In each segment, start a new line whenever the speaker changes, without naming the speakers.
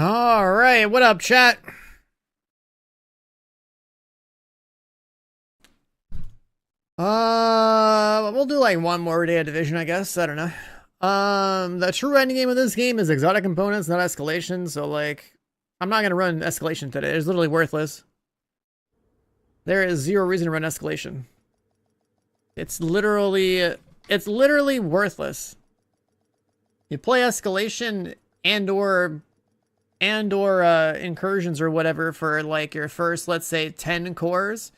All right, what up, chat? We'll do like one more day of division, I guess. I don't know. The true ending game of this game is exotic components, not escalation. So like, I'm not gonna run escalation today. It's literally worthless. There is zero reason to run escalation. It's literally worthless. You play escalation and/or incursions or whatever for like your first, let's say, 10 cores.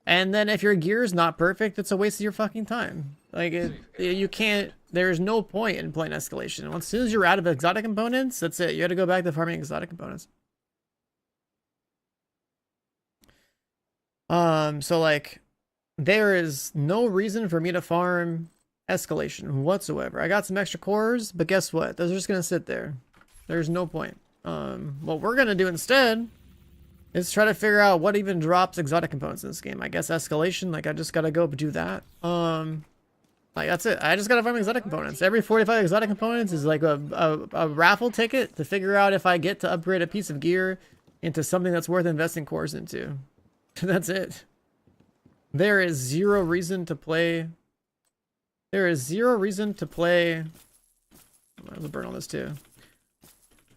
And then if your gear is not perfect, it's a waste of your fucking time. Like, you can't, there's no point in playing escalation. As soon as you're out of exotic components, that's it. You gotta go back to farming exotic components. So like, there is no reason for me to farm escalation whatsoever. I got some extra cores, but guess what? Those are just gonna sit there. There's no point. What we're gonna do instead is try to figure out what even drops exotic components in this game. I guess escalation, like I just gotta go do that. Like that's it. I just gotta farm exotic components. Every 45 exotic components is like a raffle ticket to figure out if I get to upgrade a piece of gear into something that's worth investing cores into. That's it. There is zero reason to play. There is zero reason to play. I'll burn all this too.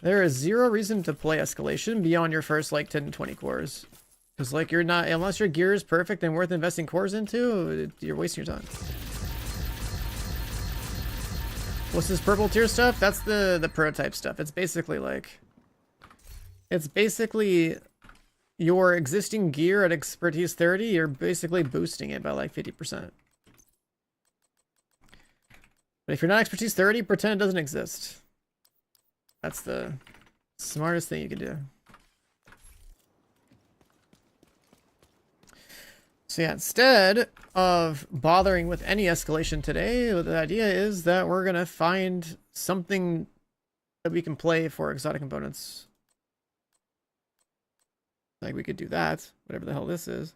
There is zero reason to play escalation beyond your first like 10 to 20 cores. Because like you're not, unless your gear is perfect and worth investing cores into, you're wasting your time. What's this purple tier stuff? That's the prototype stuff. It's basically like, it's basically your existing gear at expertise 30, you're basically boosting it by like 50%. But if you're not expertise 30, pretend it doesn't exist. That's the smartest thing you can do. So yeah, instead of bothering with any escalation today, the idea is that we're gonna find something that we can play for exotic components. Like we could do that, whatever the hell this is.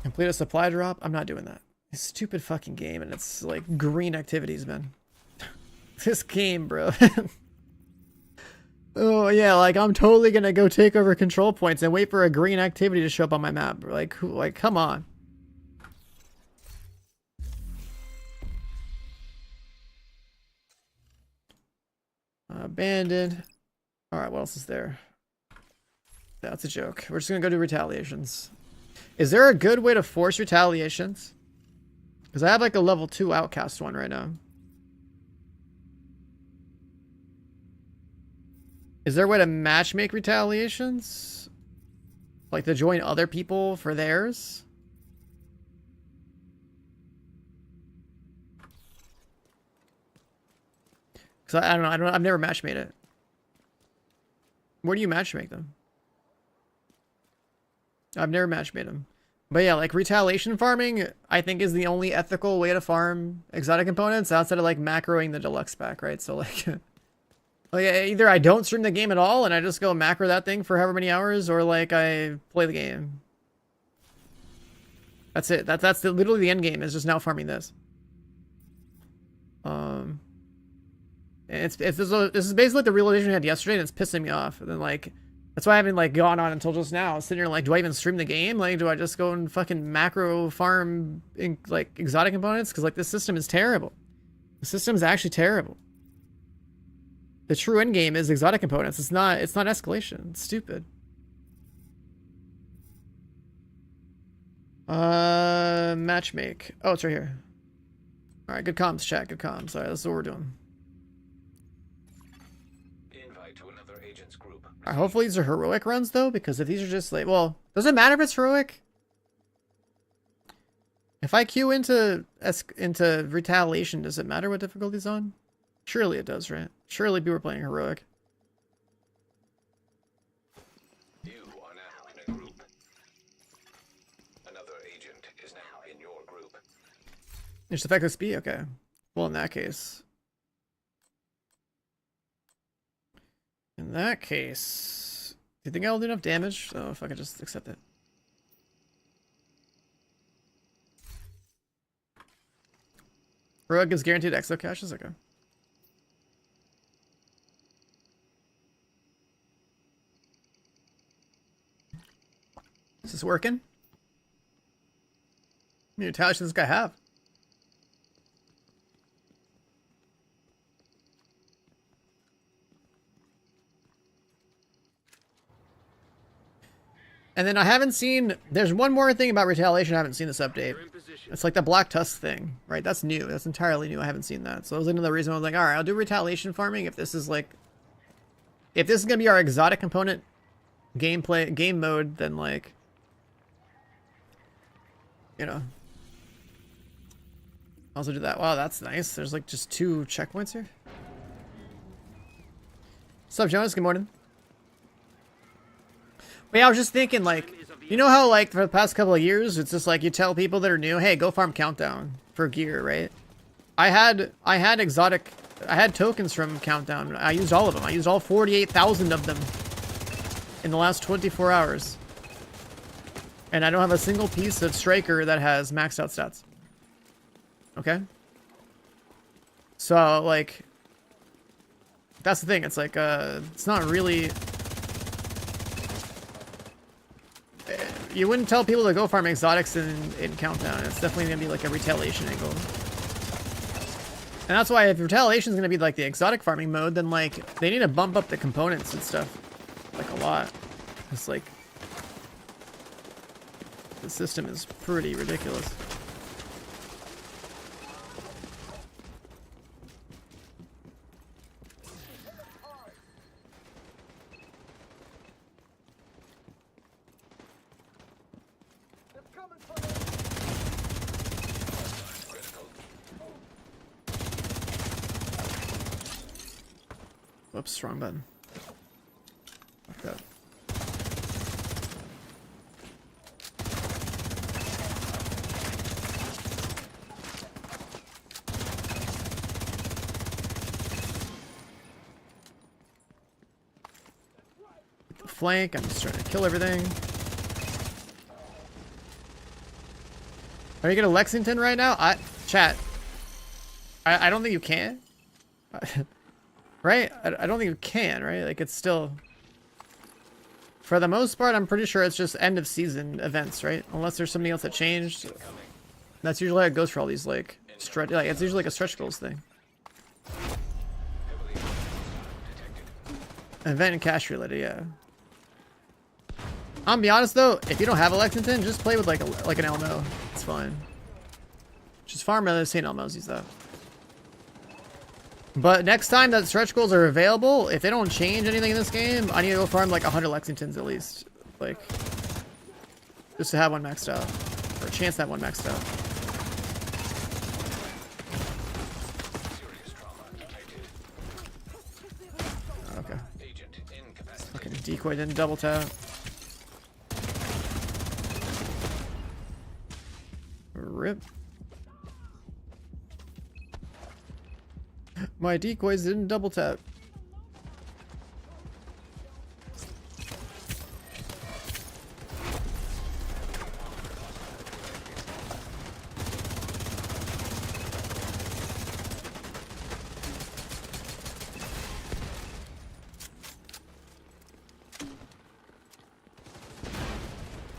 Complete a supply drop? I'm not doing that. It's a stupid fucking game and it's like green activities, man. This game, bro. Oh yeah, like I'm totally gonna go take over control points and wait for a green activity to show up on my map. Like come on. Abandoned. Alright, what else is there? That's a joke. We're just gonna go do retaliations. Is there a good way to force retaliations? Because I have like a level 2 outcast one right now. Is there a way to matchmake retaliations? Like to join other people for theirs? Because I don't know. I've never matchmade it. Where do you matchmake them? I've never matchmade them. But yeah, like retaliation farming, I think is the only ethical way to farm exotic components outside of like macroing the deluxe pack, right? So like, like either I don't stream the game at all and I just go macro that thing for however many hours, or like I play the game. That's it. That's literally the end game is just now farming this. And this is basically the realization I had yesterday, and it's pissing me off. And then like, that's why I haven't like gone on until just now. Sitting here like, do I even stream the game? Like, do I just go and fucking macro farm in, like exotic components? Because like this system is terrible. The system is actually terrible. The true end game is exotic components. It's not escalation. It's stupid. Matchmake. Oh, it's right here. All right, good comms, chat. Good comms. All right, that's what we're doing. All right, hopefully these are heroic runs though, because if these are just like, well, does it matter if it's heroic? If I queue into retaliation, does it matter what difficulty it's on? Surely it does, right? Surely people are playing heroic.
You are now in a group. Another agent is now in your group.
It's effective speed? Okay. Well, in that case, do you think I'll do enough damage? Oh, if I could just accept it. Heroic is guaranteed EXO caches? Okay. this working? How many retaliation does this guy have? And then I haven't seen... There's one more thing about retaliation I haven't seen this update. It's like the Black Tusk thing, right? That's new. That's entirely new. I haven't seen that. So that was another reason I was like, alright, I'll do retaliation farming if this is like... If this is going to be our exotic component game mode, then like... You know. Also do that. Wow, that's nice. There's like just 2 checkpoints here. What's up, Jonas? Good morning. But yeah, I was just thinking, like, you know how, like, for the past couple of years, it's just like you tell people that are new, hey, go farm Countdown for gear, right? I had tokens from Countdown. I used all of them. I used all 48,000 of them in the last 24 hours. And I don't have a single piece of Striker that has maxed out stats. Okay? So, like, that's the thing. It's like, it's not really... You wouldn't tell people to go farm exotics in Countdown. It's definitely going to be like a retaliation angle. And that's why if retaliation is going to be like the exotic farming mode, then like they need to bump up the components and stuff like a lot. It's like the system is pretty ridiculous. Whoops, wrong button. Fuck that. The flank, I'm just trying to kill everything. Are you gonna Lexington right now? Chat. I don't think you can. Right? I don't think you can, right? Like, it's still... For the most part, I'm pretty sure it's just end of season events, right? Unless there's something else that changed. That's usually how it goes for all these, like, stretch... Like, it's usually like a stretch goals thing. Event and cash related, yeah. I'm gonna be honest, though, if you don't have a Lexington, just play with, like, an Elmo. It's fine. Just farm other St. Elmo's, use that. But next time that stretch goals are available, if they don't change anything in this game, I need to go farm like 100 Lexingtons at least. Like, just to have one maxed out. Or a chance to have one maxed out. Okay. Fucking decoy didn't double tap. Rip. My decoys didn't double tap.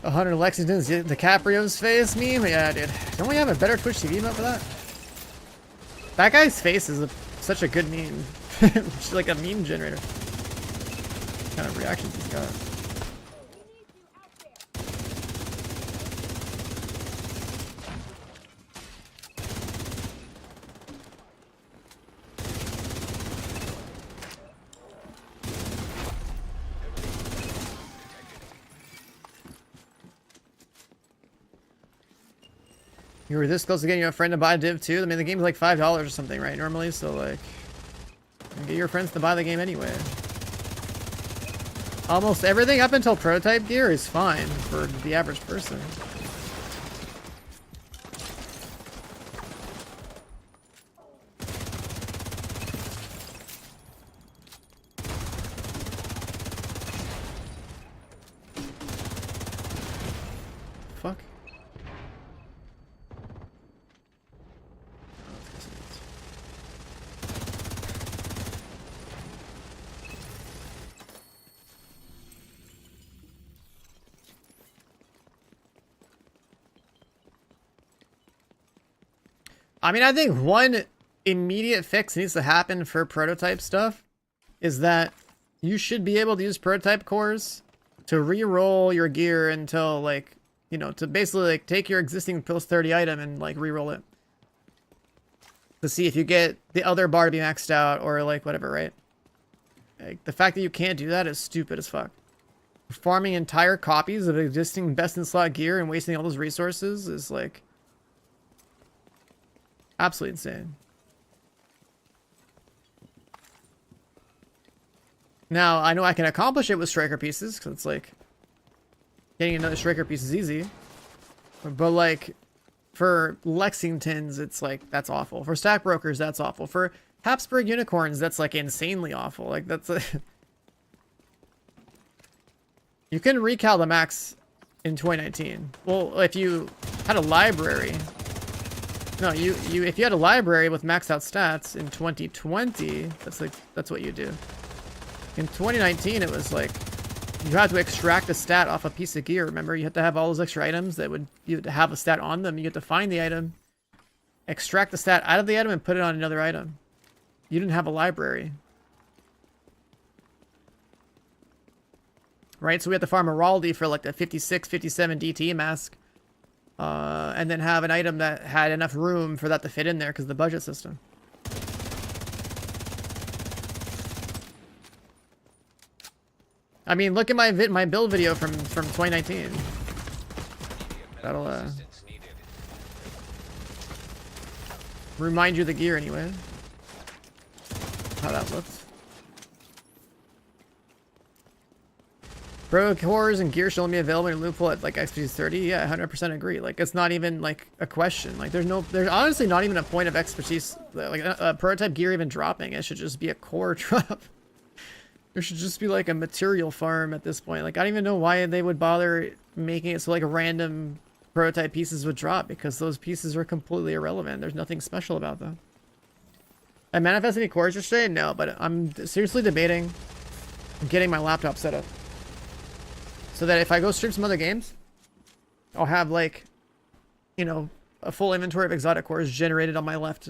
A 100 Lexingtons, DiCaprio's face meme? Yeah, dude. Don't we have a better Twitch TV mode for that? That guy's face is such a good meme. It's like a meme generator. What kind of reactions he's got. You were this close to getting your friend to buy Div 2? I mean, the game's like $5 or something, right? Normally, so like, get your friends to buy the game anyway. Almost everything up until prototype gear is fine for the average person. Fuck. I mean, I think one immediate fix needs to happen for prototype stuff is that you should be able to use prototype cores to re-roll your gear until, like, you know, to basically, like, take your existing plus 30 item and, like, re-roll it. To see if you get the other bar to be maxed out or, like, whatever, right? Like, the fact that you can't do that is stupid as fuck. Farming entire copies of existing best-in-slot gear and wasting all those resources is, like, absolutely insane. Now, I know I can accomplish it with striker pieces, because it's like, getting another striker piece is easy. But, like, for Lexingtons, it's like, that's awful. For stack brokers, that's awful. For Habsburg unicorns, that's, like, insanely awful. Like, that's a... You can recal the max in 2019. Well, if you had a library... No, if you had a library with maxed out stats in 2020, that's what you do. In 2019, it was like you had to extract a stat off a piece of gear. Remember, you had to have all those extra items that you had to have a stat on them. You had to find the item, extract the stat out of the item, and put it on another item. You didn't have a library, right? So we had to farm a Raldi for like the 56, 57 DT mask, and then have an item that had enough room for that to fit in there because of the budget system. I mean, look at my build video from 2019. That'll remind you of the gear anyway. How that looks. Bro, cores and gear should only be available in loophole at like expertise 30. Yeah, 100% agree. Like, it's not even like a question. Like, there's honestly not even a point of expertise, like a prototype gear even dropping. It should just be a core drop. There should just be like a material farm at this point. Like, I don't even know why they would bother making it so like random prototype pieces would drop, because those pieces are completely irrelevant. There's nothing special about them. I manifest any cores yesterday? No, but I'm seriously debating getting my laptop set up so that if I go stream some other games, I'll have like, you know, a full inventory of exotic cores generated on my left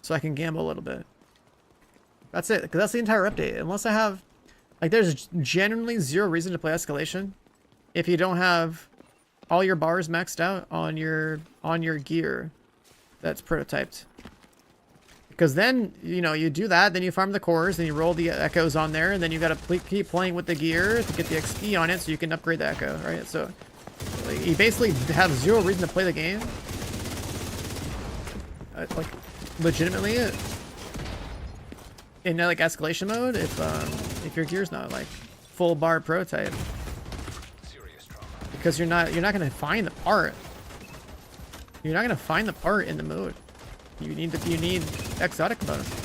so I can gamble a little bit. That's it, because that's the entire update. Unless I have, like, there's genuinely zero reason to play Escalation if you don't have all your bars maxed out on your gear that's prototyped. Because then, you know, you do that, then you farm the cores, then you roll the echoes on there, and then you got to keep playing with the gear to get the XP on it so you can upgrade the echo, right? So, like, you basically have zero reason to play the game. Like, legitimately, in like escalation mode, if your gear's not like full bar prototype, because you're not gonna find the part. You're not gonna find the part in the mode. You need exotic components.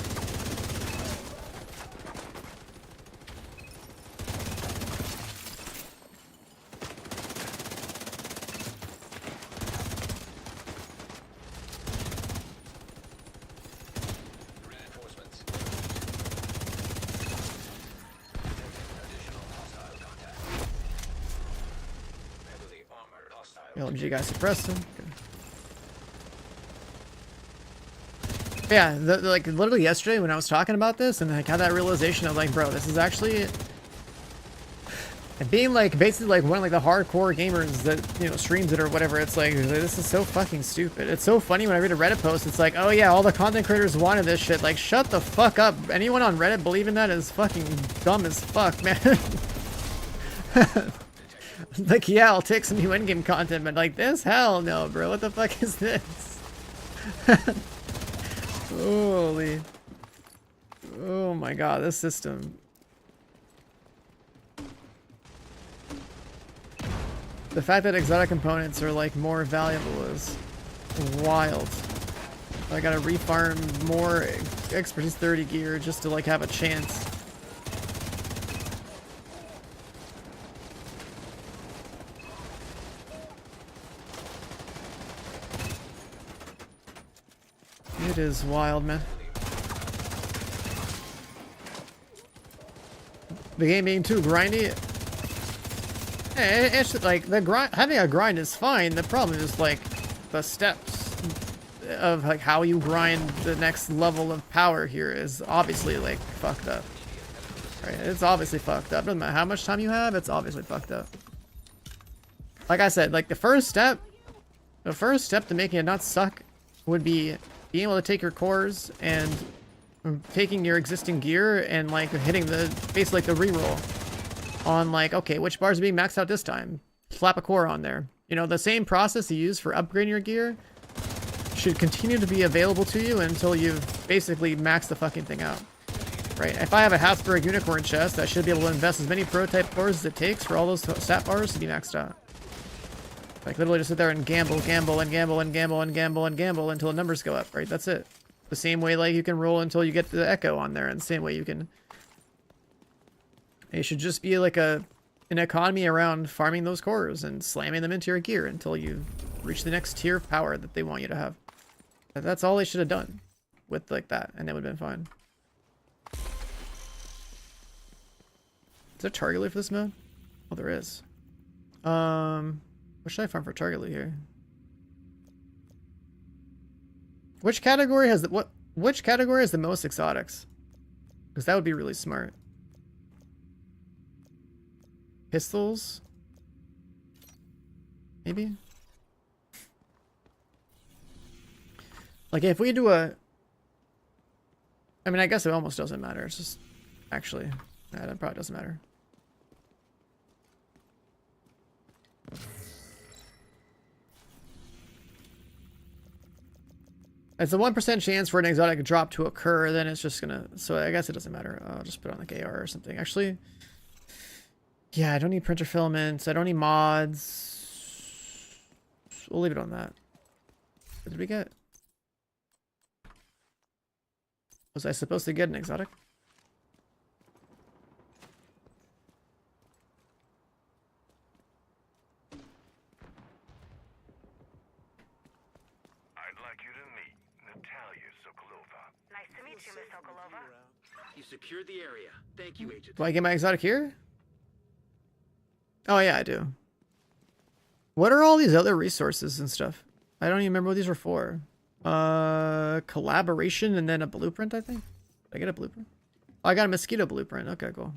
LMG guy suppressed him. Okay. Yeah, like literally yesterday when I was talking about this and I had that realization, I was like, bro, this is actually being like basically like one of like the hardcore gamers that, you know, streams it or whatever. It's like, this is so fucking stupid. It's so funny when I read a Reddit post. It's like, oh yeah, all the content creators wanted this shit. Like, shut the fuck up. Anyone on Reddit believing that is fucking dumb as fuck, man. Like, yeah, I'll take some new endgame content, but like this? Hell no, bro. What the fuck is this? Holy. Oh my god, this system. The fact that exotic components are like more valuable is wild. I gotta refarm more expertise 30 gear just to like have a chance. It is wild, man. The game being too grindy. It's like the grind. Having a grind is fine. The problem is like the steps. of like how you grind the next level of power here is obviously like fucked up. Right? It's obviously fucked up. Doesn't matter how much time you have, it's obviously fucked up. Like I said, like the first step to making it not suck would be being able to take your cores and taking your existing gear and like hitting the basically like the reroll on like, okay, which bars are being maxed out this time? Slap a core on there. You know, the same process you use for upgrading your gear should continue to be available to you until you've basically maxed the fucking thing out. Right? If I have a Habsburg Unicorn chest, I should be able to invest as many prototype cores as it takes for all those stat bars to be maxed out. Like literally just sit there and gamble until the numbers go up, right? That's it. The same way like you can roll until you get the Echo on there, and the same way you can... It should just be like an economy around farming those cores and slamming them into your gear until you reach the next tier of power that they want you to have. That's all they should have done with like that, and it would have been fine. Is there target loot for this mode? Oh, there is. What should I farm for target loot here? Which category has the which category has the most exotics? Because that would be really smart. Pistols? Maybe? Like if we do a... I mean, I guess it almost doesn't matter. It's just... Actually, nah, that probably doesn't matter. It's a 1% chance for an exotic drop to occur, then it's just gonna... So I guess it doesn't matter. I'll just put on like AR or something. Actually... Yeah, I don't need printer filaments. I don't need mods. We'll leave it on that. What did we get? Was I supposed to get an exotic?
I'd like you to meet Natalia Sokolova.
Nice to meet you, Miss Sokolova.
You secured the area. Thank you, Agent.
Do I get my exotic here? Oh yeah, I do. What are all these other resources and stuff? I don't even remember what these were for. Collaboration and then a blueprint, I think. Did I get a blueprint? Oh, I got a mosquito blueprint. Okay, cool.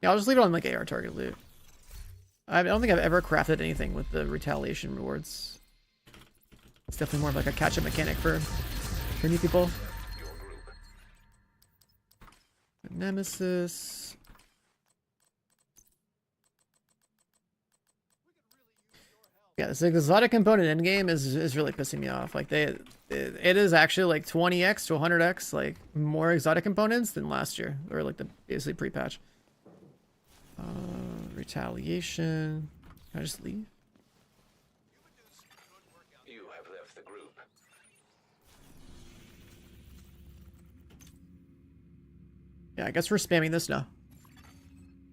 Yeah, I'll just leave it on like AR target loot. I don't think I've ever crafted anything with the retaliation rewards. It's definitely more of like a catch-up mechanic for new people. Nemesis. Yeah, this exotic component endgame is really pissing me off. Like it is actually like 20x to 100x like more exotic components than last year, or like the basically pre-patch. Retaliation. Can I just leave?
You have left the group.
Yeah, I guess we're spamming this now.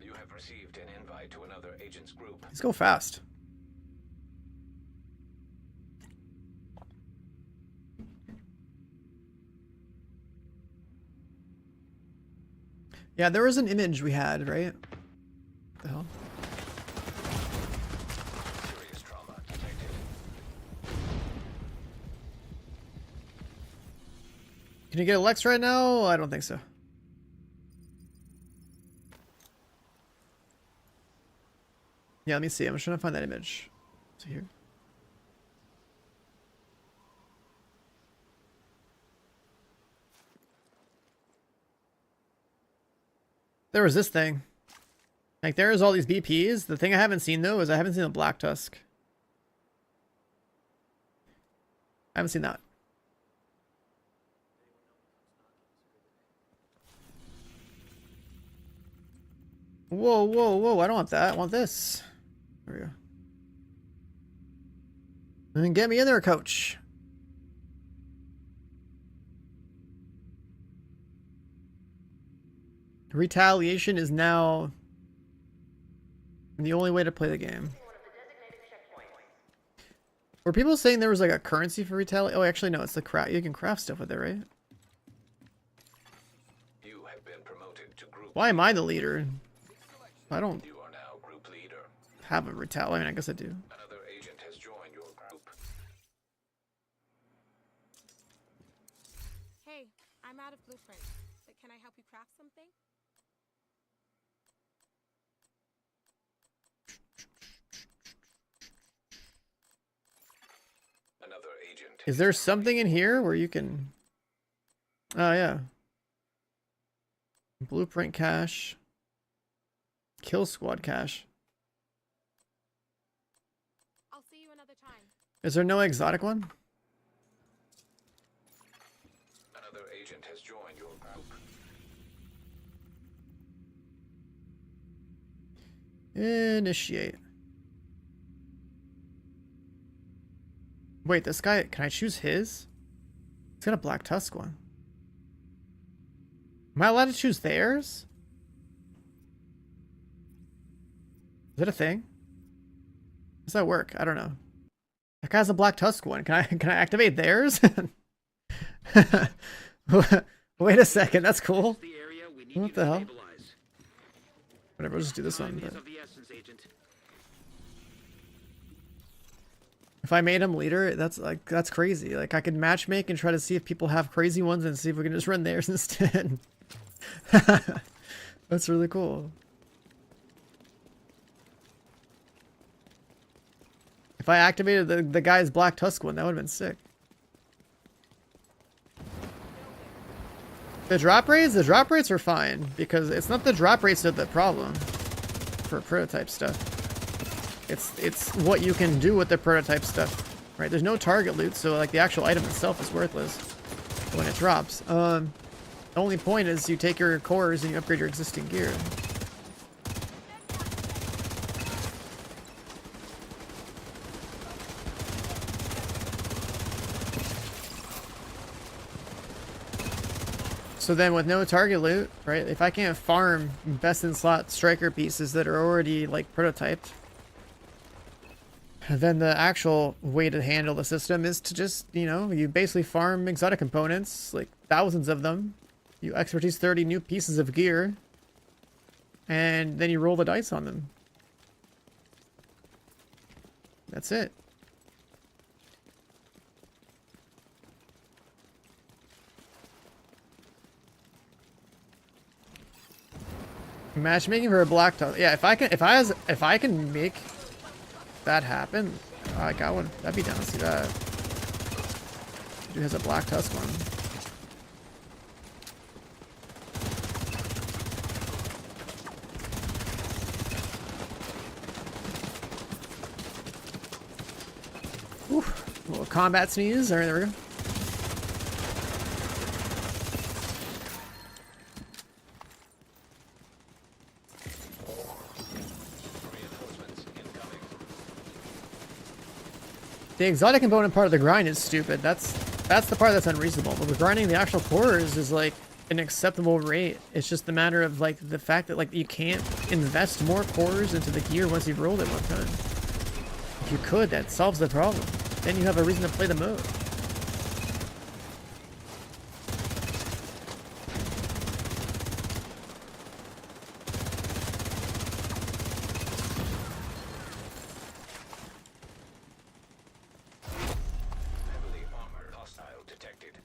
You have received an invite to another agent's group.
Let's go fast. Yeah, there was an image we had, right? What the hell?
Serious trauma detected.
Can you get a Lex right now? I don't think so. Yeah, let me see. I'm just trying to find that image. Is it here? There was this thing. Like, there's all these BPs. The thing I haven't seen, though, is I haven't seen the Black Tusk. I haven't seen that. Whoa, whoa, whoa. I don't want that. I want this. There we go. And get me in there, coach. Retaliation is now the only way to play the game. Were people saying there was like a currency for retaliation? Oh, actually, no. It's the craft. You can craft stuff with it, right?
You have been promoted to group.
Why am I the leader? I don't.
You are now group leader.
have a Retal. I mean, I guess I do.
Another agent has joined your group.
Hey, I'm out of blueprint, but can I help you craft something?
Another agent.
Is there something in here where you can... Oh, yeah. Blueprint cache. Kill squad cache.
I'll see you another time.
Is there no exotic one?
Another agent has joined your group.
Initiate. Wait, this guy, can I choose his? He's got a black tusk one. Am I allowed to choose theirs? Is it a thing? Does that work? I don't know. That guy has a black tusk one. Can I activate theirs? Wait a second, that's cool.
The area we need
What
you
the
to
hell?
stabilize.
Whatever, we'll just do this one.
Time
But
is of the essence, Agent.
if I made him leader, that's crazy. Like I could matchmake and try to see if people have crazy ones and see if we can just run theirs instead. That's really cool. If I activated the guy's black tusk one, that would have been sick. The drop rates are fine because it's not the drop rates that are the problem for prototype stuff. It's what you can do with the prototype stuff, right? There's no target loot, so like the actual item itself is worthless when it drops. The only point is you take your cores and you upgrade your existing gear. So then with no target loot, right, if I can't farm best in slot striker pieces that are already like prototyped, then the actual way to handle the system is to just, you know, you basically farm exotic components, like thousands of them. You expertise 30 new pieces of gear, and then you roll the dice on them. That's it. Matchmaking for a black tusk. Yeah, if I can make that happen, like that'd be down to see that. Dude has a black tusk one. Oof, little combat sneeze. All right, there we go. The exotic component part of the grind is stupid. That's the part that's unreasonable. But the grinding the actual cores is like an acceptable rate. It's just a matter of like the fact that like you can't invest more cores into the gear once you've rolled it one time. If you could, that solves the problem. Then you have a reason to play the mode.
Heavily armored. Hostile detected.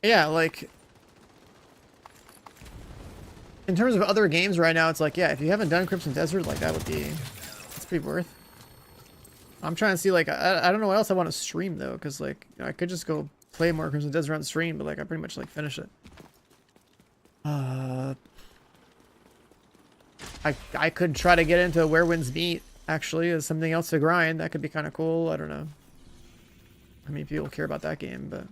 Yeah, like in terms of other games right now, it's like, yeah, if you haven't done Crimson Desert, like that would be, it's pretty worth. I'm trying to see, like, I don't know what else I want to stream though, because like I could just go play more Crimson Desert on stream, but like I pretty much like finish it. I could try to get into Where Winds Meet actually as something else to grind. That could be kind of cool. I don't know. I mean, people care about that game, but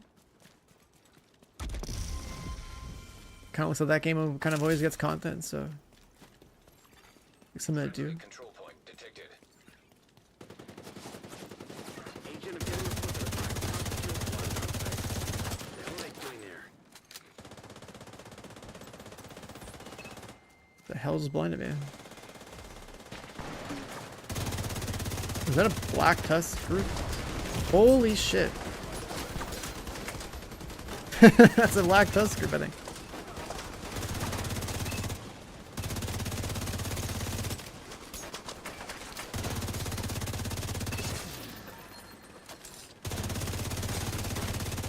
kind of looks like that game kind of always gets content, so something to do.
Control point detected.
Agent, I'm getting reports of a fire. What the hell are they doing there?
The hell just blinded me? Is that a black tusk group? Holy shit. That's a black tusk group, I think.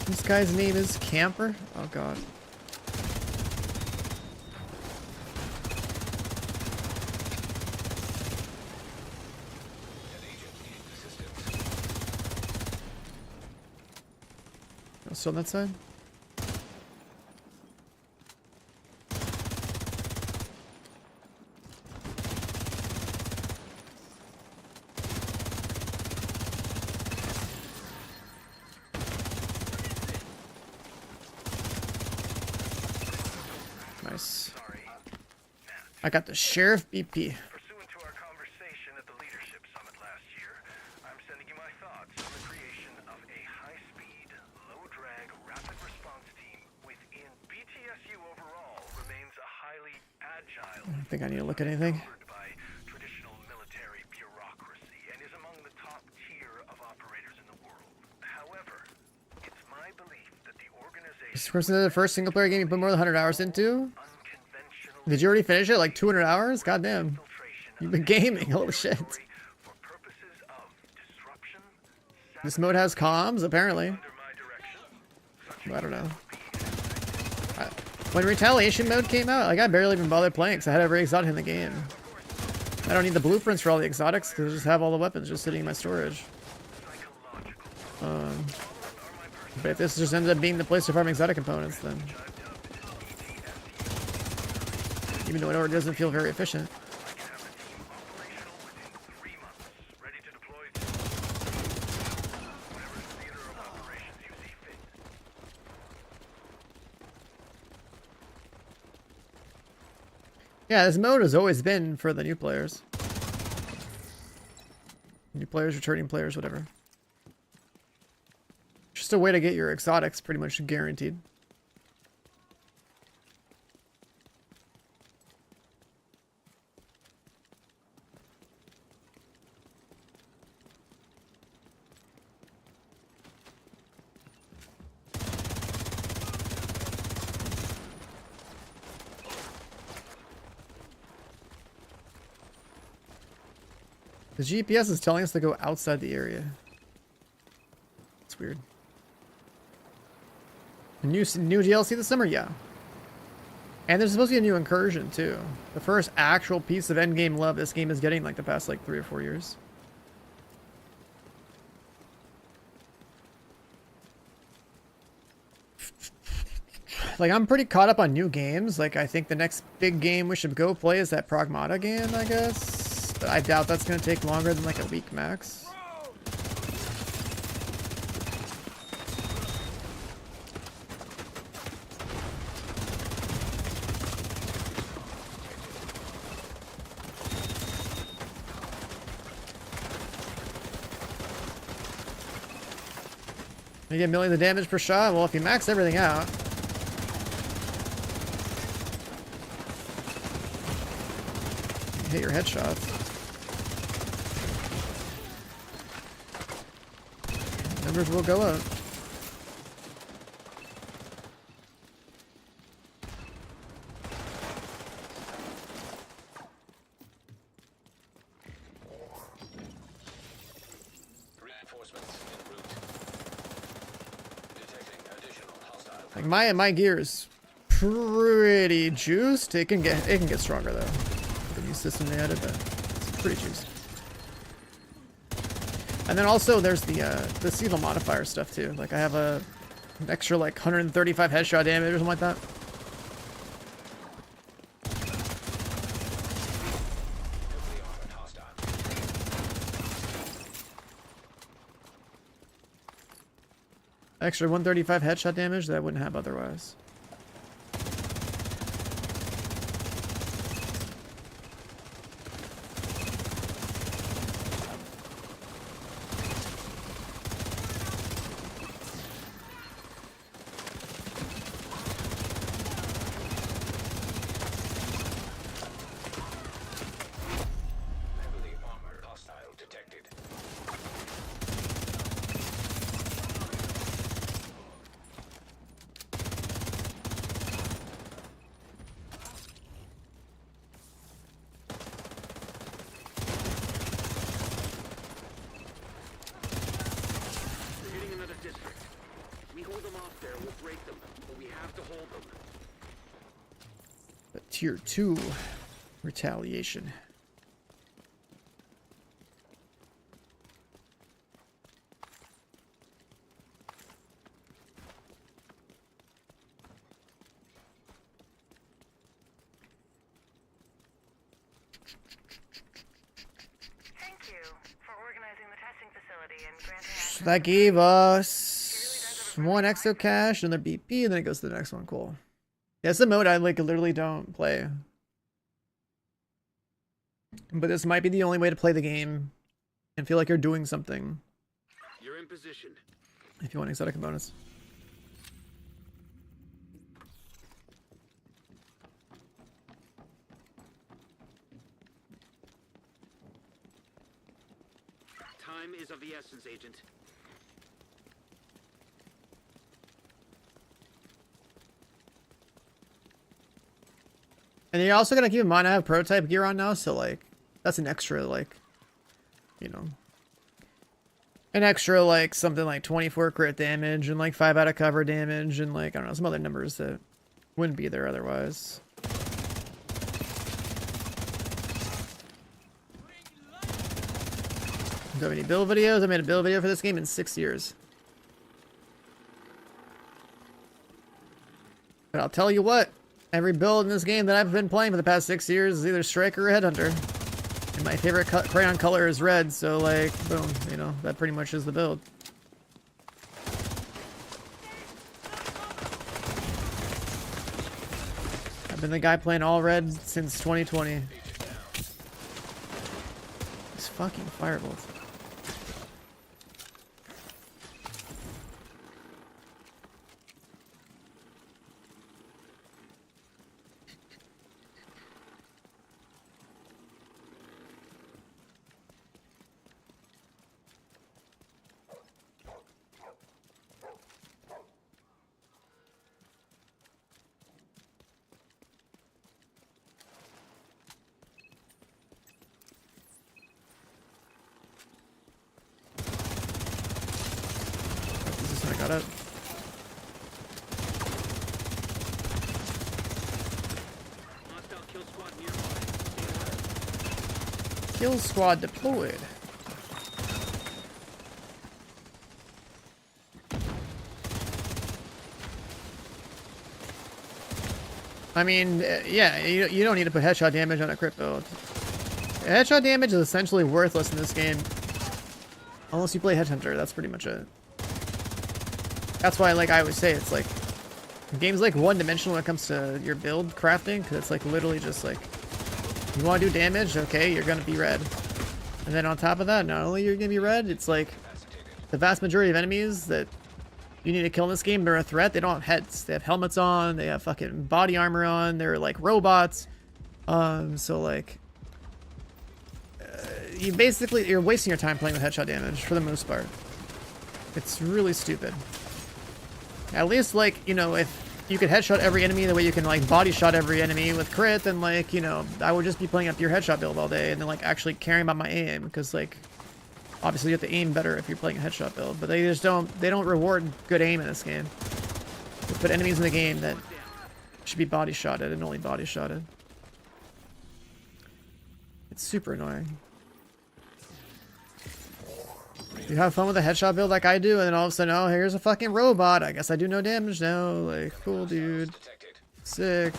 This guy's name is Camper? Oh god. Oh, still on that side? Nice. I got the Sheriff BP.
Pursuant to our conversation at the Leadership Summit last year, I'm sending you my thoughts on the creation of a high-speed, low-drag, rapid response team within BTSU overall remains a highly agile,
I don't think I need to look at anything.
covered by traditional military bureaucracy and is among the top tier of operators in the world. However, it's my belief that the organization
This person is the first single player game you put more than 100 hours into?
unconventional
Did you already finish it? Like 200 hours? God damn.
infiltration
You've been gaming. Holy shit.
for purposes of disruption
This mode has comms, apparently.
under my direction.
I don't know. When Retaliation mode came out, like I barely even bothered playing because I had every exotic in the game. I don't need the blueprints for all the exotics because I just have all the weapons just sitting in my storage. But if this just ended up being the place to farm exotic components, then... Even though it doesn't feel very efficient. Yeah, this mode has always been for the new players. New players, returning players, whatever. Just a way to get your exotics pretty much guaranteed. The GPS is telling us to go outside the area. It's weird. A new DLC this summer? Yeah. And there's supposed to be a new incursion too. The first actual piece of endgame love this game is getting like the past like 3 or 4 years. Like I'm pretty caught up on new games. Like I think the next big game we should go play is that Pragmata game, I guess. But I doubt that's going to take longer than like a week max. You get millions of damage per shot? Well, if you max everything out. You hit your headshots. Numbers will go up.
Reinforcements en route. Detecting additional hostile.
Like my gear is pretty juiced. It can get stronger though. The new system they added, but it's pretty juiced. And then also there's the Seal modifier stuff too. Like I have an extra like 135 headshot damage or something like that.
Heavily armored hostile.
Extra 135 headshot damage that I wouldn't have otherwise. Tier 2 Retaliation.
Thank you for organizing the testing facility and granting access.
So that gave us one EXO cache, another BP, and then it goes to the next one. Cool. That's the mode I like literally don't play. But this might be the only way to play the game and feel like you're doing something
You're in position.
if you want exotic bonus.
Time is of the essence, Agent.
And you're also gonna keep in mind I have prototype gear on now, so like that's an extra like, you know, an extra like something like 24 crit damage and like 5 out of cover damage and like I don't know some other numbers that wouldn't be there otherwise. Do I have any build videos? I made a build video for this game in 6 years. But I'll tell you what. Every build in this game that I've been playing for the past 6 years is either Striker or Headhunter. And my favorite crayon color is red, so like, boom, you know, that pretty much is the build. I've been the guy playing all red since 2020. These fucking firebolts. I got it.
Hostile kill squad nearby.
Kill squad deployed. I mean, yeah, you don't need to put headshot damage on a crit build. Headshot damage is essentially worthless in this game. Unless you play Headhunter, that's pretty much it. That's why, like I always say, it's like the game's like one-dimensional when it comes to your build crafting, because it's like literally just like you want to do damage, okay, you're gonna be red, and then on top of that, not only you're gonna be red, it's like the vast majority of enemies that you need to kill in this game, they're a threat. They don't have heads. They have helmets on. They have fucking body armor on. They're like robots. So like, you're wasting your time playing with headshot damage for the most part. It's really stupid. At least, like, you know, if you could headshot every enemy the way you can, like, body shot every enemy with crit, then, like, you know, I would just be playing up your headshot build all day and then, like, actually caring about my aim, because, like, obviously you have to aim better if you're playing a headshot build, but they don't reward good aim in this game. They put enemies in the game that should be body shotted and only body shotted. It's super annoying. You have fun with a headshot build like I do, and then all of a sudden, oh, here's a fucking robot. I guess I do no damage now. Like, cool, dude. Sick.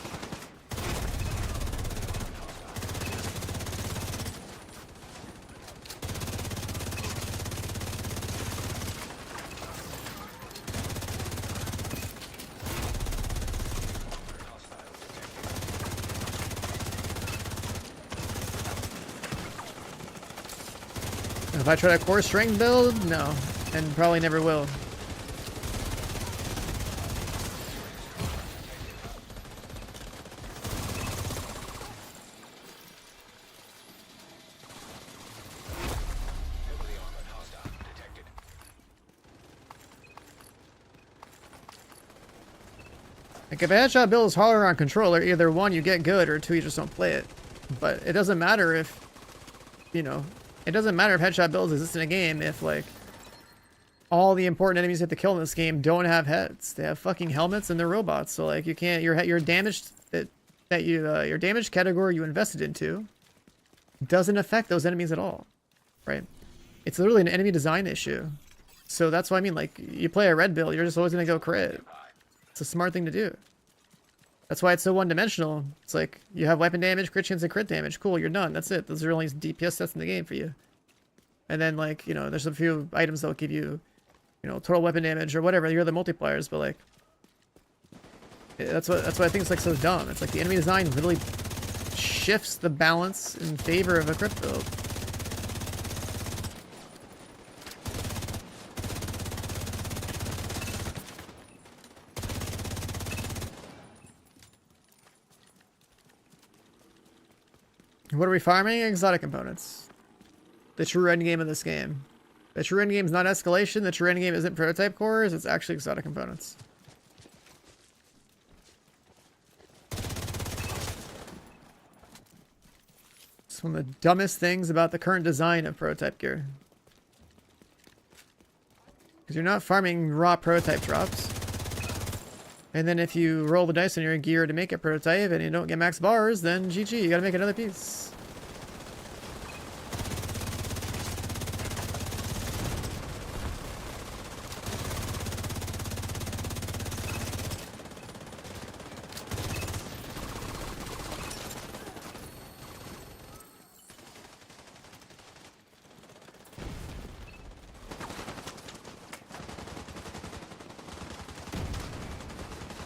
If I try a core string build, no, and probably never will. Like, if a headshot build is harder on controller, either one, you get good, or two, you just don't play it. But it doesn't matter if, you know, it doesn't matter if headshot builds exist in a game if, like, all the important enemies you have to kill in this game don't have heads. They have fucking helmets and they're robots. So, like, you can't, your damage that that your damage category you invested into doesn't affect those enemies at all, right? It's literally an enemy design issue. So that's what I mean. Like, you play a red build, you're just always gonna go crit. It's a smart thing to do. That's why it's so one-dimensional. It's like, you have weapon damage, crit chance, and crit damage. Cool, you're done. That's it. Those are only DPS sets in the game for you. And then, like, you know, there's a few items that'll give you, you know, total weapon damage or whatever. You're the multipliers, but like, that's why I think it's like so dumb. It's like the enemy design literally shifts the balance in favor of a crit build. What are we farming? Exotic components. The true endgame of this game. The true endgame is not escalation. The true endgame isn't prototype cores. It's actually exotic components. It's one of the dumbest things about the current design of prototype gear. Because you're not farming raw prototype drops. And then if you roll the dice on your gear to make a prototype and you don't get max bars, then GG, you gotta make another piece.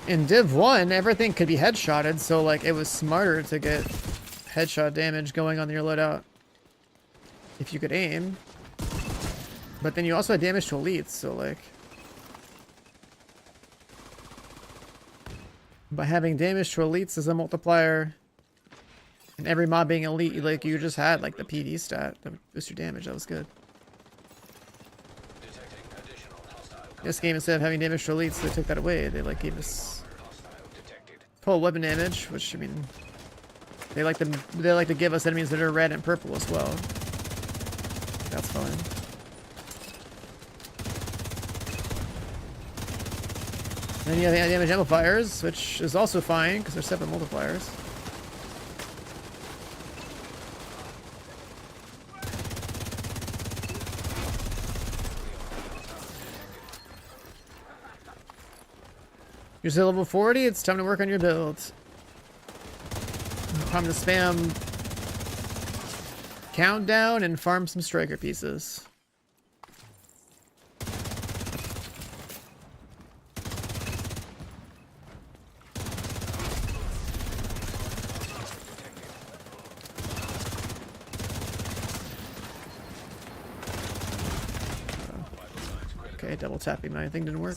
In Div 1, everything could be headshotted, so like it was smarter to get headshot damage going on your loadout if you could aim. But then you also had damage to elites, so like by having damage to elites as a multiplier and every mob being elite, like you just had like the PD stat that would boost your damage. That was good. This game, instead of having damage to elites, they took that away. They like gave us total weapon damage, which I mean, they like to give us enemies that are red and purple as well. That's fine. Then you have the damage amplifiers, which is also fine because they're separate multipliers. You're still level 40, it's time to work on your build. Time to spam countdown and farm some striker pieces. Okay, double tapping my thing didn't work.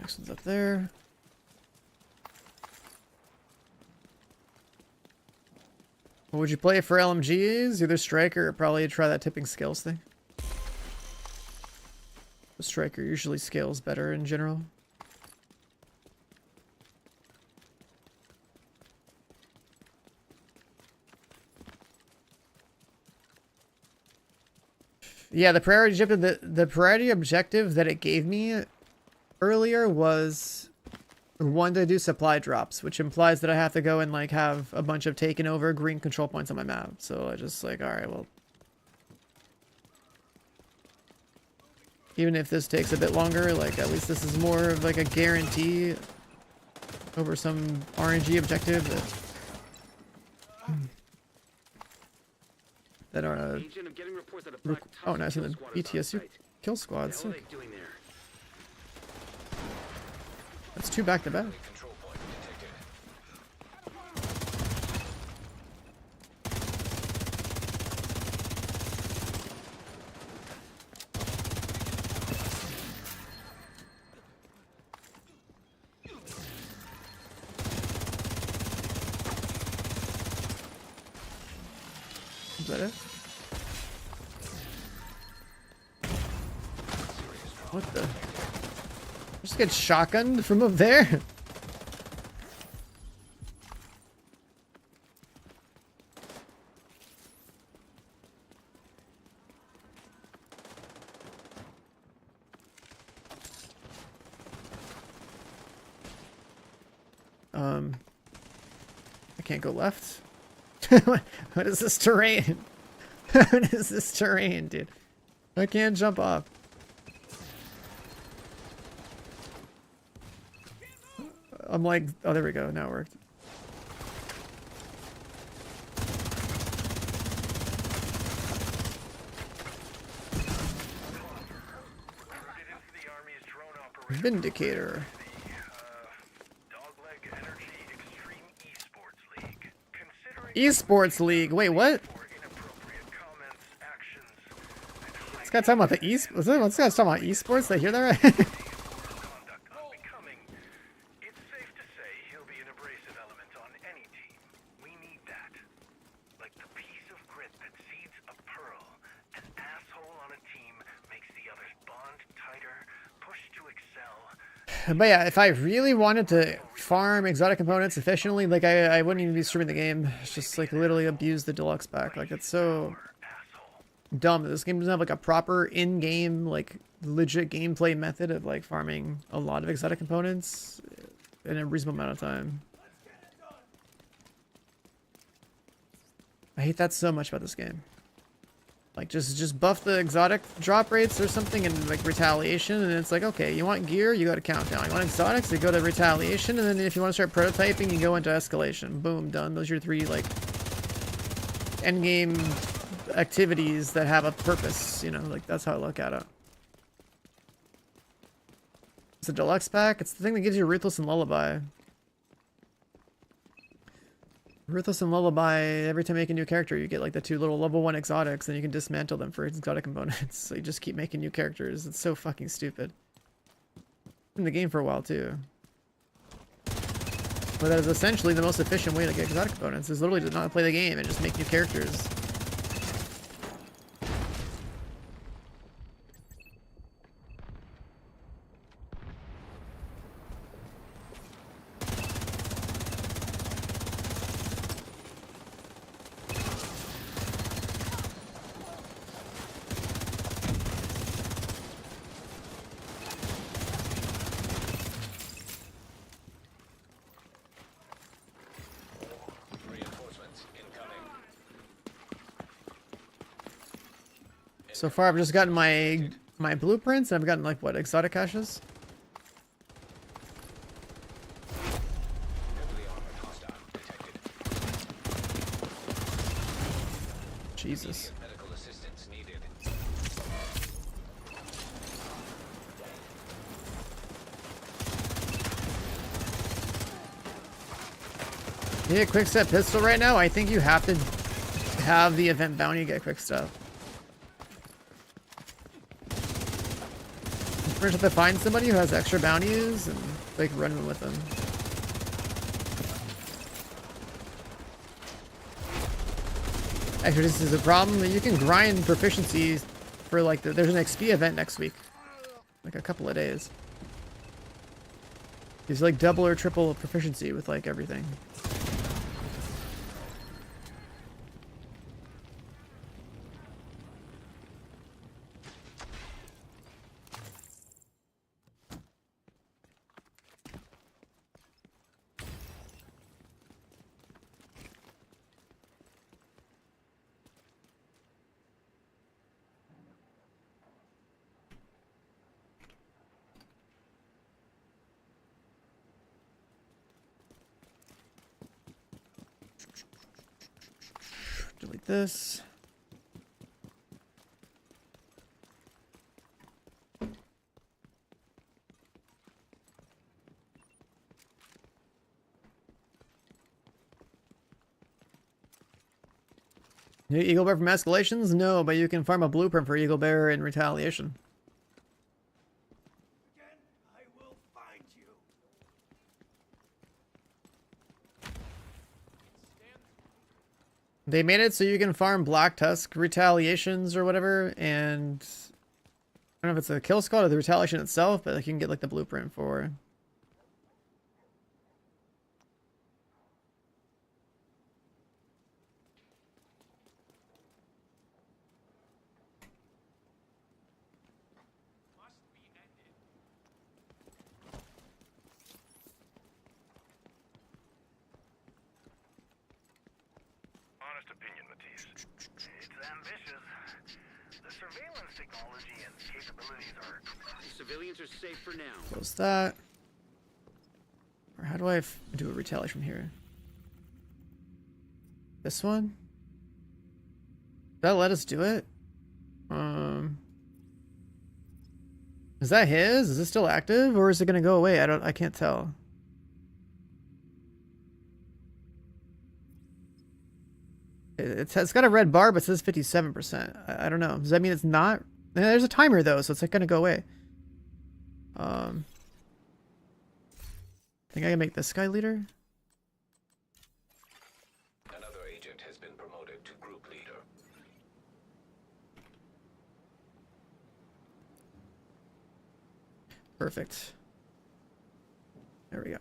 Next one's up there. What would you play for LMGs? Either striker or probably try that tipping scales thing. The striker usually scales better in general. Yeah, the priority objective, the priority objective that it gave me earlier was one to do supply drops, which implies that I have to go and like have a bunch of taken over green control points on my map. So I just like, all right, well, even if this takes a bit longer, like at least this is more of like a guarantee over some RNG objective that are
Agent, I'm getting reports that a black
oh, nice,
kill
and the
squad is on
BTSU
site.
kill squad.
What the hell are
Sick.
they doing there?
That's 2 back to back.
Control point detected.
Is that it? What the? Just get shotgunned from up there? I can't go left. What is this terrain? What is this terrain, dude? I can't jump off. I'm like, oh, there we go. Now it worked.
Recruited into the Army's drone operation.
Vindicator.
Dogleg Energy Extreme Esports League. Considering
Esports League. Wait, what?
for inappropriate comments, actions, and
This guy talking about the esports. This guy's talking about esports. Did I hear that right?
conduct unbecoming. It's safe to say he'll be an abrasive element on any team. We need that. Like the piece of grit that seeds a pearl. An asshole on a team makes the others bond tighter, push to excel.
But yeah, if I really wanted to farm exotic components efficiently, like I wouldn't even be streaming the game. It's just like literally abuse the deluxe pack. Like it's so dumb that this game doesn't have like a proper in-game, like legit gameplay method of like farming a lot of exotic components in a reasonable amount of time. I hate that so much about this game. Like just buff the exotic drop rates or something and like retaliation, and it's like, okay, you want gear, you go to countdown. You want exotics, you go to retaliation, and then if you want to start prototyping, you go into escalation. Boom, done. Those are your three like end game activities that have a purpose, you know, like that's how I look at it. It's a deluxe pack. It's the thing that gives you Ruthless and Lullaby. Ruthless and Lullaby, every time you make a new character, you get like the 2 little level 1 exotics, and you can dismantle them for exotic components. So you just keep making new characters. It's so fucking stupid. In the game for a while too. But that is essentially the most efficient way to get exotic components, is literally to not play the game and just make new characters.
Reinforcements incoming.
So far I've just gotten my blueprints, and I've gotten like what, exotic caches?
Heavily armored hostile detected.
Jesus.
Medical assistance needed.
You get a quick step pistol right now? I think you have to have the event bounty to get quick step. First have to find somebody who has extra bounties and like run with them. Actually, this is a problem that you can grind proficiency for like there's an XP event next week, like a couple of days. It's like double or triple proficiency with like everything. Delete this. New Eagle Bear from Escalations? No, but you can farm a blueprint for Eagle Bear in Retaliation. They made it so you can farm Black Tusk Retaliations or whatever, and I don't know if it's a kill squad or the Retaliation itself, but like, you can get like the blueprint for.
honest opinion, Matisse. It's ambitious. The surveillance technology and capabilities are...
Civilians are safe for now.
Close that. Or how do I do a retaliation from here? This one? Did that let us do it? Is that his? Is it still active, or is it gonna go away? I can't tell. It's got a red bar, but it says 57%. I don't know. Does that mean it's not? There's a timer though, so it's like gonna go away. I think I can make this guy leader.
Another agent has been promoted to group leader.
Perfect. There we go.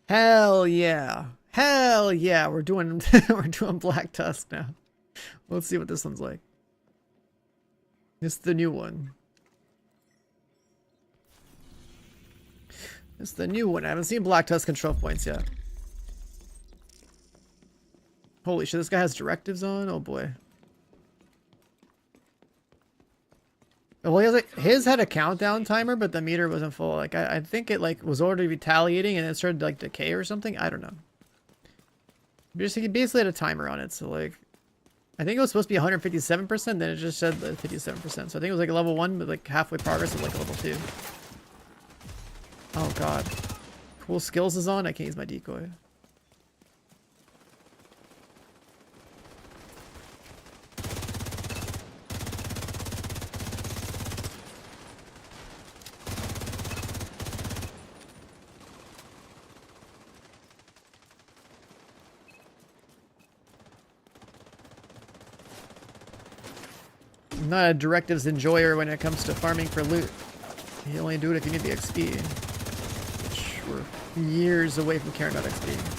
Hell yeah. Hell yeah. We're doing we're doing Black Tusk now. Let's see what this one's like. This is the new one. It's the new one. I haven't seen Black Tusk control points yet. Holy shit, this guy has directives on? Oh boy. Well, he has like, his had a countdown timer, but the meter wasn't full. Like I think it like was already retaliating and it started to like decay or something. I don't know. He basically had a timer on it, so like I think it was supposed to be 157%, then it just said 57%. So I think it was like a level 1, but like halfway progress of like level 2. Oh god. Cool skills is on. I can't use my decoy. I'm not a directives enjoyer when it comes to farming for loot. You only do it if you need the XP. Which we're years away from caring about XP.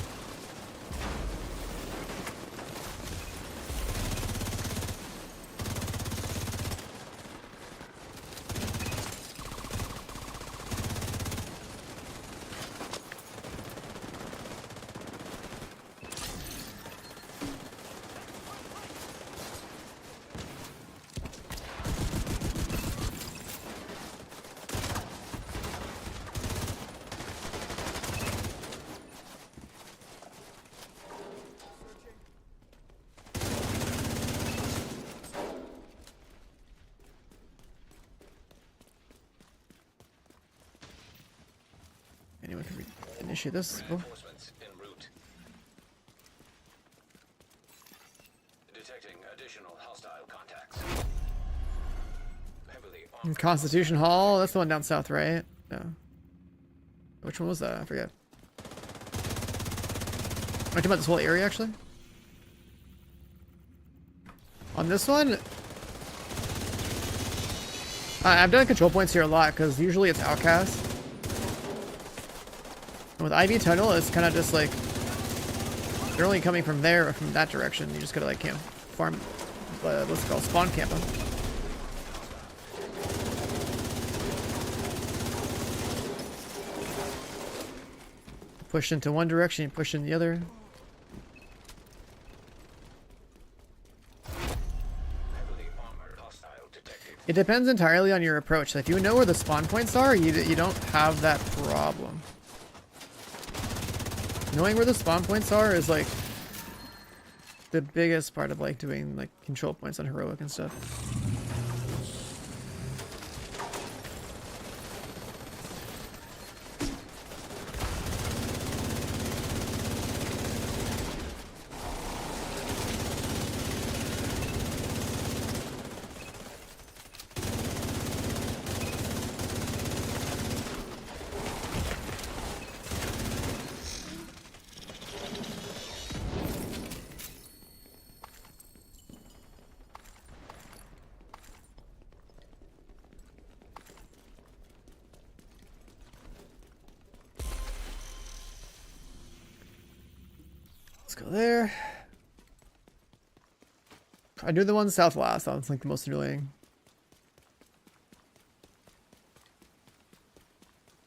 Anyone can initiate this. Cool.
Reinforcements en route. Detecting additional hostile contacts. Heavily armed.
Constitution Hall. That's the one down south, right? No. Which one was that? I forget. Am I talking about this whole area, actually? On this one, I've done control points here a lot, because usually it's outcast. And with Ivy Tunnel, it's kind of just like, they're only coming from there or from that direction. You just gotta like camp, farm, what's it called, spawn camp them. Push into one direction, you push in the other.
Heavily armored hostile detected.
It depends entirely on your approach. If you know where the spawn points are, you don't have that problem. Knowing where the spawn points are is like the biggest part of like doing like control points on heroic and stuff. Let's go there. I do the one south last. That one's like the most annoying.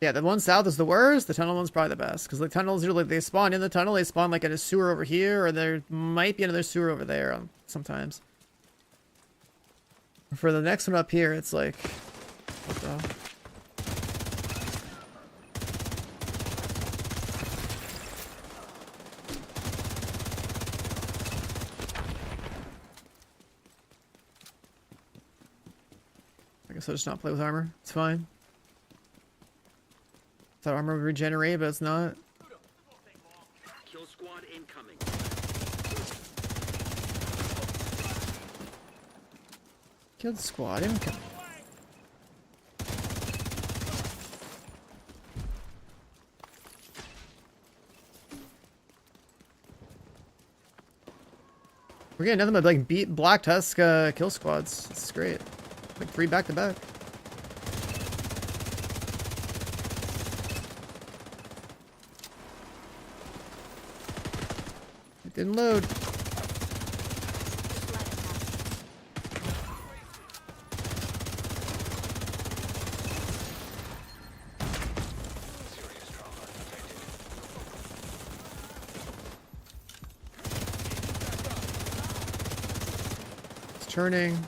Yeah, the one south is the worst. The tunnel one's probably the best because the tunnels are like they spawn in the tunnel. They spawn like in a sewer over here, or there might be another sewer over there sometimes. For the next one up here, it's like, what the? I guess I'll just not play with armor. It's fine. Thought armor would regenerate, but it's not.
Kill squad incoming.
Killed squad incoming. We're getting nothing but like beat Black Tusk kill squads. This is great. Like 3 back to back. It didn't load. It's turning.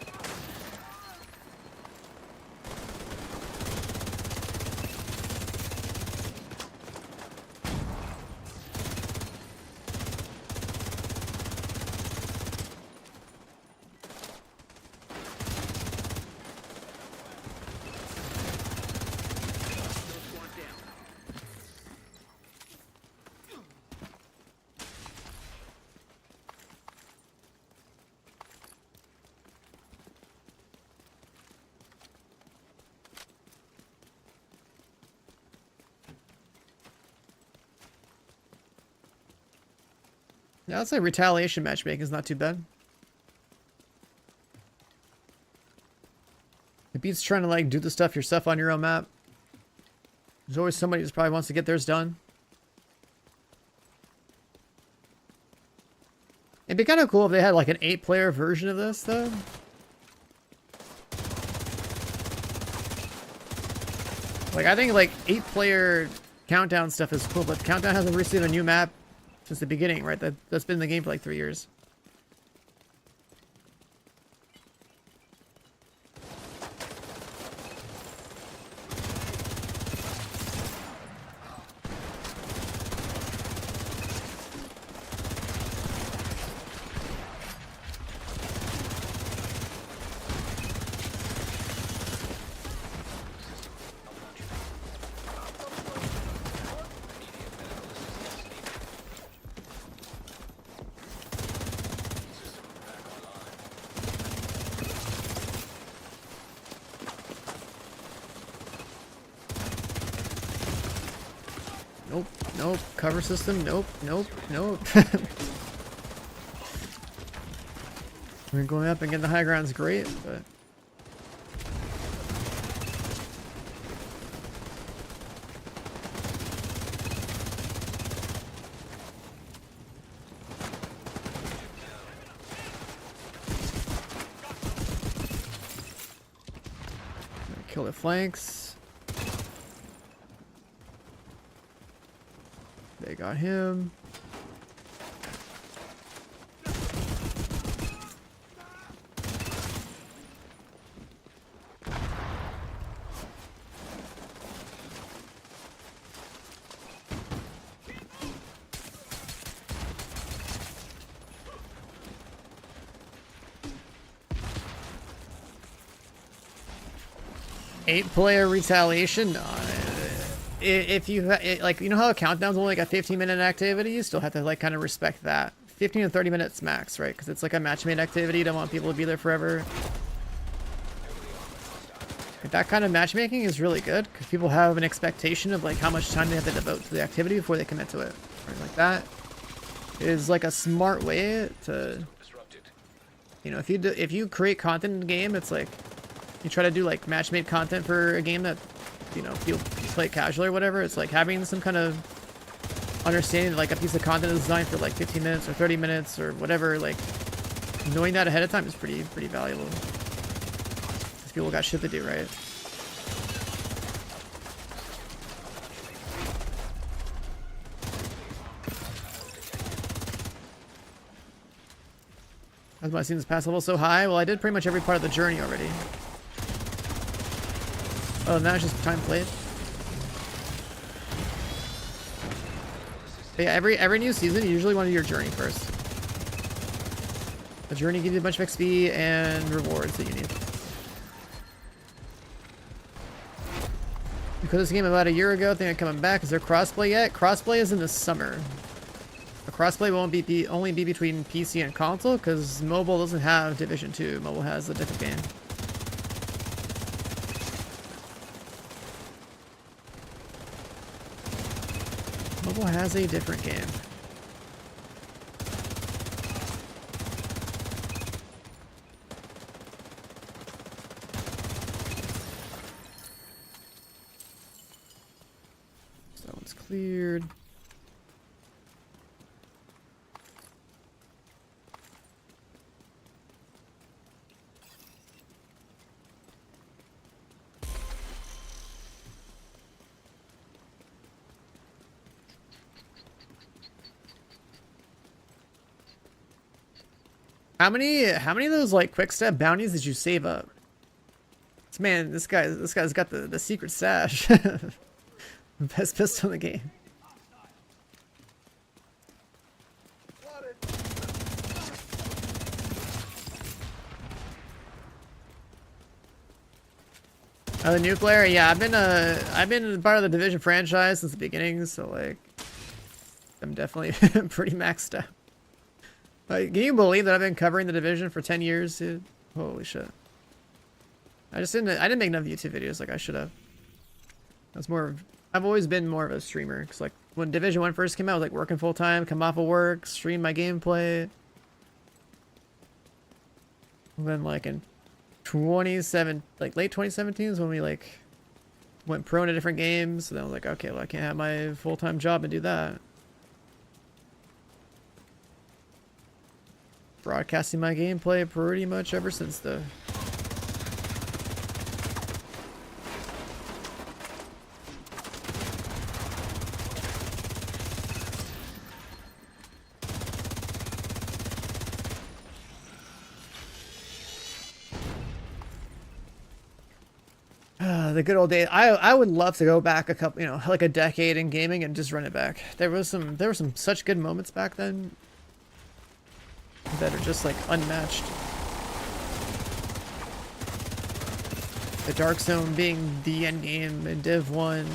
Yeah, I'd say retaliation matchmaking is not too bad. It beats trying to like do the stuff yourself on your own map. There's always somebody who probably wants to get theirs done. It'd be kind of cool if they had like an 8-player version of this though. Like I think like 8-player countdown stuff is cool, but countdown hasn't received a new map since the beginning, right? That's been in the game for like 3 years. Nope, nope. Cover system, nope, nope, nope. I mean, going up and getting the high ground is great, but... Kill the flanks. They got him. Eight-player retaliation? No, if you like, you know how a countdown's only like a 15-minute activity, you still have to like kind of respect that. 15 to 30 minutes max, right? Because it's like a match-made activity. You don't want people to be there forever. That kind of matchmaking is really good because people have an expectation of like how much time they have to devote to the activity before they commit to it. Right? Like that is like a smart way to, you know, if you create content in the game, it's like you try to do like match-made content for a game that, you know, you play casually or whatever. It's like having some kind of understanding that like a piece of content is designed for like 15 minutes or 30 minutes or whatever. Like knowing that ahead of time is pretty valuable. Because people got shit to do, right? Has my students pass level so high? Well, I did pretty much every part of the journey already. Oh, now it's just time played. But yeah, every new season, you usually want to do your journey first. The journey gives you a bunch of XP and rewards that you need. Because this game about a year ago, think I'm coming back. Is there crossplay yet? Crossplay is in the summer. The crossplay won't be only be between PC and console because mobile doesn't have Division 2. Mobile has a different game. Mobile has a different game. So that one's cleared. How many of those like quick step bounties did you save up? Man, this guy's got the secret stash. Best pistol in the game. Oh, the new player? Yeah, I've been part of the Division franchise since the beginning, so like I'm definitely pretty maxed out. Can you believe that I've been covering the Division for 10 years, dude? Holy shit. I didn't make enough YouTube videos like I should have. I've always been more of a streamer. Cause like when Division 1 first came out, I was like working full time, come off of work, stream my gameplay. And then like in late 2017 is when we like went pro into different games. So then I was like, okay, well I can't have my full-time job and do that. Broadcasting my gameplay pretty much ever since though. The good old days. I would love to go back a couple, like a decade in gaming and just run it back. There were some such good moments back then that are just like unmatched. The Dark Zone being the end game in Div 1.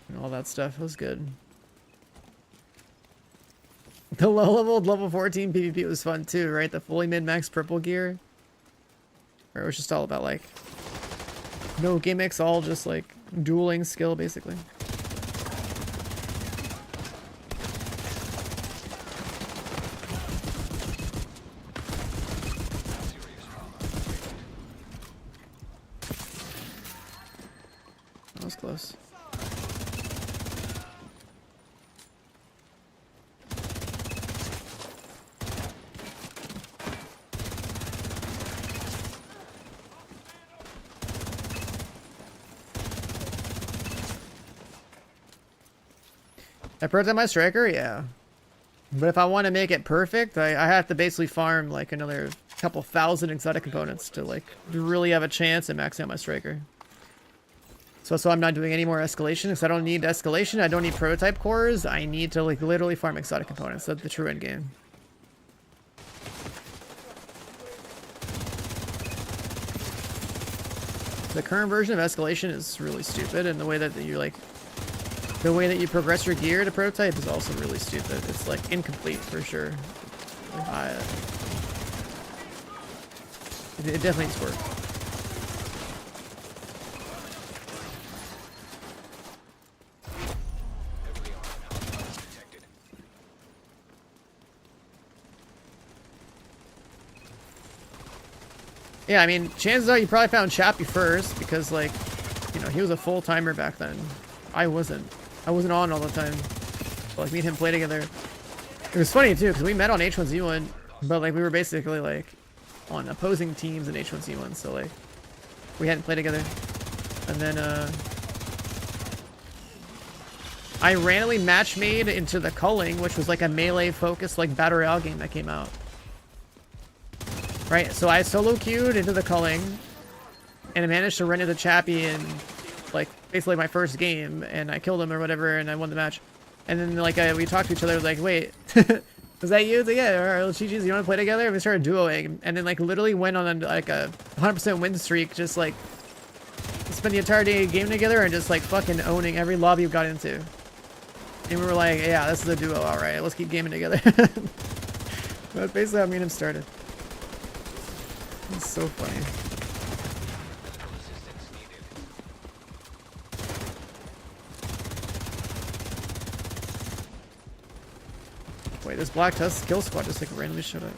And all that stuff was good. The low-level level 14 PvP was fun too, right? The fully min-max purple gear. Or it was just all about like no gimmicks, all just like dueling skill basically. That was close. I prototype my striker, yeah. But if I want to make it perfect, I have to basically farm like another couple thousand exotic components to like really have a chance at maxing out my striker. So I'm not doing any more escalation because I don't need escalation. I don't need prototype cores. I need to like literally farm exotic components. That's the true end game. The current version of escalation is really stupid, and the way that you progress your gear to prototype is also really stupid. It's like incomplete for sure. It definitely needs work. Yeah, I mean, chances are you probably found Chappie first because, like, he was a full-timer back then. I wasn't on all the time. But, like, me and him play together. It was funny, too, because we met on H1Z1, but, like, we were basically, like, on opposing teams in H1Z1, so, like, we hadn't played together. And then, I randomly match made into the Culling, which was like a melee focused like battle royale game that came out. Right, so I solo queued into the Culling, and I managed to run into Chappie in like basically my first game, and I killed him or whatever, and I won the match. And then like we talked to each other like, wait, was that you? It's like, yeah, alright, let's GG's, you want to play together? And we started duoing, and then like literally went on like a 100% win streak, just like spent the entire day game together and just like fucking owning every lobby we got into. And we were like, yeah, this is a duo, alright, let's keep gaming together. That's basically how me and him started. It's so funny.
Assistance needed.
Wait, this Black Tusk kill squad just like randomly showed up.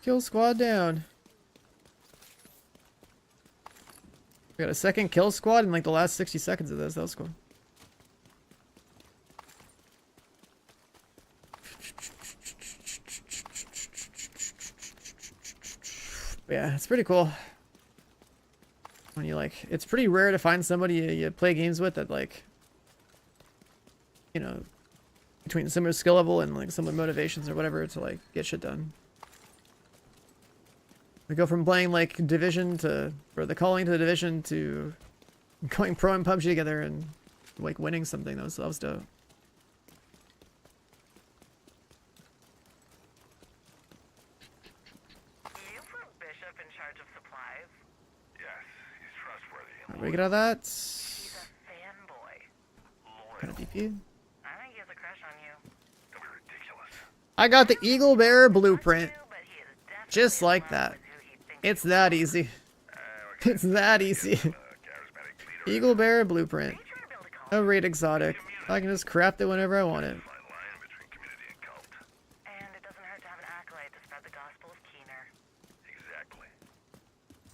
Kill squad down. We got a second kill squad in like the last 60 seconds of this. That was cool. Yeah, it's pretty cool. When you like, it's pretty rare to find somebody you play games with that like, you know, between similar skill level and like similar motivations or whatever to like get shit done. We go from playing like Division to, or the Calling to the Division to going pro in PUBG together and like winning something. That was dope.
You put Bishop in charge of supplies?
Yes, he's trustworthy and
How do we get out of that?
He's a fanboy.
Kind of BP.
I think he has a crush on you.
don't be ridiculous.
I got the Eagle Bear blueprint.
But he is definitely
Just like
in love
that.
with who he thinks
It's that easy. It's that easy.
Charismatic leader.
Eagle Bear blueprint.
Are you trying to build a cult?
No rate exotic. I can just craft it whenever I want it.
Fine line between community and cult.
And it doesn't hurt to have an acolyte to spread the gospel of Keener.
Exactly.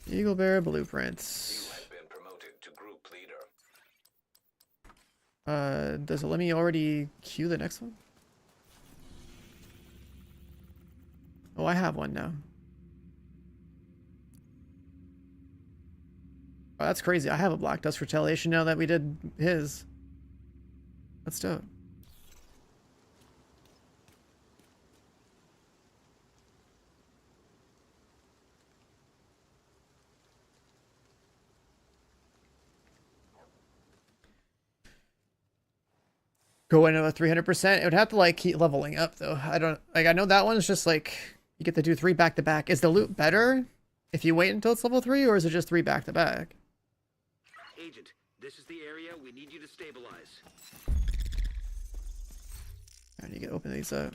Eagle Bear
You
blueprints.
have been promoted to group leader.
Does it let me already queue the next one? Oh, I have one now. Oh, that's crazy. I have a Black Dust Retaliation now that we did his. That's dope. Go into a 300%. It would have to like keep leveling up though. I don't like. I know that one's just like you get to do 3 back to back. Is the loot better if you wait until it's level 3, or is it just 3 back to back?
Agent, this is the area we need you to stabilize.
I need to open these up.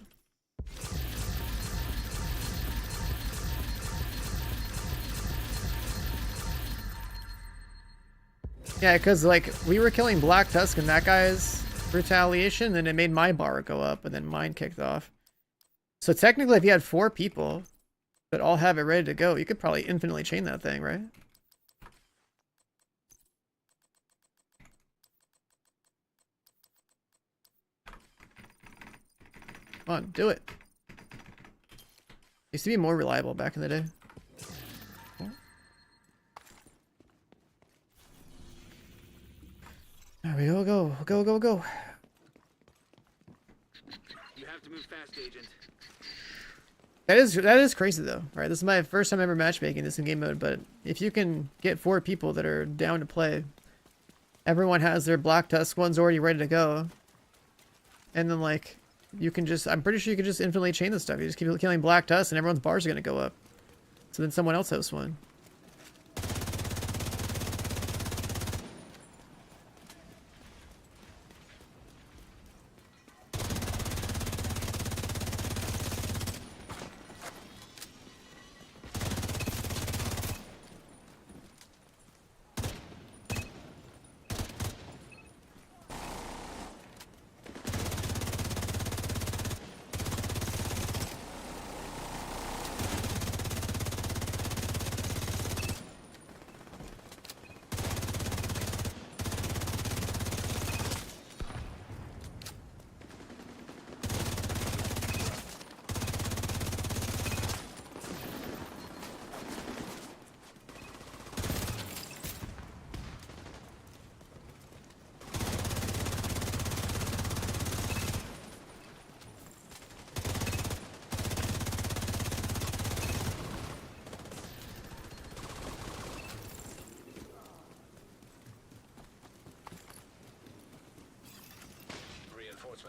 Yeah, because like we were killing Black Tusk and that guy's Retaliation, and it made my bar go up, and then mine kicked off. So technically, if you had 4 people that all have it ready to go, you could probably infinitely chain that thing, right? Come on, do it. Used to be more reliable back in the day. There we go, go.
You have to move fast, Agent.
That is crazy though. Alright, this is my first time ever matchmaking this in game mode, but if you can get 4 people that are down to play, everyone has their Black Tusk ones already ready to go. And then like you can just, I'm pretty sure you can just infinitely chain this stuff. You just keep killing Black Tusk and everyone's bars are gonna go up. So then someone else hosts one.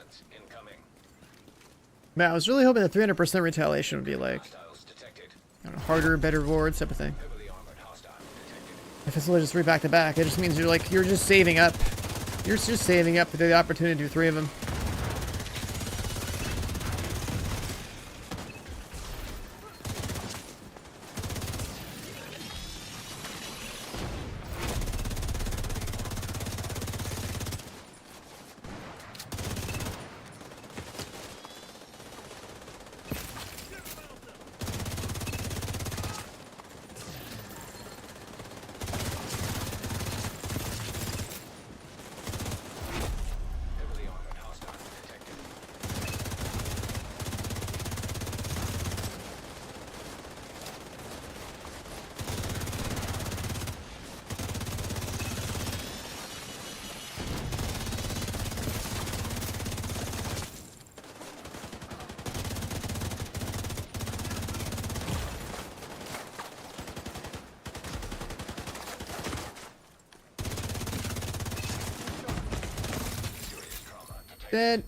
Reinforcements incoming.
Man, I was really hoping the 300% retaliation would be like,
Hostiles detected.
I don't know, harder, better rewards type of thing.
Heavily armored hostile detected.
If it's literally just 3 back to back, it just means you're just saving up. You're just saving up for the opportunity to do 3 of them.
Heavily armored hostile detected. Serious trauma detected.
Dead.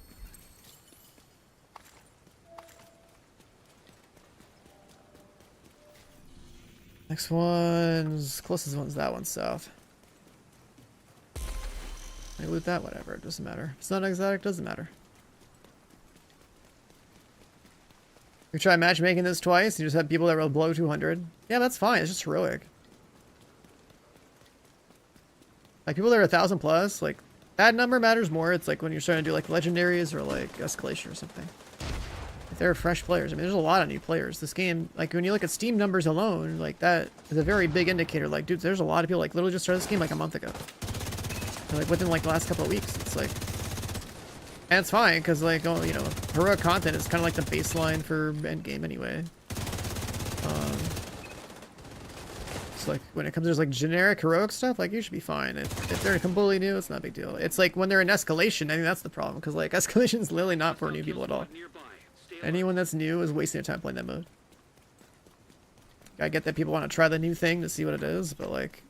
Next one's closest one's that one south. I loot that, whatever, it doesn't matter. It's not exotic, doesn't matter. We try matchmaking this twice, you just have people that roll below 200. Yeah, that's fine, it's just heroic. Like people that are 1,000 plus, like that number matters more. It's like when you're starting to do like legendaries or like escalation or something. If they're fresh players, I mean, there's a lot of new players. This game, like when you look at Steam numbers alone, like that is a very big indicator. Like, dude, there's a lot of people like literally just started this game like a month ago. Or, like within like the last couple of weeks, it's like, and it's fine because like, oh, you know, heroic content is kind of like the baseline for endgame anyway. So like when it comes to just like generic heroic stuff, like you should be fine. If they're completely new, it's not a big deal. It's like when they're in escalation, I think that's the problem because like escalation is literally not for new people at all.
Nearby. Stay alert.
Anyone that's new is wasting their time playing that mode. I get that people want to try the new thing to see what it is, but like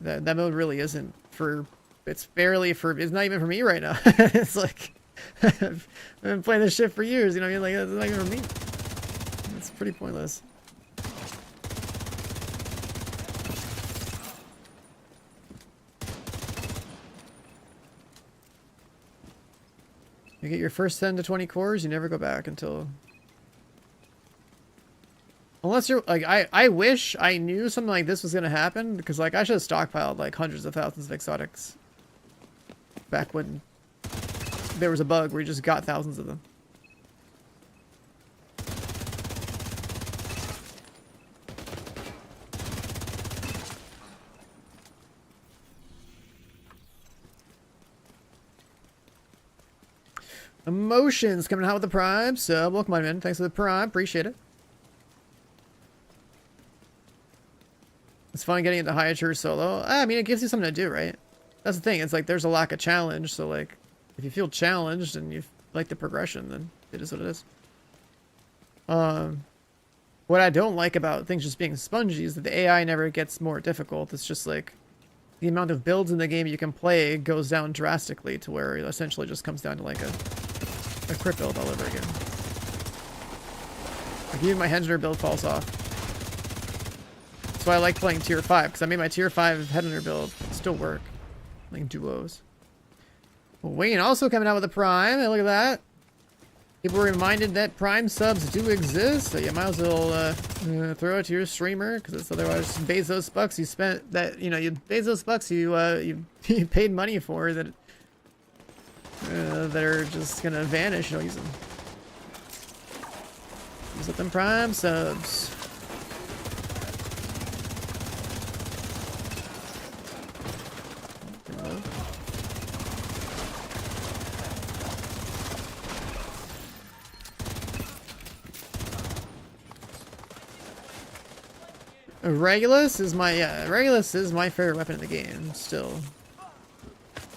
that mode really isn't for. It's barely for. It's not even for me right now. It's like I've been playing this shit for years. You know what I mean? Like it's not even for me. It's pretty pointless. You get your first 10 to 20 cores, you never go back until... Unless you're... Like, I wish I knew something like this was going to happen, because, like, I should have stockpiled, like, hundreds of thousands of exotics. Back when there was a bug where you just got thousands of them. Emotions coming out with the Prime sub. Welcome on in. Thanks for the Prime. Appreciate it. It's fun getting into high tier solo. I mean, it gives you something to do, right? That's the thing. It's like there's a lack of challenge. So, like, if you feel challenged and you like the progression, then it is what it is. What I don't like about things just being spongy is that the AI never gets more difficult. It's just like the amount of builds in the game you can play goes down drastically to where it essentially just comes down to like a crit build all over again. Like even my Headhunter build falls off. That's why I like playing tier 5, because I made my tier 5 Headhunter build still work. Like duos. Well, Wayne also coming out with a Prime. Hey, look at that. People were reminded that Prime subs do exist, so you might as well throw it to your streamer, because it's otherwise Bezos bucks you spent that, you know, Bezos bucks you you paid money for that are just gonna vanish. Don't use them. Use up them Prime subs. Regulus is my favorite weapon in the game still,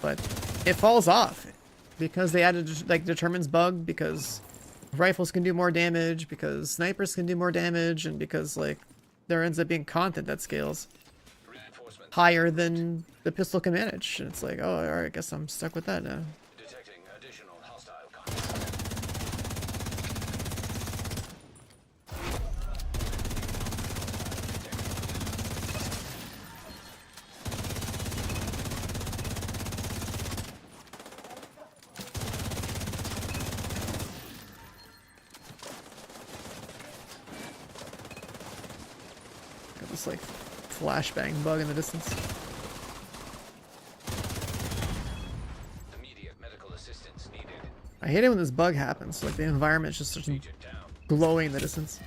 but it falls off because they added like determines bug, because rifles can do more damage, because snipers can do more damage, and because like there ends up being content that scales higher than the pistol can manage, and it's like, oh, all right, I guess I'm stuck with that now. this like flashbang bug in the distance.
Immediate medical assistance needed.
I hate it when this bug happens. Like the environment just starts
Agent down.
glowing in the distance.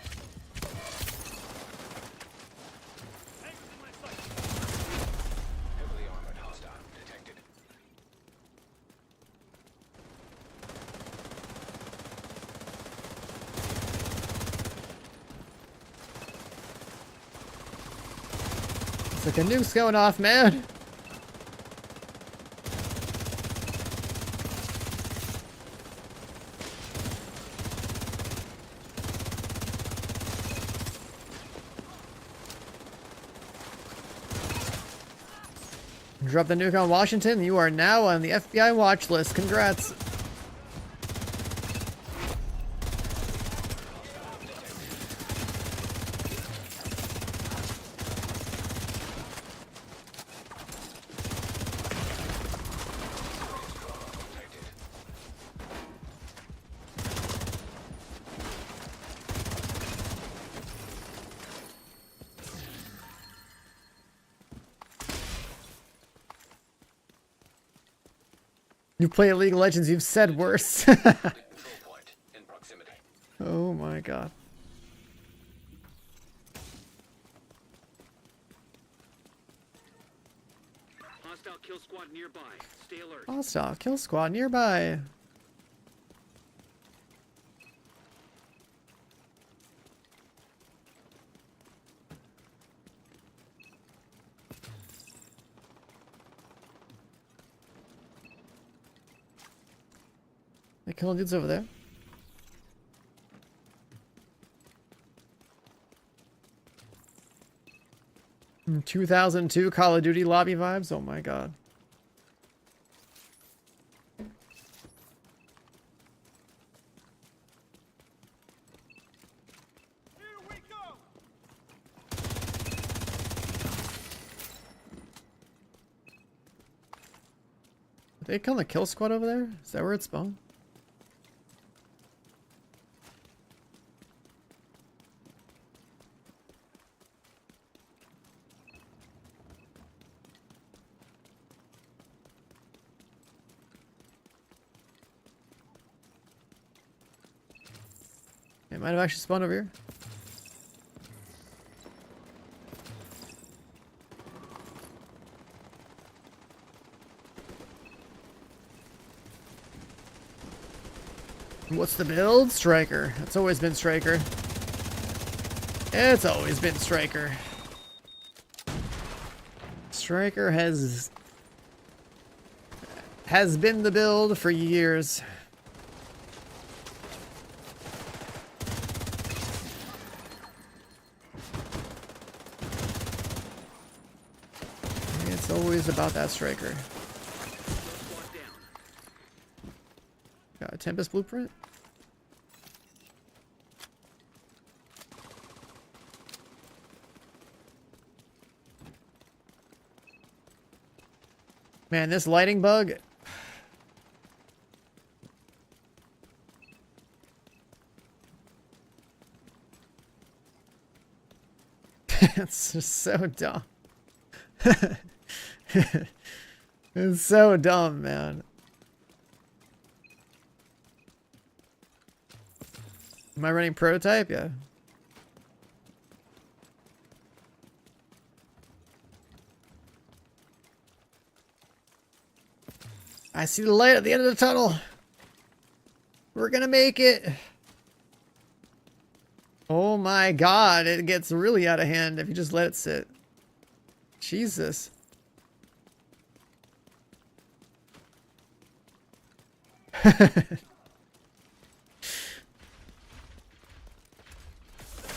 Heavily armored hostile detected.
It's like a nuke's going off, man. Drop the nuke on Washington. You are now on the FBI watch list. Congrats. You play League of Legends, you've said worse.
Control point in proximity.
Oh my god.
Hostile kill squad nearby. Stay alert.
Hostile kill squad nearby. They're killing dudes over there. Hmm, 2002 Call of Duty lobby vibes. Oh my god. Are they killing the kill squad over there? Is that where it spawned? It might have actually spawned over here. What's the build? Striker. It's always been Striker. It's always been Striker. Striker has been the build for years. It's always about that Striker.
Squad down.
Got a Tempest blueprint. Man, this lighting bug. It's just so dumb. It's so dumb, man. Am I running prototype? Yeah. I see the light at the end of the tunnel. We're gonna make it. Oh my god, it gets really out of hand if you just let it sit. Jesus.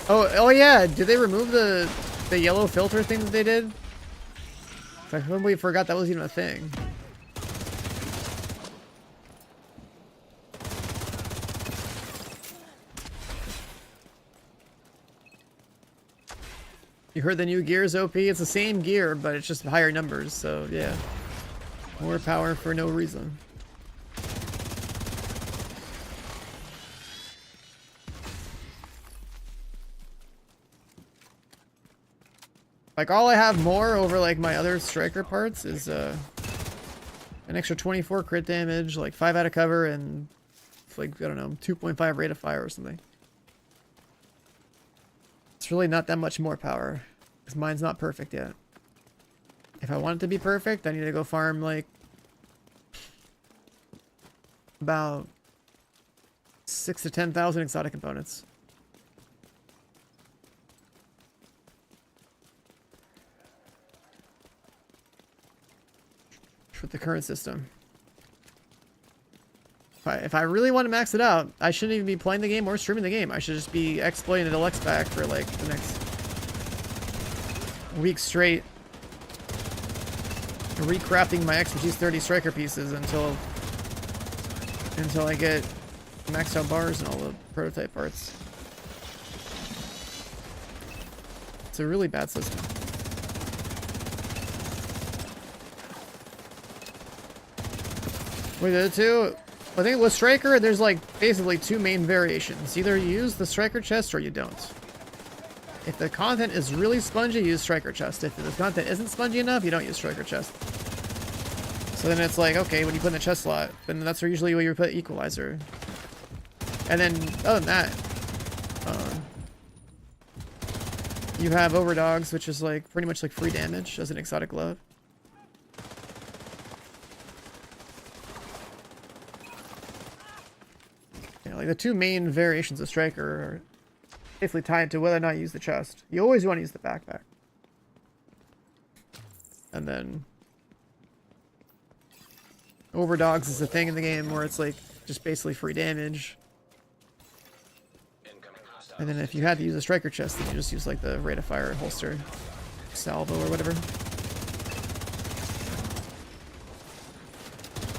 Oh yeah, did they remove the yellow filter thing that they did? I completely forgot that was even a thing. You heard the new gear's OP? It's the same gear, but it's just higher numbers, so yeah. More power for no reason. Like, all I have more over, like, my other striker parts is, an extra 24 crit damage, like, 5 out of cover, and, like, I don't know, 2.5 rate of fire or something. It's really not that much more power, because mine's not perfect yet. If I want it to be perfect, I need to go farm, like, about 6 to 10,000 exotic components. With the current system. If I really want to max it out, I shouldn't even be playing the game or streaming the game. I should just be exploiting the deluxe pack for like the next week straight. Recrafting my expertise 30 striker pieces until I get maxed out bars and all the prototype parts. It's a really bad system. With the two, I think with Striker, there's like basically two main variations. Either you use the Striker chest or you don't. If the content is really spongy, use Striker chest. If the content isn't spongy enough, you don't use Striker chest. So then it's like, okay, when you put in the chest slot, then that's usually where you put Equalizer. And then, other than that, you have Overdogs, which is like pretty much like free damage as an exotic glove. Like the two main variations of Striker are basically tied to whether or not you use the chest. You always want to use the backpack. And then Overdogs is the thing in the game where it's like just basically free damage. And then if you had to use a Striker chest, then you just use like the rate of fire holster salvo or whatever.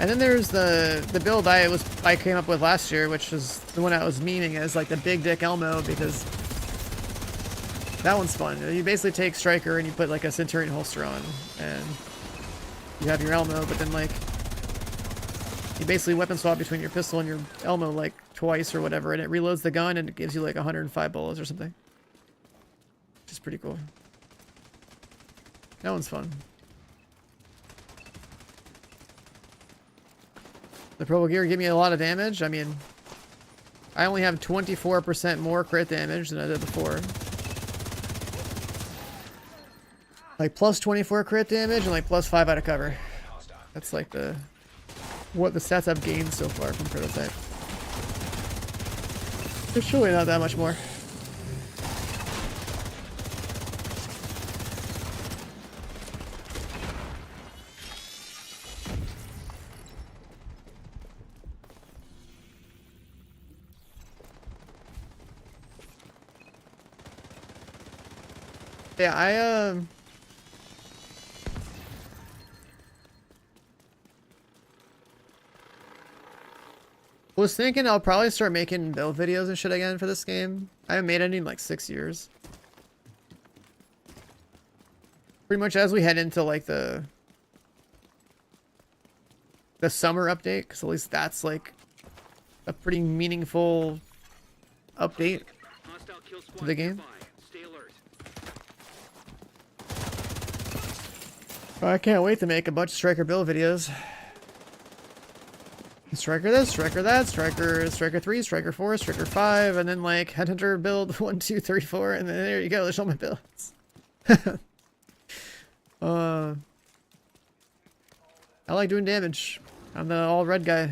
And then there's the build I came up with last year, which was the one I was memeing as like the big dick Elmo, because that one's fun. You basically take Striker and you put like a Centurion holster on, and you have your Elmo, but then like you basically weapon swap between your pistol and your Elmo like twice or whatever, and it reloads the gun and it gives you like 105 bullets or something. Which is pretty cool. That one's fun. The purple gear give me a lot of damage. I mean, I only have 24% more crit damage than I did before. Like plus 24 crit damage and like plus 5 out of cover. That's like what the stats I've gained so far from prototype. There's really not that much more. Yeah, I was thinking I'll probably start making build videos and shit again for this game. I haven't made any in like 6 years. Pretty much as we head into like the summer update, because at least that's like a pretty meaningful update to the game. I can't wait to make a bunch of Striker build videos. Striker this, Striker that, Striker 3, Striker 4, Striker 5, and then like Headhunter build 1, 2, 3, 4, and then there you go, there's all my builds. I like doing damage. I'm the all red guy.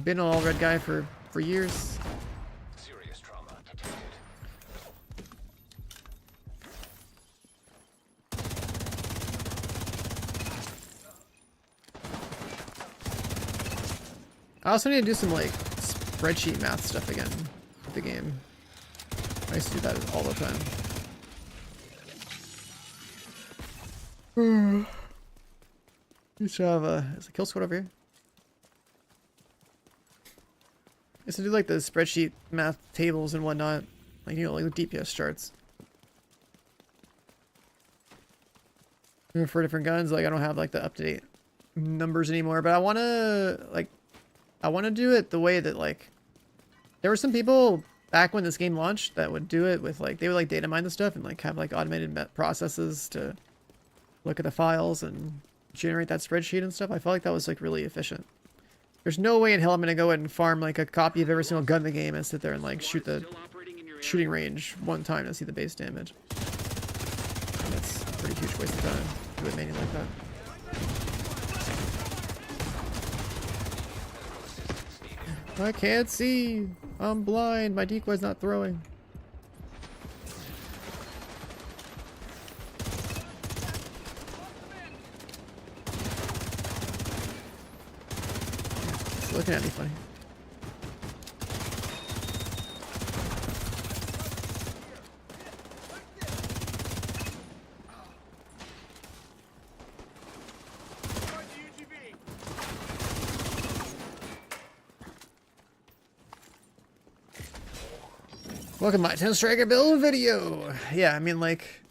Been an all red guy for years.
Serious trauma detected.
I also need to do some like spreadsheet math stuff again with the game. I used to do that all the time. Used to have is a kill squad over here? I used to do like the spreadsheet math tables and whatnot, like like the DPS charts. For different guns, like I don't have like the up-to-date numbers anymore, but I want to do it the way that like there were some people back when this game launched that would do it with like, they would like data mine the stuff and like have like automated processes to look at the files and generate that spreadsheet and stuff. I felt like that was like really efficient. There's no way in hell I'm gonna go ahead and farm like a copy of every single gun in the game and sit there and like shoot the shooting range one time to see the base damage. And that's a pretty huge waste of time to do it manually like that. I can't see. I'm blind. My decoy's not throwing. It's looking at me funny. Welcome to my 10 striker build video. Yeah, I mean like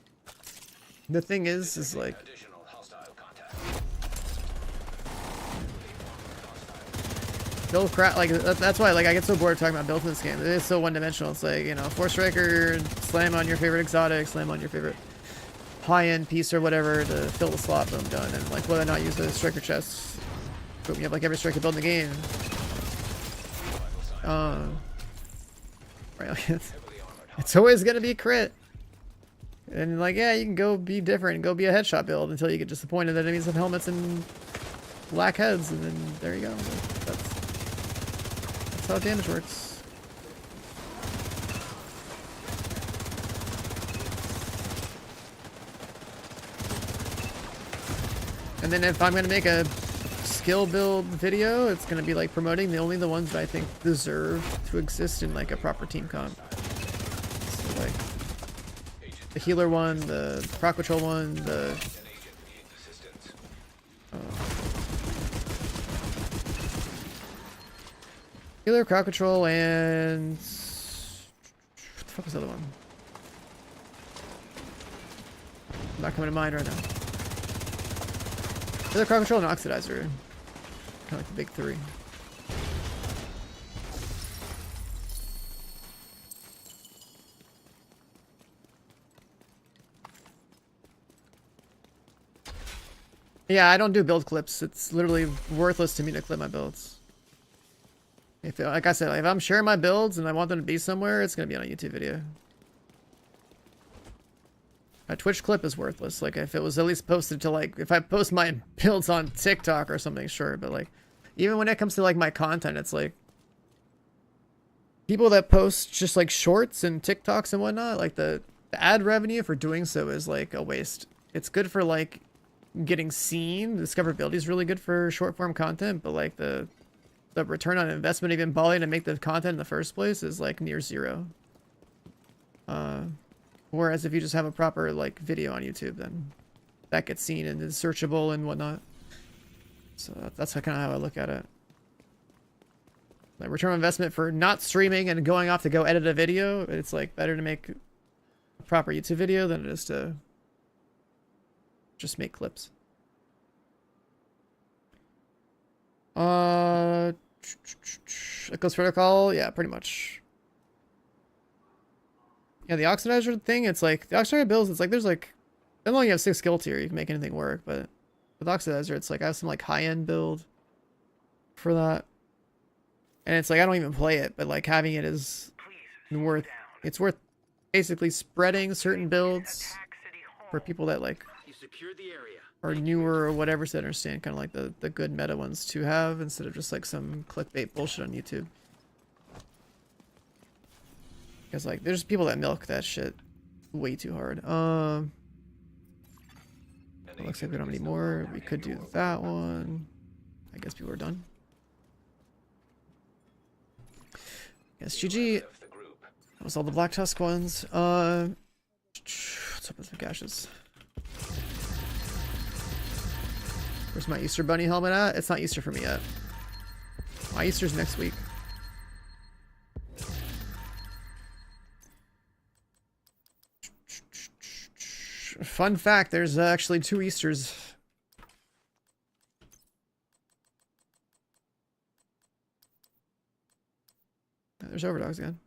the thing is like
Additional hostile contact.
build crap like that's why like I get so bored of talking about builds in this game. It is so one-dimensional. It's like, you know, 4 striker, slam on your favorite exotic, slam on your favorite high-end piece or whatever to fill the slot, boom, done. And like whether or not use the striker chests, boom, you have like every striker build in the game. Right, like it's always gonna be crit. And like, yeah, you can go be different and go be a headshot build until you get disappointed that enemies have helmets and black heads, and then there you go. That's how damage works. And then if I'm gonna make a skill build video, it's gonna be like promoting only the ones that I think deserve to exist in like a proper team comp. So like the healer one, the proc patrol one, the healer, crowd control, and what the fuck was the other one? Not coming to mind right now. Healer, crowd control, and oxidizer. Kind of like the big 3. Yeah, I don't do build clips. It's literally worthless to me to clip my builds. If, like I said, if I'm sharing my builds and I want them to be somewhere, it's gonna be on a YouTube video. A Twitch clip is worthless. Like if it was at least posted to like, if I post my builds on TikTok or something, sure. But like, even when it comes to like my content, it's like people that post just like shorts and TikToks and whatnot, like the ad revenue for doing so is like a waste. It's good for like getting seen. Discoverability is really good for short form content, but like the return on investment even bothering to make the content in the first place is like near zero. Whereas if you just have a proper like video on YouTube, then that gets seen and is searchable and whatnot. So that's kind of how I look at it. Like return on investment for not streaming and going off to go edit a video, it's like better to make a proper YouTube video than it is to just make clips. Echoes Protocol, yeah, pretty much. Yeah, the Oxidizer thing, it's like, the Oxidizer builds, it's like, there's like, as long as you have 6 skill tier, you can make anything work, but with Oxidizer, it's like, I have some like high-end build for that. And it's like, I don't even play it, but like having it is worth, it's worth basically spreading certain builds for people that like are newer or whatever, so they understand kind of like the good meta ones to have instead of just like some clickbait bullshit on YouTube. Because like there's people that milk that shit way too hard. Looks like we don't have any more. We could do that one. I guess people are done. Yes, GG. That was all the Black Tusk ones. What's up with the gashes? Where's my Easter Bunny helmet at? It's not Easter for me yet. My Easter's next week. Fun fact, there's actually 2 Easters. There's Overdogs again.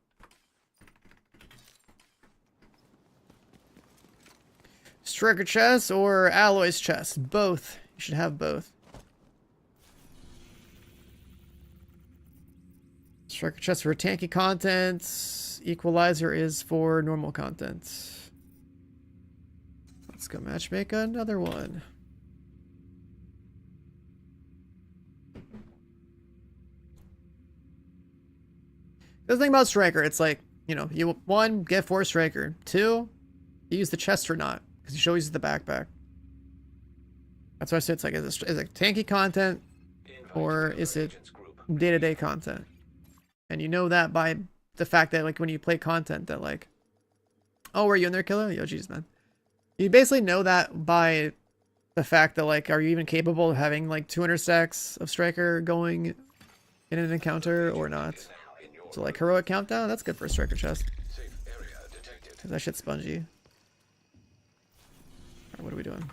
Striker chest or Alloy's chest? Both. You should have both. Striker chest for tanky content. Equalizer is for normal content. Let's go matchmake another one. The thing about Striker, it's like, you know, you one, get 4 Striker. 2, you use the chest or not, because you should always use the backpack. That's why I say it's like, is it tanky content or is it day-to-day content? And you know that by the fact that, like, when you play content that, like, oh, were you in there, killer? Yo, jeez, man. You basically know that by the fact that, like, are you even capable of having, like, 200 stacks of Striker going in an encounter or not? So, like, heroic countdown, that's good for a Striker chest. Cause that shit's spongy. Alright, what are we doing?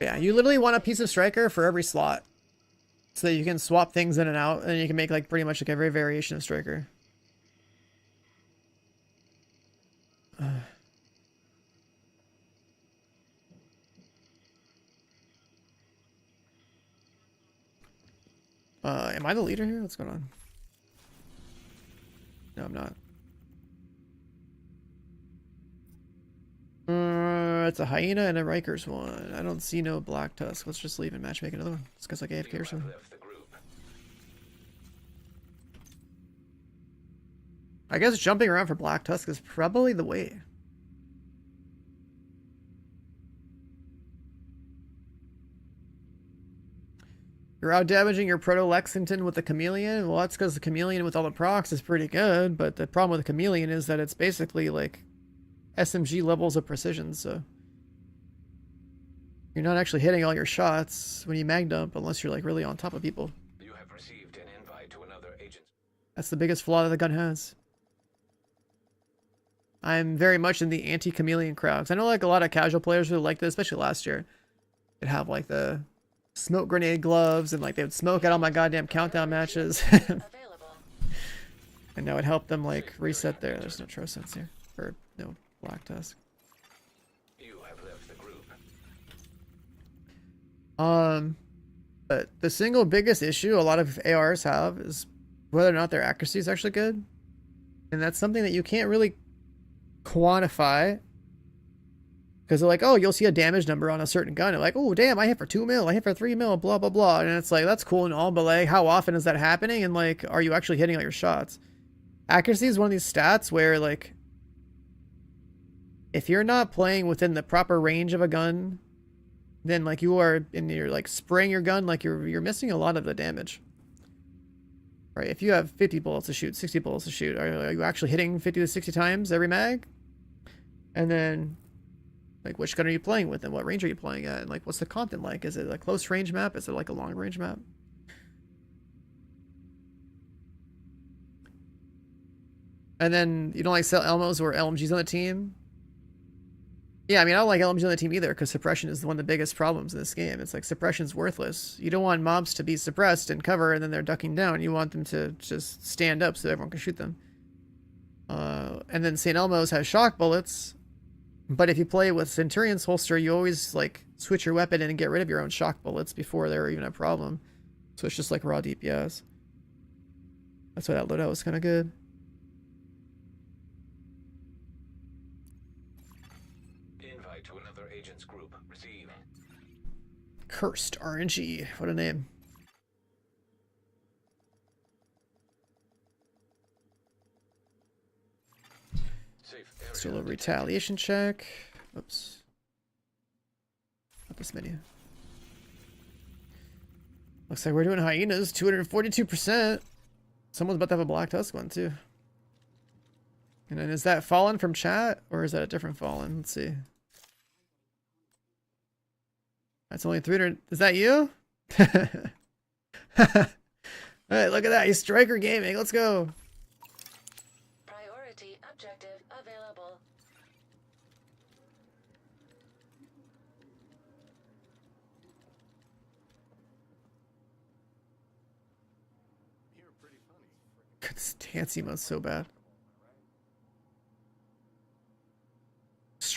Yeah, you literally want a piece of Striker for every slot. So that you can swap things in and out, and you can make, like, pretty much, like, every variation of Striker. Am I the leader here? What's going on? No, I'm not. It's a hyena and a Rikers one. I don't see no black tusk. Let's just leave and matchmake another one. It's because like AFK or something. I guess jumping around for black tusk is probably the way. You're out damaging your Proto Lexington with the Chameleon? Well, that's because the Chameleon with all the procs is pretty good, but the problem with the Chameleon is that it's basically like SMG levels of precision, so you're not actually hitting all your shots when you mag dump unless you're like really on top of people.
You have received an invite to another agent.
That's the biggest flaw that the gun has. I'm very much in the anti-Chameleon crowd, 'cause I know like a lot of casual players really like this, especially last year. They'd have like the smoke grenade gloves and like they would smoke out all my goddamn countdown matches. And that would help them like reset there. There's no trust sense here. Or no black tusk.
You have left the group.
But the single biggest issue a lot of ARs have is whether or not their accuracy is actually good. And that's something that you can't really quantify. Because they're like, oh, you'll see a damage number on a certain gun. And like, oh, damn, I hit for 2 mil, I hit for 3 mil, blah, blah, blah. And it's like, that's cool and all, but like, how often is that happening? And like, are you actually hitting all your shots? Accuracy is one of these stats where like, if you're not playing within the proper range of a gun, then like you are in your like spraying your gun, like you're missing a lot of the damage. Right? If you have 50 bullets to shoot, 60 bullets to shoot, are you actually hitting 50 to 60 times every mag? And then like, which gun are you playing with and what range are you playing at? And like, what's the content like? Is it a close range map? Is it like a long range map? And then you don't like sell Elmos or LMGs on the team? Yeah, I mean, I don't like LMGs on the team either because suppression is one of the biggest problems in this game. It's like suppression's worthless. You don't want mobs to be suppressed and cover and then they're ducking down. You want them to just stand up so everyone can shoot them. And then St. Elmo's has shock bullets. But if you play with Centurion's holster, you always like switch your weapon in and get rid of your own shock bullets before they're even a problem. So it's just like raw DPS. That's why that loadout was kind of good.
Invite to another agent's group. Receive.
Cursed RNG. What a name. Still a retaliation check. Oops. Not this menu. Looks like we're doing hyenas. 242%. Someone's about to have a black tusk one too. And then is that fallen from chat or is that a different fallen? Let's see. That's only 300. Is that you? Alright, look at that. He's Striker Gaming. Let's go.
Priority objective available.
This dance emote's so bad.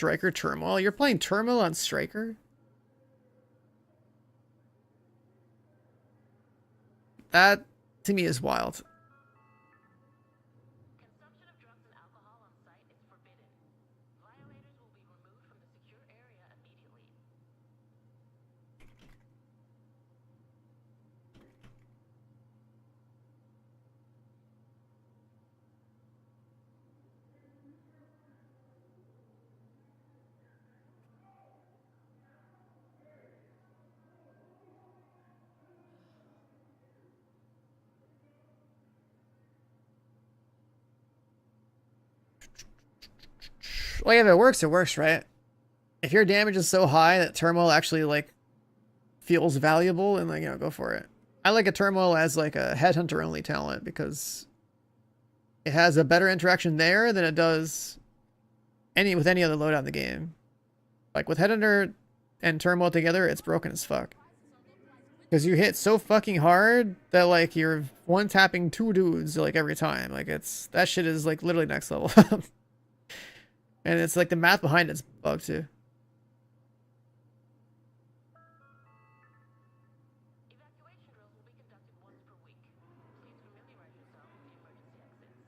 Striker Turmoil? You're playing Turmoil on Striker? That, to me, is wild.
Consumption of drugs and alcohol on site is forbidden. Violators will be removed from the secure area immediately.
Well, yeah, if it works, right? If your damage is so high that Turmoil actually, like, feels valuable, and, like, you know, go for it. I like a Turmoil as, like, a Headhunter-only talent, because it has a better interaction there than it does with any other loadout in the game. Like, with Headhunter and Turmoil together, it's broken as fuck. Because you hit so fucking hard that, like, you're one-tapping 2 dudes, like, every time. Like, that shit is, like, literally next level. And it's, like, the math behind it's bugged, too.
Evacuation drills will be conducted once per week. Please familiarize yourself with the emergency exits.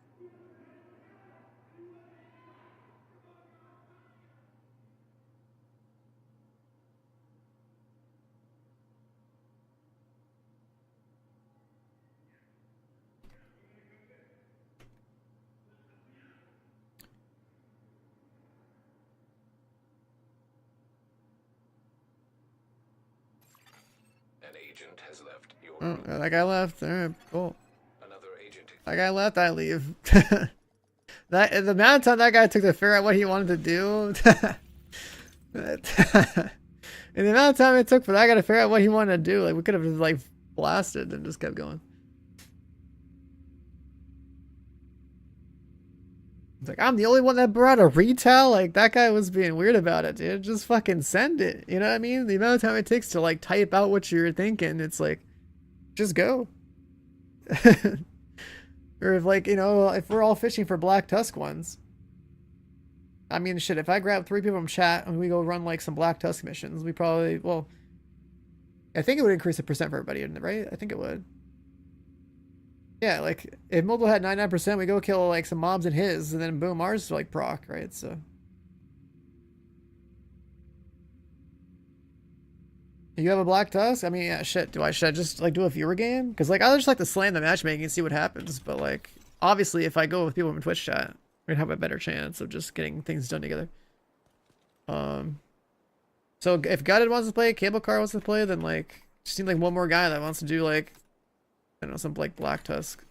An agent has left your
Oh,
room.
that guy left. Alright, cool.
Another agent.
That guy left, I leave. The amount of time that guy took to figure out what he wanted to do. And the amount of time it took for that guy to figure out what he wanted to do, like, we could have just, like, blasted and just kept going. It's like, I'm the only one that brought a retail? Like, that guy was being weird about it, dude. Just fucking send it. You know what I mean? The amount of time it takes to, like, type out what you're thinking, it's like, just go. Or if, like, you know, if we're all fishing for Black Tusk ones. I mean, shit, if I grab 3 people from chat and we go run, like, some Black Tusk missions, we probably, well, I think it would increase the percent for everybody, right? I think it would. Yeah, like, if Mobile had 99%, we go kill, like, some mobs in his, and then boom, ours, like, proc, right? So. You have a Black Tusk? I mean, yeah, shit, should I just, like, do a viewer game? Because, like, I just like to slam the matchmaking and see what happens, but, like, obviously, if I go with people from Twitch chat, we're gonna have a better chance of just getting things done together. So if Gutted wants to play, Cable Car wants to play, then, like, just need, like, one more guy that wants to do, like, I don't know, some, like, Black Tusk.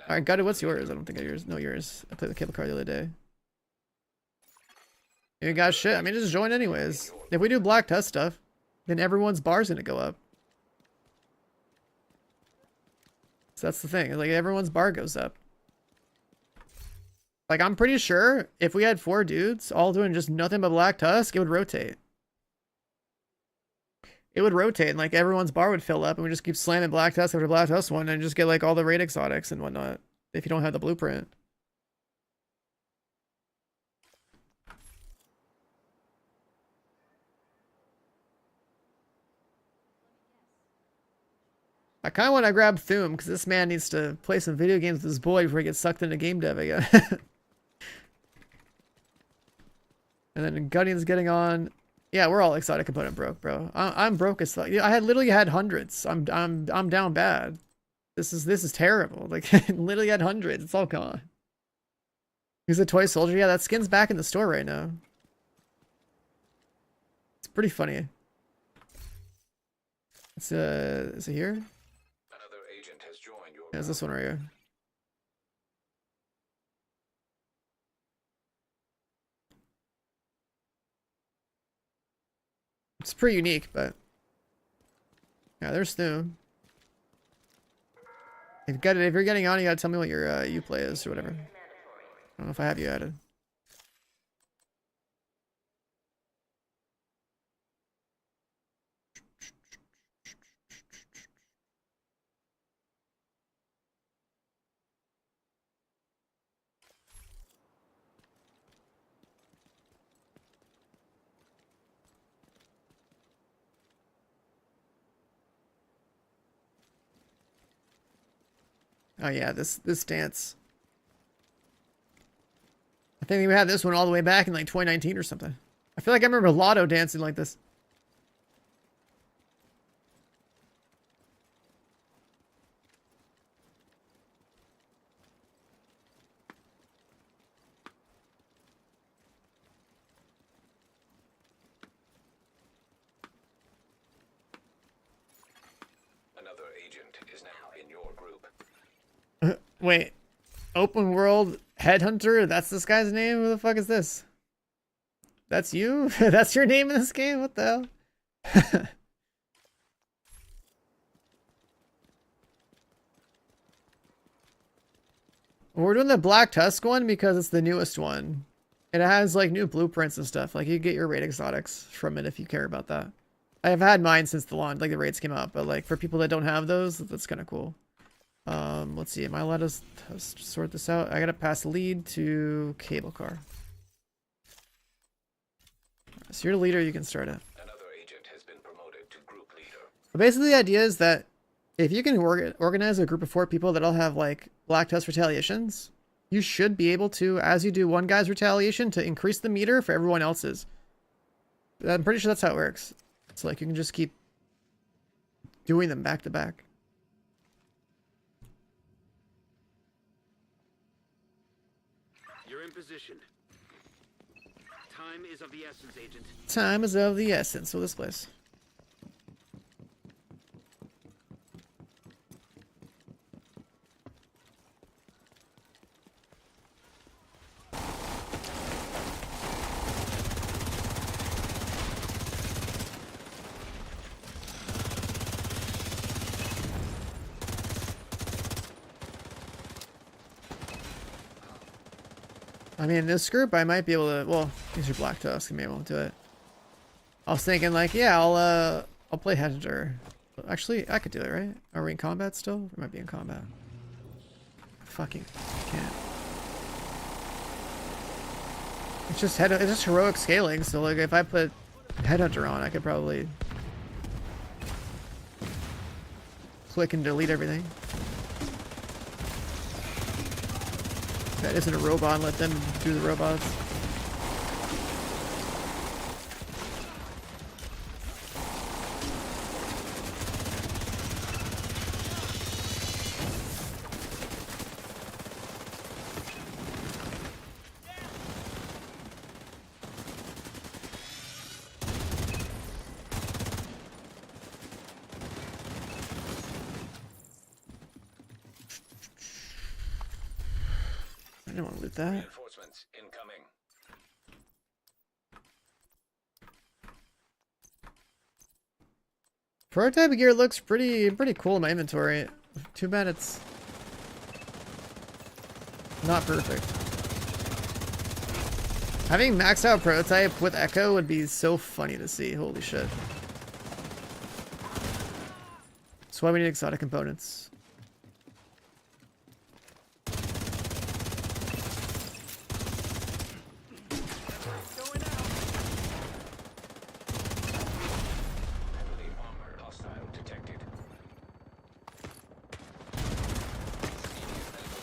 Alright, Gutted, what's yours? I don't think I yours. No, yours. I played with Cable Car the other day. You got shit. I mean, just join anyways. If we do Black Tusk stuff, then everyone's bar's gonna go up. So that's the thing. Like, everyone's bar goes up. Like, I'm pretty sure if we had 4 dudes all doing just nothing but Black Tusk, it would rotate. It would rotate, and, like, everyone's bar would fill up, and we just keep slamming Black Tusk after Black Tusk one, and just get, like, all the raid exotics and whatnot, if you don't have the blueprint. I kind of want to grab Thum, because this man needs to play some video games with his boy before he gets sucked into game dev again. And then Gunning's getting on. Yeah, we're all exotic component broke, bro. I'm broke as fuck. Yeah, I literally had hundreds. I'm down bad. This is terrible. Like, literally had hundreds. It's all gone. He's a toy soldier. Yeah, that skin's back in the store right now. It's pretty funny. Is it here?
Another agent has joined your
Yeah, it's this one right here. It's pretty unique, but yeah, there's Stu. If you're getting on, you gotta tell me what your Uplay is or whatever. I don't know if I have you added. Oh yeah, this dance. I think we had this one all the way back in like 2019 or something. I feel like I remember Lotto dancing like this.
Another agent is now in your group.
Wait, open world headhunter? That's this guy's name? Who the fuck is this? That's you? That's your name in this game? What the hell? We're doing the Black Tusk one because it's the newest one. It has like new blueprints and stuff. Like you get your raid exotics from it if you care about that. I have had mine since the launch, like the raids came out, but like for people that don't have those, that's kind of cool. Let's see. Am I allowed to sort this out? I gotta pass lead to cable car. So you're the leader. You can start it.
Another agent has been promoted to group leader.
But basically, the idea is that if you can organize a group of 4 people that all have like Black Tusk retaliations, you should be able to, as you do one guy's retaliation, to increase the meter for everyone else's. I'm pretty sure that's how it works. It's like you can just keep doing them back to back.
You're in position. Time is of the essence, Agent.
Time is of the essence. So this place. I mean, this group, I might be able to. Well, these are Black Tusk. Maybe I won't do it. I was thinking, like, yeah, I'll play Headhunter. Actually, I could do it, right? Are we in combat still? We might be in combat. Fucking can't. It's just it's just heroic scaling. So, like, if I put Headhunter on, I could probably click and delete everything. That isn't a robot, and let them do the robots. I don't want to loot that.
Reinforcements incoming.
Prototype gear looks pretty cool in my inventory. Too bad it's not perfect. Having maxed out prototype with Echo would be so funny to see. Holy shit. That's why we need exotic components.
Heavily armored hostile detected.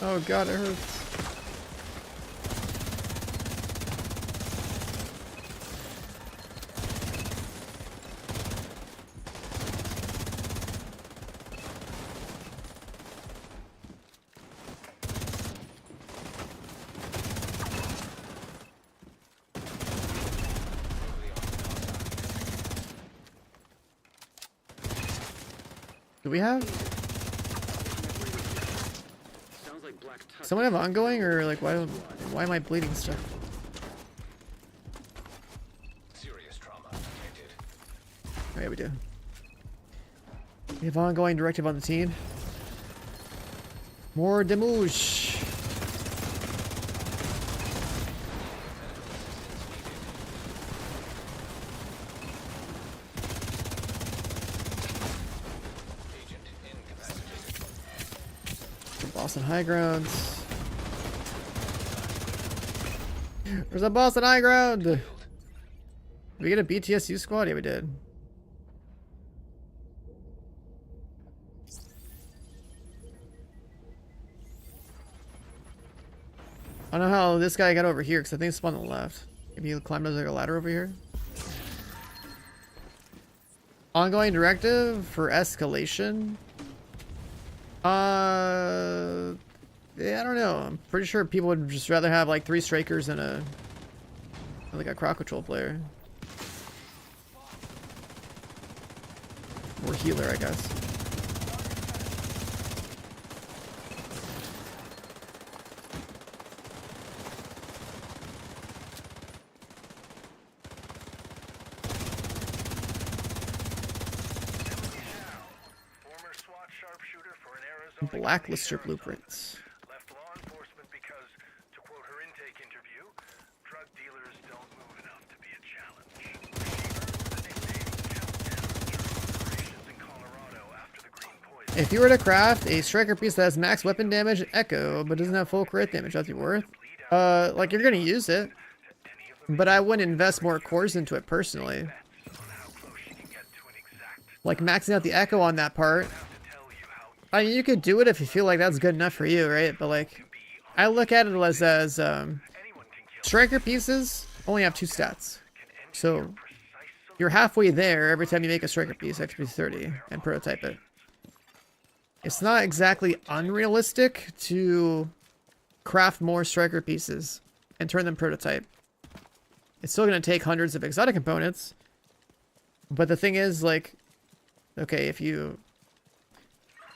Oh god, it hurts. Do we have?
Sounds like Black Tusk.
Someone have ongoing, or like why am I bleeding stuff?
Serious trauma detected.
Oh yeah, we do. We have ongoing directive on the team. More demouche.
Agent incapacitated.
Boss on high grounds. Where's the boss on high ground? Did we get a BTSU squad? Yeah, we did. I don't know how this guy got over here because I think it's on the left. Maybe he climbed like a ladder over here. Ongoing directive for escalation. Yeah, I don't know. I'm pretty sure people would just rather have like 3 strikers than a like a crowd control player. Or healer, I guess.
Former SWAT sharpshooter for an Arizona
Blacklister blueprints.
left law enforcement because, to quote her intake interview, drug dealers don't move enough to be a challenge. She earned the nickname Countdown during operations in Colorado after the green poison.
If you were to craft a striker piece that has max weapon damage and echo, but doesn't have full crit damage, that'd be worth. Like you're gonna use it, but I wouldn't invest more cores into it personally. Like maxing out the echo on that part. I mean, you could do it if you feel like that's good enough for you, right? But like, I look at it as striker pieces only have 2 stats, so you're halfway there every time you make a striker piece, XP 30, and prototype it. It's not exactly unrealistic to craft more striker pieces and turn them prototype. It's still going to take hundreds of exotic components, but the thing is, like, okay, if you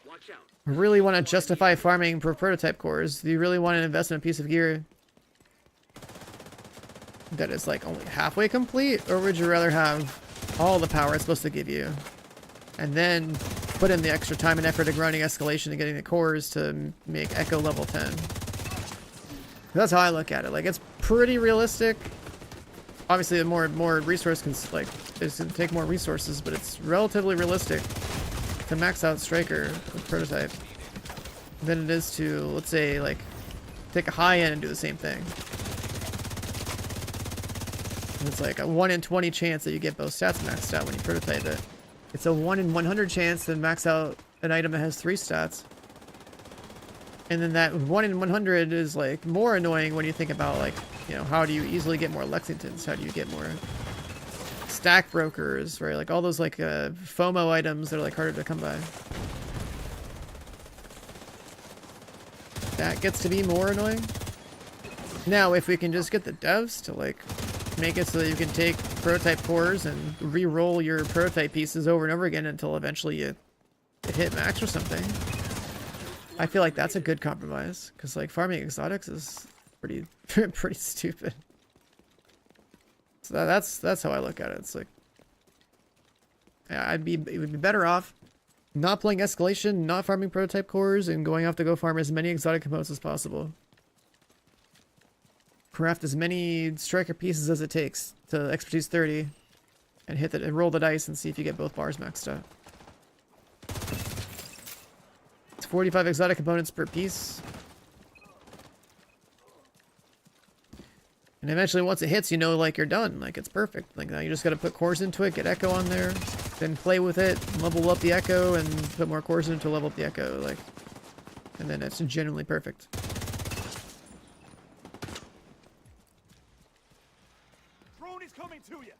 Watch out.
really want to justify farming for prototype cores, do you really want to invest in a piece of gear that is like only halfway complete, or would you rather have all the power it's supposed to give you and then put in the extra time and effort of grinding escalation and getting the cores to make echo level 10? That's how I look at it. Like, it's pretty realistic. Obviously, the more resource can, like, it's gonna take more resources, but it's relatively realistic to max out striker with prototype than it is to, let's say, like, take a high end and do the same thing. It's like a 1 in 20 chance that you get both stats maxed out when you prototype it. It's a 1 in 100 chance to max out an item that has 3 stats. And then that 1 in 100 is like more annoying when you think about, like, you know, how do you easily get more Lexingtons? How do you get more stack brokers, right? Like all those like FOMO items that are like harder to come by. That gets to be more annoying. Now, if we can just get the devs to like make it so that you can take prototype cores and re-roll your prototype pieces over and over again until eventually you hit max or something, I feel like that's a good compromise, because like farming exotics is pretty pretty stupid. So that's how I look at it. It's like, yeah, it would be better off not playing escalation, not farming prototype cores, and going off to go farm as many exotic components as possible. Craft as many striker pieces as it takes to expertise 30, and hit it and roll the dice and see if you get both bars maxed out. It's 45 exotic components per piece. And eventually once it hits, you know, like, you're done. Like, it's perfect. Like, now you just gotta put cores into it, get echo on there, then play with it, level up the echo, and put more cores into it to level up the echo, like, and then it's genuinely perfect.
Drone is coming to you.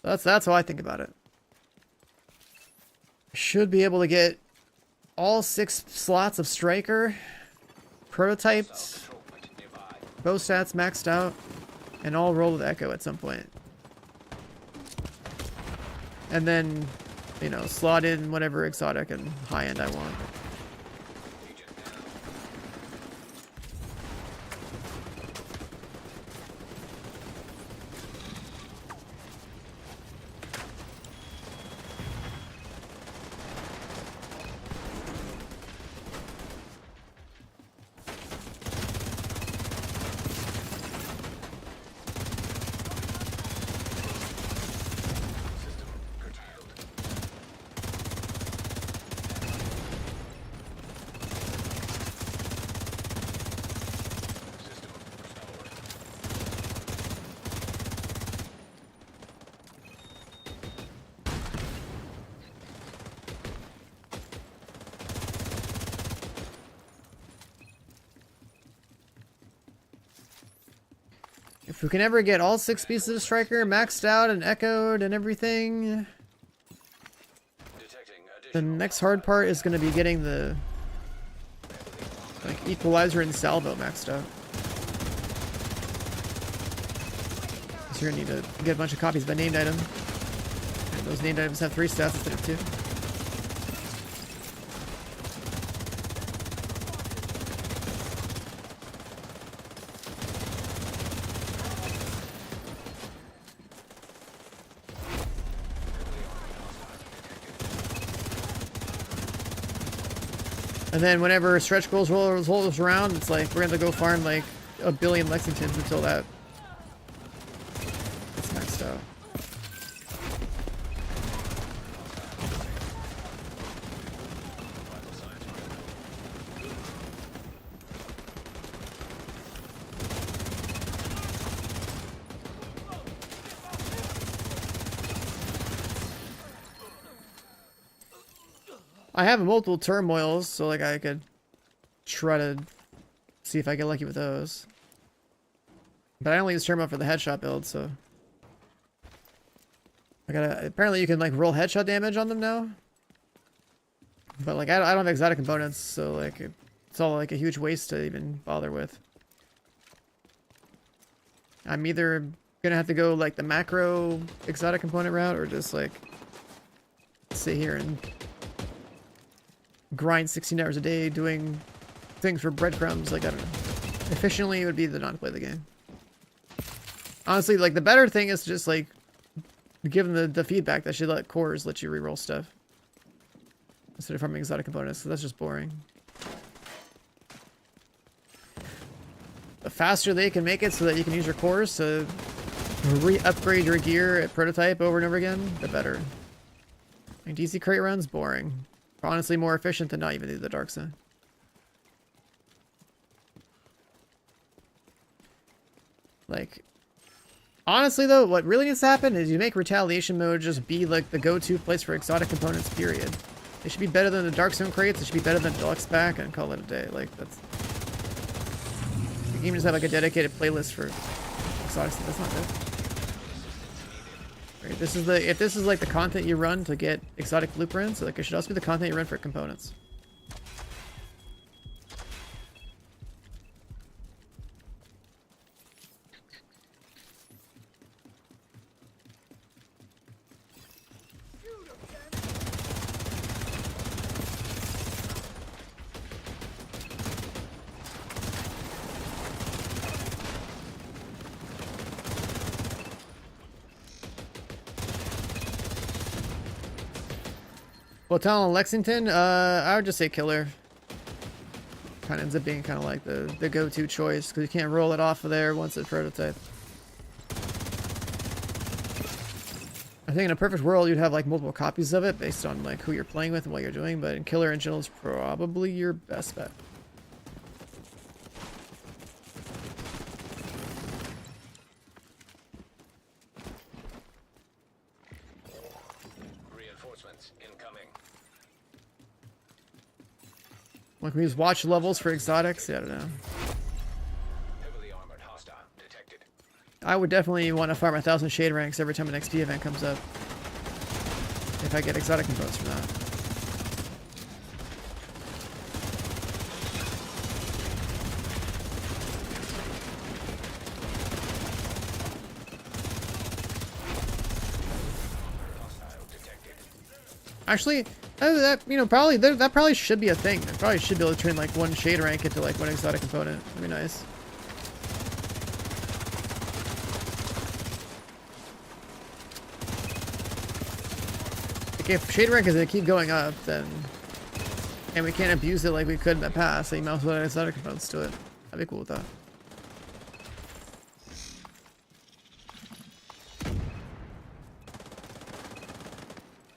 That's how I think about it. Should be able to get all 6 slots of striker prototyped, both stats maxed out, and all roll with echo at some point. And then, you know, slot in whatever exotic and high end I want. If we can ever get all 6 pieces of striker maxed out and echoed and everything,
Detecting
the
additional
next hard part is going to be getting the like equalizer and salvo maxed out. So you're going to need to get a bunch of copies by named item. And those named items have 3 stats instead of 2. And then whenever stretch goals rolls around, it's like we're gonna go farm like a billion Lexingtons until that it's maxed out. I have multiple turmoils, so like I could try to see if I get lucky with those. But I only use turmoil for the headshot build, so I gotta. Apparently, you can like roll headshot damage on them now. But like I don't have exotic components, so like it's all like a huge waste to even bother with. I'm either gonna have to go like the macro exotic component route, or just like sit here and grind 16 hours a day doing things for breadcrumbs. Like, I don't know. Efficiently, it would be to not play the game. Honestly, like, the better thing is to just, like, give them the feedback that should let cores let you reroll stuff instead of farming exotic components, so that's just boring. The faster they can make it so that you can use your cores to re-upgrade your gear at prototype over and over again, the better. And DC crate runs, boring. Honestly, more efficient than not even do the dark side. Like, honestly though, what really needs to happen is you make retaliation mode just be like the go-to place for exotic components, period. It should be better than the dark zone crates, it should be better than deluxe pack, and call it a day. Like, that's... You can even just have like a dedicated playlist for exotics. That's not good. Right, this is the, if this is like the content you run to get exotic blueprints, like it should also be the content you run for components. Well, Talon Lexington, I would just say killer. Kind of ends up being kind of like the go-to choice because you can't roll it off of there once it's prototype. I think in a perfect world you'd have like multiple copies of it based on like who you're playing with and what you're doing, but in killer in general is probably your best bet. Like we use watch levels for exotics. Yeah, I don't know.
Heavily armored hostile detected.
I would definitely want to farm 1,000 shade ranks every time an XP event comes up. If I get exotic components from that. Actually, that you know probably that probably should be a thing. I probably should be able to turn like one shade rank into like one exotic component. That'd be nice. Like if shade rank is gonna keep going up, then and we can't abuse it like we could in the past, then you might as well add exotic components to it. I'd be cool with that.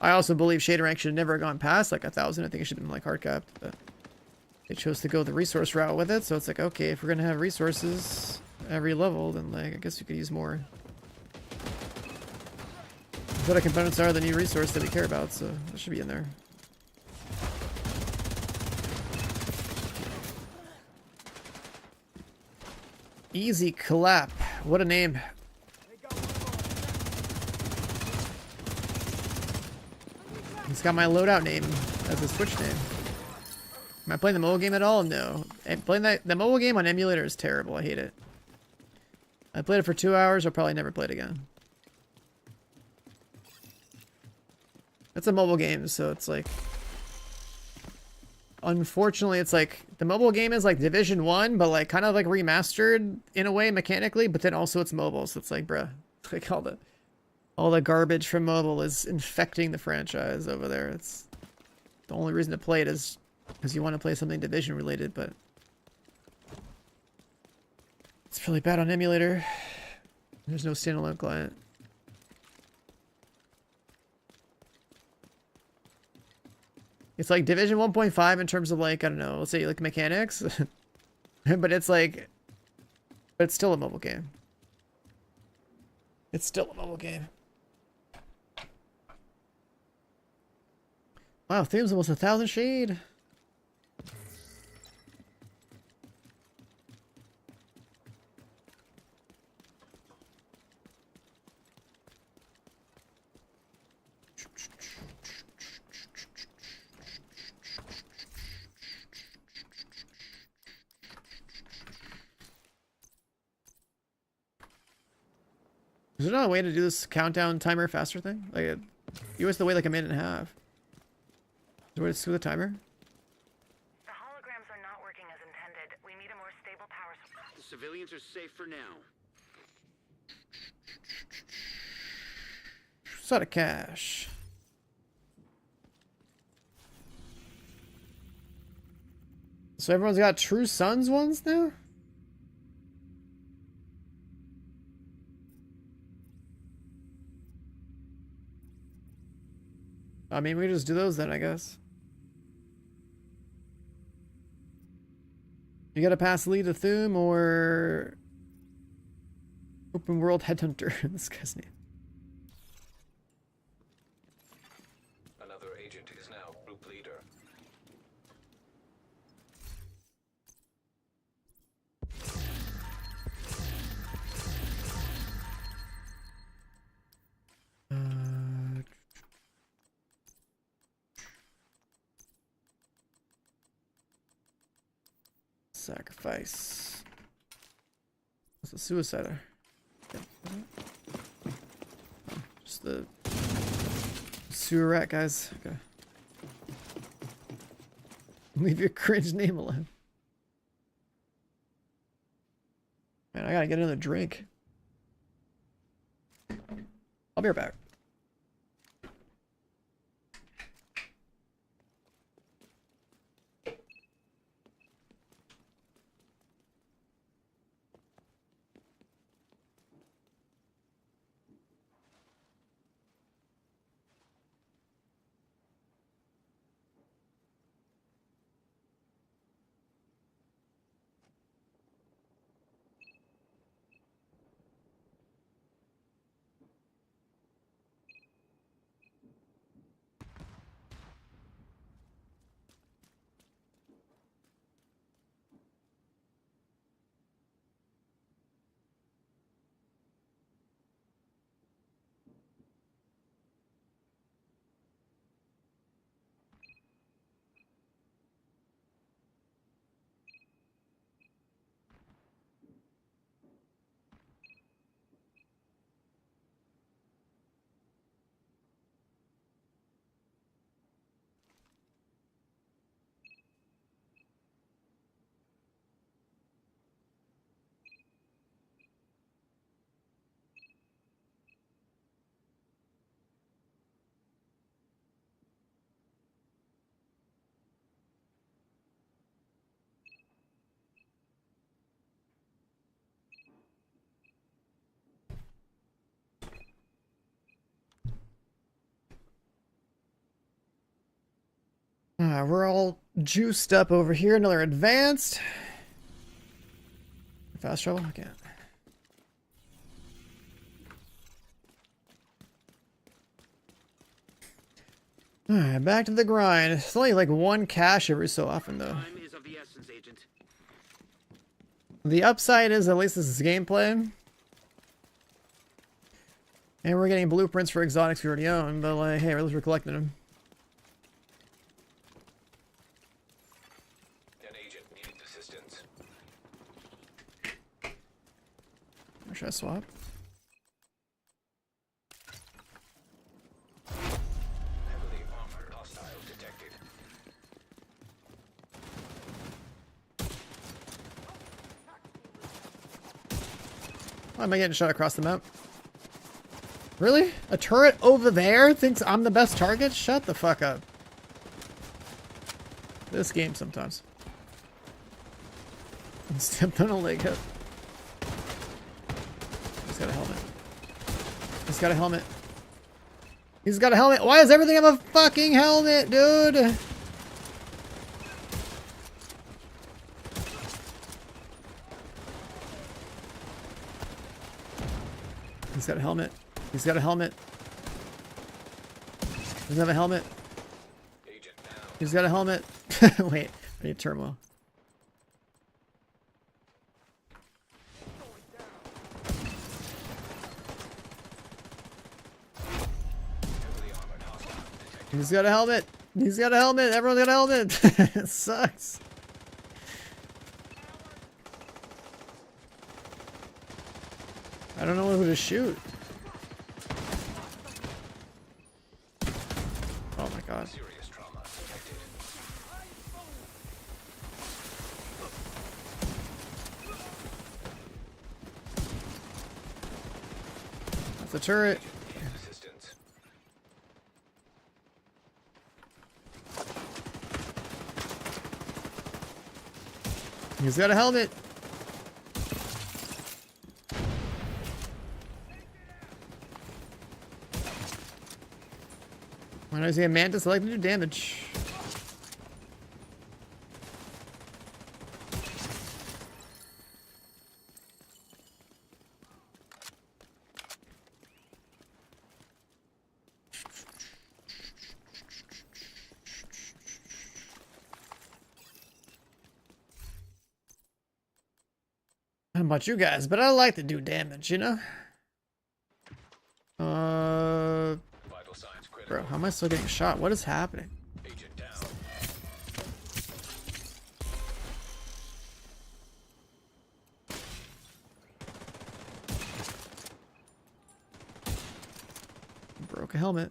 I also believe shader rank should have never gone past like 1,000. I think it should have been like hard capped, but they chose to go the resource route with it. So it's like, okay, if we're gonna have resources every level, then like I guess we could use more. Exotic components are the new resource that we care about, so that should be in there. Easy clap. What a name. He's got my loadout name as his Twitch name. Am I playing the mobile game at all? No. Playing the mobile game on emulator is terrible. I hate it. I played it for 2 hours. I'll probably never play it again. It's a mobile game, so it's like... Unfortunately, it's like... The mobile game is like Division 1, but like kind of like remastered in a way mechanically, but then also it's mobile, so it's like, bruh. Like all the garbage from mobile is infecting the franchise over there. It's... The only reason to play it is because you want to play something Division related, but... It's really bad on emulator. There's no standalone client. It's like Division 1.5 in terms of like, I don't know, let's say like mechanics. But it's like, but it's still a mobile game. It's still a mobile game. Wow, theme's almost 1,000 shade. Is there not a way to do this countdown timer faster thing? Like, you have to wait like a minute and a half. Is there a way to screw the timer?
The holograms are not working as intended. We need a more stable power supply.
The civilians are safe for now.
Sort of cash. So everyone's got True Sons ones now? I mean, we just do those then, I guess. You gotta pass lead to Thume or Open World Headhunter. This guy's name.
Another agent is now group leader.
Sacrifice. What's a suicider? Just the sewer rat, guys. Okay. Leave your cringe name alone. Man, I gotta get another drink. I'll be right back. We're all juiced up over here. Another advanced. Fast travel? I can't. Alright, back to the grind. It's only like one cache every so often, though.
Time is of the essence, Agent.
The upside is at least this is gameplay. And we're getting blueprints for exotics we already own, but like, hey, at least we're collecting them.
An agent needs assistance.
Or should I swap?
Heavily armored hostiles detected.
Why am I getting shot across the map? Really? A turret over there thinks I'm the best target? Shut the fuck up. This game sometimes. Stepped on a leg hip. He's got a helmet. He's got a helmet. He's got a helmet. Why does everything have a fucking helmet, dude? He's got a helmet. He's got a helmet. Doesn't have a helmet.
Agent down.
He's got a helmet. Wait, I need turmoil.
Heavily armored hostiles detected.
He's got a helmet. He's got a helmet. Everyone's got a helmet. It sucks. I don't know who to shoot. Oh my god.
Serious trauma detected.
That's a turret.
Needs assistance.
He's got a helmet. When I see a mantis, I like to do damage. I don't know about you guys, but I like to do damage, you know?
Vital signs critical.
Bro, how am I still getting shot? What is happening?
Agent down.
Broke a helmet.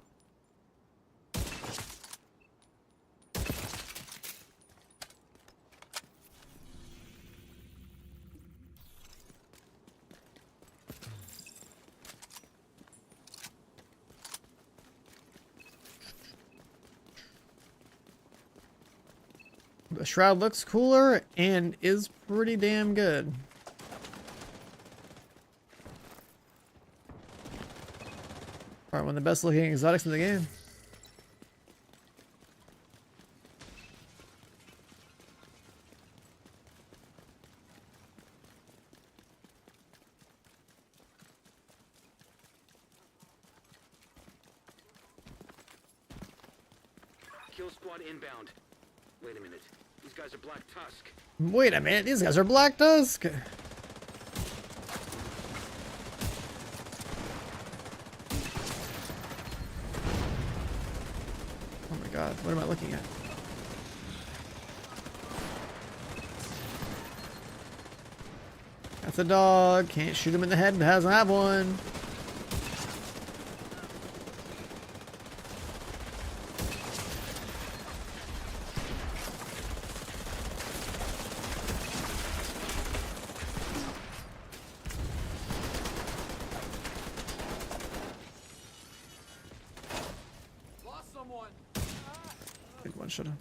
The shroud looks cooler and is pretty damn good. Probably one of the best looking exotics in the game.
Kill squad inbound. Wait a minute. These guys are Black Tusk.
Wait a minute, these guys are Black Tusk. Oh my god, what am I looking at? That's a dog. Can't shoot him in the head. Doesn't have one. Big one should have.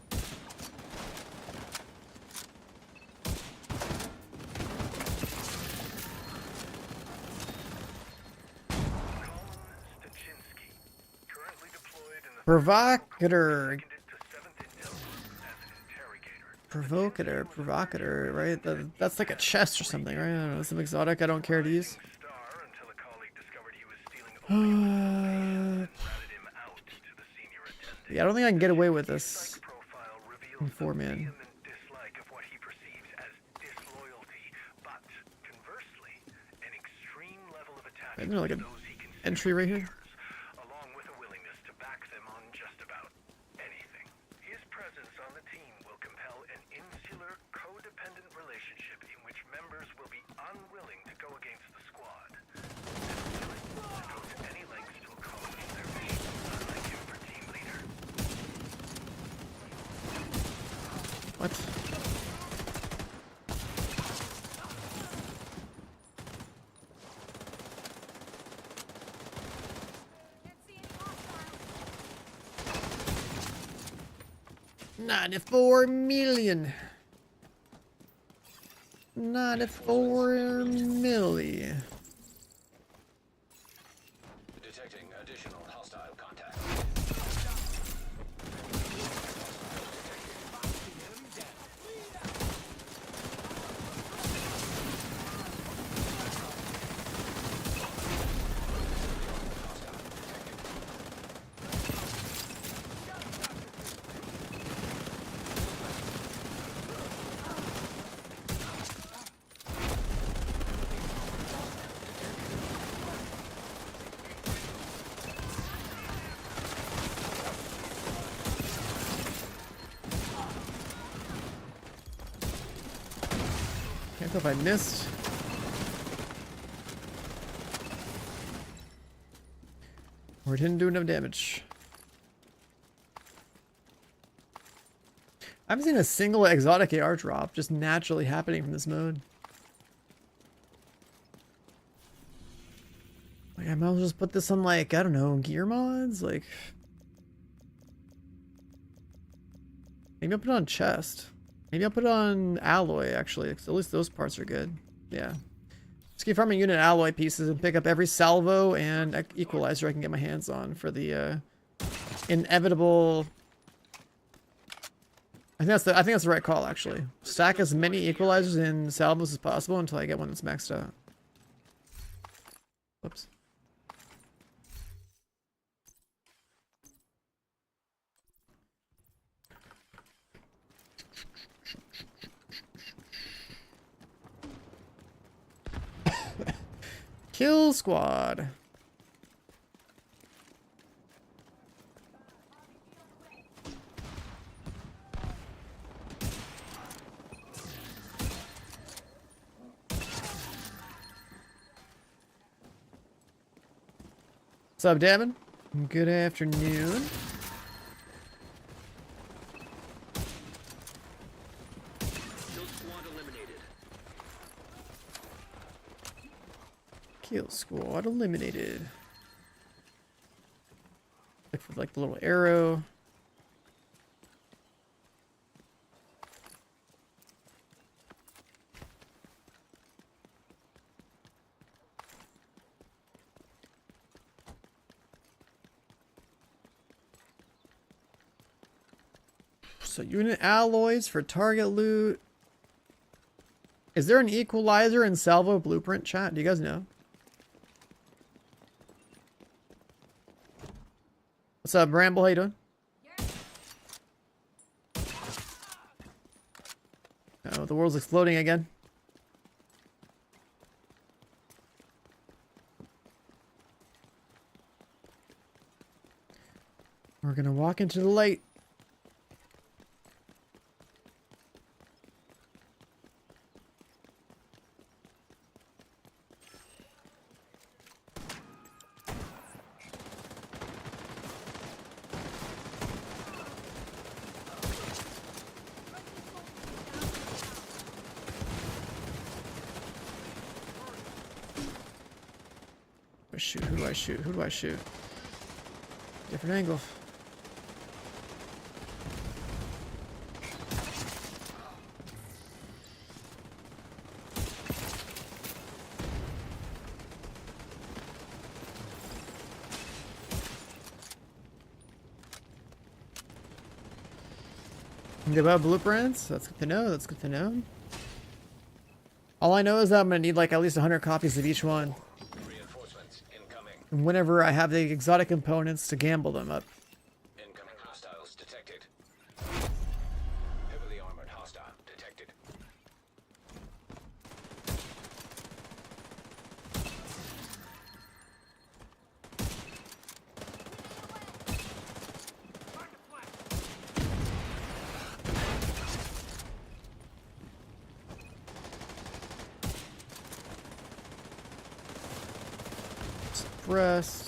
Stachinsky, currently deployed in the
Provocateur.
seconded to 7th Intel as an interrogator.
Provocateur, right? That's like a chest or something, right? I don't know, some exotic I don't care to use.
Star until a colleague discovered he was stealing opioids and ratted him out to the senior attendant.
Yeah, I don't think I can get away with this.
Profile reveals
In
the
4-man.
vehement dislike of what he perceives as disloyalty, but conversely, an extreme level of
Isn't
attachment
there like
to
a
those he considers
entry right here.
along with a willingness to back them on just about anything. His presence on the team will compel an insular, codependent relationship in which members will be unwilling to go against the squad and willing to go to any lengths to accomplish their mission, unlike him for team leader.
What? $94 million. 94 million.
Detecting additional hostile contact.
Can't tell if I missed. Or it didn't do enough damage. I haven't seen a single exotic AR drop just naturally happening from this mode. Like, I might as well just put this on, like, I don't know, gear mods? Like, maybe I'll put it on chest. Maybe I'll put it on alloy, actually, 'cause at least those parts are good. Yeah. Let's keep farming unit alloy pieces and pick up every salvo and equalizer I can get my hands on for the inevitable. I think that's the right call, actually. Stack as many equalizers and salvos as possible until I get one that's maxed out. Whoops. Kill squad. What's up, Devin? Good afternoon.
Kill squad eliminated.
Kill squad eliminated. Look for like the little arrow. So unit alloys for target loot. Is there an equalizer in salvo blueprint, chat? Do you guys know? What's up, Bramble? How you doing? Oh, the world's exploding again. We're gonna walk into the light. Shoot, who do I shoot? Who do I shoot? Different angle. Good about blueprints? That's good to know. That's good to know. All I know is that I'm gonna need like at least 100 copies of each one.
Reinforcements incoming.
Whenever I have the exotic components to gamble them up.
Incoming hostiles detected. Heavily armored hostile detected.
Breast.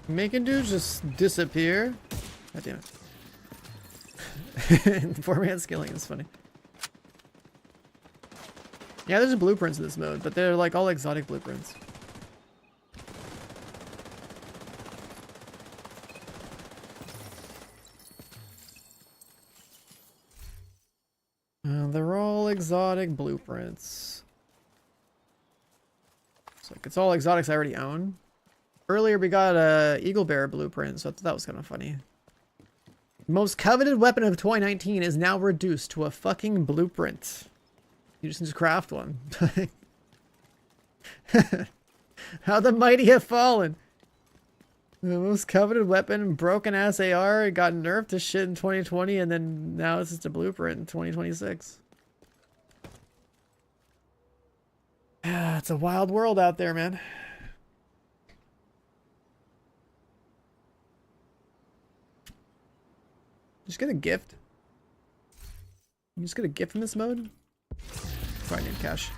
Making dudes just disappear. God damn it. 4-man scaling is funny. Yeah, there's blueprints in this mode, but they're like all exotic blueprints. They're all exotic blueprints. It's like it's all exotics I already own. Earlier we got a Eagle Bear blueprint, so that was kind of funny. Most coveted weapon of 2019 is now reduced to a fucking blueprint. You just need to craft one. How the mighty have fallen. The most coveted weapon, broken ass AR, got nerfed to shit in 2020, and then now it's just a blueprint in 2026. Yeah, it's a wild world out there, man. Just get a gift. You just get a gift in this mode? Probably need cash.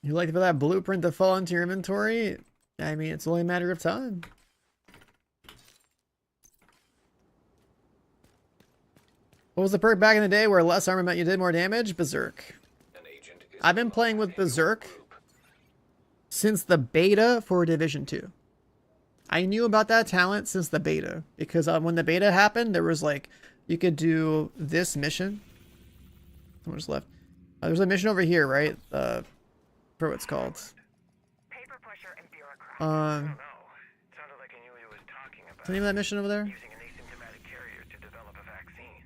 You like for that blueprint to fall into your inventory? I mean, it's only a matter of time. What was the perk back in the day where less armor meant you did more damage? Berserk. I've been playing with Berserk since the beta for Division 2. I knew about that talent since the beta, because when the beta happened, there was like, you could do this mission. How much left? There's a mission over here, right? For what it's called.
Paper pusher and bureaucrat.
Sounded like I knew he was talking about
What's the name of that mission over there?
using an asymptomatic carrier to develop a vaccine.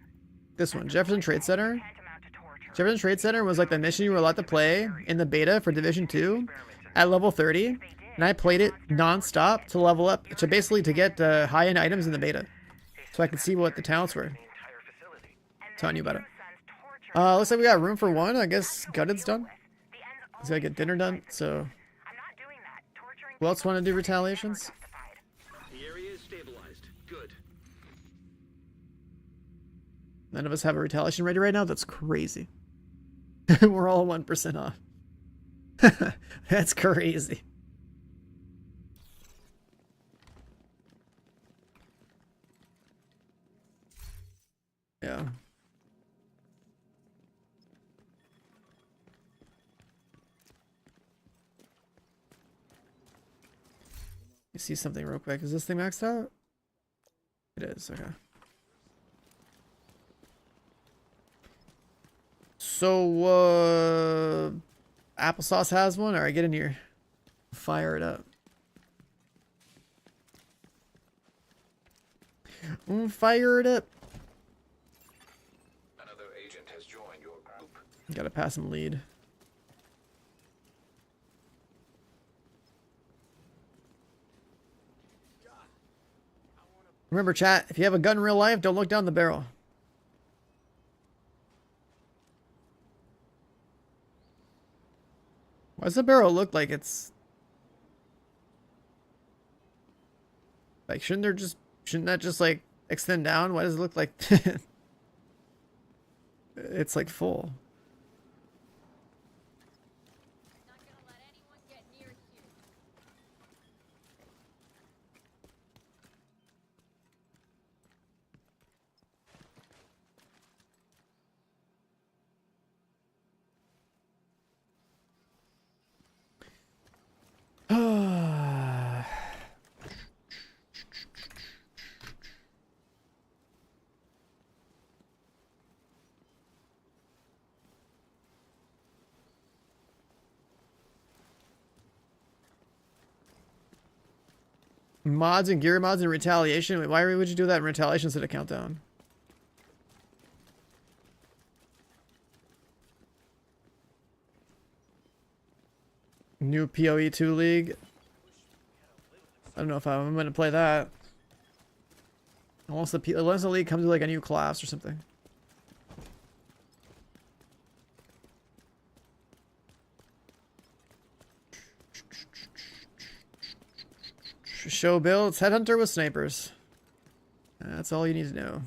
This one, Jefferson Trade Center.
Tantamount to torture.
Jefferson Trade Center was like the mission you were allowed to play in the beta for Division 2 at level 30. And I played it non-stop to level up, to basically to get high-end items in the beta. So I could see what the talents were. Telling you about it. Looks like we got room for one. I guess Gutted's done. He's gotta get dinner done, so...
I'm not doing that. Torturing
Who else want to do retaliations?
The area is stabilized. Good.
None of us have a retaliation ready right now? That's crazy. We're all 1% off. That's crazy. Yeah. You see something real quick. Is this thing maxed out? It is, okay. So, Applesauce has one? Alright, get in here. Fire it up. Fire it up.
Another agent has joined your group.
Gotta pass him lead. Remember, chat, if you have a gun in real life, don't look down the barrel. Why does the barrel look like it's... Like, shouldn't that just, like, extend down? Why does it look like... It's, like, full.
Not gonna let anyone get near here.
Mods and gear mods and retaliation. Wait, why would you do that in retaliation instead of countdown? New PoE 2 league. I don't know if I'm gonna play that. Unless the league comes with like a new class or something. Show builds. Headhunter with snipers. That's all you need to know.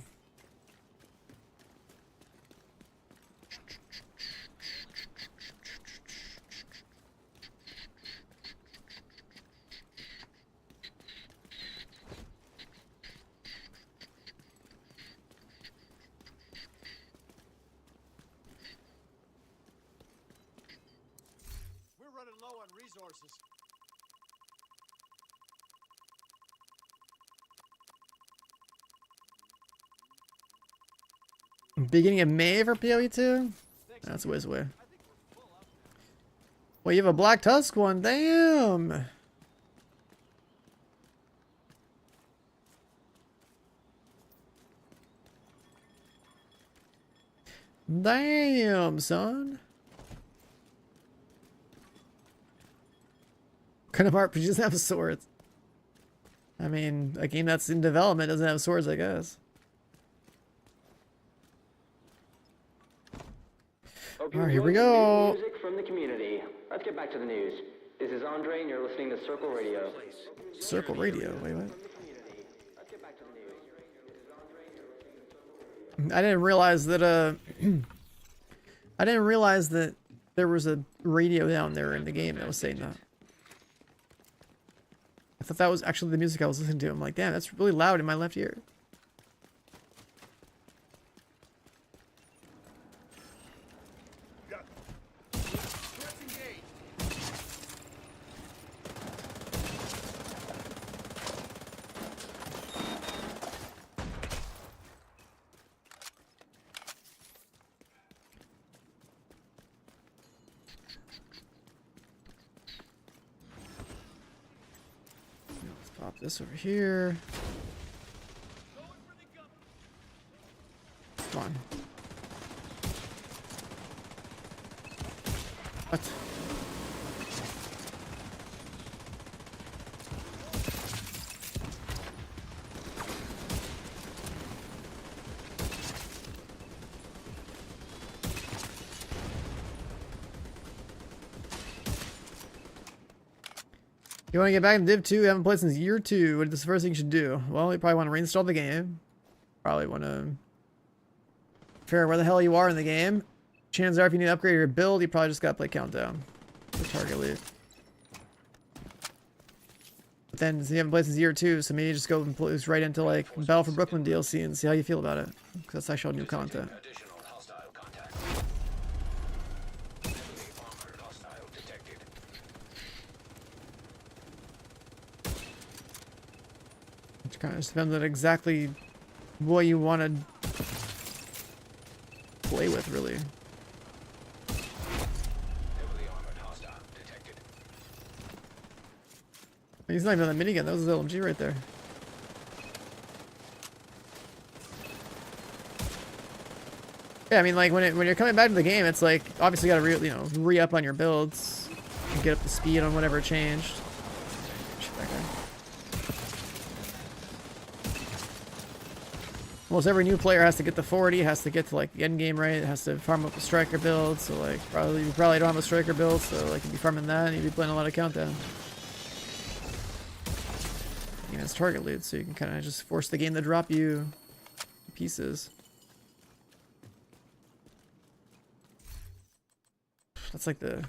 We're running low on resources.
Beginning of May for PoE 2? That's a ways away. Well, you have a Black Tusk one. Damn! Damn, son. What kind of RPGs have swords? I mean, a game that's in development doesn't have swords, I guess. Alright, here we go.
Music from the community. Let's get back to the news. This is Andre, and you're listening to Circle Radio.
Circle Radio? Wait, what? I didn't realize that, I didn't realize that there was a radio down there in the game that was saying that. I thought that was actually the music I was listening to. I'm like, damn, that's really loud in my left ear. Pop this over here. Come on. What? You want to get back in Div 2? You haven't played since year 2. What is the first thing you should do? Well, you probably want to reinstall the game. Probably want to figure out where the hell you are in the game. Chances are if you need to upgrade your build, you probably just got to play Countdown. The target lead. But then you haven't played since year 2, so maybe just go and play right into like Battle for Brooklyn DLC and see how you feel about it. Because that's actually new content.
Additional hostile contact. Heavily armored hostile detected.
It kind of just depends on exactly what you want to play with, really.
Heavily armored hostile detected.
He's not even on the minigun. That was his LMG right there. Yeah, I mean, like when you're coming back to the game, it's like obviously you gotta re-up on your builds and get up to speed on whatever changed. Shit, that guy. Almost every new player has to get to 40, has to get to like the end game right, has to farm up a striker build. So like you probably don't have a striker build, so like you'd be farming that and you'd be playing a lot of Countdown. Yeah, it's target loot, so you can kind of just force the game to drop you pieces. That's like the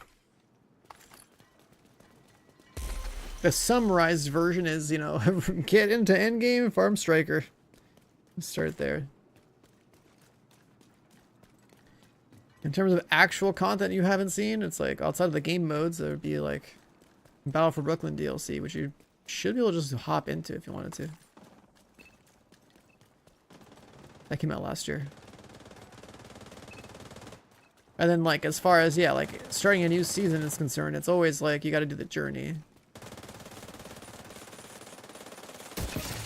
summarized version is, get into endgame, farm striker. Start there. In terms of actual content you haven't seen, it's like outside of the game modes, there would be like Battle for Brooklyn DLC, which you should be able to just hop into if you wanted to. That came out last year. And then like as far as like starting a new season is concerned, it's always like you got to do the journey.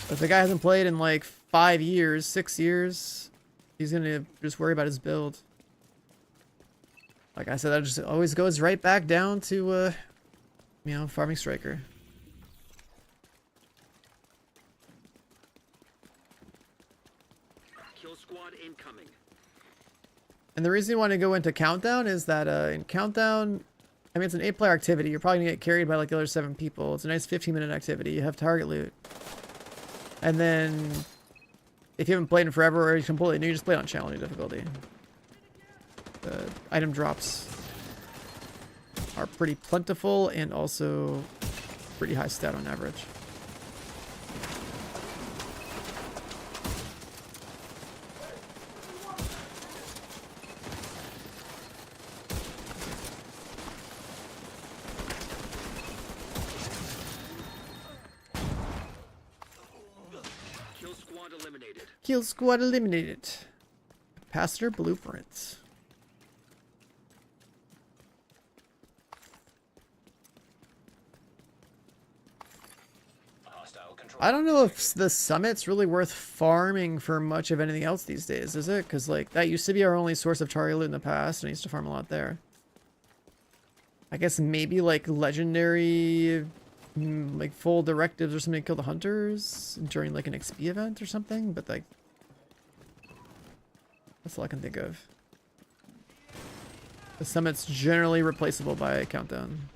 If the guy hasn't played in like 5 years, 6 years, he's gonna just worry about his build. Like I said, that just always goes right back down to, you know, farming striker.
Kill squad incoming.
And the reason you want to go into countdown is that in countdown, I mean, it's an 8-player activity. You're probably gonna get carried by like the other 7 people. It's a nice 15-minute activity. You have target loot. And then if you haven't played in forever or you're completely new, you just play on challenge difficulty. The item drops are pretty plentiful and also pretty high stat on average.
Kill squad eliminated.
Kill squad eliminated. Passenger blueprints.
Hostile control.
I don't know if the summit's really worth farming for much of anything else these days, is it? Because like that used to be our only source of target loot in the past, and I used to farm a lot there. I guess maybe like legendary, like full directives or something to kill the hunters during like an XP event or something, but like that's all I can think of. The summit's generally replaceable by a countdown.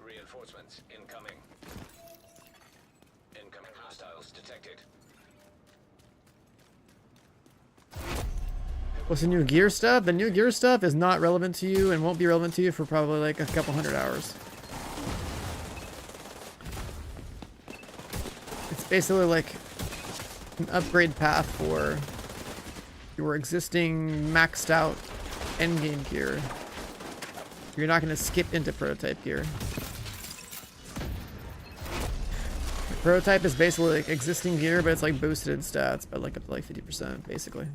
Reinforcements incoming. Incoming hostiles detected.
What's the new gear stuff? The new gear stuff is not relevant to you and won't be relevant to you for probably like a couple 100 hours. It's basically like an upgrade path for your existing maxed out endgame gear. You're not going to skip into prototype gear. Prototype is basically like existing gear, but it's like boosted in stats by like up to like 50%, basically.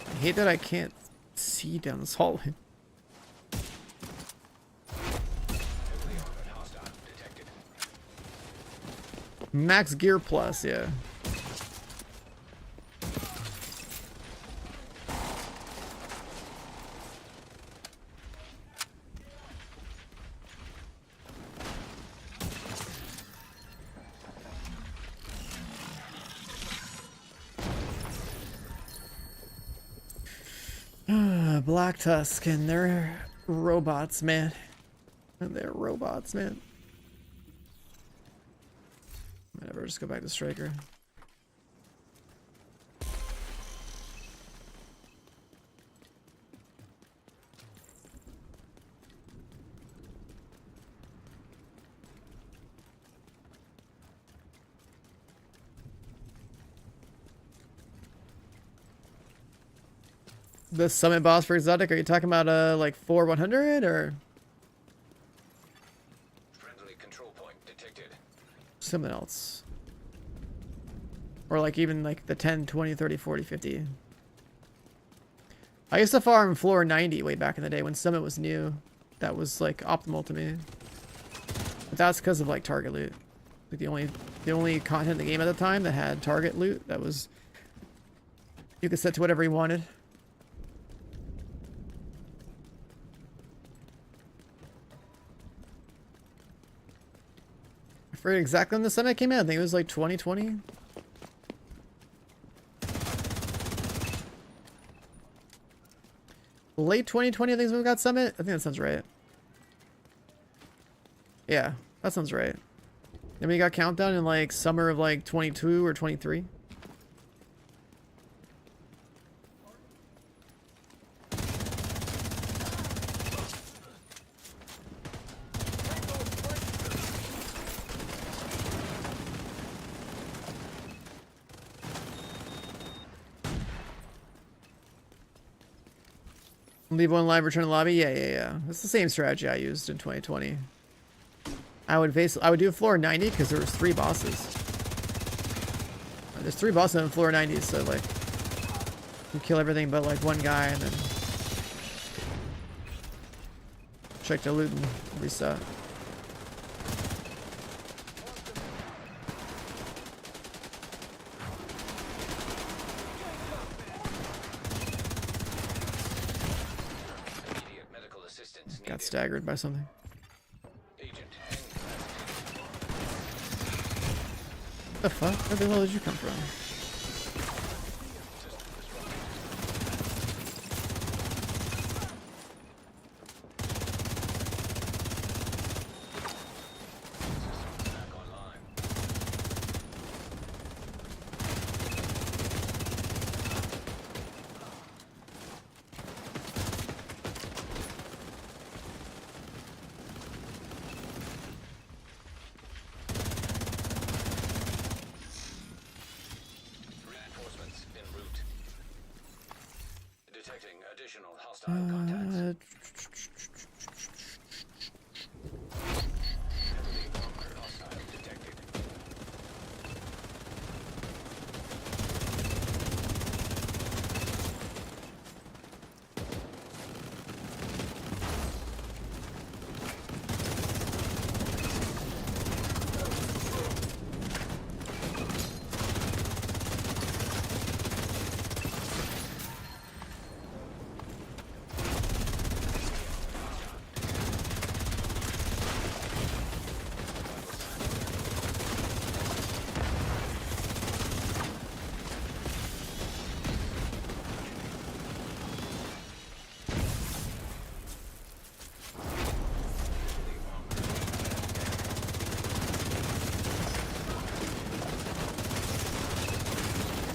I hate that I can't see down this hallway.
Heavily armored hostile detected.
Max gear plus, yeah. Black Tusk, and they're robots, man. And they're robots, man. Whatever, just go back to Striker. The summit boss for exotic, are you talking about like 4-100 or
Friendly control point detected.
something else? Or like even like the 10, 20, 30, 40, 50. I used to farm floor 90 way back in the day when summit was new. That was like optimal to me. But that's because of like target loot. Like the only content in the game at the time that had target loot that was you could set to whatever you wanted. I forget exactly when the summit came out. I think it was like 2020. Late 2020, I think is when we got summit. I think that sounds right. Yeah, that sounds right. Then we got Countdown in like summer of like 22 or 23. Leave one live, return to lobby. Yeah. It's the same strategy I used in 2020. I would do floor 90 because there was 3 bosses. There's 3 bosses on floor 90, so like you kill everything but like one guy and then check the loot and reset.
Immediate medical assistance
Got
needed.
staggered by something.
Agent
What the fuck? Where the hell did you come from?
back online. Reinforcements en route. Detecting additional hostile contacts. Heavily armored hostile detected.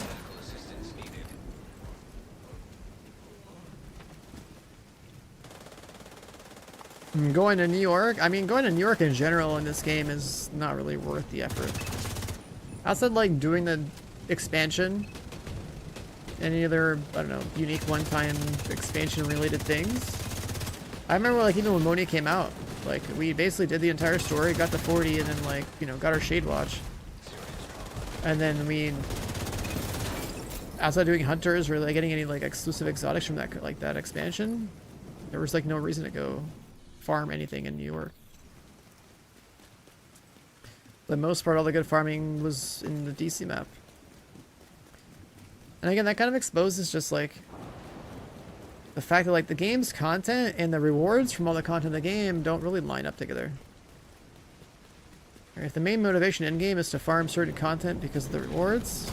Medical assistance needed.
Going to New York? I mean, going to New York in general in this game is not really worth the effort. Outside, like, doing the expansion, any other, I don't know, unique one-time expansion-related things. I remember, like, even when Moni came out, like, we basically did the entire story, got to 40, and then, like, you know, got our Shade Watch. And then we, outside doing Hunters or, like, getting any, like, exclusive exotics from that, like, that expansion, there was, like, no reason to go farm anything in New York. For the most part, all the good farming was in the DC map. And again, that kind of exposes just like the fact that like the game's content and the rewards from all the content in the game don't really line up together. If the main motivation in game is to farm certain content because of the rewards,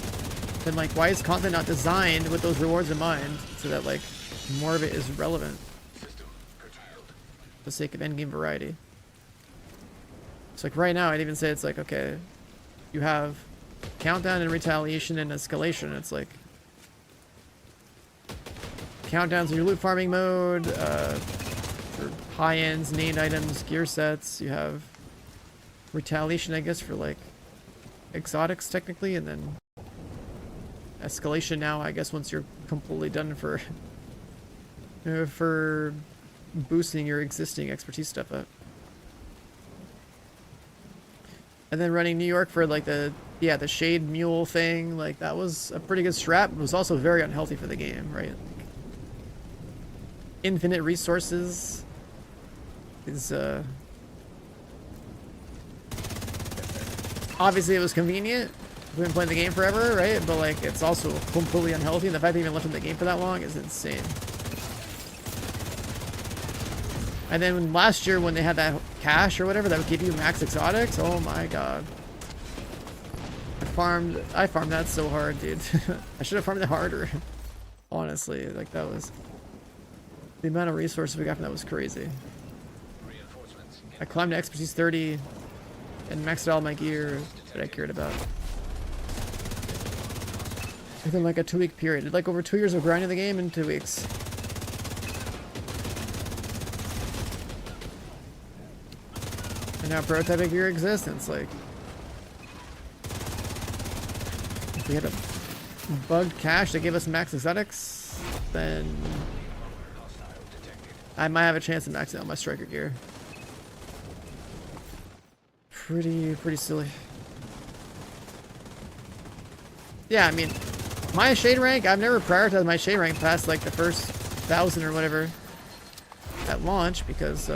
then like why is content not designed with those rewards in mind so that like more of it is relevant
System curtailed.
for the sake of endgame variety? It's like right now I'd even say it's like, okay, you have Countdown and Retaliation and Escalation. It's like Countdown's in your loot farming mode, for high-ends, named items, gear sets. You have Retaliation, I guess, for like exotics technically, and then Escalation now, I guess, once you're completely done for for boosting your existing expertise stuff up. And then running New York for like the Shade Mule thing, like that was a pretty good strat. It was also very unhealthy for the game, right? Infinite resources is obviously it was convenient. We've been playing the game forever, right? But like it's also completely unhealthy, and the fact that you even left in the game for that long is insane. And then last year when they had that cash or whatever that would give you max exotics, oh my god. I farmed that so hard, dude. I should have farmed it harder. Honestly, like that was the amount of resources we got from that was crazy.
Reinforcements.
I climbed to expertise 30 and maxed out all my gear that I cared about. Within like a 2-week period. Did like over 2 years of grinding the game in 2 weeks. And now prototyping gear exists, and it's like if we had a bugged cache that gave us max exotics, then I might have a chance of maxing out my striker gear. Pretty silly. Yeah, I mean, my shade rank, I've never prioritized my shade rank past like the first 1,000 or whatever at launch because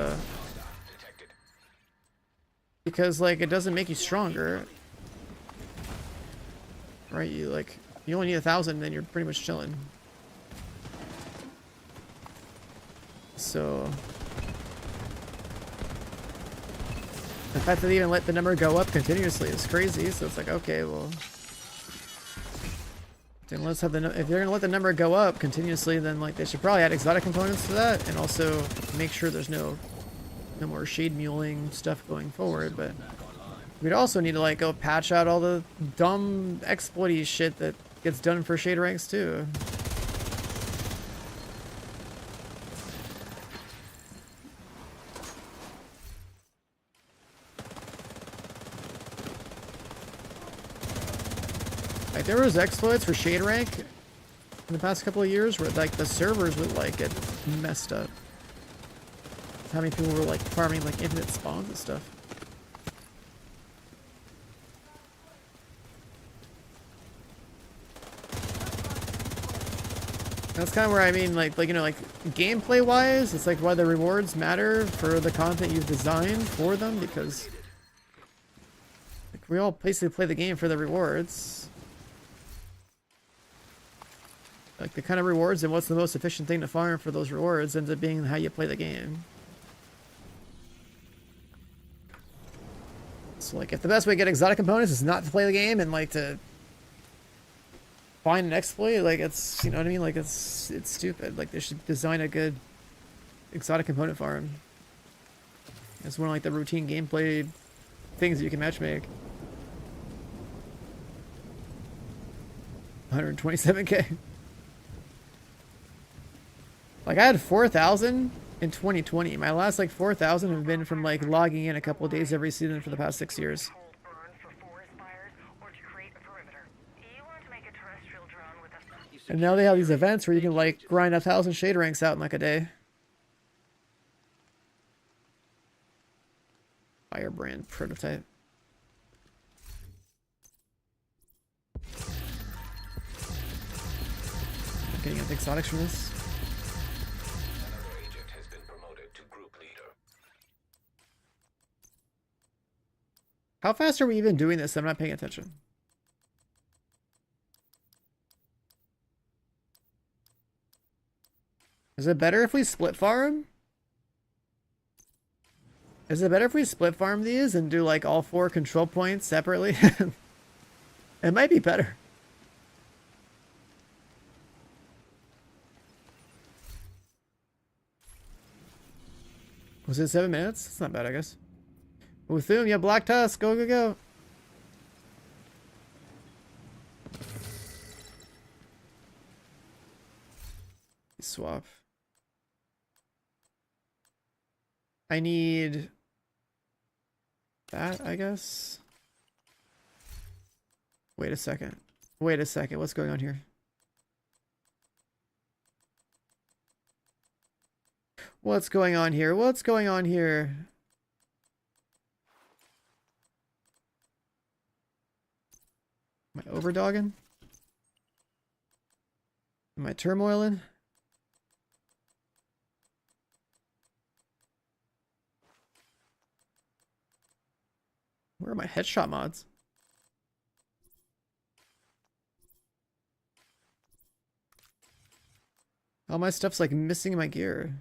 like it doesn't make you stronger, right? You only need 1,000, then you're pretty much chilling. So the fact that they even let the number go up continuously is crazy. So it's like, okay, well, then let's have the if they're gonna let the number go up continuously, then like they should probably add exotic components to that, and also make sure there's no more shade muling stuff going forward. But we'd also need to like go patch out all the dumb exploity shit that gets done for shade ranks too. Like there was exploits for shade rank in the past couple of years where like the servers would like get messed up. How many people were like farming like infinite spawns and stuff. That's kind of where I mean like you know, like gameplay wise, it's like why the rewards matter for the content you've designed for them, because like we all basically play the game for the rewards. Like the kind of rewards and what's the most efficient thing to farm for those rewards ends up being how you play the game. So like if the best way to get exotic components is not to play the game and like to find an exploit, like it's, you know what I mean? Like it's stupid. Like they should design a good exotic component farm. It's one of like the routine gameplay things that you can matchmake. 127k. Like I had 4,000 in 2020. My last like 4,000 have been from like logging in a couple of days every season for the past 6 years. And now they have these events where you can like grind 1,000 shade ranks out in like a day. Firebrand prototype. Getting exotics from this.
Another agent has been promoted to group leader.
How fast are we even doing this? I'm not paying attention. Is it better if we split farm? Is it better if we split farm these and do like all 4 control points separately? It might be better. Was it 7 minutes? It's not bad, I guess. Uthum, yeah, Black Tusk, go, go, go. Swap. I need that, I guess. Wait a second. Wait a second. What's going on here? What's going on here? What's going on here? Am I overdogging? Am I turmoiling? Where are my headshot mods? All my stuff's like missing in my gear.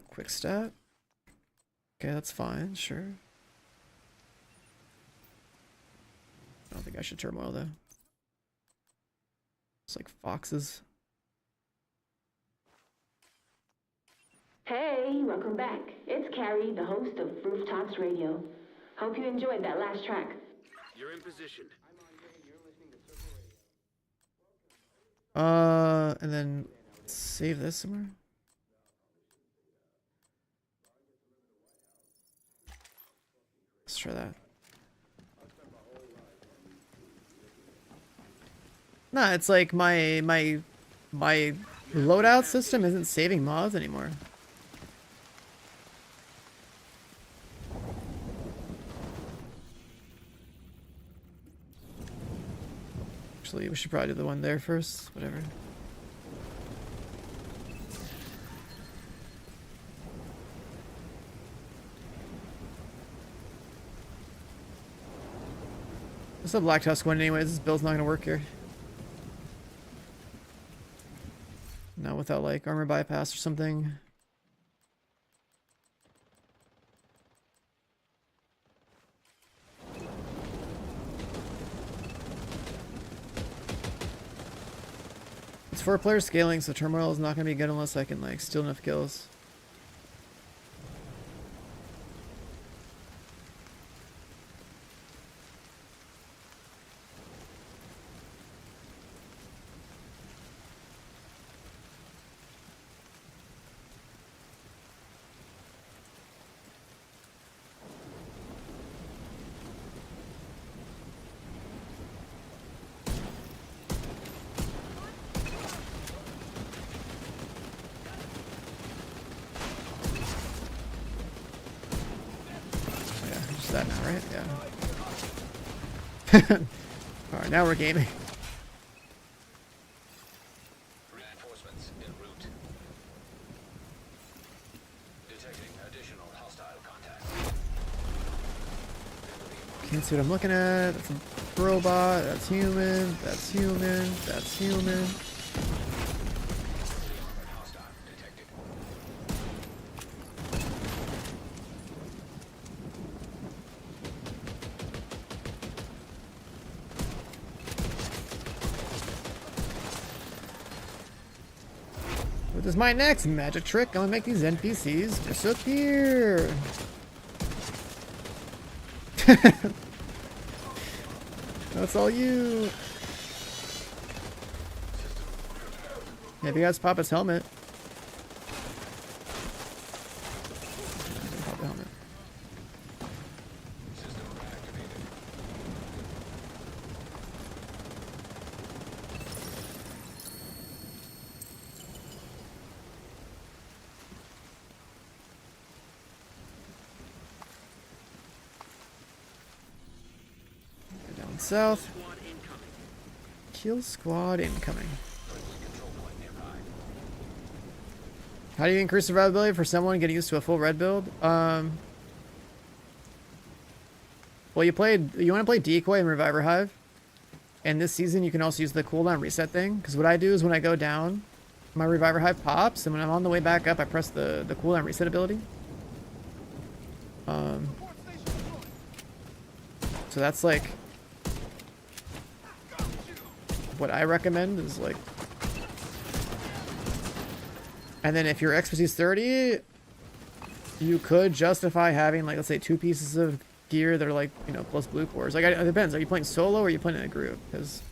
Quick stat. Okay, that's fine, sure. I don't think I should turmoil though. It's like foxes.
Hey, welcome back. It's Carrie, the host of Rooftops Radio. Hope you enjoyed that last track.
You're in position.
And then save this somewhere. Let's try that. Nah, it's like my loadout system isn't saving mods anymore. Actually, we should probably do the one there first. Whatever. What's the Black Tusk one anyways? This build's not gonna work here. Not without like armor bypass or something. It's 4-player scaling, so turmoil is not gonna be good unless I can like steal enough kills. That now, right? Yeah. Alright, now we're gaming.
Reinforcements en route. Detecting additional hostile contact.
Can't see what I'm looking at. That's a robot. That's human. That's human. That's human.
Hostile detected.
What is my next magic trick? I'm gonna make these NPCs disappear. That's all you. Maybe you guys pop his helmet. Pop the helmet.
System activated.
Go down south.
Squad incoming.
Kill squad incoming.
Control point nearby.
How do you increase survivability for someone getting used to a full red build? Well, you want to play Decoy and Reviver Hive, and this season you can also use the cooldown reset thing. Because what I do is when I go down, my Reviver Hive pops, and when I'm on the way back up, I press the cooldown reset ability. So that's like what I recommend is like. And then if your expertise 30, you could justify having like, let's say 2 pieces of gear that are like, you know, plus blue cores. Like, it depends. Are you playing solo or are you playing in a group? Because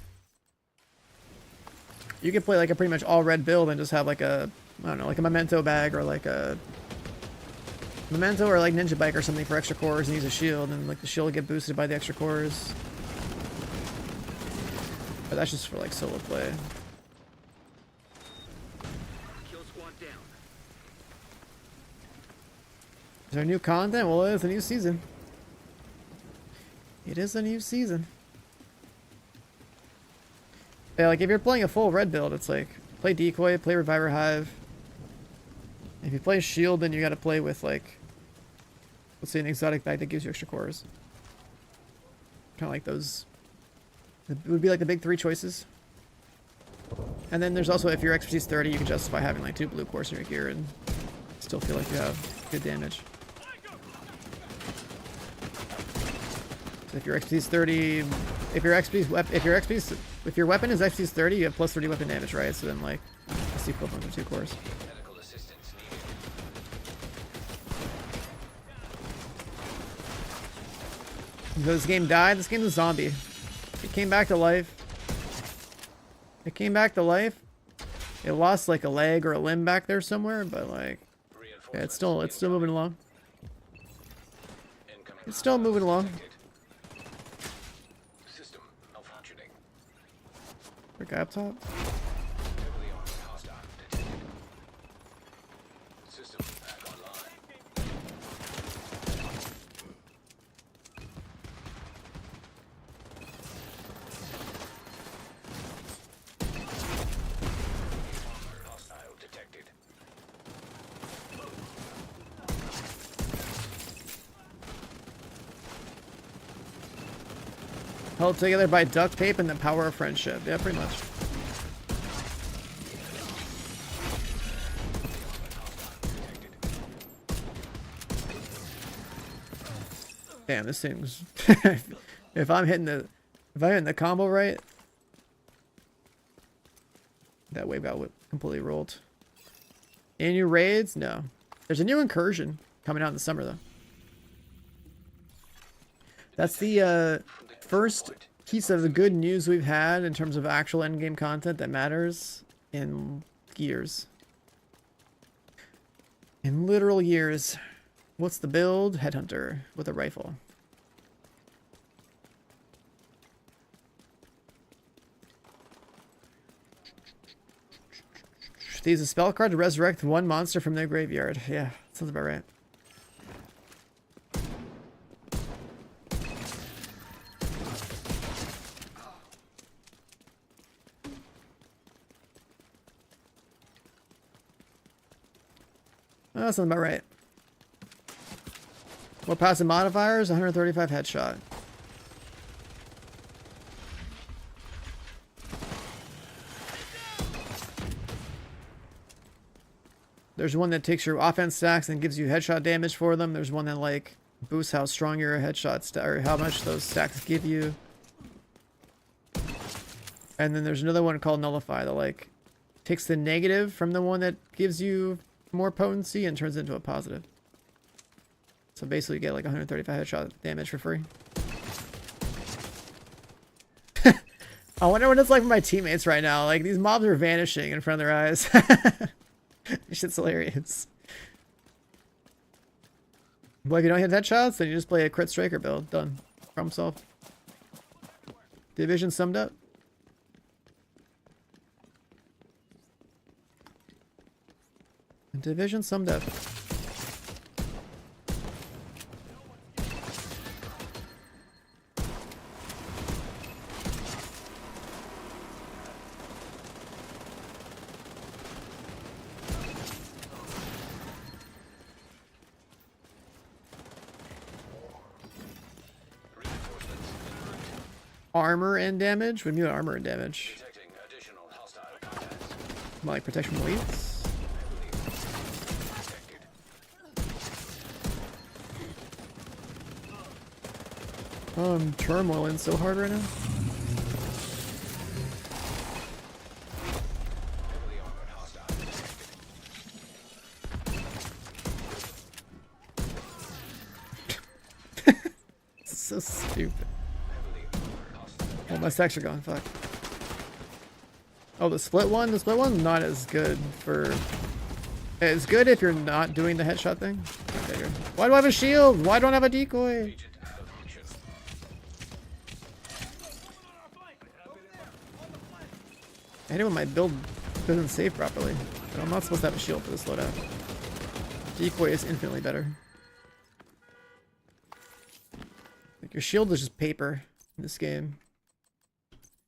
you could play like a pretty much all red build and just have like a, I don't know, like a memento bag or like a memento or like ninja bike or something for extra cores and use a shield, and like the shield will get boosted by the extra cores. But that's just for like solo play.
Kill squad down.
Is there new content? Well, it is a new season. It is a new season. Yeah, like if you're playing a full red build, it's like play Decoy, play Reviver Hive. If you play Shield, then you gotta play with like, let's say an exotic bag that gives you extra cores. Kind of like those. It would be like the big 3 choices. And then there's also, if your expertise 30, you can justify having like 2 blue cores in your gear and still feel like you have good damage. If your XP is 30, if your weapon is XP is 30, you have plus 30 weapon damage, right? So then like it's the equivalent of 2 cores.
Medical assistance needed.
This game died. This game's a zombie. It came back to life. It came back to life. It lost like a leg or a limb back there somewhere, but like, yeah, it's still moving along. It's still moving along.
System malfunctioning.
The guy up top.
Heavily armored hostile detected. System back online. Hostile detected.
Held together by duct tape and the power of friendship. Yeah, pretty much. Damn, this thing's if I'm hitting the combo right, that wave got completely rolled. Any new raids? No. There's a new incursion coming out in the summer though. That's the first piece of the good news we've had in terms of actual endgame content that matters in years. In literal years. What's the build? Headhunter with a rifle. They use a spell card to resurrect one monster from their graveyard. Yeah, sounds about right. That sounds about right. What passive modifiers? 135 headshot. There's one that takes your offense stacks and gives you headshot damage for them. There's one that like boosts how strong your headshots or how much those stacks give you. And then there's another one called Nullify that like takes the negative from the one that gives you more potency and turns it into a positive. So basically you get like 135 headshot damage for free. I wonder what it's like for my teammates right now. Like these mobs are vanishing in front of their eyes. This shit's hilarious. Well, if you don't hit headshots, then you just play a crit striker build. Done. Problem solved. Division summed up. Division summed up. Armor and damage? What do you mean armor and damage?
Detecting additional hostile contacts.
Like protection from elites?
Detected.
Oh, I'm turmoiling so hard right now.
Heavily armored hostile detected.
So stupid.
Heavily armored hostile.
Oh, my stacks are gone. Fuck. Oh, the split one? The split one's not as good for... It's good if you're not doing the headshot thing. Okay, here. Why do I have a shield? Why don't I have a decoy?
Agent out of function.
I hate it when my build doesn't save properly. But I'm not supposed to have a shield for this loadout. Decoy is infinitely better. Like your shield is just paper in this game.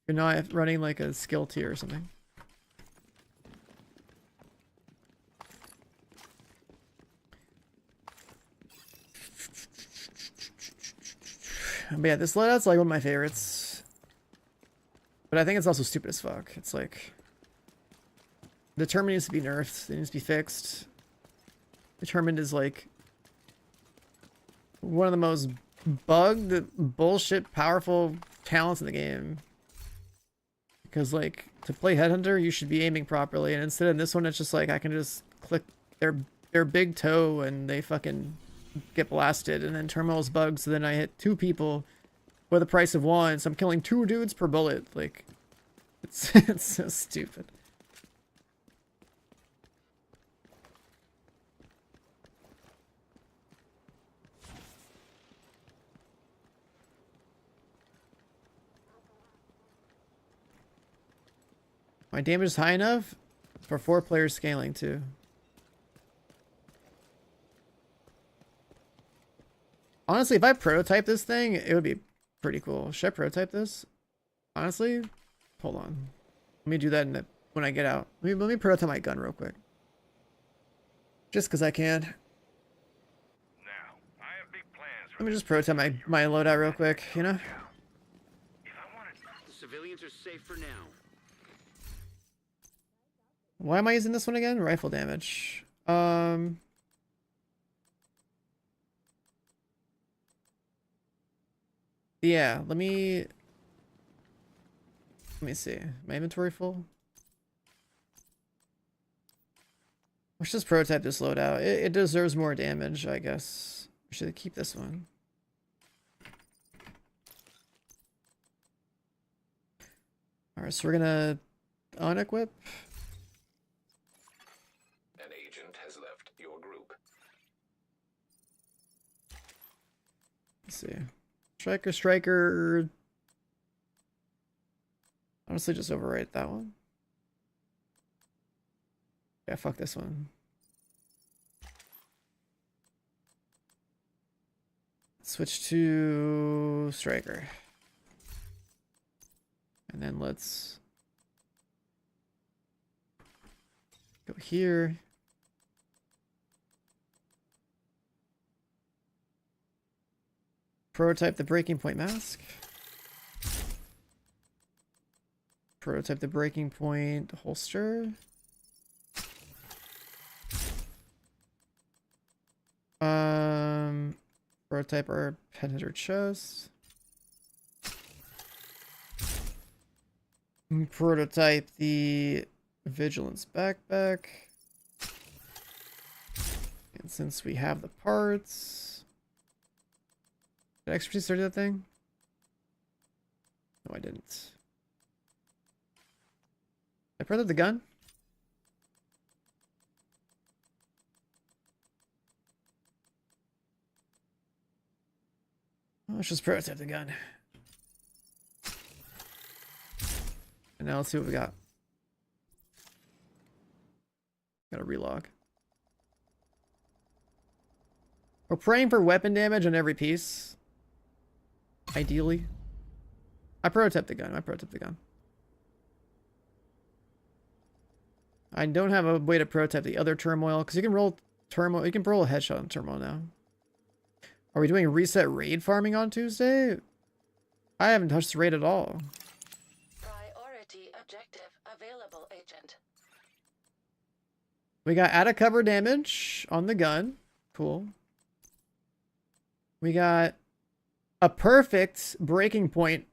You're not running like a skill tier or something. But yeah, this loadout's like one of my favorites. But I think it's also stupid as fuck. It's like... Determined needs to be nerfed. It needs to be fixed. Determined is like... one of the most bugged, bullshit, powerful talents in the game. Because, like, to play Headhunter, you should be aiming properly. And instead of this one, it's just like I can just click their big toe and they fucking get blasted. And then Terminal's bugged, so then I hit 2 people for the price of 1. So I'm killing 2 dudes per bullet. Like, it's, it's so stupid. My damage is high enough for 4 players scaling too. Honestly, if I prototype this thing, it would be pretty cool. Should I prototype this? Honestly, hold on. Let me do that when I get out. Let me prototype my gun real quick. Just because I can.
Now, I have big plans.
Let me just prototype my loadout real quick, you know?
If I wanted,
The civilians are safe for now.
Why am I using this one again? Rifle damage. Yeah, let me see. My inventory full? Let's just prototype this loadout. It deserves more damage, I guess. We should keep this one. Alright, so we're gonna unequip.
An agent has left your group.
Let's see. Striker. Honestly, just overwrite that one. Yeah, fuck this one. Switch to Striker. And then let's go here. Prototype the breaking point mask. Prototype the breaking point holster. Prototype our Headhunter chest. Prototype the vigilance backpack. And since we have the parts, did I expertise start that thing? No, I didn't. I prototype the gun. Let's just prototype the gun. And now let's see what we got. Gotta relog. We're praying for weapon damage on every piece. Ideally. I prototyped the gun. I don't have a way to prototype the other turmoil because you can roll turmoil. You can roll a headshot on turmoil now. Are we doing reset raid farming on Tuesday? I haven't touched the raid at all.
Priority objective available, agent.
We got out of cover damage on the gun. Cool. We got a perfect breaking point.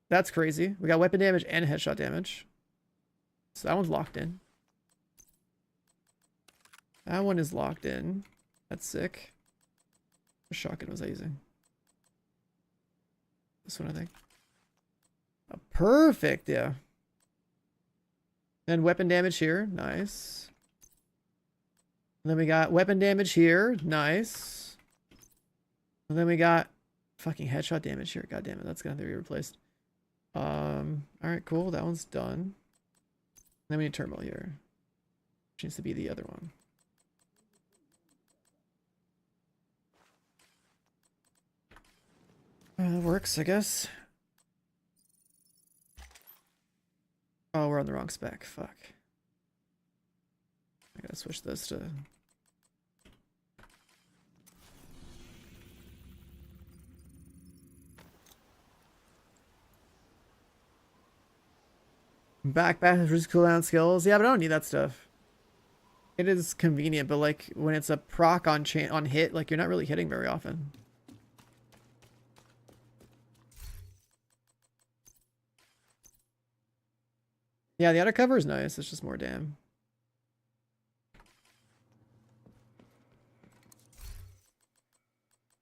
That's crazy. We got weapon damage and headshot damage. So that one's locked in. That one is locked in. That's sick. What shotgun was I using? This one, I think. Oh, perfect, yeah. Then weapon damage here. Nice. And then we got weapon damage here. Nice. And then we got fucking headshot damage here. God damn it, that's gonna have to be replaced. Alright, cool. That one's done. Then we need turmoil here. Which needs to be the other one. That works, I guess. Oh, we're on the wrong spec. Fuck. I gotta switch this to... Backpack reduce cooldown skills. Yeah, but I don't need that stuff. It is convenient, but like when it's a proc on hit, like you're not really hitting very often. Yeah, the undercover is nice. It's just more damn.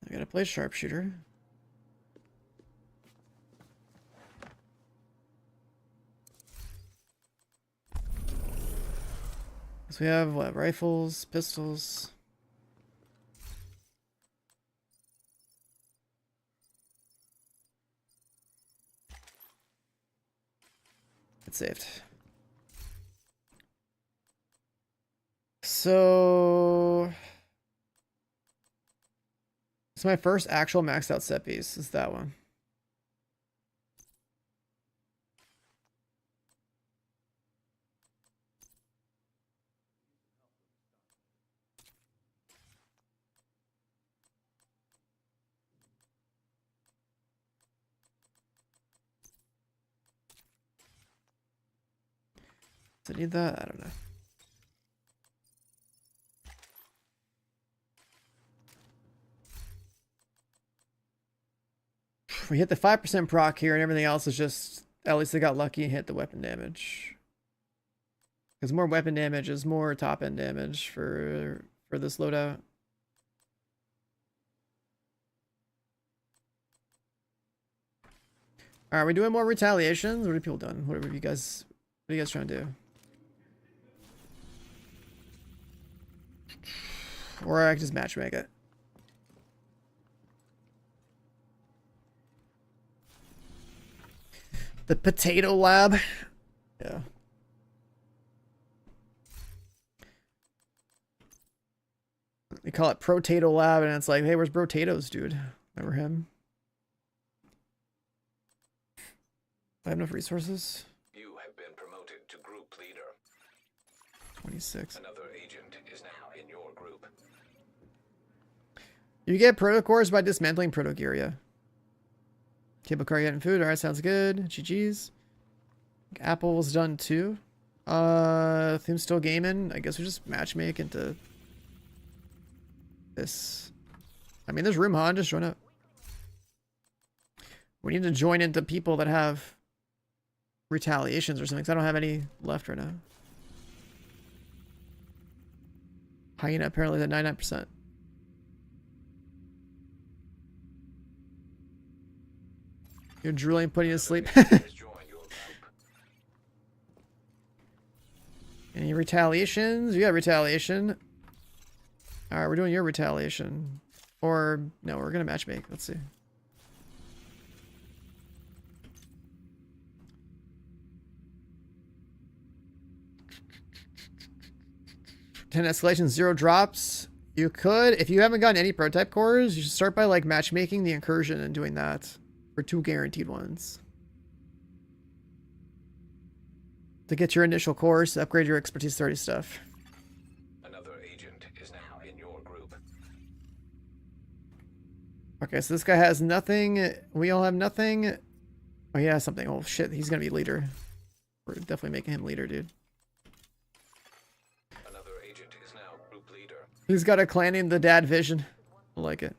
I gotta play sharpshooter. So we have what? Rifles, pistols. It's saved. So it's my first actual maxed out set piece. Is that one? Does it need that? I don't know. We hit the 5% proc here and everything else is just, at least I got lucky and hit the weapon damage. Because more weapon damage is more top end damage for this loadout. Are we doing more retaliations? What are people doing? What are you guys trying to do? Or I can just matchmake it. The potato lab. Yeah. They call it Protato Lab, and it's like, hey, where's Brotatoes, dude? Remember him? I have enough resources.
You have been promoted to group leader.
26.
Another agent is now in your group.
You get proto cores by dismantling proto gear, yeah. Cable car getting food. Alright, sounds good. GG's. Apple's done too. Them's still gaming. I guess we just matchmake into this. I mean, there's room, Han. Just join up. We need to join into people that have retaliations or something, because I don't have any left right now. Hyena apparently at 99%. You're drooling, putting you to sleep. Any retaliations? You got retaliation. Alright, we're doing your retaliation. Or, no, we're gonna matchmake. Let's see. Ten escalation, 0 drops. You could, if you haven't gotten any prototype cores, you should start by like matchmaking the incursion and doing that for 2 guaranteed ones. To get your initial course, upgrade your expertise 30 stuff.
Another agent is now in your group.
Okay, so this guy has nothing. We all have nothing. Oh, he has something. Oh shit, he's gonna be leader. We're definitely making him leader, dude.
Another agent is now group leader.
He's got a clan named the Dad Vision. I like it.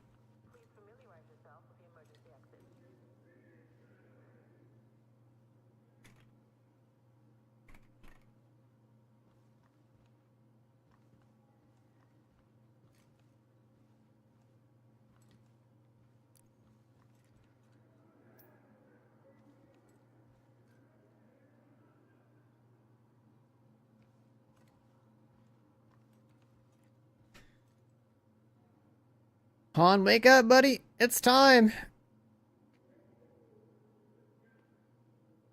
Han, wake up, buddy. It's time.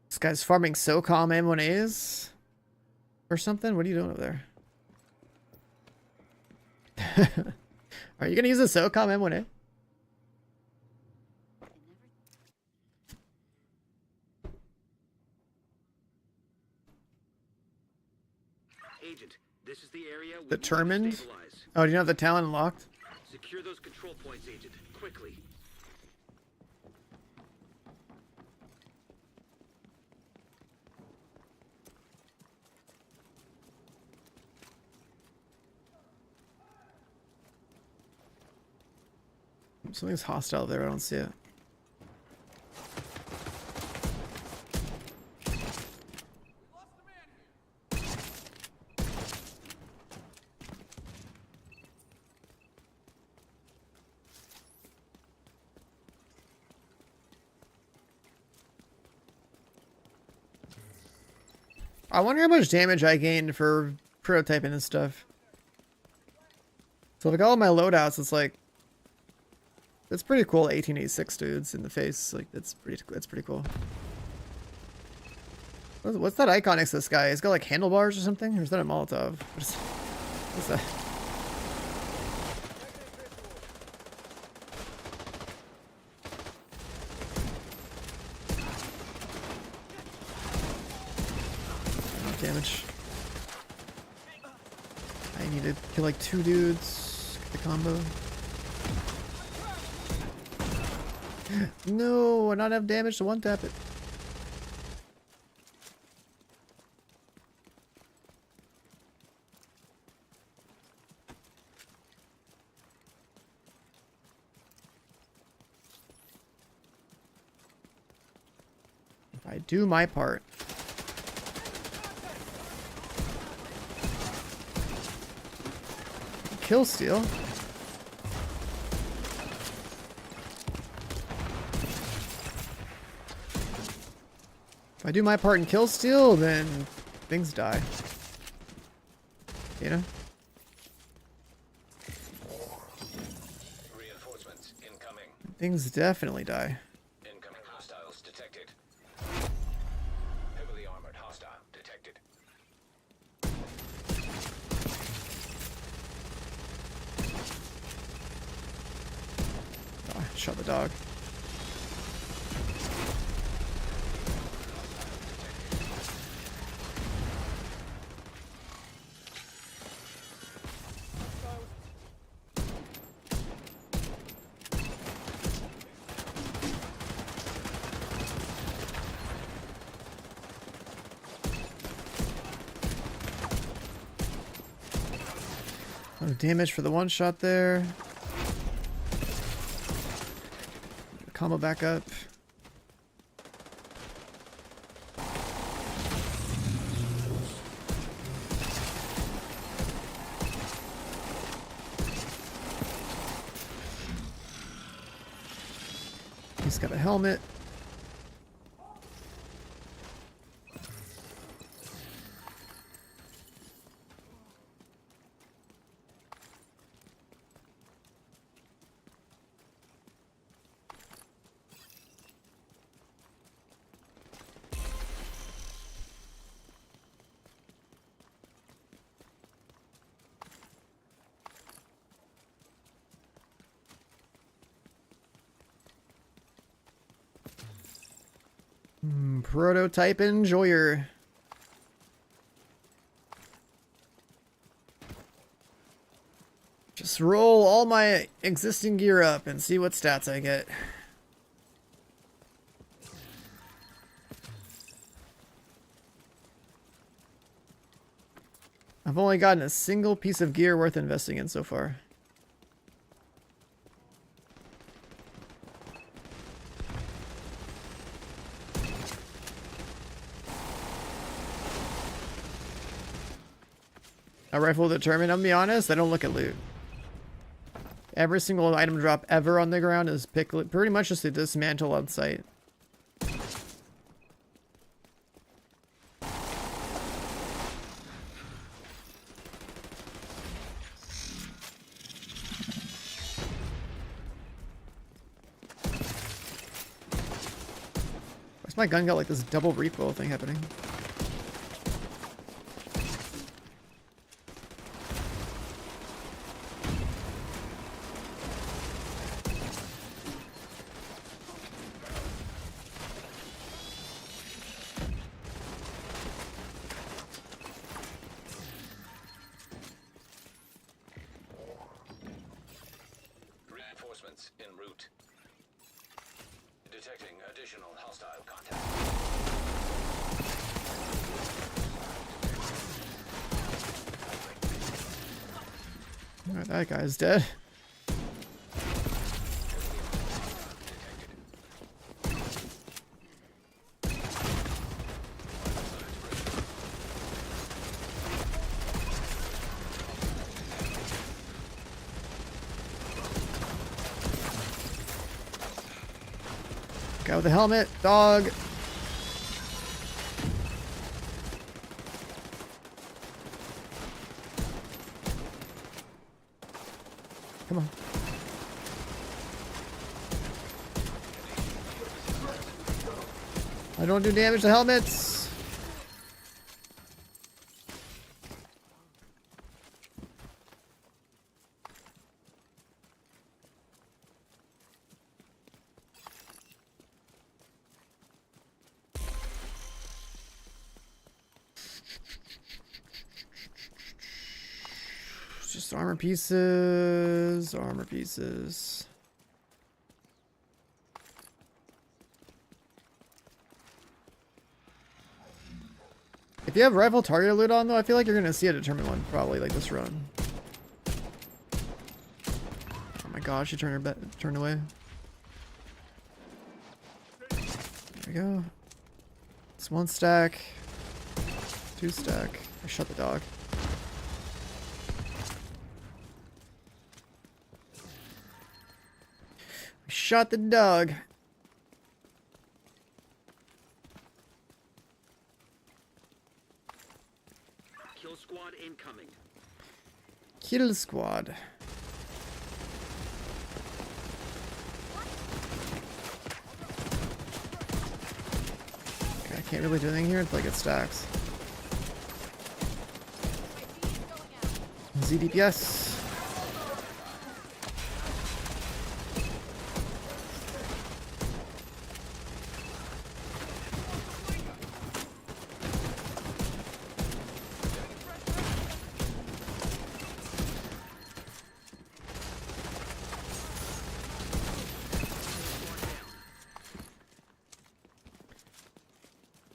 This guy's farming SOCOM M1As or something. What are you doing over there? Are you gonna use a SOCOM M1A?
Agent, this is the area we
Determined?
need to stabilize.
Oh, do you have the talent unlocked?
Secure those control points, Agent. Quickly.
Something's hostile there. I don't see it. I wonder how much damage I gained for prototyping and stuff. So if I got all my loadouts, it's like, it's pretty cool. 1886 dudes in the face, like that's pretty cool. What's that icon next to this guy? He's got like handlebars or something, or is that a Molotov? What's that? Damage. I need to kill like 2 dudes. Get the combo. No, I not have damage to one tap it. If I do my part. Kill steal. If I do my part in kill steal, then things die. You know?
Reinforcements incoming.
Things definitely die.
Incoming hostiles detected. Heavily armored hostile detected.
Oh, I shot the dog. No damage for the one shot there. Combo back up. He's got a helmet. Prototype enjoyer. Just roll all my existing gear up and see what stats I get. I've only gotten a single piece of gear worth investing in so far. A rifle determined. I'm gonna be honest, I don't look at loot. Every single item drop ever on the ground is pretty much just a dismantle on site. Why's my gun got like this double recoil thing happening?
Reinforcements en route. Detecting additional hostile contact.
Alright, that guy's dead. Guy with the helmet, dog. Come on. I don't do damage to helmets. It's just armor pieces, armor pieces. If you have rifle target loot on though, I feel like you're gonna see a determined one probably like this run. Oh my gosh, she turned away. There we go. It's 1 stack. 2 stack. I shot the dog. I shot the dog.
Kill squad incoming.
Kill squad. Okay, I can't really do anything here until I get stacks. ZDPS.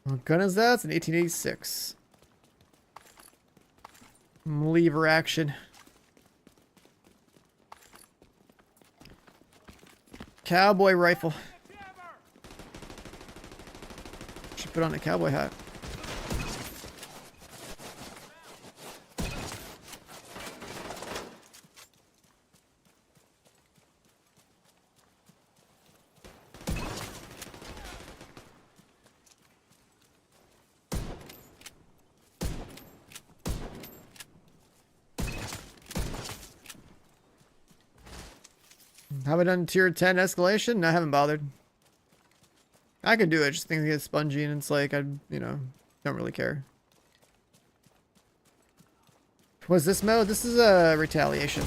What gun is that? It's an 1886. Lever action. Cowboy rifle. Should put on a cowboy hat. Have I done tier 10 escalation? No, I haven't bothered. I could do it, just things get spongy and it's like, don't really care. What's this mode? This is a Retaliation.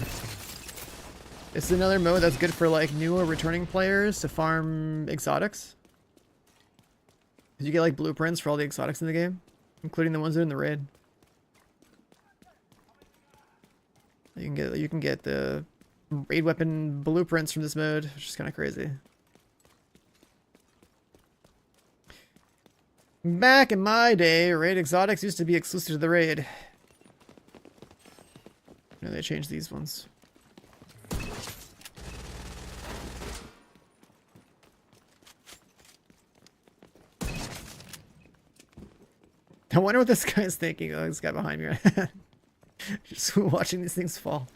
It's another mode that's good for like newer returning players to farm exotics. You get like blueprints for all the exotics in the game, including the ones that are in the raid. You can get the raid weapon blueprints from this mode, which is kind of crazy. Back in my day, raid exotics used to be exclusive to the raid. No, they changed these ones. I wonder what this guy's thinking. Oh, this guy behind me. Just watching these things fall.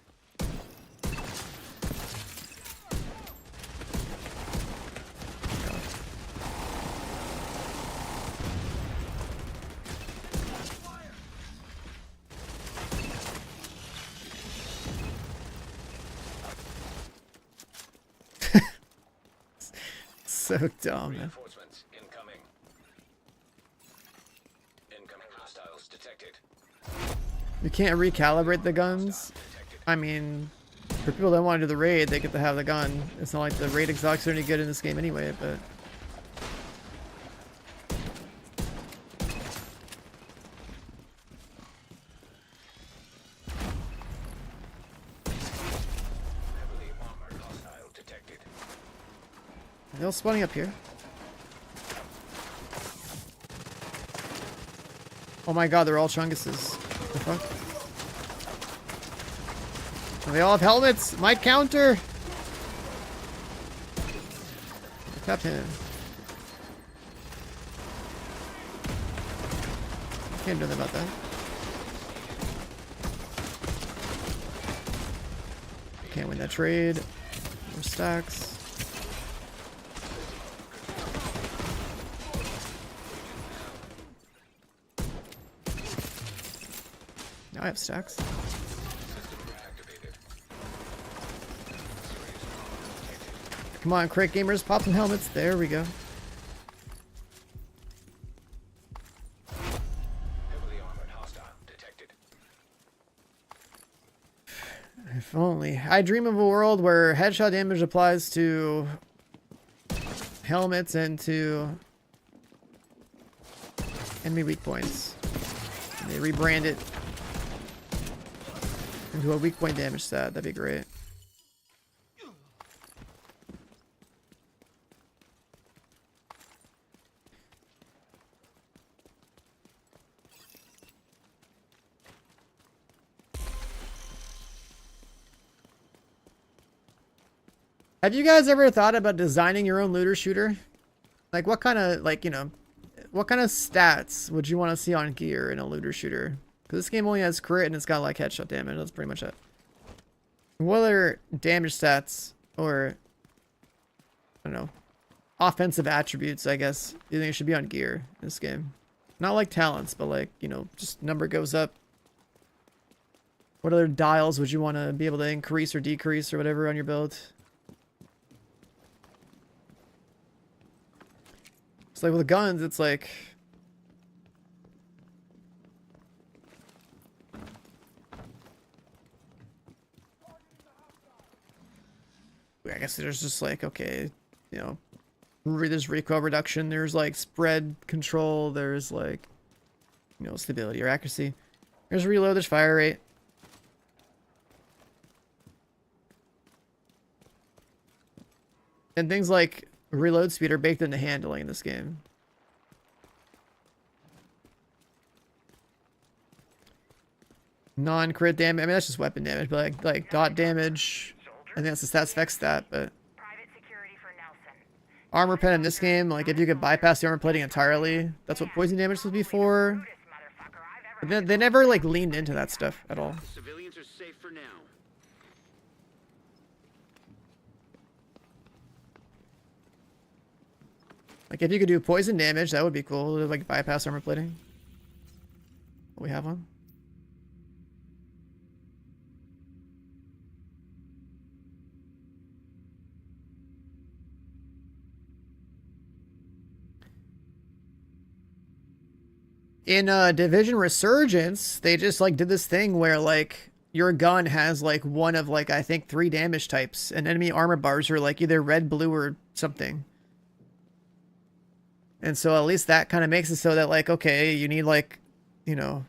So dumb.
Reinforcements incoming. Incoming hostiles detected.
You can't recalibrate the guns. I mean, for people that want to do the raid, they get to have the gun. It's not like the raid exotics are any good in this game anyway, but...
Heavily armored hostile detected.
Are they all spawning up here? Oh my god, they're all Chunguses. What the fuck? And they all have helmets! My counter! I tapped him. Can't do anything about that. Can't win that trade. More stacks. Now I have stacks.
System reactivated.
Come on, crit gamers, pop some helmets. There we go.
Heavily armored hostile detected.
If only. I dream of a world where headshot damage applies to helmets and to enemy weak points. And they rebrand it into a weak point damage stat. That'd be great. Have you guys ever thought about designing your own looter shooter? Like what kind of, like, you know, what kind of stats would you want to see on gear in a looter shooter? Because this game only has crit and it's got like headshot damage. That's pretty much it. What other damage stats or, I don't know, offensive attributes, I guess, do you think should be on gear in this game? Not like talents, but like, you know, just number goes up. What other dials would you want to be able to increase or decrease or whatever on your build? It's like with guns, it's like... I guess there's just like, okay, you know, there's recoil reduction, there's like spread control, there's like, you know, stability or accuracy. There's reload, there's fire rate. And things like reload speed are baked into handling in this game. Non-crit damage, I mean that's just weapon damage, but like dot damage, I think that's the stats effect stat, but armor pen in this game, like if you could bypass the armor plating entirely, that's what poison damage was before. But they never like leaned into that stuff at all.
Civilians are safe for now.
Like if you could do poison damage, that would be cool. Like bypass armor plating. We have one. In Division Resurgence, they just like did this thing where like your gun has like one of like I think 3 damage types, and enemy armor bars are like either red, blue, or something. And so at least that kind of makes it so that like, okay, you need like, you know,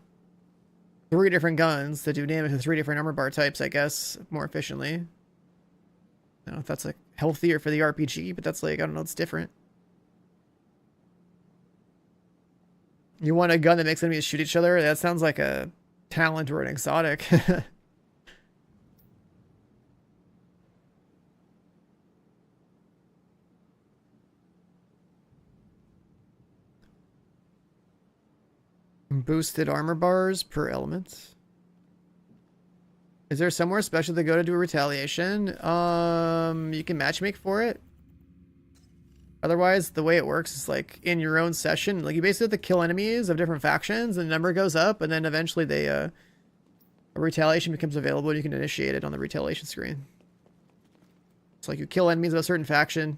3 different guns to do damage to 3 different armor bar types, I guess, more efficiently. I don't know if that's like healthier for the RPG, but that's like, I don't know, it's different. You want a gun that makes enemies shoot each other? That sounds like a talent or an exotic. Boosted armor bars per element. Is there somewhere special to go to do a retaliation? You can matchmake for it. Otherwise, the way it works is like in your own session, like you basically have to kill enemies of different factions, and the number goes up, and then eventually they a retaliation becomes available, and you can initiate it on the retaliation screen. It's like you kill enemies of a certain faction,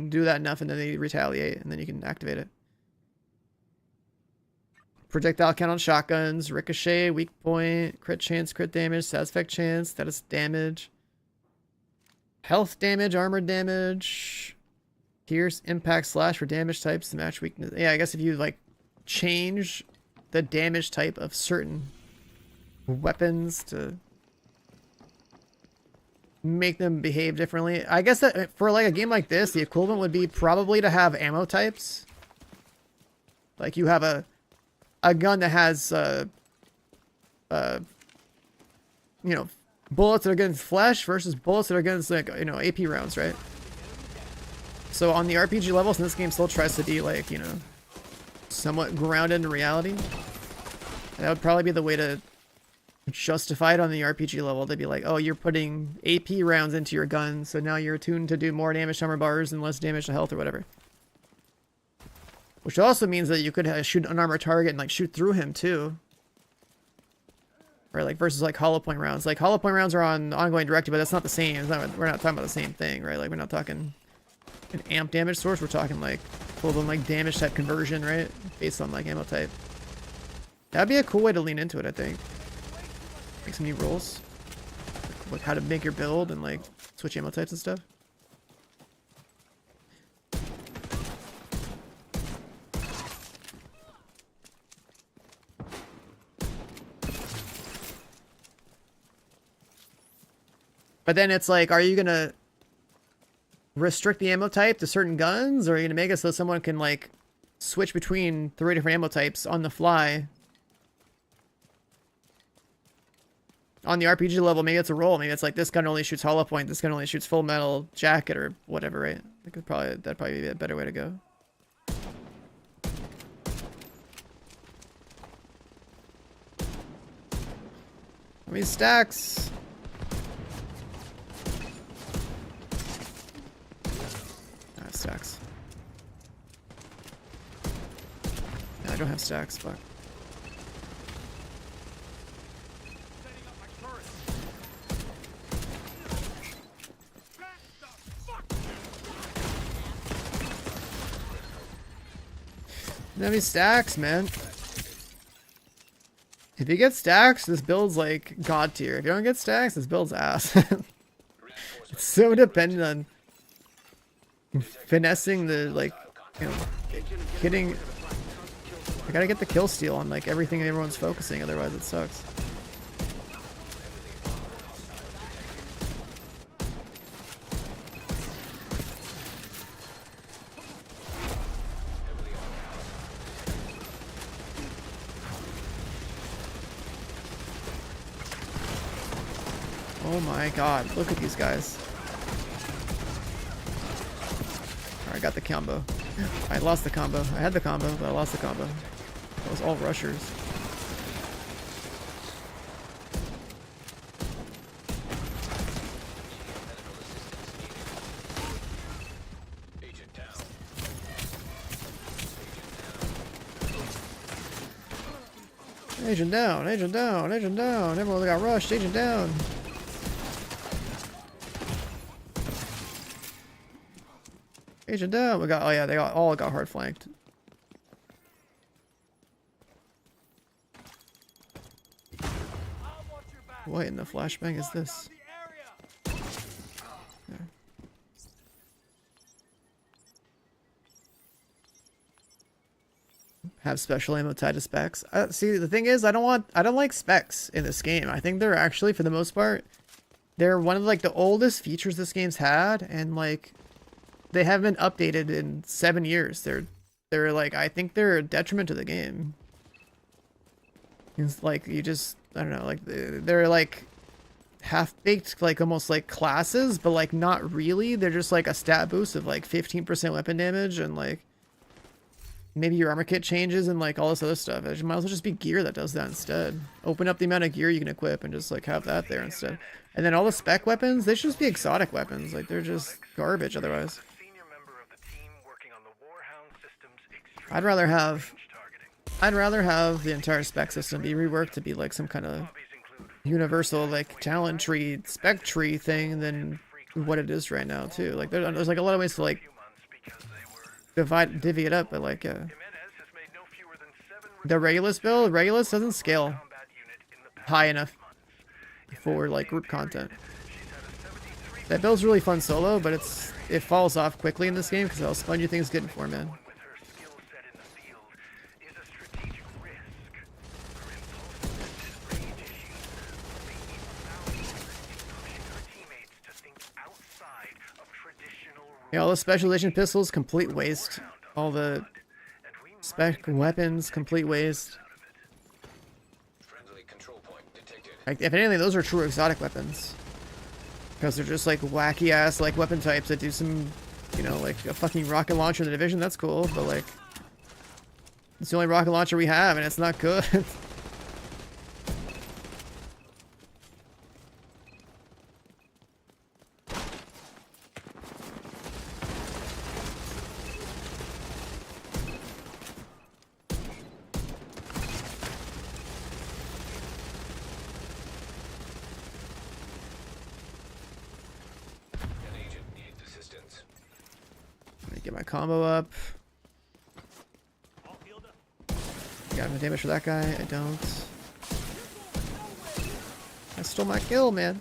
do that enough, and then they retaliate, and then you can activate it. Projectile count on shotguns, ricochet, weak point, crit chance, crit damage, stat effect chance, status damage, health damage, armor damage, pierce, impact, slash for damage types to match weakness. Yeah, I guess if you like change the damage type of certain weapons to make them behave differently. I guess that for like a game like this, the equivalent would be probably to have ammo types. Like you have a gun that has, you know, bullets that are against flesh versus bullets that are against, like, you know, AP rounds, right? So on the RPG levels, and this game still tries to be, like, you know, somewhat grounded in reality. That would probably be the way to justify it on the RPG level. They'd be like, oh, you're putting AP rounds into your gun, so now you're tuned to do more damage to armor bars and less damage to health or whatever. Which also means that you could shoot an unarmored target and like shoot through him too. right? Like versus like hollow point rounds. Like hollow point rounds are on ongoing directive, but that's not the same. We're not talking about the same thing, right? Like we're not talking an amp damage source. We're talking like full on like damage type conversion, right? Based on like ammo type. That'd be a cool way to lean into it, I think. Make some new rules, like how to make your build and like switch ammo types and stuff. But then it's like, are you gonna restrict the ammo type to certain guns, or are you gonna make it so someone can like switch between 3 different ammo types on the fly? On the RPG level, maybe it's a roll. Maybe it's like this gun only shoots hollow point, this gun only shoots full metal jacket or whatever, right? That'd probably be a better way to go. How many stacks? Stacks. No, I don't have stacks, fuck. Don't have any stacks, man. If you get stacks, this build's like god tier. If you don't get stacks, this build's ass. It's so dependent on finessing the, like, you know, hitting. I gotta get the kill steal on like everything everyone's focusing, otherwise it sucks. Oh my god, look at these guys. I got the combo. I lost the combo. I had the combo, but I lost the combo. That was all rushers. Agent down, agent down, agent down. Everyone got rushed, agent down. Agent down. We got, oh yeah, they all got hard flanked. What in the flashbang is this? There. Have special ammo tied to specs. See, the thing is, I don't like specs in this game. I think they're actually, for the most part, they're one of like the oldest features this game's had, and like they haven't been updated in 7 years. They're like, I think they're a detriment to the game. It's like, you just, I don't know, like they're like half-baked, like almost like classes, but like not really. They're just like a stat boost of like 15% weapon damage, and like maybe your armor kit changes and like all this other stuff. It might as well just be gear that does that instead. Open up the amount of gear you can equip and just like have that there instead. And then all the spec weapons, they should just be exotic weapons. Like they're just garbage otherwise. I'd rather have the entire spec system be reworked to be like some kind of universal like talent tree, spec tree thing than what it is right now too. Like there's like a lot of ways to like divvy it up, but like the Regulus build, Regulus doesn't scale high enough for like group content. That build's really fun solo, but it falls off quickly in this game because how fun you think it's getting for, man. Yeah, all the specialization pistols, complete waste. All the spec weapons, complete waste. Like, if anything, those are true exotic weapons. Because they're just like wacky ass like weapon types that do some, you know, like a fucking rocket launcher in the Division, that's cool, but like it's the only rocket launcher we have and it's not good. Get my combo up. Got no damage for that guy. I don't. I stole my kill, man.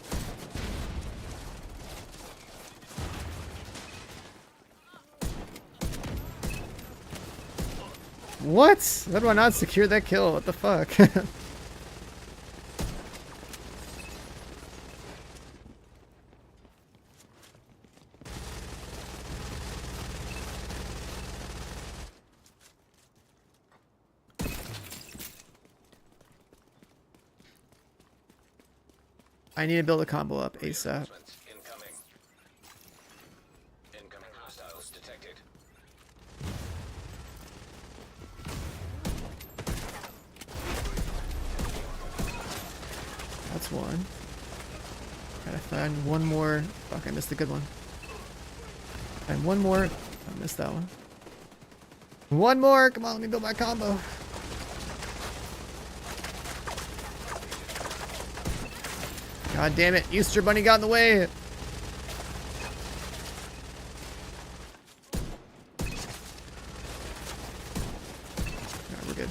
What? How do I not secure that kill? What the fuck? I need to build a combo up ASAP.
Reinforcements incoming. Incoming hostiles detected.
That's one. Gotta find one more. Fuck, I missed a good one. Find one more. I missed that one. One more! Come on, let me build my combo. God damn it, Easter Bunny got in the way! Alright, we're good.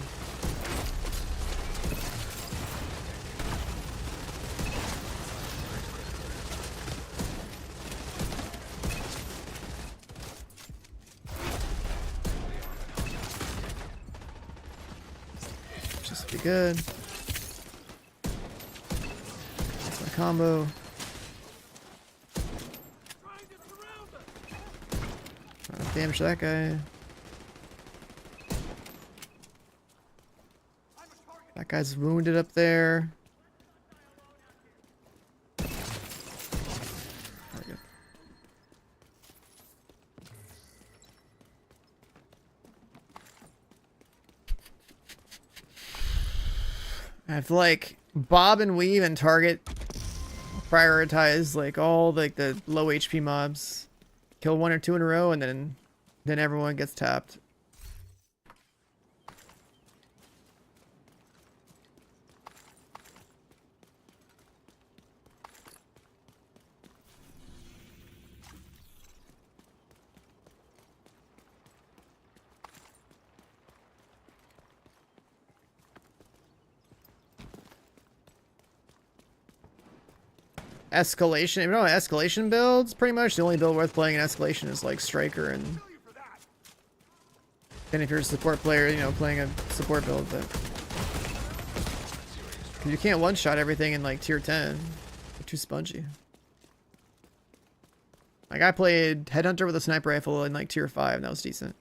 Just be good. That's my combo. Damage to that guy. That guy's wounded up there. Very good. I have to like bob and weave and target prioritize like all like the low HP mobs. Kill one or two in a row and then everyone gets tapped. Escalation. You know, escalation builds pretty much the only build worth playing in escalation is like striker, and then if you're a support player, you know, playing a support build, but 'cause you can't one shot everything in like tier 10. They're too spongy. Like I played Headhunter with a sniper rifle in like tier 5, and that was decent.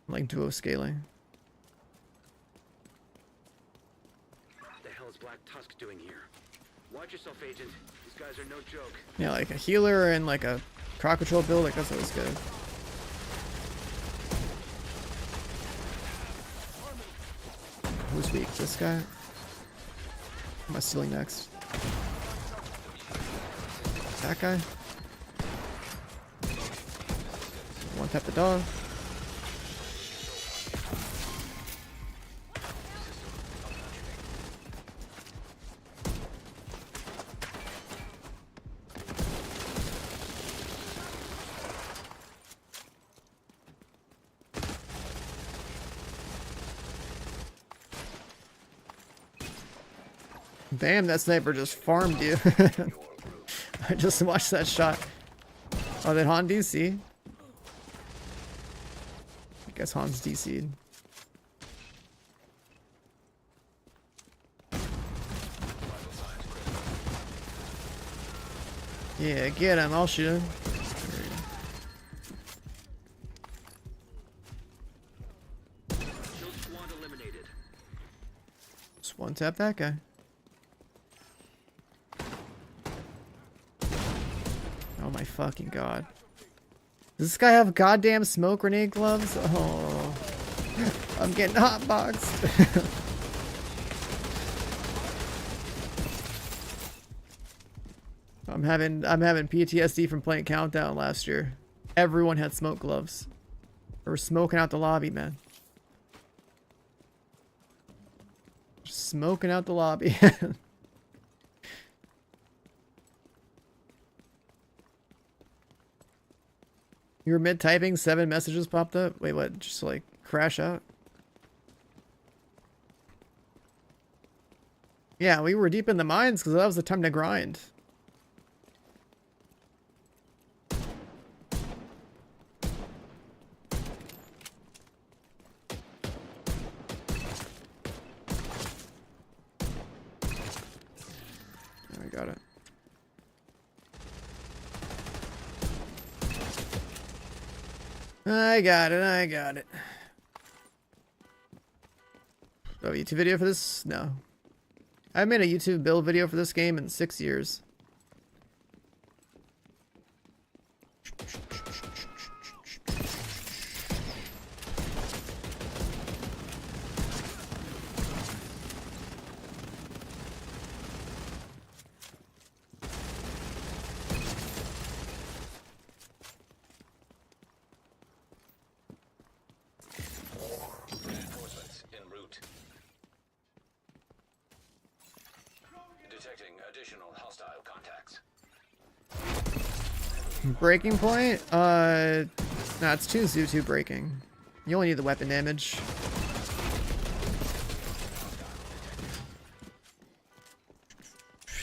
Like duo scaling.
What the hell is Black Tusk doing here? Watch yourself, Agent. These guys are no joke.
Yeah, like a healer and like a crowd control build, like that's always good. Who's weak? This guy? Who am I stealing next? That guy? One tap the dog. Damn, that sniper just farmed you. I just watched that shot. Oh, then Han DC. I guess Han's DC'd. Yeah, get him. I'll shoot him. Just one tap that guy. Oh my fucking god. Does this guy have goddamn smoke grenade gloves? Oh. I'm getting hotboxed. I'm having PTSD from playing Countdown last year. Everyone had smoke gloves. They were smoking out the lobby, man. Just smoking out the lobby. You were mid-typing, 7 messages popped up? Wait, what? Just like crash out? Yeah, we were deep in the mines because that was the time to grind. I got it. I got it, I got it. Oh, YouTube video for this? No. I haven't made a YouTube build video for this game in 6 years.
Reinforcements en route. Detecting additional hostile contacts.
Breaking point? No, it's 2 Zoo 2 breaking. You only need the weapon damage.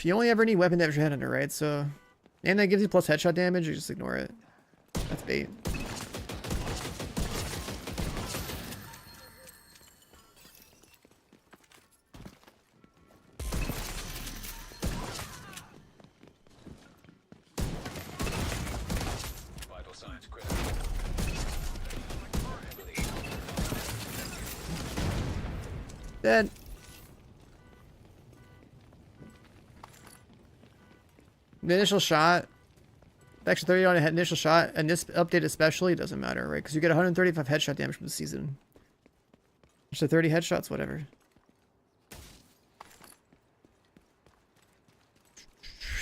You only ever need weapon damage for headhunter, right? So, and that gives you plus headshot damage, you just ignore it. That's bait.
Vital signs critical.
Dead. The initial shot, extra 30 on a initial shot, and this update especially doesn't matter, right? Because you get 135 headshot damage from the season. Extra 30 headshots, whatever.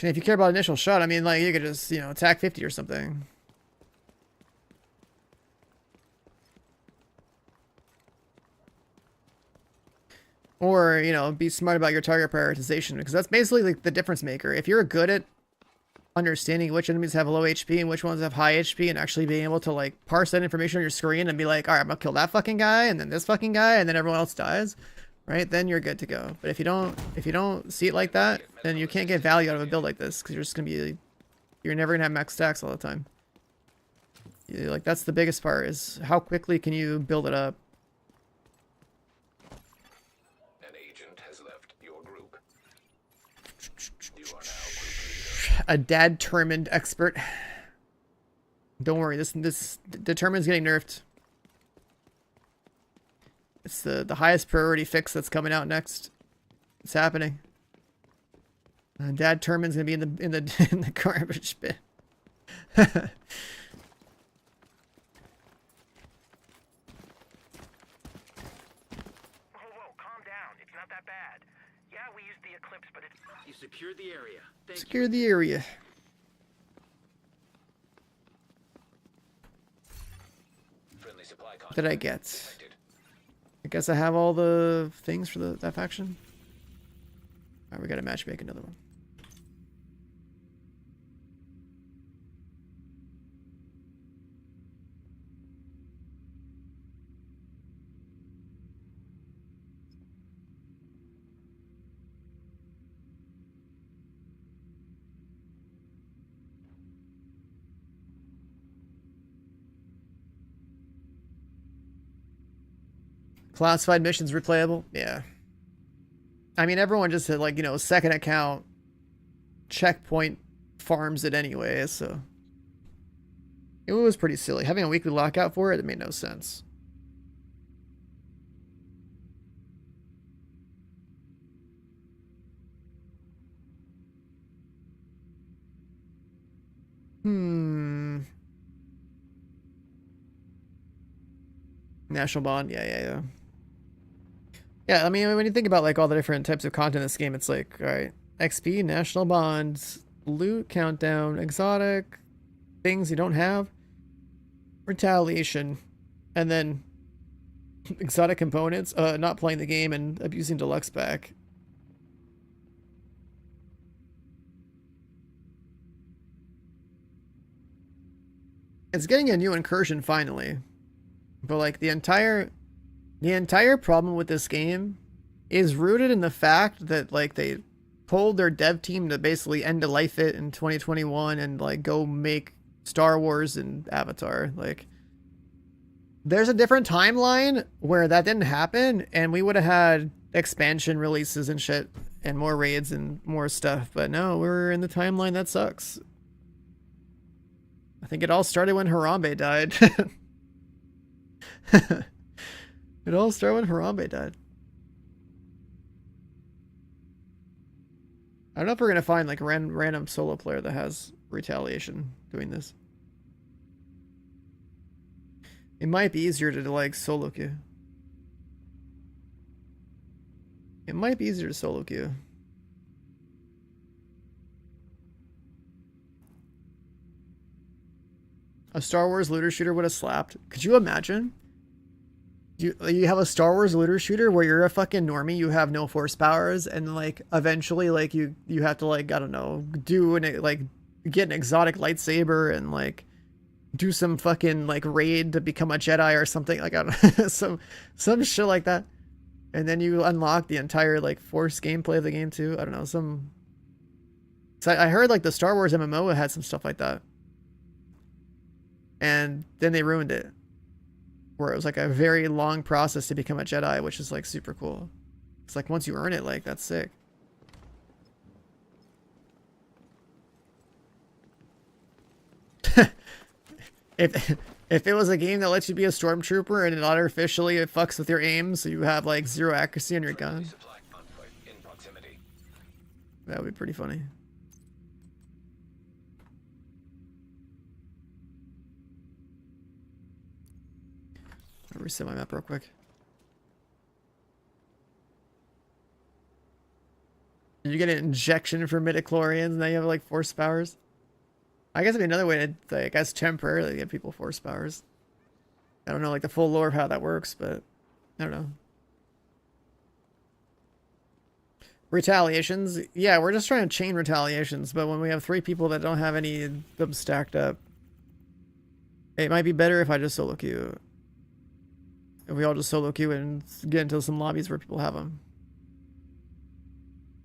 And if you care about initial shot, I mean, like, you could just, you know, attack 50 or something. Or, you know, be smart about your target prioritization, because that's basically like the difference maker. If you're good at understanding which enemies have low HP and which ones have high HP, and actually being able to like parse that information on your screen and be like, all right, I'm gonna kill that fucking guy and then this fucking guy and then everyone else dies, right? Then you're good to go. But if you don't see it like that, then you can't get value out of a build like this, because you're just gonna be, you're never gonna have max stacks all the time. Like, that's the biggest part, is how quickly can you build it up.
An agent has left your group. You are now group leader.
A determined expert. Don't worry, this determine's getting nerfed. It's the highest priority fix that's coming out next. It's happening. Dad Termin's gonna be in the in the garbage bin.
Whoa, calm down. It's not that bad. Yeah, we used the Eclipse, but it's...
You secured the area. Thank you.
Secure the area.
Friendly supply contact
Did I get?
detected.
I guess I have all the things for that faction. Alright, we gotta match make another one. Classified missions replayable? Yeah. I mean, everyone just had, like, you know, second account checkpoint farms it anyway, so it was pretty silly. Having a weekly lockout for it made no sense. National Bond, yeah. Yeah, I mean, when you think about, like, all the different types of content in this game, it's like, alright, XP, National Bonds, loot, countdown, exotic, things you don't have, retaliation, and then exotic components, not playing the game and abusing deluxe back. It's getting a new incursion finally. But like the entire problem with this game is rooted in the fact that like they told their dev team to basically end a life it in 2021 and like go make Star Wars and Avatar. Like there's a different timeline where that didn't happen and we would have had expansion releases and shit and more raids and more stuff, but no, we're in the timeline that sucks. I think it all started when Harambe died. It all started when Harambe died. I don't know if we're gonna find like a random solo player that has Retaliation doing this. It might be easier to like solo queue. It might be easier to solo queue. A Star Wars looter shooter would have slapped. Could you imagine? You have a Star Wars looter shooter where you're a fucking normie, you have no force powers, and like eventually like you have to like, I don't know, do an like get an exotic lightsaber and like do some fucking like raid to become a Jedi or something, like I don't know, some shit like that. And then you unlock the entire like force gameplay of the game too. I don't know, so I heard like the Star Wars MMO had some stuff like that. And then they ruined it. Where it was like a very long process to become a Jedi, which is like super cool. It's like once you earn it, like that's sick. If it was a game that lets you be a stormtrooper and it artificially fucks with your aim, so you have like 0 accuracy on your gun, that would be pretty funny. I'll reset my map real quick. You get an injection for midichlorians, now you have like force powers. I guess it'd be another way to, like, I guess temporarily give people force powers. I don't know like the full lore of how that works, but I don't know. Retaliations, yeah, we're just trying to chain retaliations, but when we have 3 people that don't have any of them stacked up, it might be better if I just solo queue. If we all just solo queue and get into some lobbies where people have them.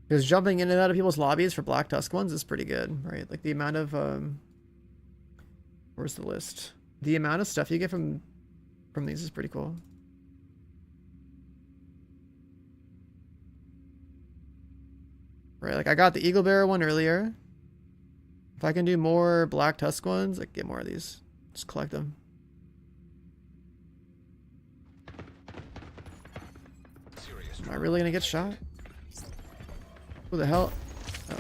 Because jumping in and out of people's lobbies for Black Tusk ones is pretty good, right? Like the amount of, where's the list? The amount of stuff you get from these is pretty cool. Right, like I got the Eagle Bearer one earlier. If I can do more Black Tusk ones, I can get more of these. Just collect them. Am I really gonna get shot? Who the hell? Oh.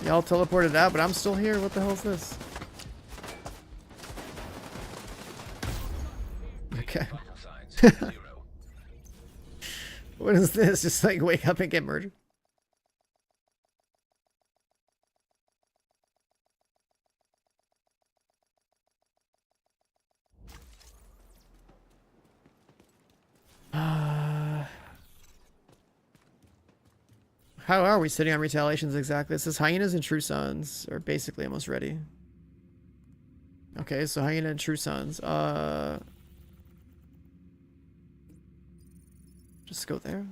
Y'all teleported out, but I'm still here. What the hell is this? Okay. What is this? Just like wake up and get murdered? How are we sitting on retaliations exactly? It says Hyenas and True Sons are basically almost ready. Okay, so Hyena and True Sons. Just go there.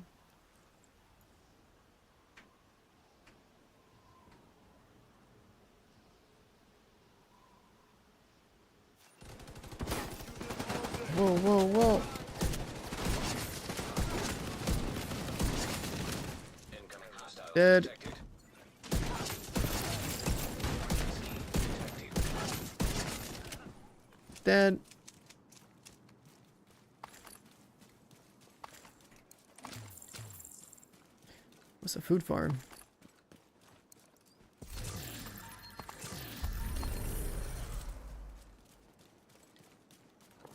Whoa, whoa, whoa. Dead. Dead. What's a food farm?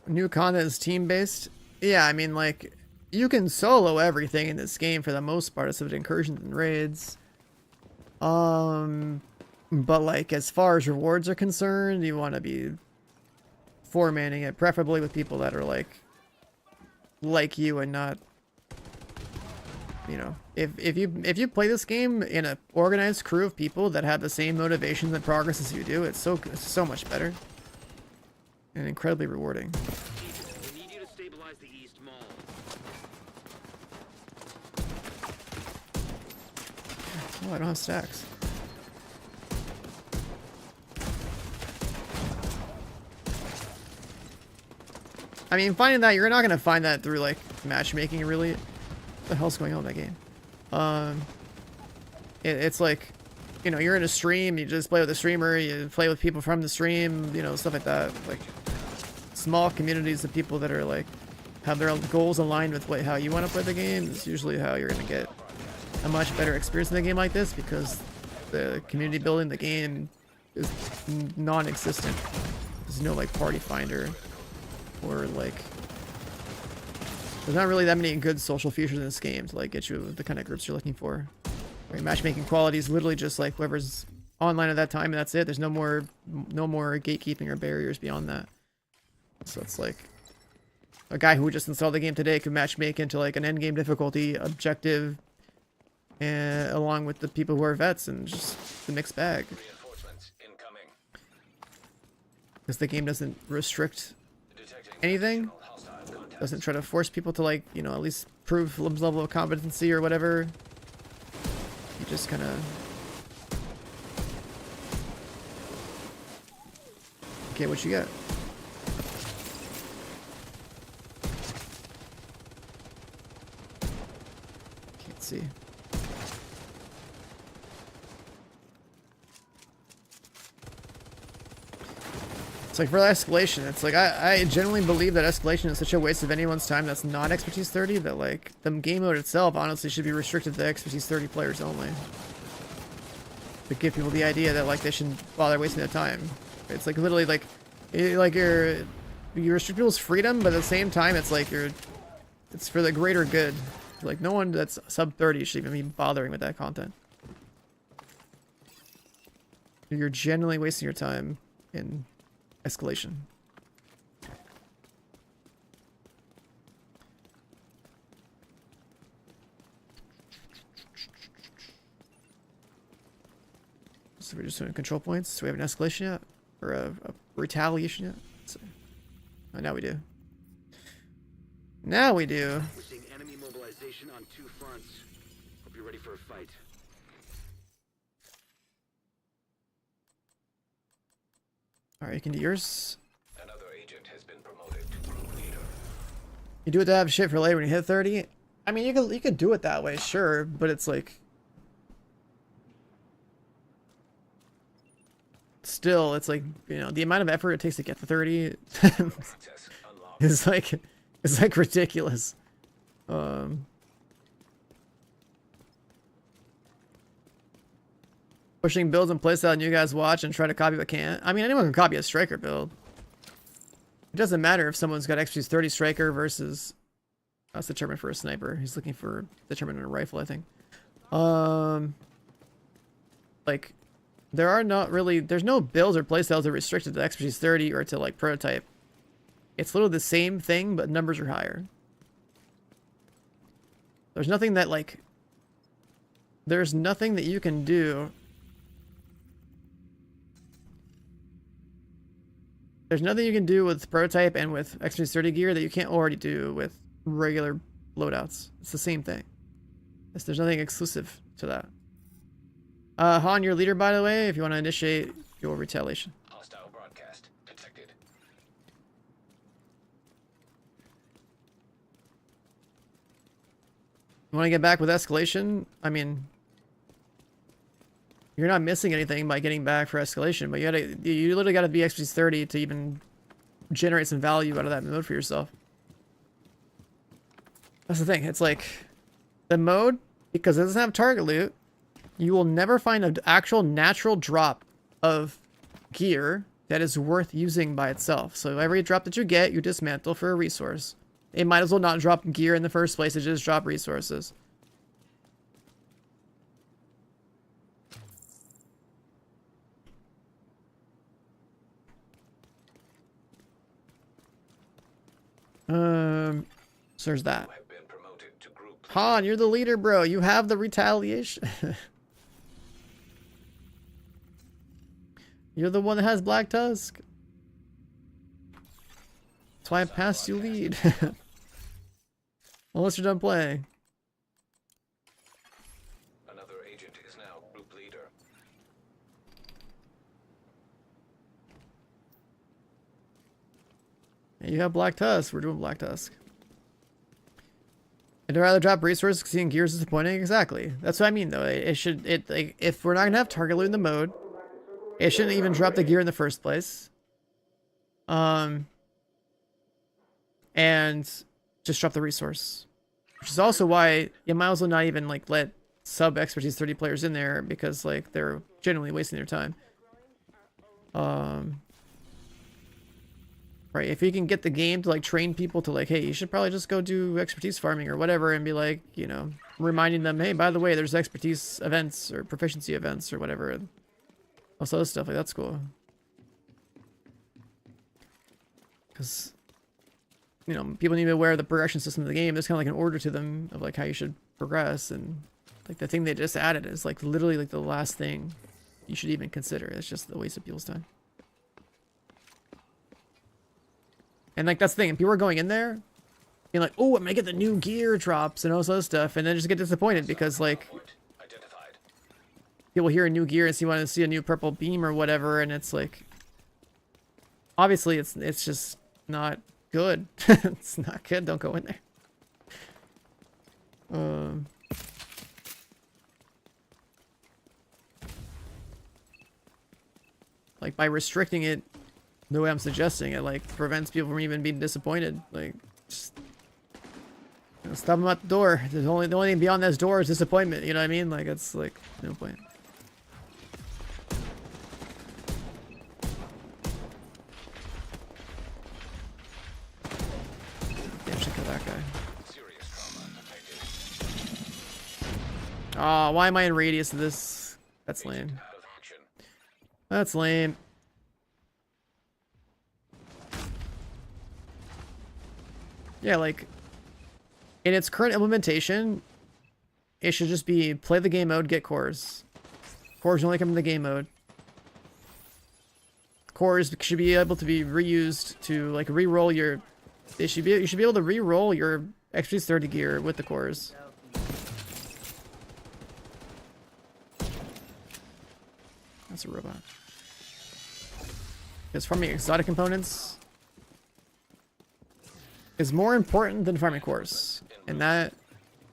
New content is team-based? Yeah, I mean, like, you can solo everything in this game for the most part, except incursions and raids. But like, as far as rewards are concerned, you want to be four-manning it, preferably with people that are like you and not you know, if you play this game in a organized crew of people that have the same motivations and progress as you do, it's so much better and incredibly rewarding.
We need you to stabilize the East Mall.
Oh, I don't have stacks. I mean, finding that, you're not gonna find that through like matchmaking, really. What the hell's going on in that game? It's like, you know, you're in a stream, you just play with a streamer, you play with people from the stream, you know, stuff like that. Like small communities of people that are like have their own goals aligned with how you want to play the game is usually how you're gonna get a much better experience in a game like this, because the community building, the game is non-existent. There's no like party finder. Or like, there's not really that many good social features in this game to like get you the kind of groups you're looking for. Right, matchmaking quality is literally just like whoever's online at that time, and that's it. There's no more gatekeeping or barriers beyond that. So it's like a guy who just installed the game today could matchmake into like an end game difficulty objective, and along with the people who are vets, and just the mixed bag.
Reinforcements incoming.
Because the game doesn't restrict anything, doesn't try to force people to like, you know, at least prove some level of competency or whatever. You just kind of get what you get. Can't see. It's like for escalation, it's like I genuinely believe that escalation is such a waste of anyone's time that's not expertise 30, that like the game mode itself honestly should be restricted to expertise 30 players only. To give people the idea that like they shouldn't bother wasting their time. It's like literally like you restrict people's freedom, but at the same time it's like it's for the greater good. Like no one that's sub 30 should even be bothering with that content. You're genuinely wasting your time in escalation. So we're just doing control points. Do we have an escalation yet? Or a retaliation yet? Let's see. Oh, now we do. Now we do.
We're seeing enemy mobilization on 2 fronts. Hope you're ready for a fight.
Alright, you can do yours.
Another agent has been promoted to group leader.
You do it to have shit for later when you hit 30. I mean, you could do it that way, sure, but it's like still, it's like, you know, the amount of effort it takes to get to 30 is like, it's like ridiculous. Pushing builds and playstyle and you guys watch and try to copy but can't. I mean, anyone can copy a striker build. It doesn't matter if someone's got expertise 30 striker versus that's determined for a sniper. He's looking for determined in a rifle, I think. Like there are not really, there's no builds or playstyles that are restricted to expertise 30 or to like prototype. It's literally the same thing, but numbers are higher. There's nothing that like, there's nothing that you can do. There's nothing you can do with prototype and with expertise 30 gear that you can't already do with regular loadouts. It's the same thing. There's nothing exclusive to that. Han, your leader, by the way, if you want to initiate your retaliation.
Hostile broadcast detected.
You want to get back with escalation? I mean, you're not missing anything by getting back for escalation, but you literally gotta be expertise 30 to even generate some value out of that mode for yourself. That's the thing. It's like the mode, because it doesn't have target loot, you will never find an actual natural drop of gear that is worth using by itself. So every drop that you get, you dismantle for a resource. It might as well not drop gear in the first place, it just drop resources. So there's that.
Have been promoted to group
Han, you're the leader, bro. You have the retaliation. You're the one that has Black Tusk. That's why I passed you lead. Unless you're done playing.
Another agent is now group leader.
And you have Black Tusk. We're doing Black Tusk. I'd rather drop resources because seeing gear is disappointing. Exactly. That's what I mean, though. Like, if we're not gonna have target loot in the mode, it shouldn't even drop the gear in the first place. And just drop the resource. Which is also why you might as well not even like let sub expertise 30 players in there, because like they're genuinely wasting their time. Right, if you can get the game to like train people to like, hey, you should probably just go do expertise farming or whatever, and be like, you know, reminding them, hey, by the way, there's expertise events or proficiency events or whatever, and also stuff like that's cool. Because, you know, people need to be aware of the progression system of the game. There's kind of like an order to them of like how you should progress, and like the thing they just added is like literally like the last thing you should even consider. It's just a waste of people's time. And like that's the thing, people are going in there, being like, oh, I'm gonna get the new gear drops and all this other stuff, and then just get disappointed because like people hear a new gear and want to see a new purple beam or whatever, and it's like obviously it's just not good. It's not good. Don't go in there. Like by restricting it the way I'm suggesting it, like prevents people from even being disappointed. Like just, you know, stop them at the door. The only thing beyond this door is disappointment. You know what I mean? Like it's like no point. Damn, should kill that guy. Oh, why am I in radius of this? That's lame. That's lame. Yeah, like, in its current implementation, it should just be play the game mode, get cores. Cores only come in the game mode. Cores should be able to be reused to, like, re-roll your... you should be able to re-roll your expertise 30 gear with the cores. That's a robot. Because farming exotic components is more important than farming cores, and that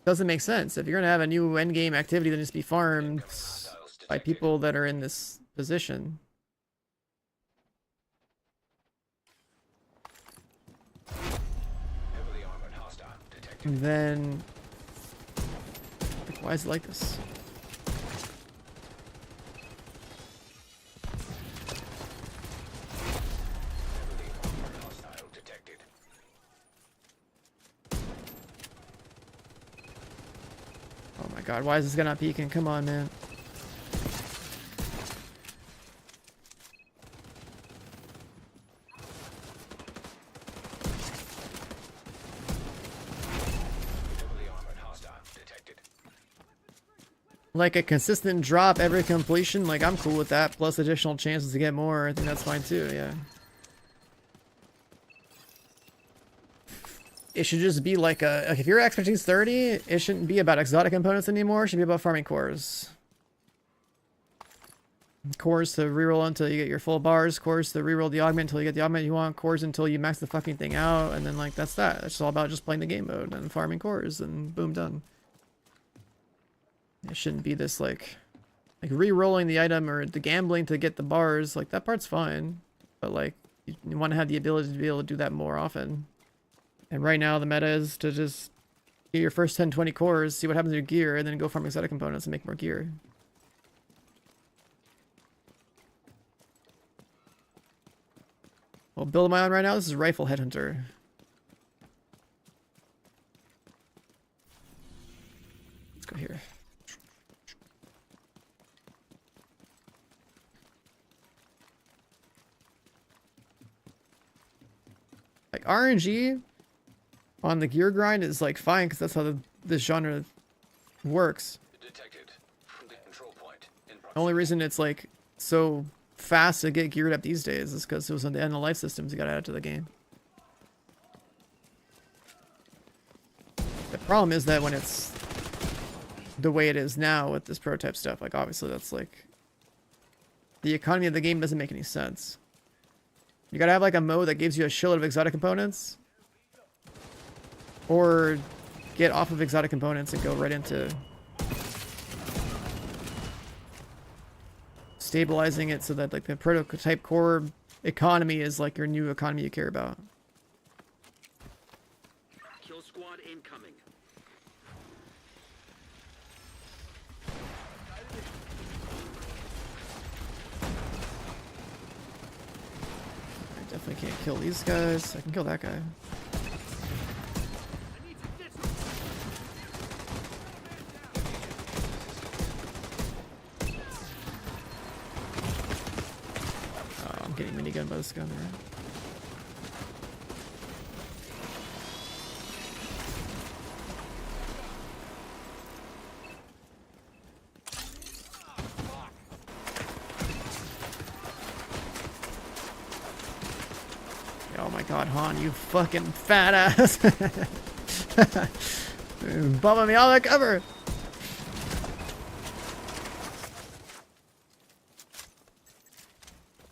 doesn't make sense. If you're gonna have a new endgame activity that needs to be farmed by people that are in this position, then like, why is it like this? God, why is this guy not peeking? Come on, man. Like a consistent drop every completion, like I'm cool with that, plus additional chances to get more. I think that's fine too, yeah. It should just be like a, like if you're expertise 30, it shouldn't be about exotic components anymore. It should be about farming cores. Cores to reroll until you get your full bars. Cores to reroll the augment until you get the augment you want. Cores until you max the fucking thing out. And then like, that's that. It's all about just playing the game mode and farming cores and boom, done. It shouldn't be this like re-rolling the item or the gambling to get the bars. Like that part's fine. But like, you want to have the ability to be able to do that more often. And right now the meta is to just get your first 10-20 cores, see what happens to your gear, and then go farm exotic components and make more gear. Well, build am I on right now? This is Rifle Headhunter. Let's go here. Like RNG on the gear grind is like fine because that's how the this genre works.
Detected from the control point in
The only reason it's like so fast to get geared up these days is because it was on the end of life systems you got added to the game. The problem is that when it's the way it is now with this prototype stuff, like obviously that's like the economy of the game doesn't make any sense. You gotta have like a mode that gives you a shitload of exotic components, or get off of exotic components and go right into stabilizing it so that like the prototype core economy is like your new economy you care about.
Kill squad incoming.
I definitely can't kill these guys. I can kill that guy. Oh, I'm getting minigun by this gun there. Oh my god, Han, you fucking fat ass! Bumming me all the cover!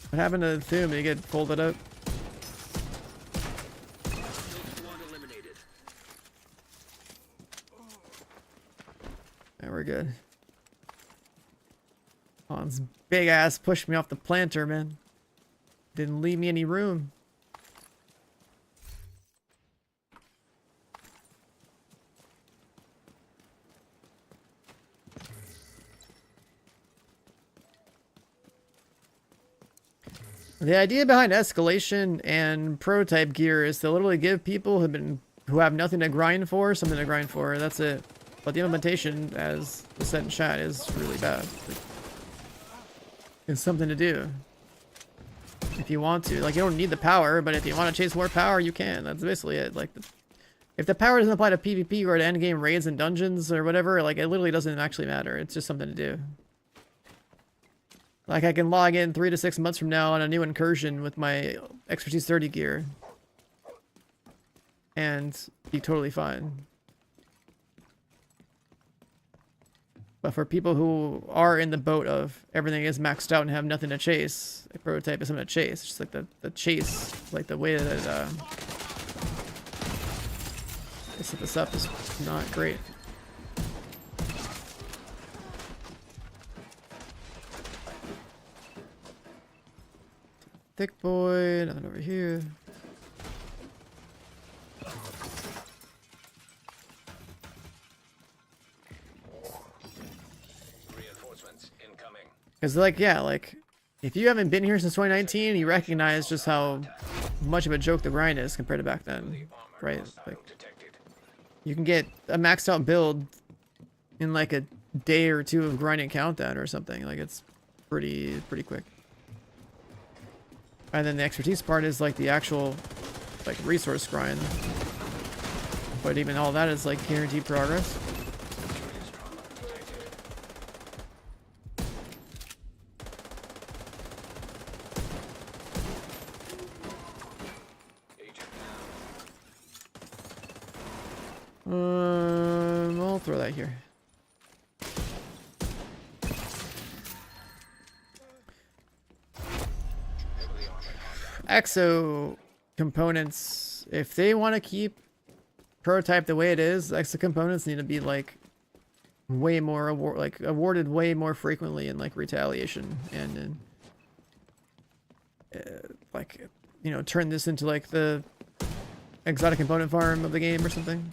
What happened to Thum? Did he get folded up?
Kill squad eliminated.
Yeah, we're good. Han's big ass pushed me off the planter, man. Didn't leave me any room. The idea behind escalation and prototype gear is to literally give people who have nothing to grind for something to grind for. That's it. But the implementation, as was said in chat, is really bad. It's something to do if you want to. Like, you don't need the power, but if you want to chase more power, you can. That's basically it. Like, if the power doesn't apply to PvP or to endgame raids and dungeons or whatever, like, it literally doesn't actually matter. It's just something to do. Like, I can log in 3 to 6 months from now on a new incursion with my expertise 30 gear and be totally fine. But for people who are in the boat of everything is maxed out and have nothing to chase, a prototype is something to chase. It's just like the chase, like the way that they set this up is not great. Thick boy, nothing over here.
reinforcements incoming.
Because, like, yeah, like, if you haven't been here since 2019, you recognize just how much of a joke the grind is compared to back then, right? Like, you can get a maxed out build in like a day or two of grinding countdown or something. Like, it's pretty quick. And then the expertise part is like the actual like resource grind. But even all that is like guaranteed progress. I'll throw that here. EXO components, if they want to keep prototype the way it is, EXO components need to be like way more awarded way more frequently in like Retaliation and in, like, you know, turn this into like the exotic component farm of the game or something.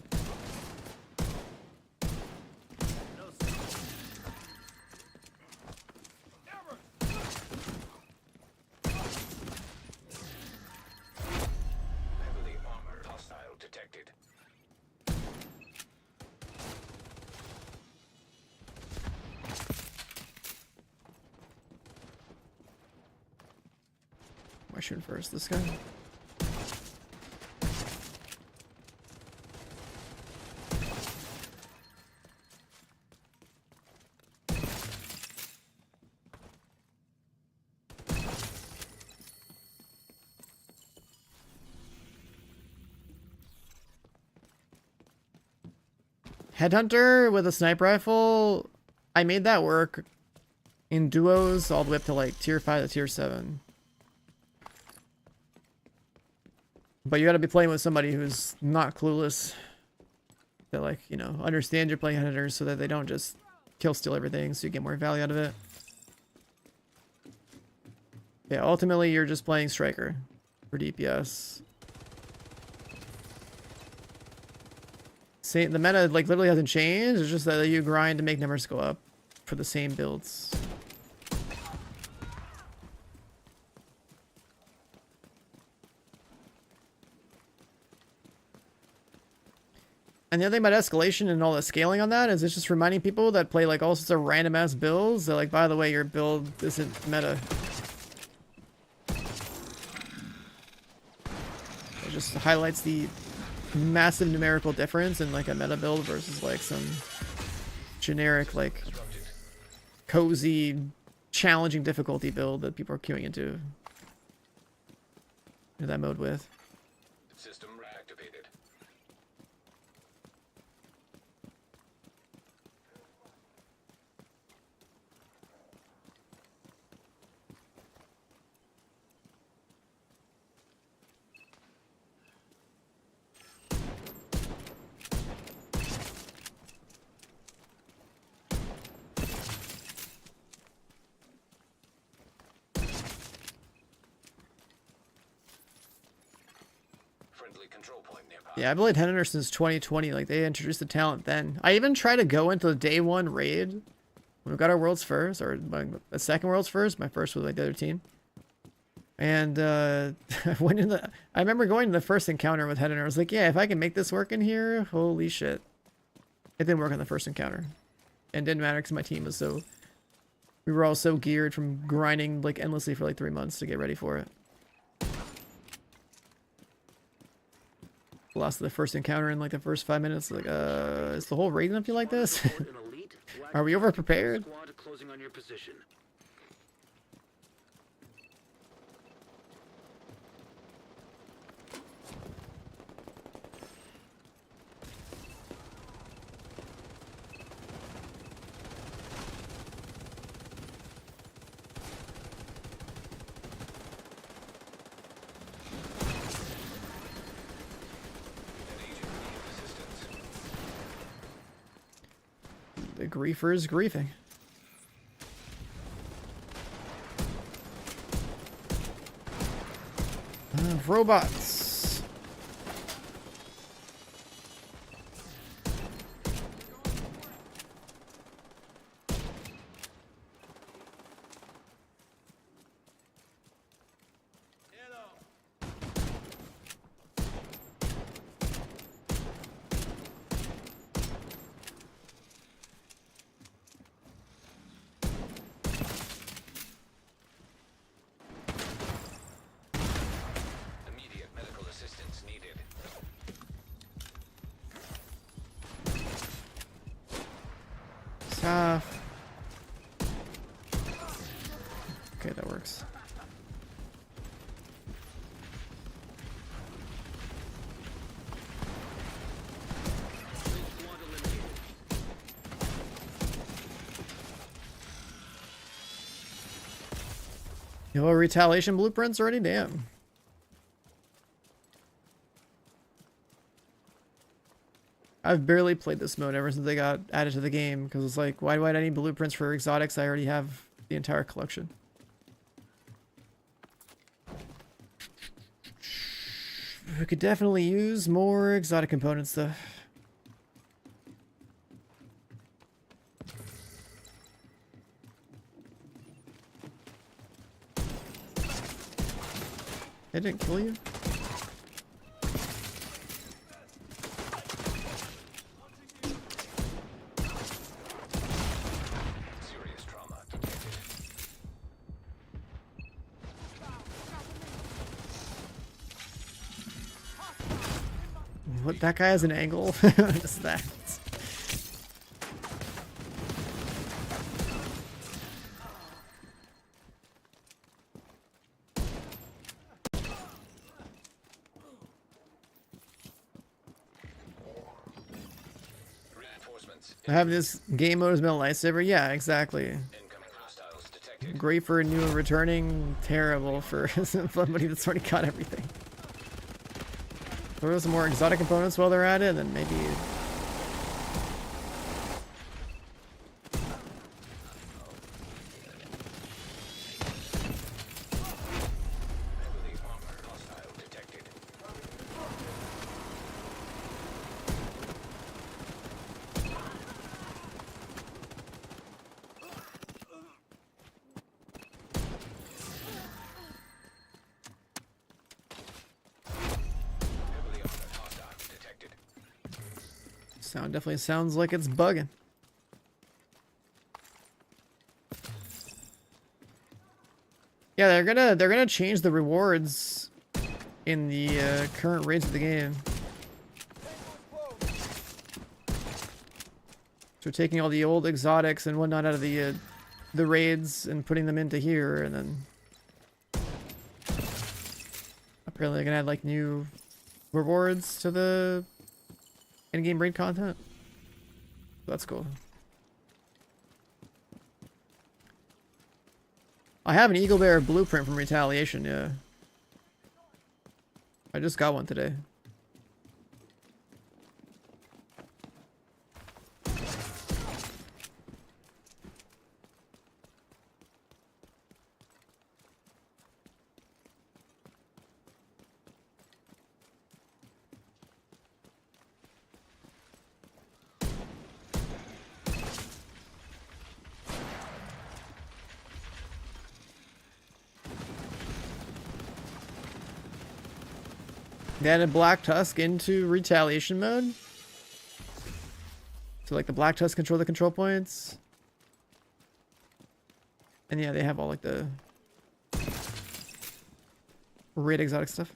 I shoot first this guy. Headhunter with a sniper rifle, I made that work in duos all the way up to like tier 5 to tier 7. But you gotta be playing with somebody who's not clueless. That, like, you know, understand you're playing Headhunters so that they don't just kill steal everything so you get more value out of it. Yeah, ultimately you're just playing Striker for DPS. The meta, like, literally hasn't changed. It's just that you grind to make numbers go up for the same builds. And the other thing about escalation and all the scaling on that is it's just reminding people that play like all sorts of random ass builds that, like, by the way, your build isn't meta. It just highlights the massive numerical difference in like a meta build versus like some generic, like, cozy, challenging difficulty build that people are queuing into that mode with.
System reactivated. Friendly control point nearby.
Yeah, I've played Headhunter since 2020. Like, they introduced the talent then. I even tried to go into the day one raid when we got our worlds first, or the second worlds first. My first was like the other team. And I went in the. I remember going to the first encounter with Headhunter. I was like, yeah, if I can make this work in here, holy shit. It didn't work on the first encounter, and didn't matter because my team was so. We were all so geared from grinding like endlessly for like 3 months to get ready for it. Lost the first encounter in like the first 5 minutes. Like, is the whole raid gonna feel like this? Are we over prepared?
Squad closing on your position.
The griefer is griefing. Robots.
Immediate medical assistance needed.
Stuff. Okay, that works. You have retaliation blueprints already? Damn. I've barely played this mode ever since they got added to the game because it's like, why do I need blueprints for exotics? I already have the entire collection. We could definitely use more exotic components though. It didn't kill you?
Serious trauma detected.
What, that guy has an angle? What is that? Having this game mode as metal lightsaber, yeah, exactly.
Incoming hostiles detected.
Great for new and returning, terrible for somebody that's already got everything. Throw some more exotic components while they're at it, and then maybe.
Heavily armored hostile detected. Heavily armored hostile detected.
Sound definitely sounds like it's bugging. Yeah, they're gonna change the rewards in the current raids of the game. So taking all the old exotics and whatnot out of the raids and putting them into here, and then apparently they're gonna add like new rewards to the in-game raid content. That's cool. I have an Eagle Bear blueprint from Retaliation, yeah. I just got one today. They added Black Tusk into Retaliation mode. So like the Black Tusk control the control points. And yeah, they have all like the raid exotic stuff.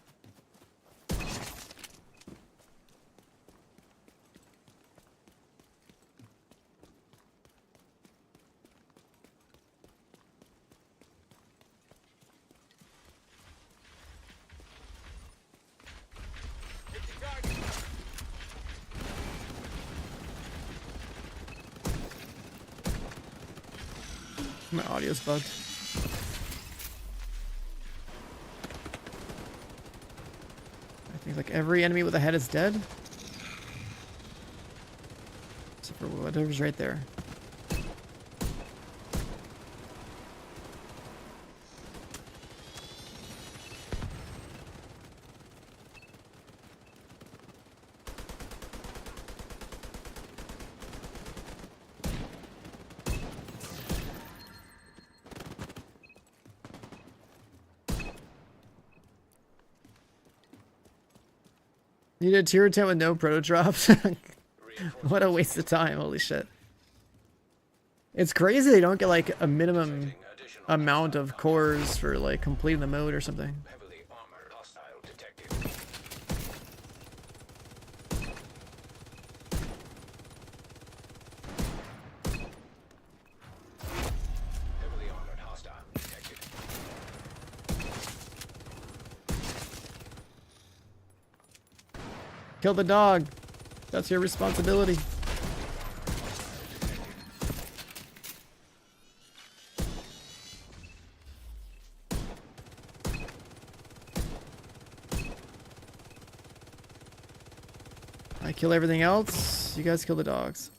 My audio's bugged. I think like every enemy with a head is dead. Except for whatever's right there. You did a tier 10 with no proto drops? What a waste of time, holy shit. It's crazy they don't get like a minimum amount of cores for like completing the mode or something.
Heavily armored hostile detected. Heavily armored hostile detected.
Kill the dog. That's your responsibility. I kill everything else. You guys kill the dogs.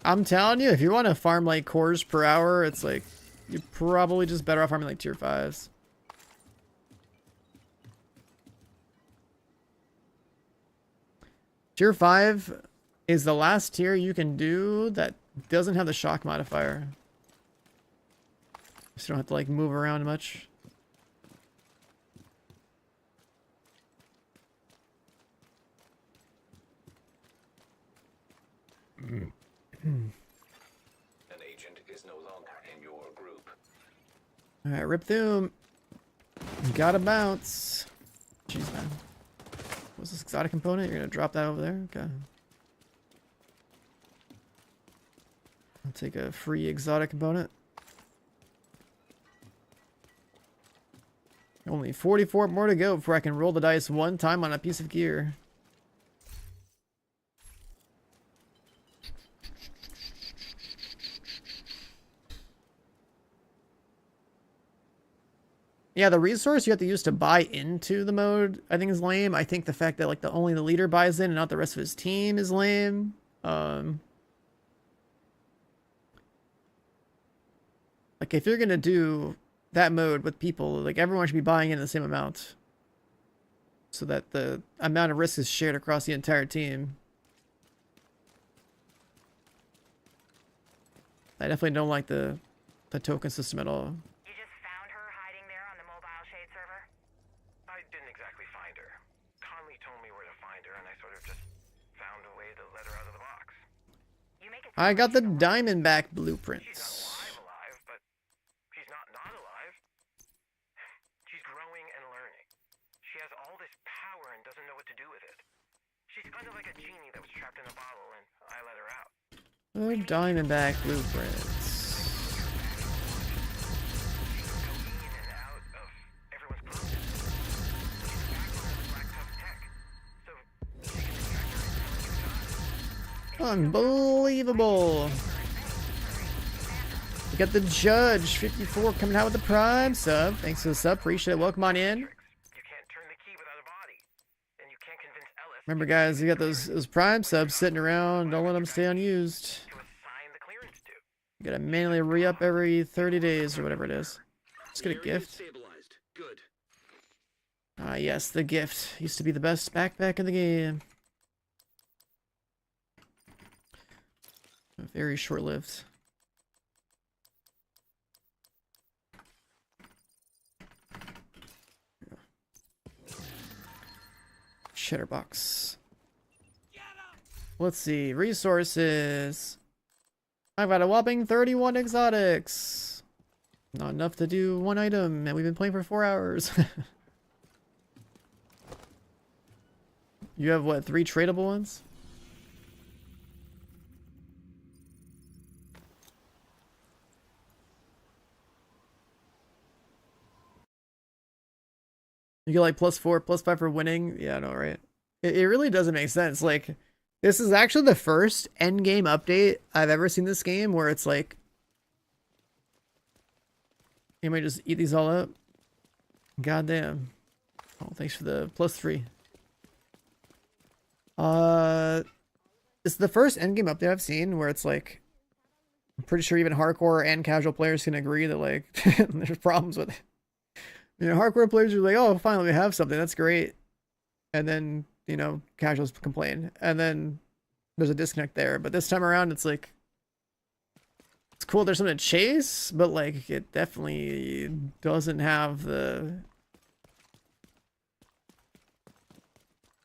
I'm telling you, if you want to farm like cores per hour, it's like you're probably just better off farming like tier 5s. Tier 5 is the last tier you can do that doesn't have the shock modifier. So you don't have to like move around much.
An agent is no longer in your group.
Alright, rip through. Gotta bounce. Jeez, man. What's this exotic component? You're gonna drop that over there? Okay. I'll take a free exotic component. Only 44 more to go before I can roll the dice one time on a piece of gear. Yeah, the resource you have to use to buy into the mode, I think is lame. I think the fact that like only the leader buys in and not the rest of his team is lame. Like if you're gonna do that mode with people, like everyone should be buying in the same amount, so that the amount of risk is shared across the entire team. I definitely don't like the token system at all.
You just found her hiding there on the mobile shade server?
I didn't exactly find her. Conley told me where to find her, and I sort of just found a way to let her out of the box.
You make it
I got the
sound like
Diamondback
She's not
blueprints.
alive, but she's not alive. She's growing and learning. She has all this power and doesn't know what to do with it. She's kind of like a genie that was trapped in a bottle, and I let her out.
The Diamondback blueprints.
In and out of everyone's clothes. She's the backbone of the Black Tusk tech, so she can extract her.
Unbelievable. We got the Judge 54 coming out with the Prime sub. Thanks for the sub. Appreciate it. Welcome on in.
You can't turn the key without a body, and you can't convince Ellis
Remember, guys, you got those Prime subs sitting around. Don't let them stay unused.
to assign the clearance to.
You gotta manually re-up every 30 days or whatever it is. Just get a
Area is
gift.
stabilized. Good.
Ah, yes, the gift. Used to be the best backpack in the game. Very short-lived. Shutterbox. Let's see. Resources. I've got a whopping 31 exotics. Not enough to do one item, and we've been playing for 4 hours. You have what, 3 tradable ones? You get like +4, +5 for winning. Yeah, I know, right? It really doesn't make sense. Like, this is actually the first endgame update I've ever seen this game where it's like, you might just eat these all up. Goddamn. Oh, thanks for the +3. It's the first endgame update I've seen where it's like, I'm pretty sure even hardcore and casual players can agree that like there's problems with it. You know, hardcore players are like, oh, finally we have something, that's great. And then, you know, casuals complain. And then there's a disconnect there. But this time around, it's like, it's cool there's something to chase, but like, it definitely doesn't have the...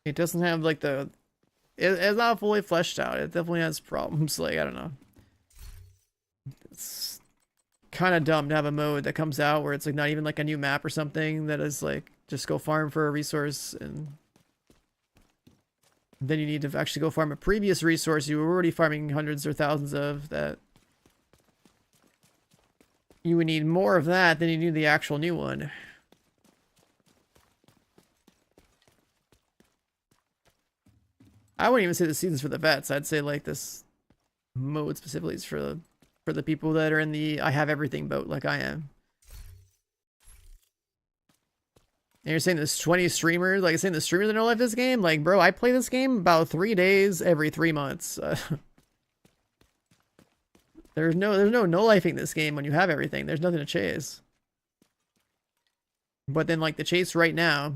It doesn't have like the... It's not fully fleshed out. It definitely has problems. Like, I don't know. It's kind of dumb to have a mode that comes out where it's like not even like a new map or something that is like just go farm for a resource, and then you need to actually go farm a previous resource you were already farming hundreds or thousands of, that you would need more of that than you do the actual new one. I wouldn't even say the season's for the vets. I'd say like this mode specifically is for the people that are in the I have everything boat like I am. And you're saying there's 20 streamers, like saying the streamers that don't like this game? Like, bro, I play this game about 3 days every 3 months. There's no lifing this game when you have everything. There's nothing to chase. But then like the chase right now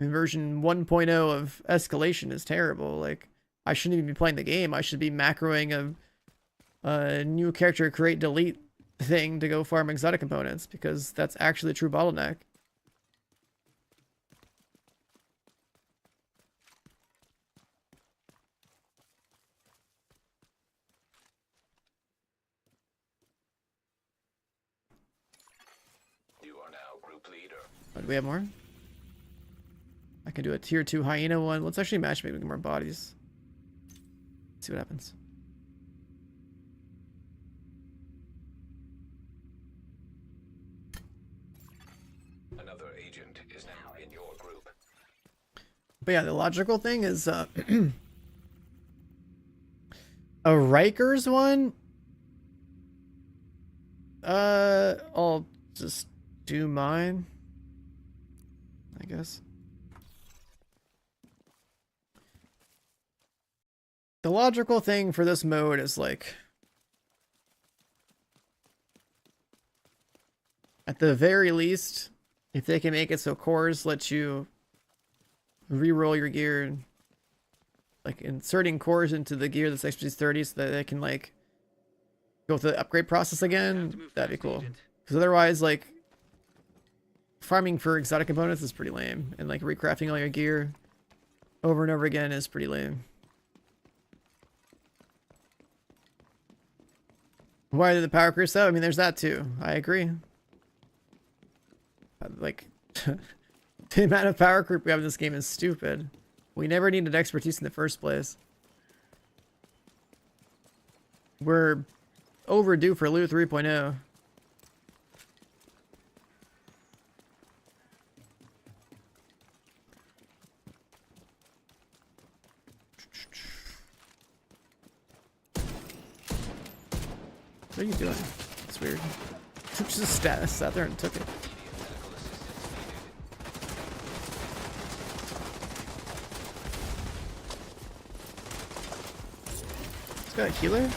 in version 1.0 of Escalation is terrible. Like, I shouldn't even be playing the game. I should be macroing a new character create delete thing to go farm exotic components, because that's actually the true bottleneck.
You are now group leader.
Oh, do we have more? I can do a tier 2 hyena one. Let's actually match maybe more bodies. See what happens.
Another agent is now in your group.
But yeah, the logical thing is a Rikers one. I'll just do mine. I guess. The logical thing for this mode is like, at the very least, if they can make it so cores let you re-roll your gear, like inserting cores into the gear that's expertise 30 so that they can like go through the upgrade process again, that'd be cool. Because otherwise, like, farming for exotic components is pretty lame, and like recrafting all your gear over and over again is pretty lame. Why did the power crease out? I mean, there's that too. I agree. Like, the amount of power creep we have in this game is stupid. We never needed expertise in the first place. We're overdue for loot 3.0. What are you doing? It's weird. Just sat there and took it. It's got a healer?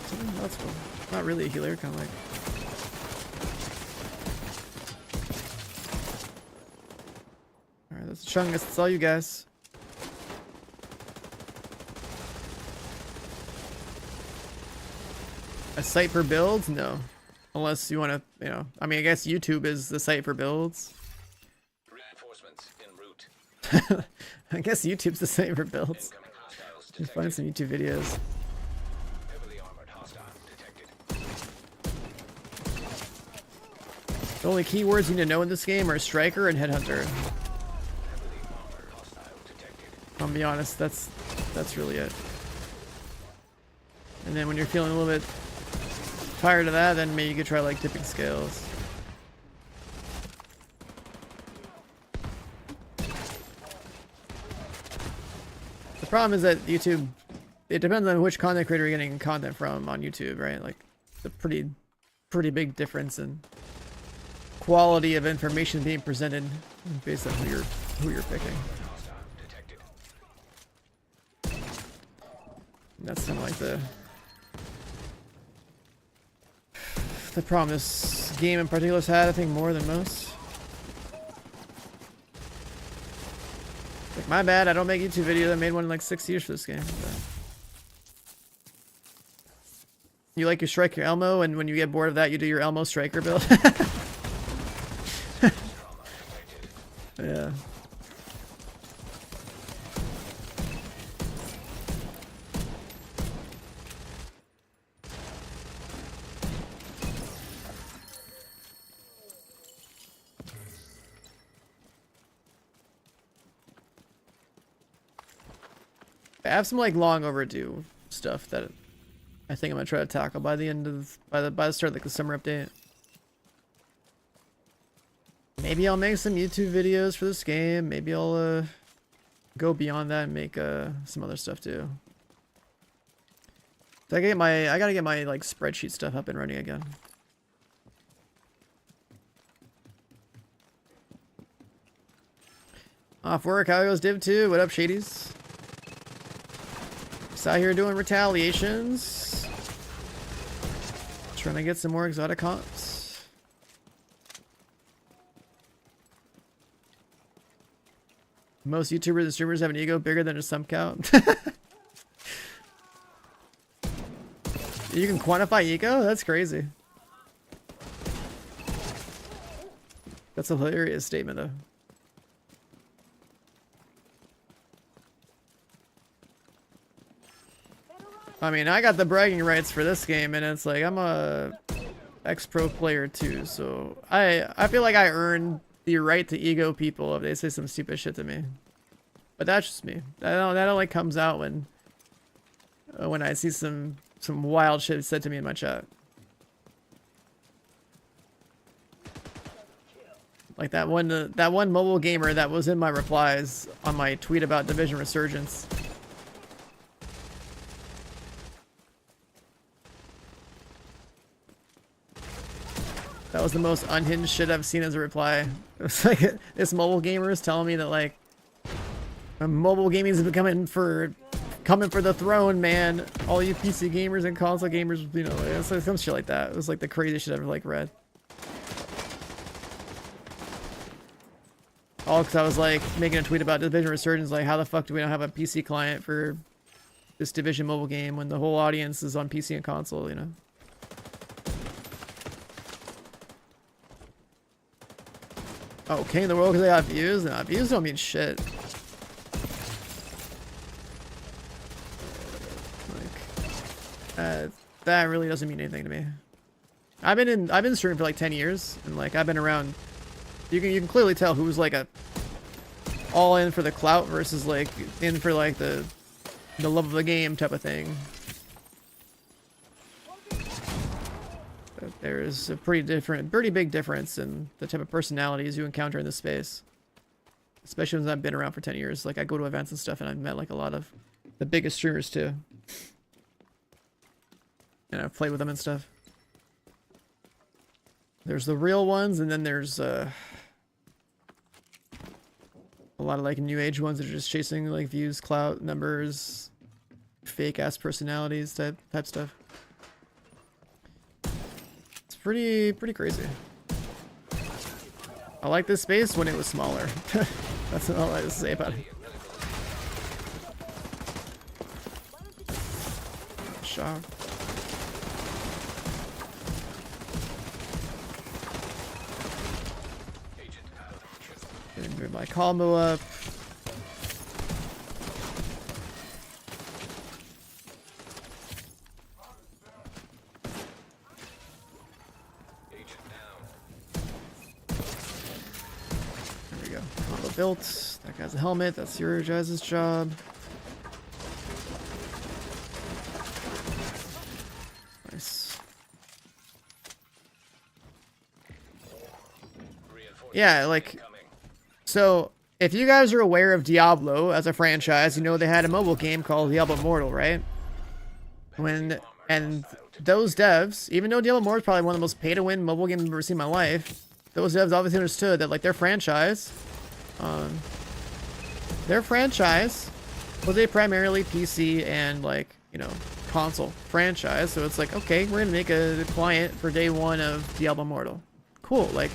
Something? That's cool. Not really a healer, kind of like. Alright, that's a chungus. That's all you guys. A site for builds? No. Unless you want to, you know, I mean, I guess YouTube is the site for builds.
Reinforcements en route.
I guess YouTube's the site for builds.
Incoming hostiles
You can find some YouTube videos.
Heavily armored hostile detected.
The only keywords you need to know in this game are striker and headhunter.
Heavily armored hostile detected.
I'll be honest, that's really it. And then when you're feeling a little bit tired of that, then maybe you could try like tipping scales. The problem is that YouTube, it depends on which content creator you're getting content from on YouTube, right? Like, it's a pretty big difference in quality of information being presented based on who you're picking.
Hostile detected.
And that's kind of like the problem this game in particular has had, I think, more than most. Like, my bad, I don't make YouTube videos. I made one in like 6 years for this game. But you like your striker Elmo, and when you get bored of that, you do your Elmo striker build. Yeah. I have some like long overdue stuff that I think I'm gonna try to tackle by the end of by the start of like the summer update. Maybe I'll make some YouTube videos for this game. Maybe I'll go beyond that and make some other stuff too. So I gotta get my like spreadsheet stuff up and running again. Off work, how goes Div 2? What up, Shadies? Just out here doing retaliations. Trying to get some more exotic comps. Most YouTubers and streamers have an ego bigger than a sump count. You can quantify ego? That's crazy. That's a hilarious statement though. I mean, I got the bragging rights for this game, and it's like I'm a ex-pro player too, so I feel like I earned the right to ego people if they say some stupid shit to me. But that's just me. That only comes out when I see some wild shit said to me in my chat. Like that one mobile gamer that was in my replies on my tweet about Division Resurgence. was the most unhinged shit I've seen as a reply. It was like this mobile gamer is telling me that like mobile gaming is coming for the throne, man. All you PC gamers and console gamers, you know, it's like some shit like that. It was like the craziest shit I've ever like read. All because I was like making a tweet about Division Resurgence, like how the fuck do we not have a PC client for this Division mobile game when the whole audience is on PC and console, you know? Oh, king of the world because they got views? Nah, views don't mean shit. Like, that really doesn't mean anything to me. I've been streaming for like 10 years, and like I've been around. You can clearly tell who's like a all in for the clout versus like in for like the love of the game type of thing. But there's a pretty big difference in the type of personalities you encounter in this space. Especially since I've been around for 10 years. Like I go to events and stuff, and I've met like a lot of the biggest streamers too. And I've played with them and stuff. There's the real ones, and then there's a lot of like new age ones that are just chasing like views, clout, numbers, fake ass personalities type stuff. It's pretty crazy. I like this space when it was smaller. That's all I have to say about it. Shock. Gonna move my combo up. There we go. Combo built. That guy's a helmet. That's your guys' job. Nice. Yeah, like. So, if you guys are aware of Diablo as a franchise, you know they had a mobile game called Diablo Immortal, right? And those devs, even though Diablo Immortal is probably one of the most pay-to-win mobile games I've ever seen in my life, those devs obviously understood that like their franchise was a primarily PC and like, you know, console franchise. So it's like, okay, we're gonna make a client for day one of Diablo Immortal. Cool. Like,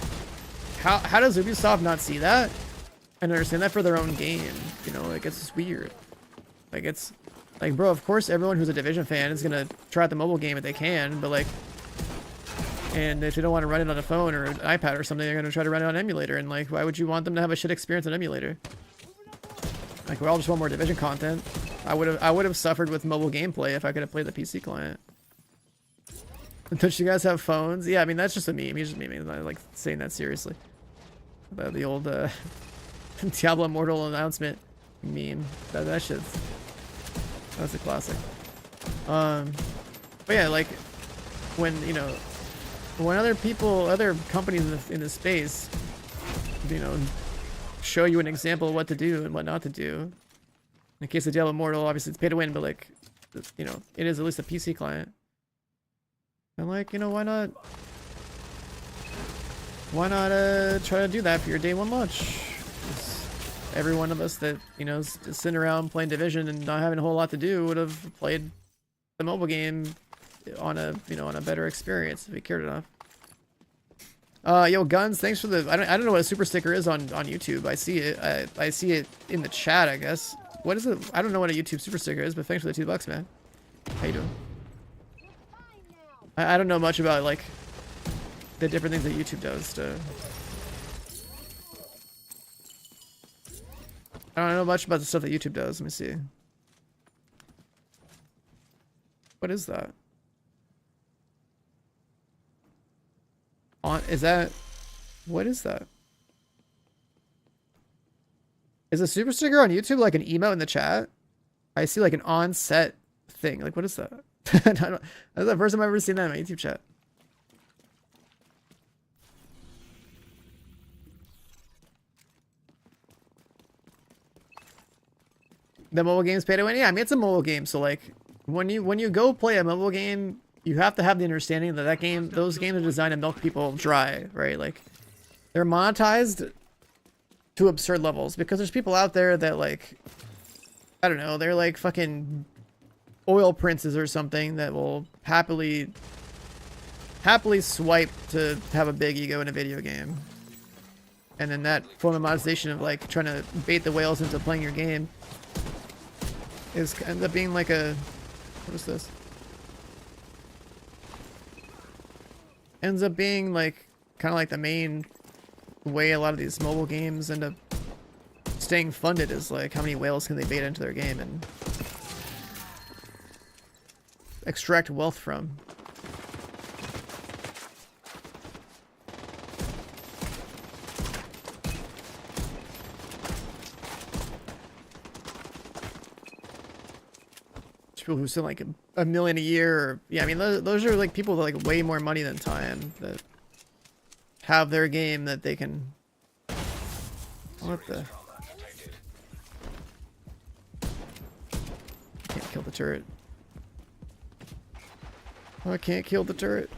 how does Ubisoft not see that and understand that for their own game? You know, like, it's just weird. Like, it's like, bro, of course everyone who's a Division fan is gonna try out the mobile game if they can, but like, and if they don't want to run it on a phone or an iPad or something, they're gonna try to run it on an emulator. And like, why would you want them to have a shit experience on emulator? Like, we all just want more Division content. I would have suffered with mobile gameplay if I could have played the PC client. Don't you guys have phones? Yeah, I mean, that's just a meme. He's just memeing. I like saying that seriously. The old Diablo Immortal announcement meme. That shit's... That's a classic. But yeah, like, when, you know, when other companies in the space, you know, show you an example of what to do and what not to do. In the case of Diablo Immortal, obviously it's pay to win, but like, you know, it is at least a PC client. And like, you know, why not try to do that for your day one launch? Every one of us that, you know, is sitting around playing Division and not having a whole lot to do would have played the mobile game on a, you know, on a better experience if we cared enough. Yo, Guns, thanks for the... I don't know what a super sticker is on YouTube. I see it. I see it in the chat, I guess. What is it? I don't know what a YouTube super sticker is, but thanks for the $2, man. How you doing? I don't know much about, like, the different things that YouTube does to... I don't know much about the stuff that YouTube does. Let me see. What is that? Is that... What is that? Is a super sticker on YouTube like an emote in the chat? I see like an on-set thing. Like, what is that? That's the first time I've ever seen that in my YouTube chat. The mobile game's pay to win? Yeah, I mean, it's a mobile game, so like, when you go play a mobile game, you have to have the understanding that those games are designed to milk people dry, right? Like, they're monetized to absurd levels because there's people out there that, like, I don't know, they're like fucking oil princes or something that will happily swipe to have a big ego in a video game. And then that form of monetization of like trying to bait the whales into playing your game ends up being like a, what is this? Ends up being like kind of like the main way a lot of these mobile games end up staying funded is like how many whales can they bait into their game and extract wealth from. People who sell like a million a year, or, yeah, I mean those are like people with like way more money than time that have their game that they can. What the? Can't kill the turret. Oh, I can't kill the turret.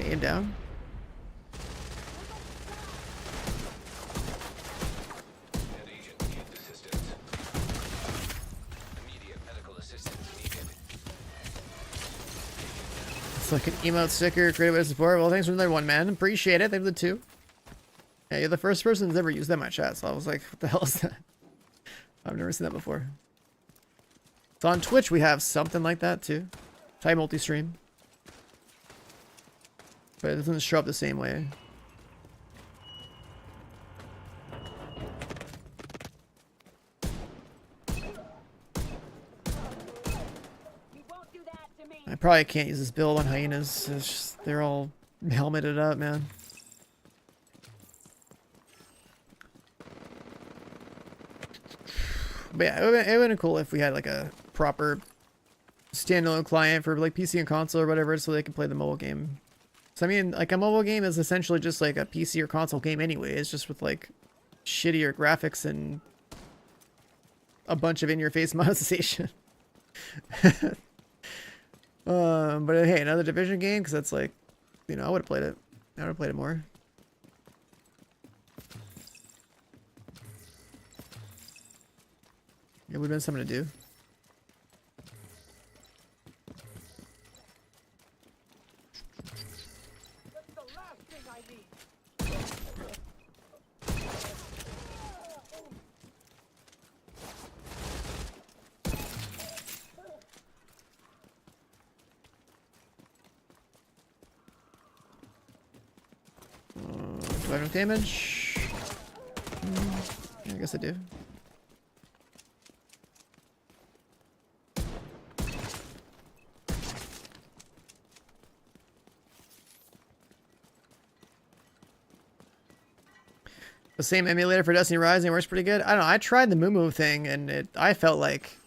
Aim down. It's like an emote sticker, great way to support. Well, thanks for another one, man. Appreciate it. Thanks for the 2. Yeah, you're the first person that's ever used that in my chat, so I was like, what the hell is that? I've never seen that before. So on Twitch, we have something like that too. Type multi-stream. But it doesn't show up the same way. I probably can't use this build on hyenas. It's just, they're all helmeted up, man. But yeah, it would have been cool if we had like a proper standalone client for like PC and console or whatever, so they can play the mobile game. So I mean, like a mobile game is essentially just like a PC or console game anyway. It's just with like shittier graphics and a bunch of in-your-face monetization. But hey, another Division game, because that's like, you know, I would have played it. I would have played it more. It would have been something to do. Do I have damage? Yeah, I guess I do. The same emulator for Destiny Rising works pretty good. I don't know. I tried the Moo thing, and I felt like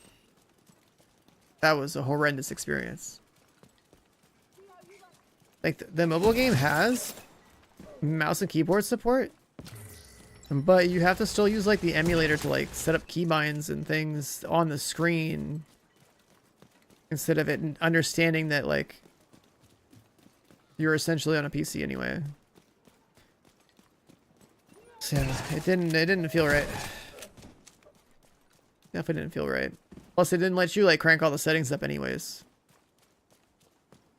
that was a horrendous experience. Like the mobile game has mouse and keyboard support, but you have to still use like the emulator to like set up keybinds and things on the screen instead of it understanding that like you're essentially on a PC anyway. So it didn't feel right. Definitely didn't feel right. Plus it didn't let you like crank all the settings up anyways.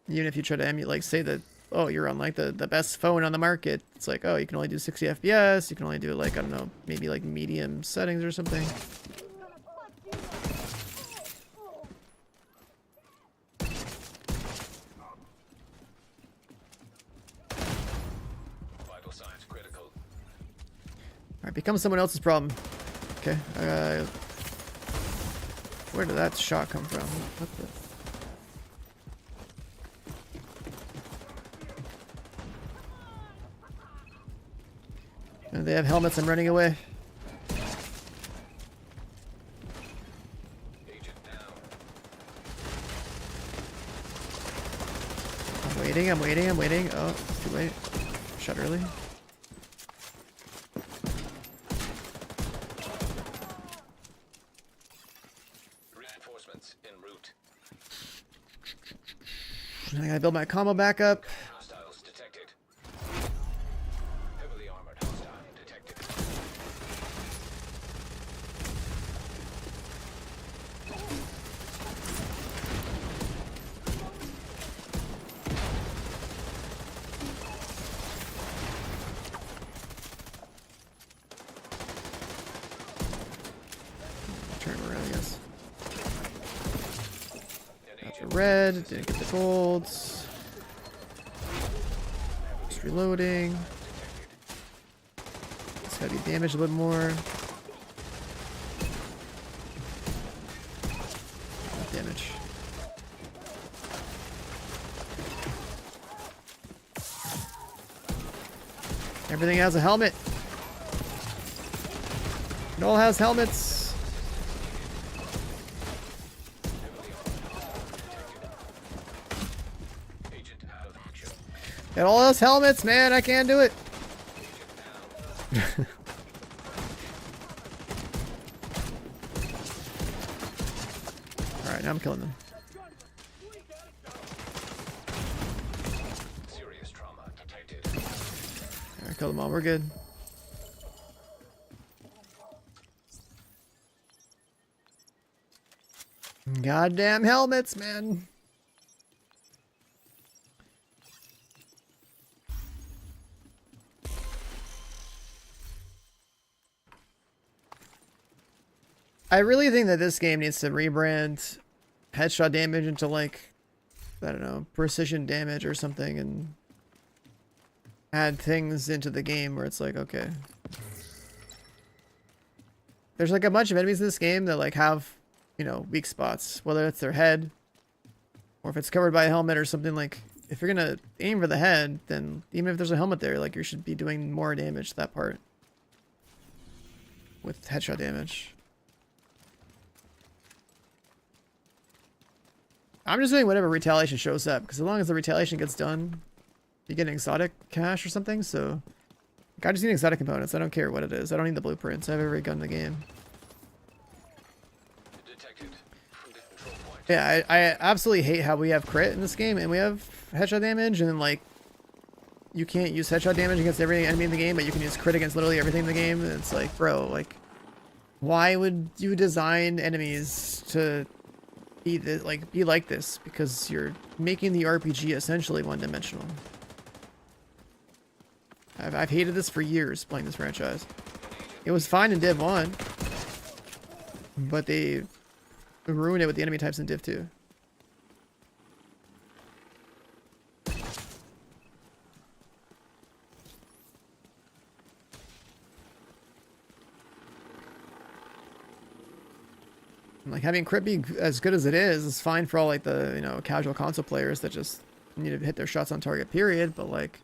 Even if you try to emulate, like say that, oh, you're on like the best phone on the market. It's like, oh, you can only do 60 FPS. You can only do like, I don't know, maybe like medium settings or something.
Vital signs critical.
Alright, become someone else's problem. Okay. Where did that shot come from? What the? And they have helmets. I'm running away.
Agent down.
I'm waiting. Oh, too late. Shot early.
Reinforcements en route.
gotta build my combo back up.
Hostiles detected. Heavily armored hostile detected.
Turn around, yes. Got the red, didn't get the golds. Just reloading. It's gotta be damaged a little more. Not damage. Everything has a helmet. It all has helmets.
Agent out of action.
It all has helmets, man. I can't do it. Alright, now I'm killing them.
Serious trauma detected.
Alright, kill them all. We're good. Goddamn helmets, man. I really think that this game needs to rebrand headshot damage into, like, I don't know, precision damage or something, and add things into the game where it's like, okay. There's like a bunch of enemies in this game that like have, you know, weak spots, whether it's their head or if it's covered by a helmet or something. Like, if you're gonna aim for the head, then even if there's a helmet there, like, you should be doing more damage to that part with headshot damage. I'm just doing whatever retaliation shows up, because as long as the retaliation gets done, you get an exotic cache or something. So like, I just need exotic components. I don't care what it is. I don't need the blueprints. I have every gun in the game.
Detected from the control point.
Yeah, I absolutely hate how we have crit in this game and we have headshot damage, and then like you can't use headshot damage against every enemy in the game, but you can use crit against literally everything in the game. And it's like, bro, like, why would you design enemies to be this, like, be like this? Because you're making the RPG essentially one-dimensional. I've hated this for years playing this franchise. It was fine in Div 1, but they ruined it with the enemy types in Div 2. Like, having crit be as good as it is fine for all, like, the, you know, casual console players that just need to hit their shots on target, period. But, like,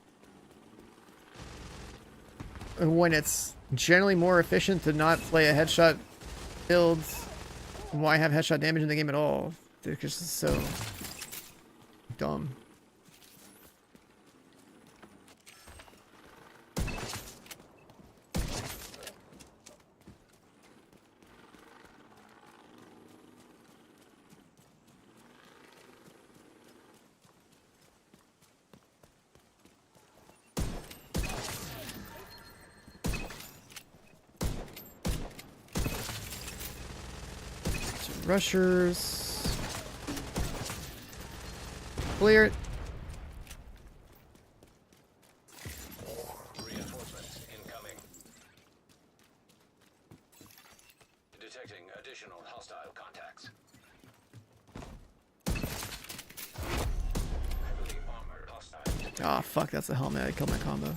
when it's generally more efficient to not play a headshot build, why have headshot damage in the game at all? It's just so dumb. Rushers. Clear it.
Reinforcements incoming. Detecting additional hostile contacts. Heavily armored hostile.
Ah, fuck, that's the helmet. I killed my combo.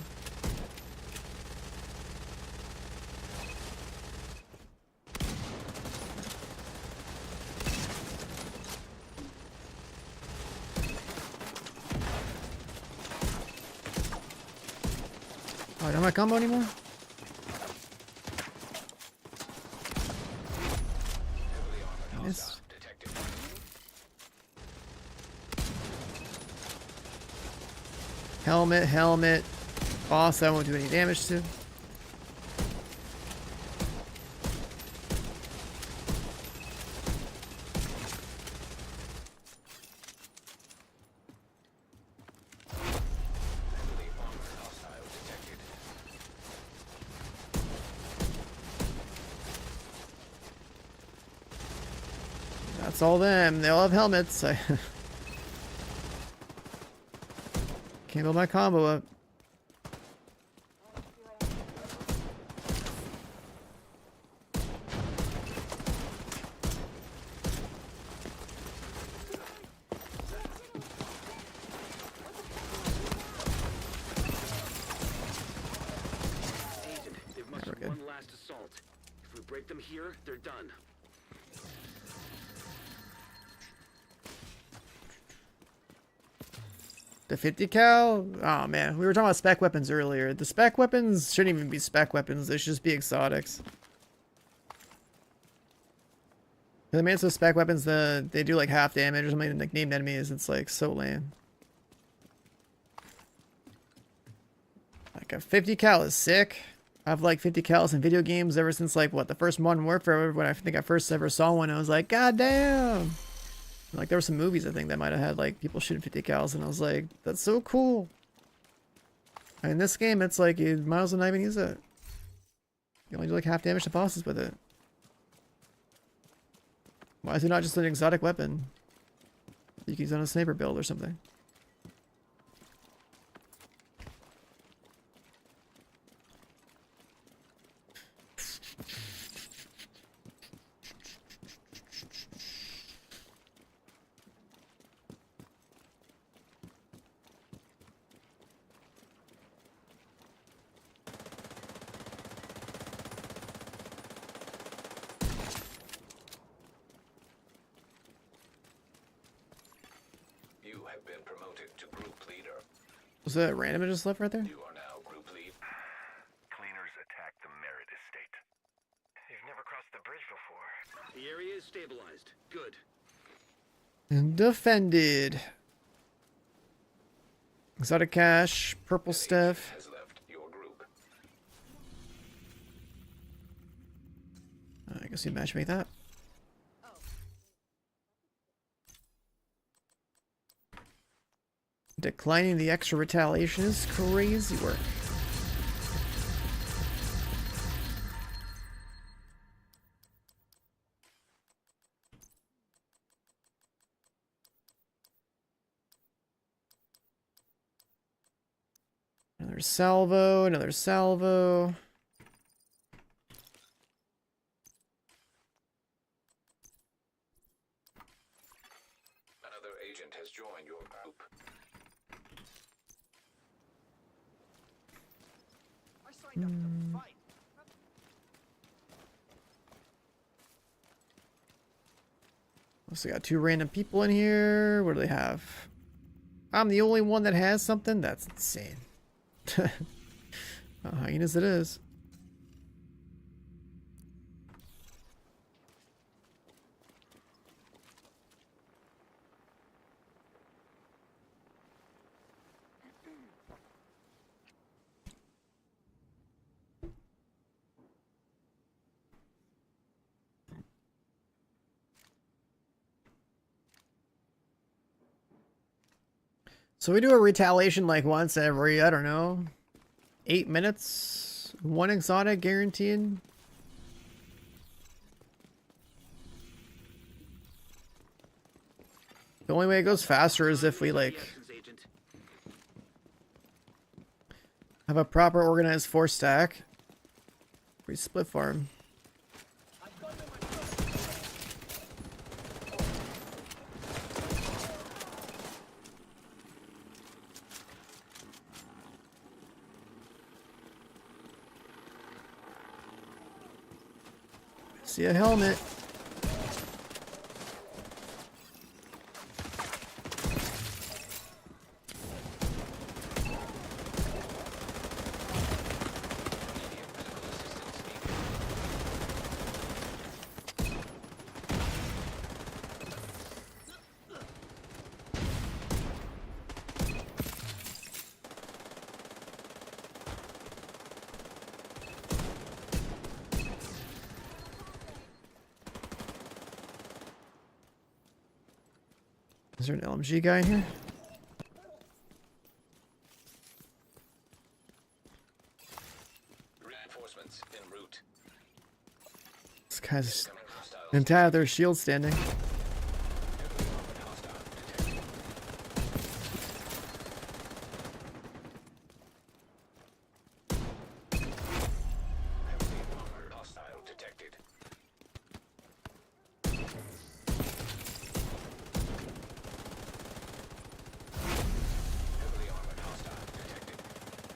Oh, I don't have my combo anymore? Yes.
Detected.
Helmet, helmet. Boss, I won't do any damage to. That's all them. They all have helmets. I can't build my combo up.
Agent, they've mustered one last assault. If we break them here, they're done.
The 50 cal? Oh man, we were talking about spec weapons earlier. The spec weapons shouldn't even be spec weapons, they should just be exotics. The made it so spec weapons, they do like half damage or something, like named enemies, it's like so lame. Like a 50 cal is sick. I've like 50 cals in video games ever since like what, the first Modern Warfare, when I think I first ever saw one, I was like, god damn! Like there were some movies I think that might have had like people shooting 50 cals and I was like, that's so cool. And in this game it's like you might as well not even use it. You only do like half damage to bosses with it. Why is it not just an exotic weapon? You can use it on a sniper build or something.
You have been promoted to group leader.
Was that random that just left right there?
You are now group lead.
Cleaners attacked the Merit Estate. You've never crossed the bridge before.
The area is stabilized. Good.
And defended. Exotic cash, purple stuff.
Has left your group.
I guess you matchmake that. Declining the extra retaliation is crazy work. Another salvo, another salvo.
Another agent has joined your group.
I signed up to fight.
Also got two random people in here. What do they have? I'm the only one that has something? That's insane. Hyenas it is. So we do a retaliation like once every, I don't know, 8 minutes? One exotic guaranteed? The only way it goes faster is if we like have a proper organized force stack. We split farm. See a helmet. Is there an LMG guy in here?
Reinforcements en route.
This guy's entire their shield standing.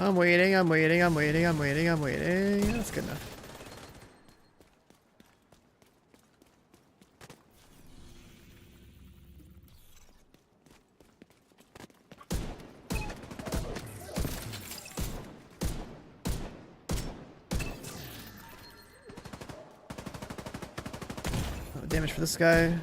I'm waiting, I'm waiting, I'm waiting, I'm waiting, I'm waiting. That's good enough. Oh, damage for this guy.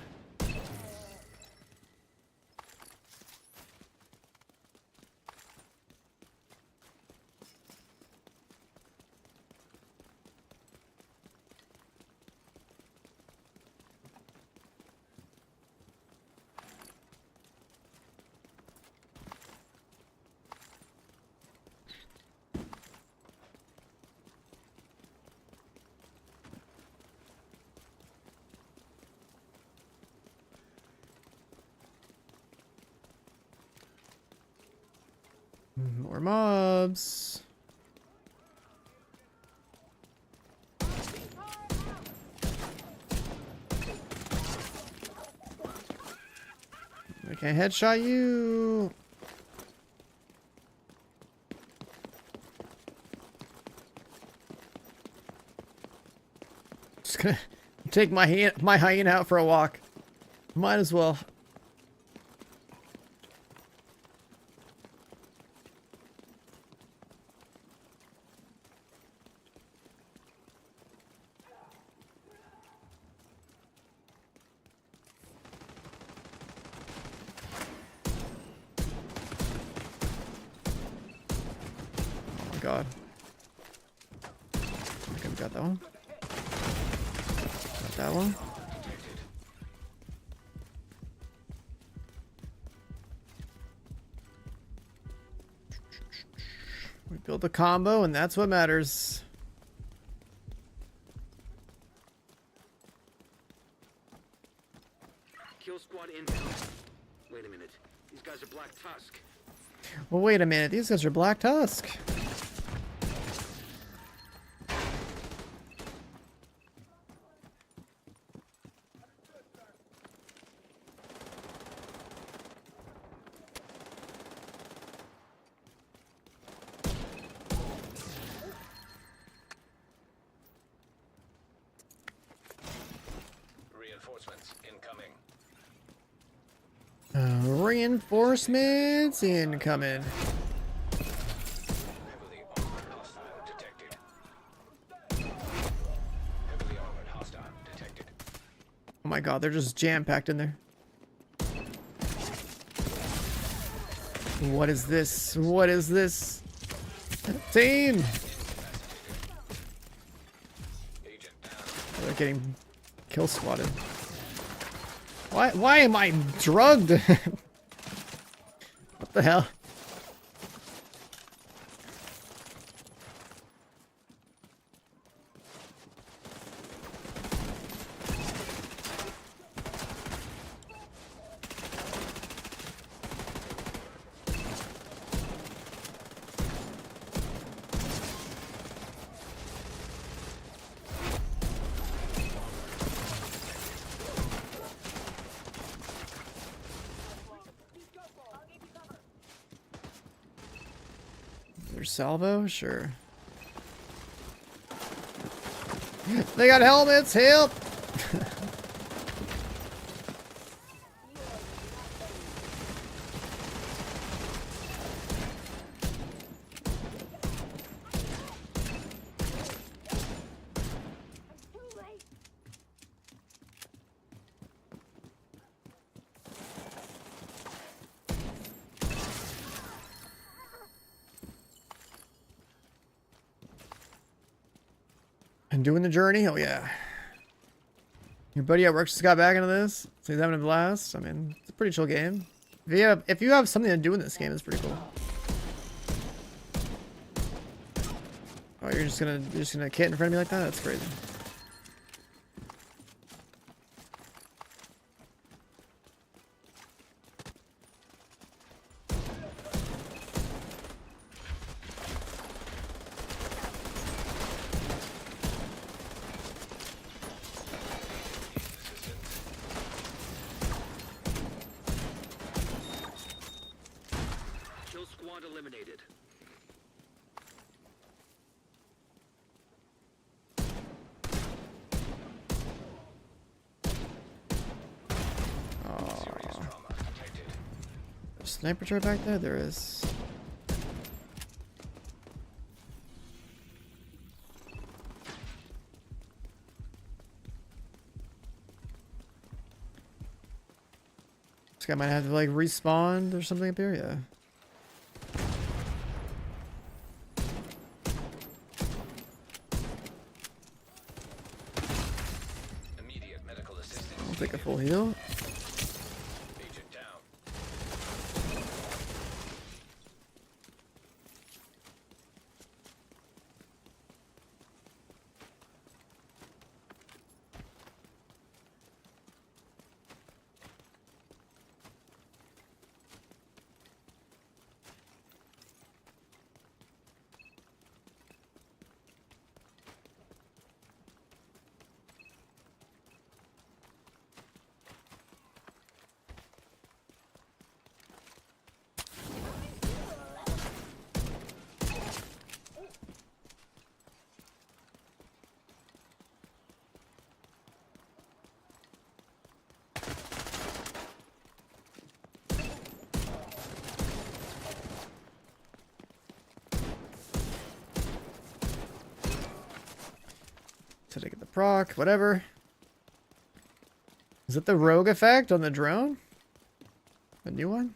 More mobs. I can't headshot you. Just gonna take my hyena out for a walk. Might as well. God. Okay, we got that one. Got that one. We built a combo, and that's what matters.
Kill squad inbound. Wait a minute. These guys are Black Tusk.
Well, wait a minute. These guys are Black Tusk.
Reinforcements incoming.
Reinforcements incoming.
Heavily armored hostile detected. Heavily armored hostile detected.
Oh my God, they're just jam-packed in there. What is this? What is this? Team!
Agent down.
They're getting kill squatted. Why am I drugged? What the hell? Their salvo? Sure. They got helmets! Help! And doing the journey? Oh yeah. Your buddy at work just got back into this, so he's having a blast. I mean, it's a pretty chill game. If you have something to do in this game, it's pretty cool. Oh, you're just gonna kit in front of me like that? That's crazy.
Kill squad eliminated.
Sniper turret back there? There is. This guy might have to like respawn or something up here, yeah.
Immediate medical assistance.
I'll take a full heal.
Agent down.
To get the proc, whatever. Is it the rogue effect on the drone? A new one?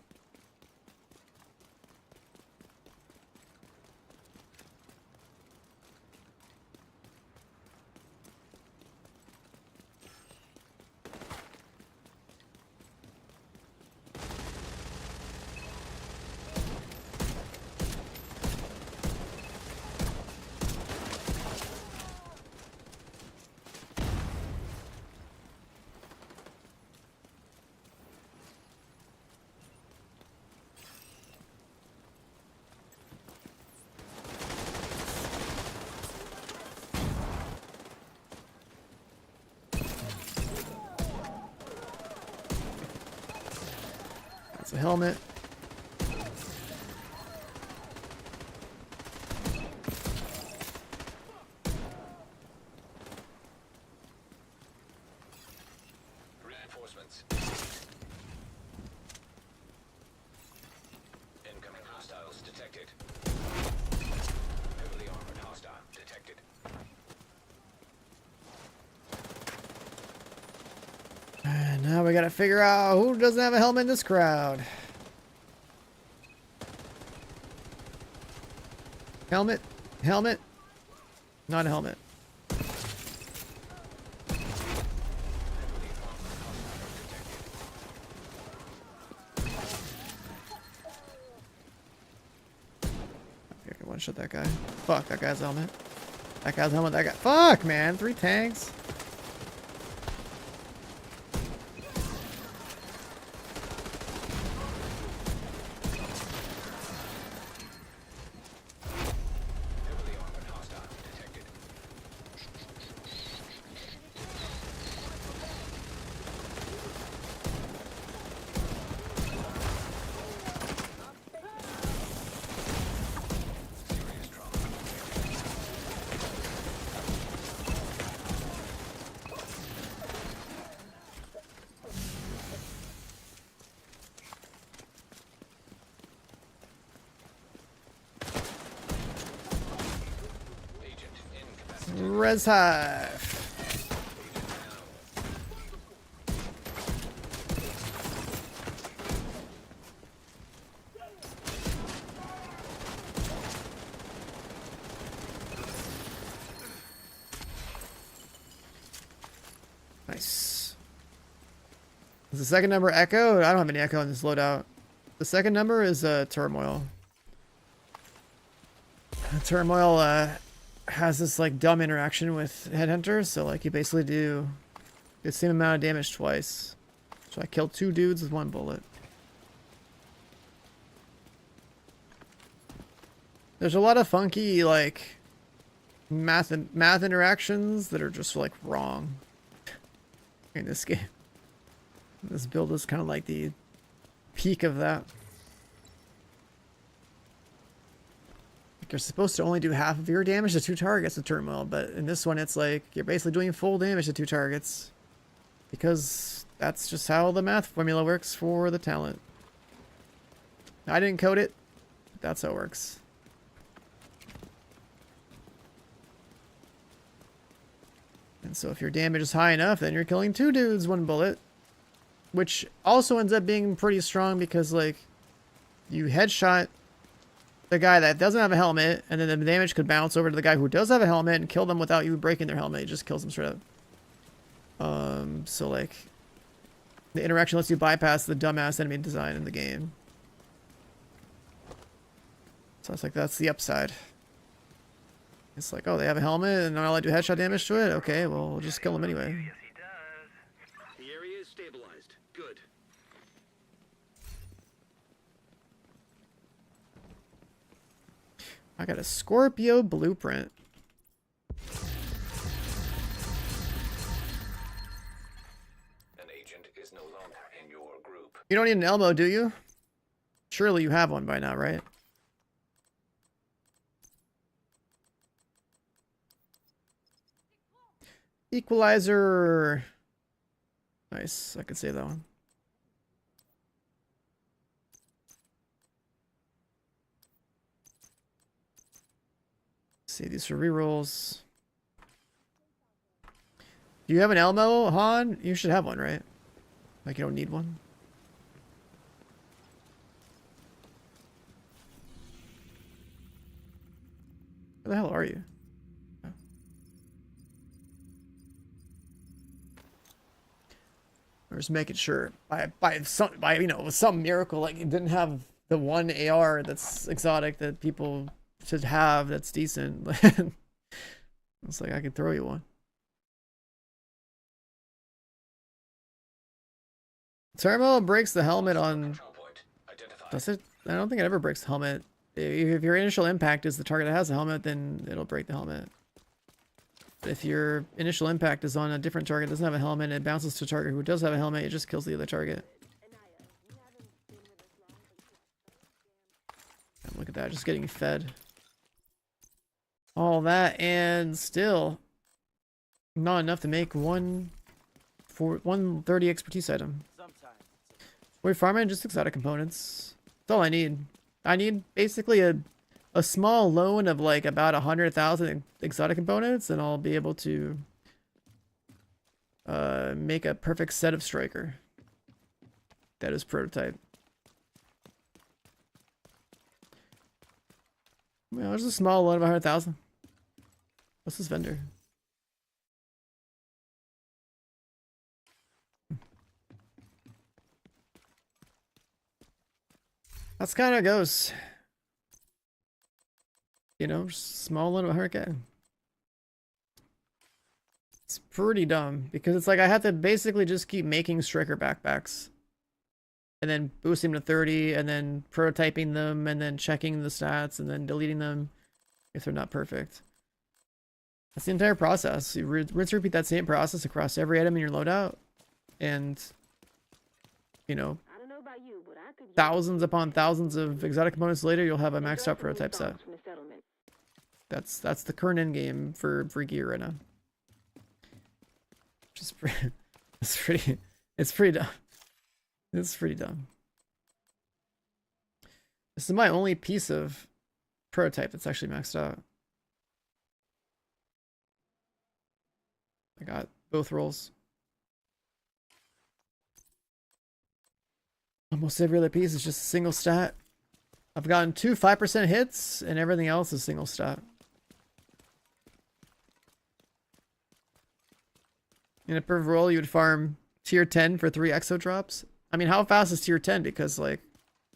That's a helmet.
Reinforcements. Incoming hostiles detected. Heavily armored hostile detected.
And now we gotta figure out who doesn't have a helmet in this crowd. Helmet, helmet, not a helmet. Okay, one shot that guy. Fuck, that guy's helmet. That guy's helmet, that guy. Fuck, man, 3 tanks.
Heavily armored hostile detected. Serious trauma. Agent incapacitated.
Res Hive. Nice. Is the second number Echo? I don't have any Echo in this loadout. The second number is Turmoil. Turmoil has this like dumb interaction with Headhunter, so like you basically do the same amount of damage twice. So I killed 2 dudes with 1 bullet. There's a lot of funky like math interactions that are just like wrong in this game. This build is kind of like the peak of that. Like you're supposed to only do half of your damage to 2 targets with Turmoil, but in this one it's like you're basically doing full damage to 2 targets. Because that's just how the math formula works for the talent. I didn't code it. That's how it works. And so if your damage is high enough, then you're killing 2 dudes, 1 bullet. Which also ends up being pretty strong because, like, you headshot the guy that doesn't have a helmet, and then the damage could bounce over to the guy who does have a helmet and kill them without you breaking their helmet. It just kills them straight up. So, like, the interaction lets you bypass the dumbass enemy design in the game. So it's like, that's the upside. It's like, oh, they have a helmet and all I do headshot damage to it? Okay, well, we'll just kill them anyway.
Yes, he does.
The area is stabilized. Good.
I got a Scorpio blueprint.
An agent is no longer in your group.
You don't need an Elmo, do you? Surely you have one by now, right? Equalizer. Nice. I could save that one. Save these for rerolls. Do you have an Elmo, Han? You should have one, right? Like, you don't need one? Where the hell are you? Oh. I'm just making sure by you know, with some miracle, like, it didn't have the one AR that's exotic that people should have that's decent. It's like I could throw you one. Turbo breaks the helmet on.
Control point identified.
Does it? I don't think it ever breaks the helmet. If your initial impact is the target that has a helmet, then it'll break the helmet. If your initial impact is on a different target that doesn't have a helmet and it bounces to a target who does have a helmet, it just kills the other target. And look at that, just getting fed. All that and still not enough to make 130 expertise item. We're farming just exotic components. That's all I need. I need basically a small loan of like about 100,000 exotic components, and I'll be able to make a perfect set of striker. That is prototype. Well, there's a small loan of 100,000. What's this vendor? That's kind of how it goes. You know, small loan of 100K. It's pretty dumb because it's like I have to basically just keep making striker backpacks and then boosting them to 30 and then prototyping them and then checking the stats and then deleting them if they're not perfect. That's the entire process. You rinse repeat that same process across every item in your loadout, and you know,
I don't know about you, but I could
thousands upon thousands of exotic components later, you'll have a maxed out prototype set.
from the settlement.
That's the current end game for gear right now. Just it's pretty dumb. It's pretty dumb. This is my only piece of prototype that's actually maxed out. I got both rolls. Almost every other piece is just a single stat. I've gotten 2 5% hits, and everything else is single stat. In a perfect roll, you would farm tier 10 for 3 EXO drops. I mean, how fast is tier 10? Because, like,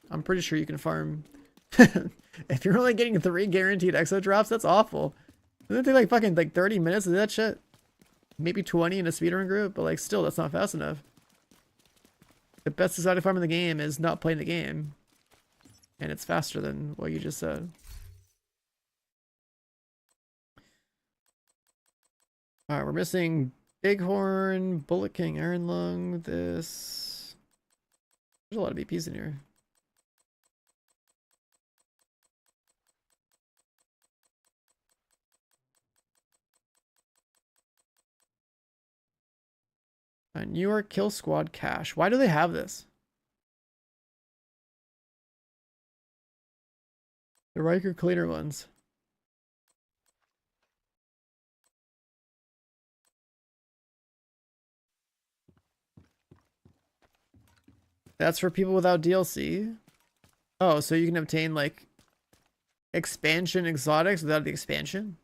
I'm pretty sure you can farm... If you're only getting 3 guaranteed EXO drops, that's awful. Doesn't it take, like, fucking, like, 30 minutes to do that shit? Maybe 20 in a speedrun group, but, like, still, that's not fast enough. The best exotic farm in the game is not playing the game. And it's faster than what you just said. Alright, we're missing Bighorn, Bullet King, Iron Lung, this. There's a lot of BPs in here. New York Kill Squad Cash. Why do they have this? The Riker cleaner ones. That's for people without DLC. Oh, so you can obtain like expansion exotics without the expansion?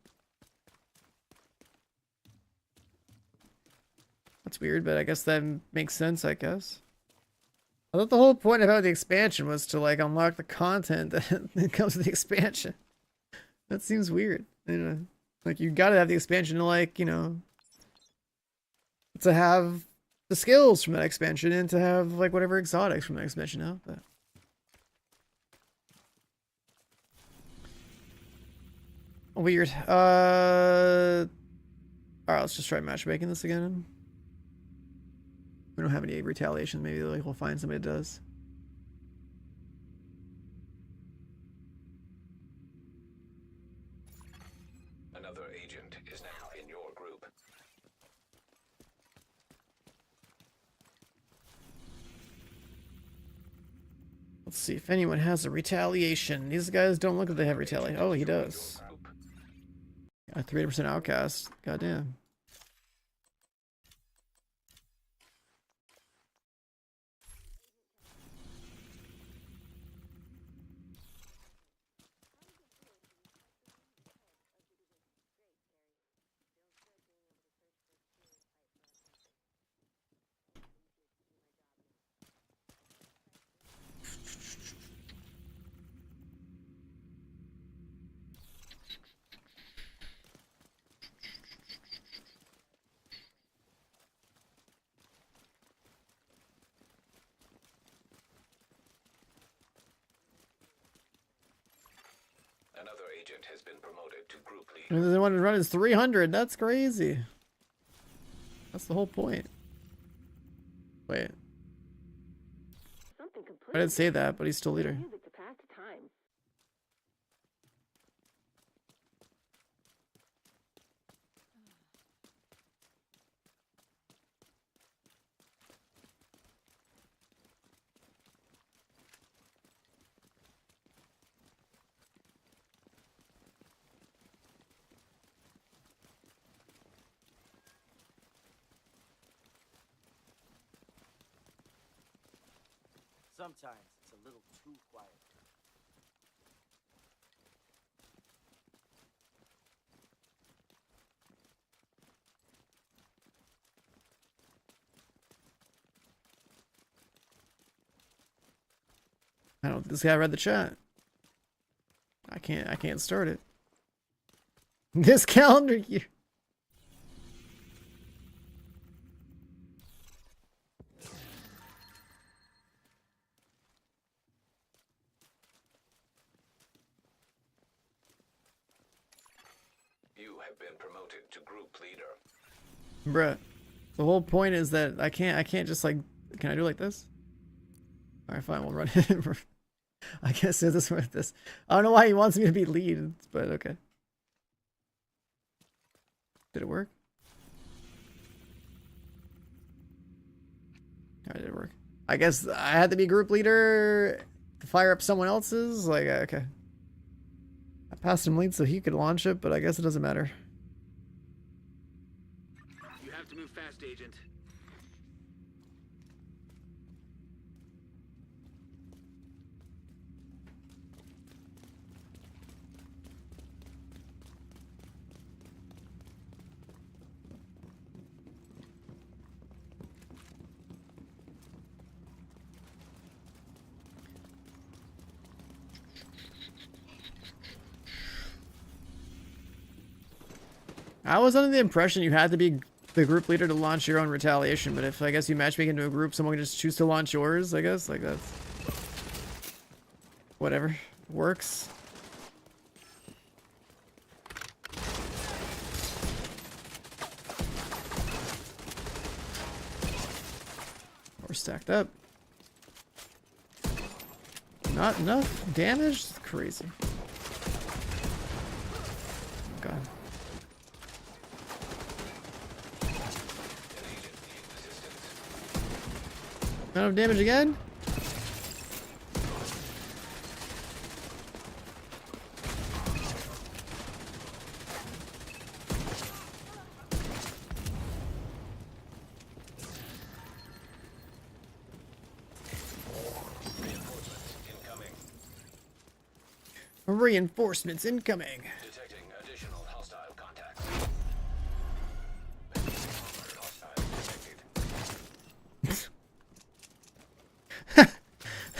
That's weird, but I guess that makes sense, I guess. I thought the whole point about the expansion was to like unlock the content that comes with the expansion. That seems weird. You know, like you gotta have the expansion to like, you know, to have the skills from that expansion and to have like whatever exotics from that expansion out. But weird. Alright, let's just try matchmaking this again. We don't have any retaliation. Maybe like we'll find somebody that does.
Another agent is now in your group.
Let's see if anyone has a retaliation. These guys don't look like they have retaliation. Oh, he does. A 300% outcast. Goddamn.
Another agent has been promoted to group
And
leader.
the one to run is 300. That's crazy. That's the whole point. Wait.
Something
I
completely
didn't say that, but he's still leader.
music to pass the time.
Sometimes it's a little too quiet.
I don't think this guy read the chat. I can't start it. This calendar year.
You have been promoted to group leader.
Bruh. The whole point is that I can't just like, can I do like this? Alright, fine, we'll run it. I guess it's this with this. I don't know why he wants me to be lead, but okay. Did it work? Alright, did it work? I guess I had to be group leader to fire up someone else's? Like, okay. I passed him lead so he could launch it, but I guess it doesn't matter.
You have to move fast, Agent.
I was under the impression you had to be the group leader to launch your own retaliation, but if I guess you matchmake into a group, someone can just choose to launch yours, I guess. Like that's whatever. Works. We're stacked up. Not enough damage? It's crazy. God. Not enough damage again? Reinforcements incoming.
Detecting additional hostile contacts. Hostile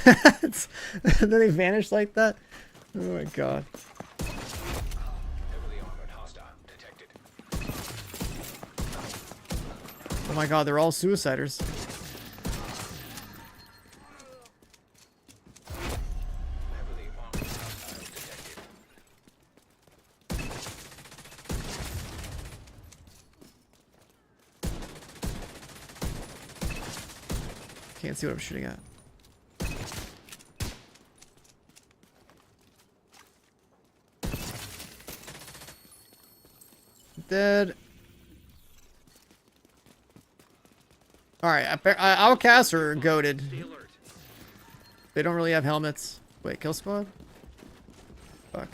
detected.
Then they vanish like that? Oh my god.
Heavily armored hostile detected.
Oh my god, they're all suiciders.
Heavily armored hostile detected.
Can't see what I'm shooting at. Dead. Alright, Outcasts are goated.
Stay alert.
They don't really have helmets. Wait, kill squad? Fuck.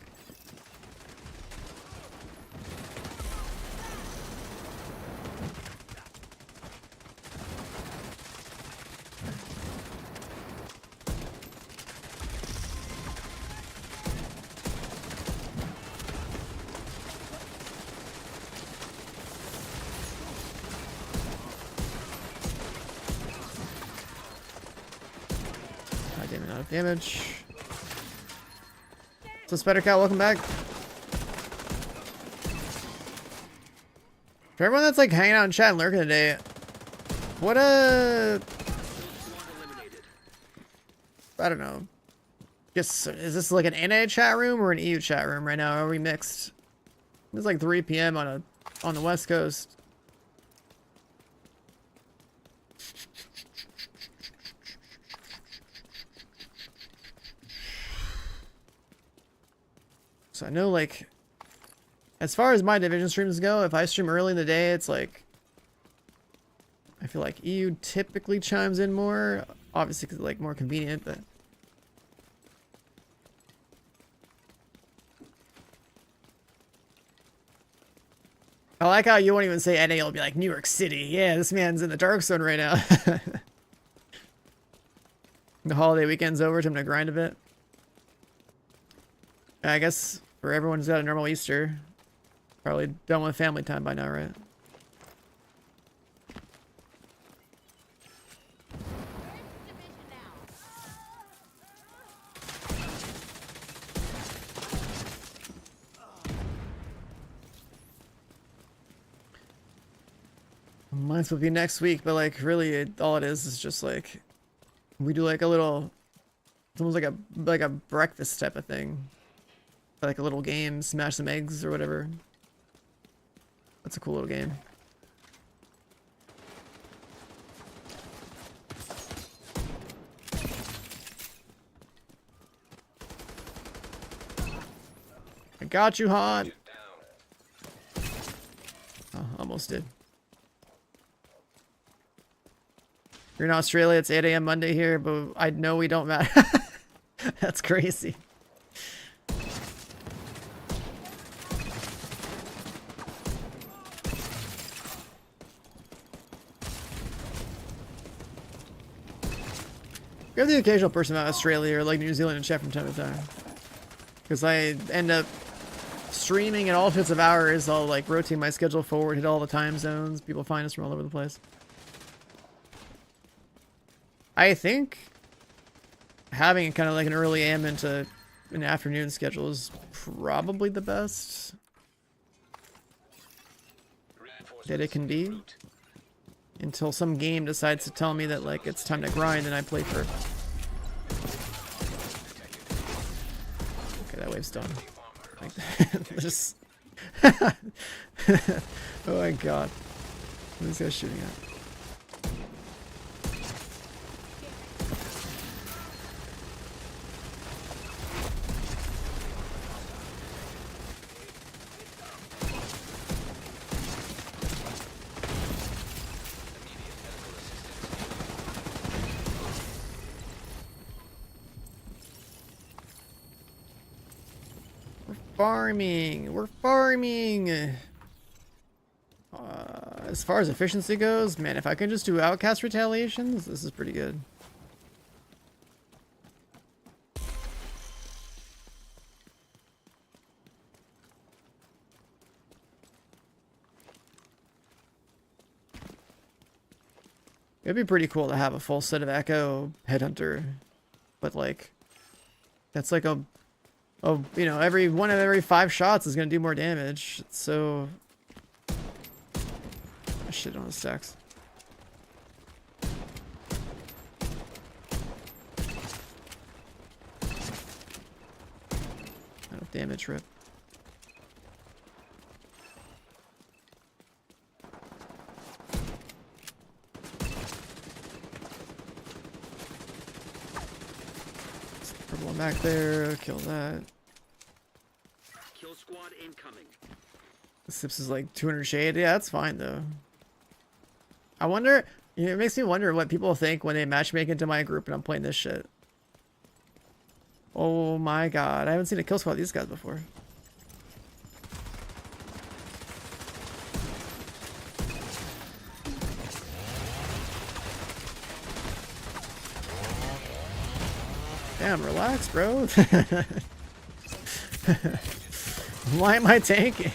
God damn it, not enough damage. So Spider Cat, welcome back. For everyone that's like hanging out in chat and lurking today, what I don't know. Guess is this like an NA chat room or an EU chat room right now? Are we mixed? It's like 3 p.m. on the West Coast. So I know, like, as far as my division streams go, if I stream early in the day, it's like, I feel like EU typically chimes in more, obviously because it's like more convenient, but I like how you won't even say NA, you'll be like New York City. Yeah, this man's in the dark zone right now. The holiday weekend's over, time to grind a bit. I guess for everyone who's got a normal Easter, probably done with family time by now, right? Mine will be next week, but like really all it is just like we do like a little, it's almost like a breakfast type of thing. Like a little game, smash some eggs or whatever. That's a cool little game. I got you, Han. Oh, almost did. You're in Australia, it's 8 a.m. Monday here, but I know we don't matter. That's crazy. We have the occasional person out of Australia or like New Zealand in chat from time to time. Because I end up streaming at all sorts of hours. I'll like rotate my schedule forward, hit all the time zones. People find us from all over the place. I think having kind of like an early AM into an afternoon schedule is probably the best that it can be. Until some game decides to tell me that like it's time to grind and I play for... Okay, that wave's done. Like just... Oh my god. What is this guy shooting at? We're farming. As far as efficiency goes, man, if I can just do outcast retaliations, this is pretty good. It'd be pretty cool to have a full set of Echo Headhunter, but like, that's like a you know, every one of every 5 shots is gonna do more damage. So, shit on the stacks. Out of damage rip. Purple one back there, kill that.
Kill squad incoming.
Sips is like 200 shade. Yeah, that's fine though. I wonder, you know, it makes me wonder what people think when they matchmake into my group and I'm playing this shit. Oh my god, I haven't seen a kill squad of these guys before. Damn, relax, bro. Why am I tanking?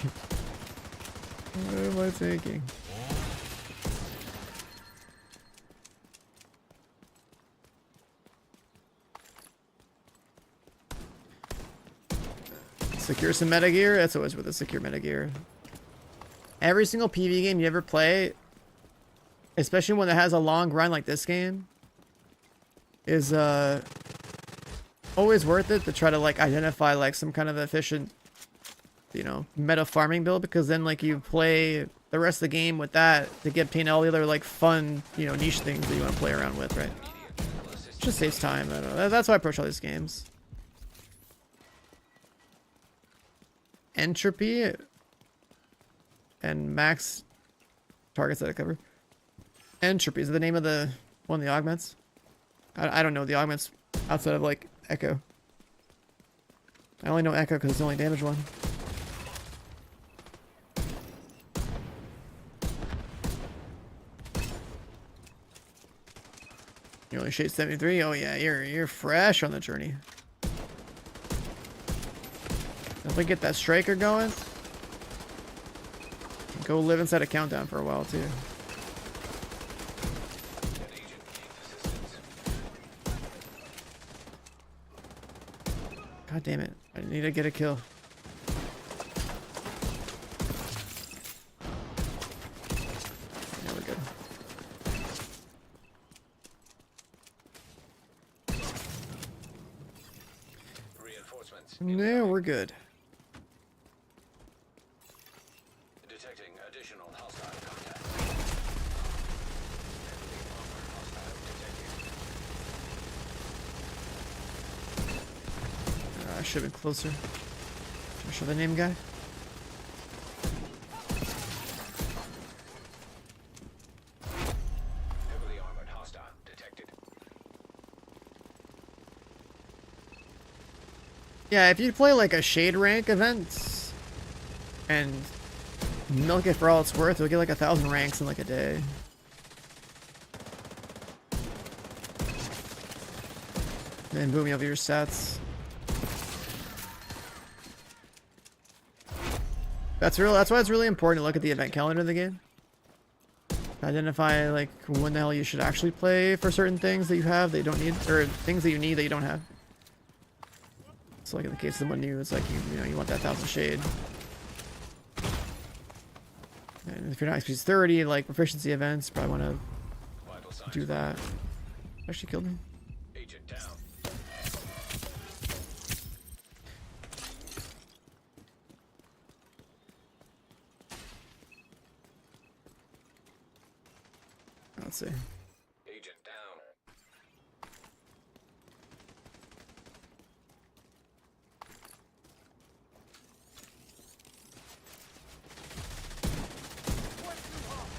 Why am I tanking? Secure some metagear? That's always with a secure metagear. Every single PvE game you ever play, especially one that has a long run like this game, is always worth it to try to like identify like some kind of efficient, you know, meta farming build, because then like you play the rest of the game with that to get obtain all the other like fun, you know, niche things that you want to play around with, right? It just saves time. I don't know. That's how I approach all these games. Entropy and max targets that I cover. Entropy is the name of the one of the augments. I don't know the augments outside of like Echo. I only know Echo because it's the only damage one. You only shade 73? Oh yeah, you're fresh on the journey. If we get that striker going, go live inside a countdown for a while too. God damn it. I need to get a kill. Yeah, we're good.
Reinforcements.
Yeah, we're good.
Detecting additional hostile contact.
I should have been closer. Should I show the name guy?
Heavily armored hostile detected.
Yeah, if you play like a shade rank event and milk it for all it's worth, you'll get like 1,000 ranks in like a day. Then boom, you have your stats. That's why it's really important to look at the event calendar of the game. Identify like when the hell you should actually play for certain things that you have that you don't need, or things that you need that you don't have. So like in the case of the one new, it's like you know you want that 1,000 shade. And if you're not XP 30, like proficiency events, probably want to do that. Actually killed me.
Agent down.
Let's see.
Agent down.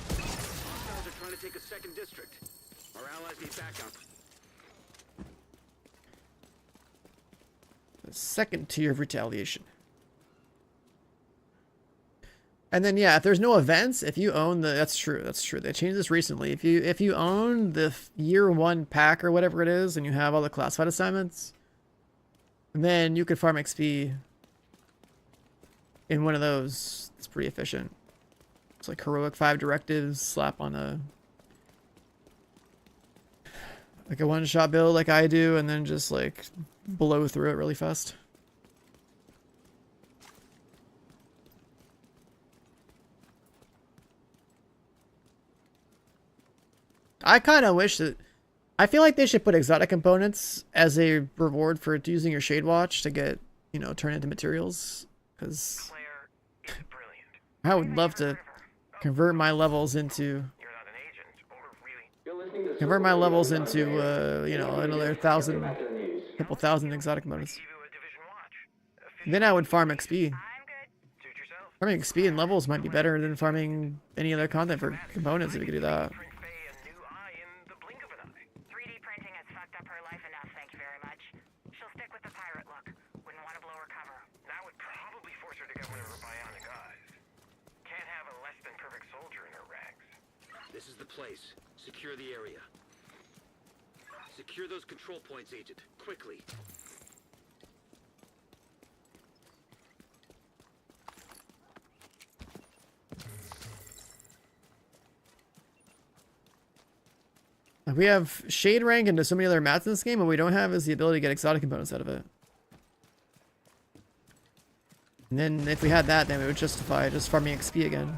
Hostiles are trying to take a second district. Our allies need backup.
The second tier of retaliation. And then yeah, if there's no events, if you own the, that's true. They changed this recently. If you own the year 1 pack or whatever it is, and you have all the classified assignments, then you could farm XP in one of those. It's pretty efficient. It's like heroic 5 directives, slap on a Like a one-shot build like I do, and then just like blow through it really fast. I kind of wish that... I feel like they should put exotic components as a reward for using your Shade Watch to get, you know, turn into materials. Because I would love to convert my levels into... Convert my levels into, you know, another couple thousand exotic components. Then I would farm XP. Farming XP and levels might be better than farming any other content for components if you could do that.
This is the place. Secure the area. Secure those control points, Agent. Quickly.
We have Shade rank into so many other mats in this game, but we don't have is the ability to get exotic components out of it. And then if we had that, then we would justify just farming XP again.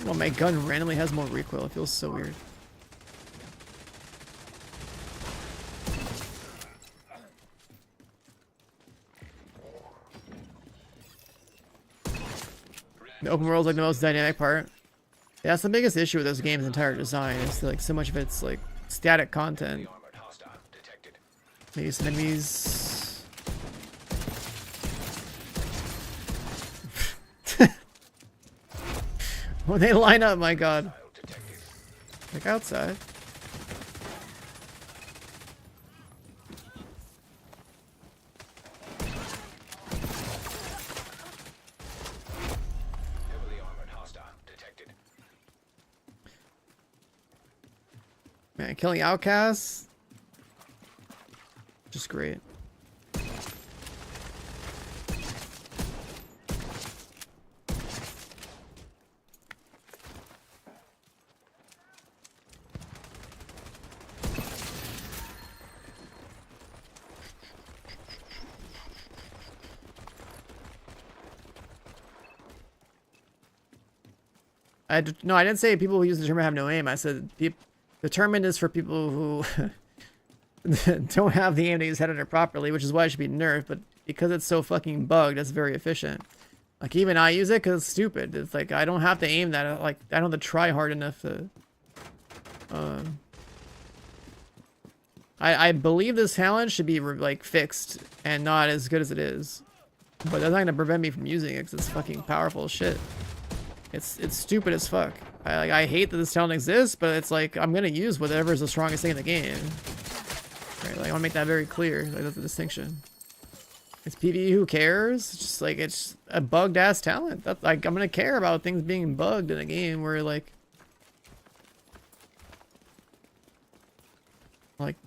Well, my gun randomly has more recoil. It feels so weird. The open world is like the most dynamic part. Yeah, that's the biggest issue with this game's entire design. It's like so much of it's like static content. Maybe some enemies. When they line up, my god. Like outside. Man, killing outcasts. Just great. No, I didn't say people who use the term have no aim. I said determined is for people who don't have the aim to use head under properly, which is why it should be nerfed. But because it's so fucking bugged, it's very efficient. Like even I use it because it's stupid. It's like I don't have to aim that. Like I don't have to try hard enough to. I believe this talent should be like fixed and not as good as it is, but that's not gonna prevent me from using it because it's fucking powerful as shit. It's stupid as fuck. I hate that this talent exists, but it's like I'm gonna use whatever is the strongest thing in the game. Right? Like I want to make that very clear. Like that's the distinction. It's PvE. Who cares? It's just like it's a bugged ass talent. That's like I'm gonna care about things being bugged in a game where like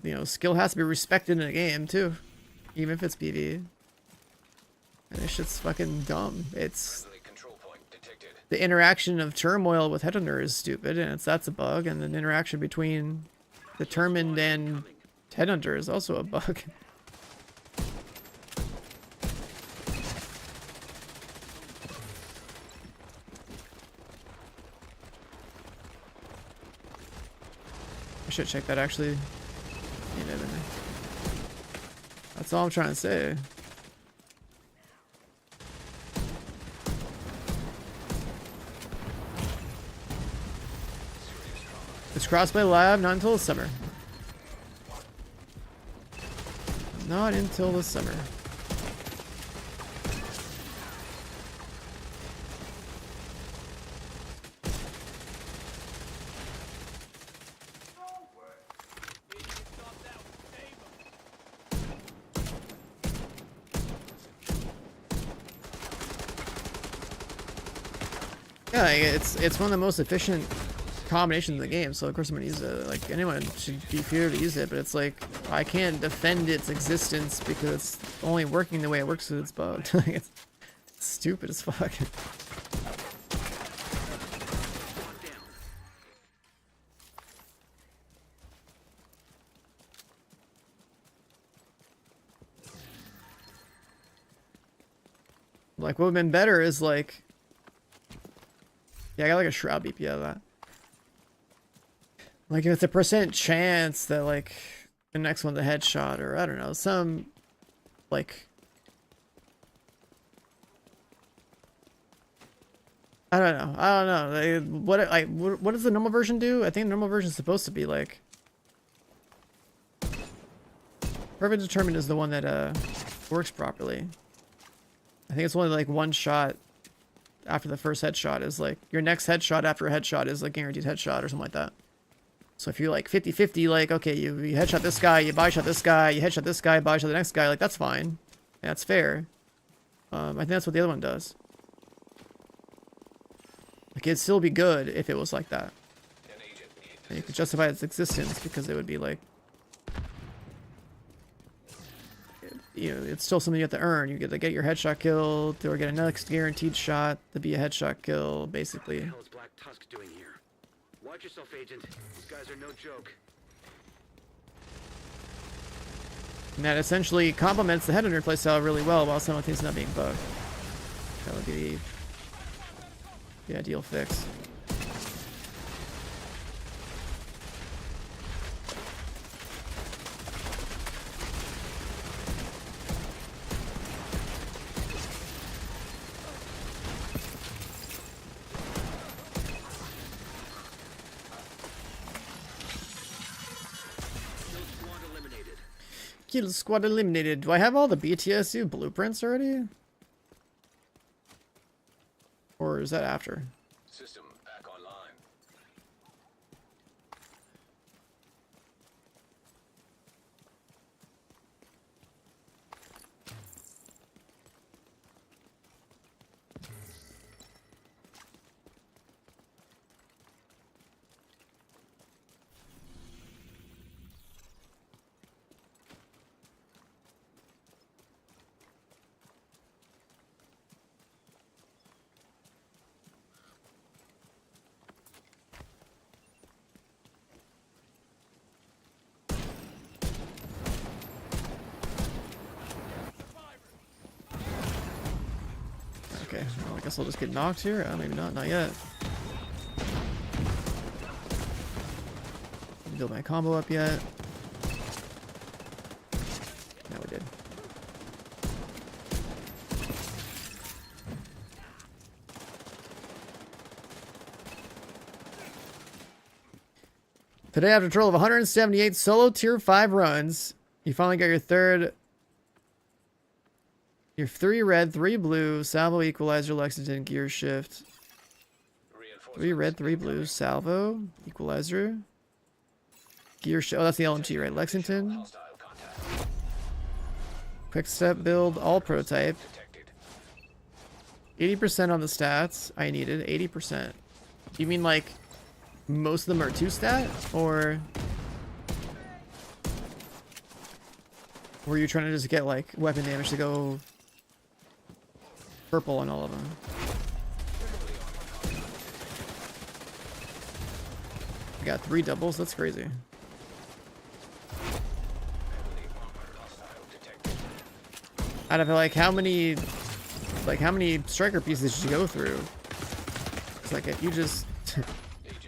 you know skill has to be respected in a game too, even if it's PvE. And this shit's fucking dumb. It's the interaction of turmoil with Headhunter is stupid, and that's a bug, and the interaction between Determined and Headhunter is also a bug. I should check that actually. That's all I'm trying to say. It's Crossplay Lab, not until the summer. Not until the summer. Yeah, it's one of the most efficient combinations in the game, so of course I'm gonna use it. Like anyone should be feared to use it, but it's like I can't defend its existence because it's only working the way it works because it's bugged. Stupid as fuck. Like, what would have been better is like... Yeah, I got like a shroud BP out of that. Like, if it's a % chance that like the next one's a headshot, or I don't know, some like... I don't know. What does the normal version do? I think the normal version is supposed to be like... Perfect Determined is the one that works properly. I think it's only like one shot after the first headshot is like... Your next headshot after a headshot is like guaranteed headshot or something like that. So if you're like 50-50, like, okay, you headshot this guy, you body shot this guy, you headshot this guy, body shot the next guy, like, that's fine. That's fair. I think that's what the other one does. Like, it'd still be good if it was like that. And you could justify its existence because it would be like... You know, it's still something you have to earn. You get to get your headshot kill, or get a next guaranteed shot to be a headshot kill, basically.
What the hell is Black Tusk doing here? Watch yourself, Agent. These guys are no joke.
And that essentially complements the head-under playstyle really well while simultaneously not being bugged. That would be the ideal fix. Kill squad eliminated. Do I have all the BTSU blueprints already? Or is that after?
System back online.
Okay, well, I guess I'll just get knocked here. Maybe not. Not yet. Didn't build my combo up yet. Now we did. Today, after a total of 178 solo tier 5 runs, you finally got your third... Your 3 red, 3 blue, salvo, equalizer, Lexington, gear shift. 3 red, 3 blue, salvo, equalizer, gear shift. Oh, that's the LMG, right? Lexington. Quick step build, all prototype. 80% on the stats I needed, 80%. You mean like most of them are 2 stat? Or were you trying to just get like weapon damage to go purple on all of them? We got 3 doubles, that's crazy. Out of like how many striker pieces did you go through? It's like if you just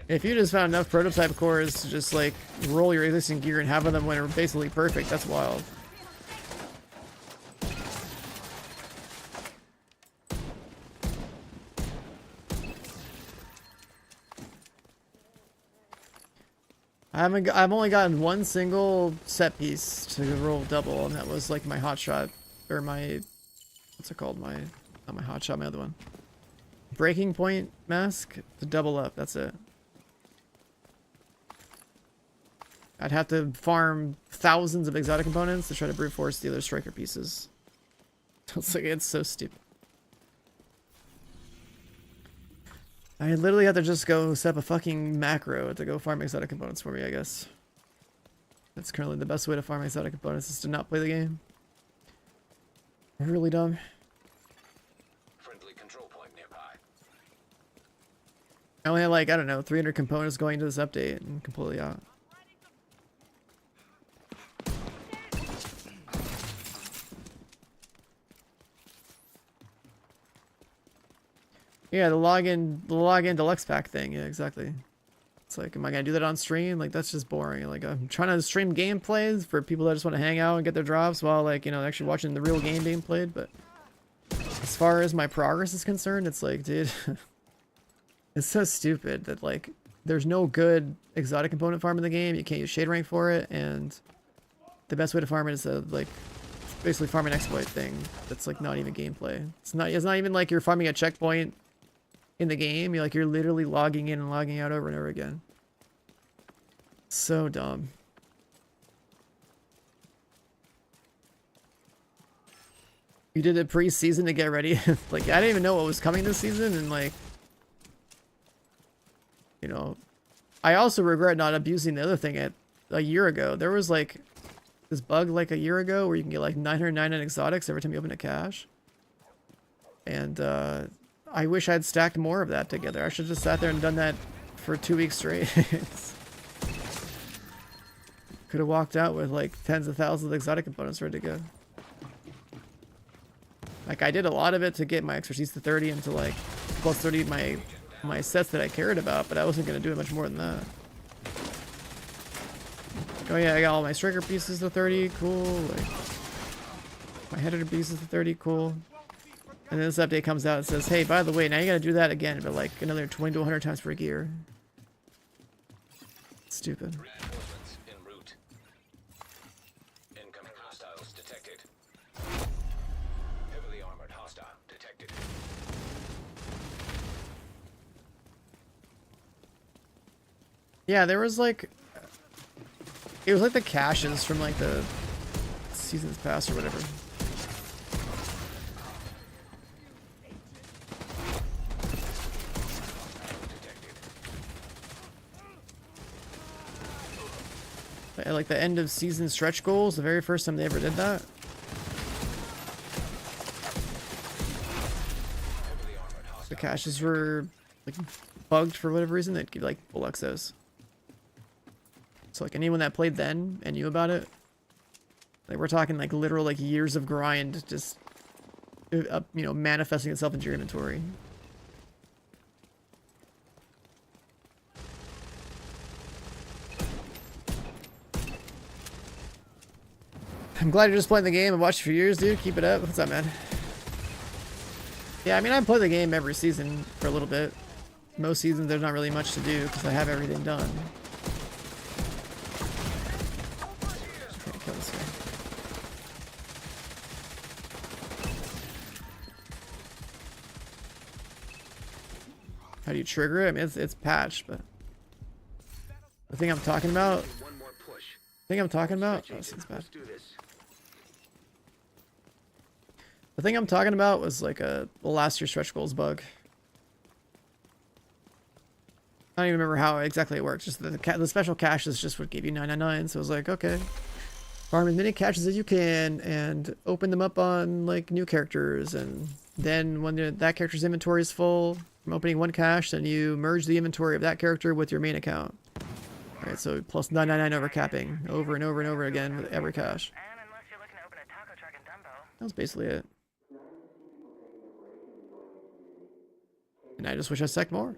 if you just found enough prototype cores to just like roll your existing gear and have them when they're basically perfect, that's wild. I've only gotten one single set piece to roll double, and that was like my hot shot, or my, what's it called? Not my hot shot, my other one. Breaking point mask to double up, that's it. I'd have to farm thousands of exotic components to try to brute force the other striker pieces. It's so stupid. I literally have to just go set up a fucking macro to go farm exotic components for me, I guess. That's currently the best way to farm exotic components, is to not play the game. Really dumb. I only had like, I don't know, 300 components going to this update and completely out. Yeah, the login deluxe pack thing. Yeah, exactly. It's like, am I gonna do that on stream? Like, that's just boring. Like, I'm trying to stream gameplays for people that just want to hang out and get their drops while, like, you know, actually watching the real game being played. But as far as my progress is concerned, it's like, dude, it's so stupid that, like, there's no good exotic component farm in the game. You can't use shade rank for it, and the best way to farm it is to, like, basically farm an exploit thing that's, like, not even gameplay. It's not even like you're farming a checkpoint in the game. You're literally logging in and logging out over and over again. So dumb. You did it pre-season to get ready. Like, I didn't even know what was coming this season, and like, you know, I also regret not abusing the other thing at a year ago. There was like this bug like a year ago where you can get like 999 exotics every time you open a cache. And I wish I'd stacked more of that together. I should have just sat there and done that for 2 weeks straight. Could have walked out with like tens of thousands of exotic components ready to go. Like, I did a lot of it to get my expertise to 30 and to like plus 30 my sets that I cared about, but I wasn't going to do it much more than that. Oh yeah, I got all my striker pieces to 30, cool. Like, my header pieces to 30, cool. And then this update comes out and says, hey, by the way, now you gotta do that again, but like another 20 to 100 times per gear. Stupid.
Reinforcements en route. Incoming hostiles detected. Heavily armored hostile detected.
Yeah, there was like, it was like the caches from like the seasons past or whatever. At like the end of season stretch goals, the very first time they ever did that. The caches were like bugged for whatever reason. They'd give like full exos. So like anyone that played then and knew about it, like we're talking like literal like years of grind just you know, manifesting itself into your inventory. I'm glad you're just playing the game and watched it for years, dude. Keep it up. What's up, man? Yeah, I mean, I play the game every season for a little bit. Most seasons, there's not really much to do because I have everything done. Okay, kill this guy. How do you trigger it? I mean, it's patched, but the thing I'm talking about.
One more push.
The thing I'm talking about. Oh, this is bad.
Let's do this.
The thing I'm talking about was like a last year stretch goals bug. I don't even remember how exactly it worked. Just the special caches just would give you 999. So I was like, okay, farm as many caches as you can and open them up on like new characters. And then when that character's inventory is full from opening one cache, then you merge the inventory of that character with your main account. All right, so plus 999 over capping over and over and over again with every cache.
And unless you're looking to open a taco truck in Dumbo.
That was basically it. And I just wish I stacked more.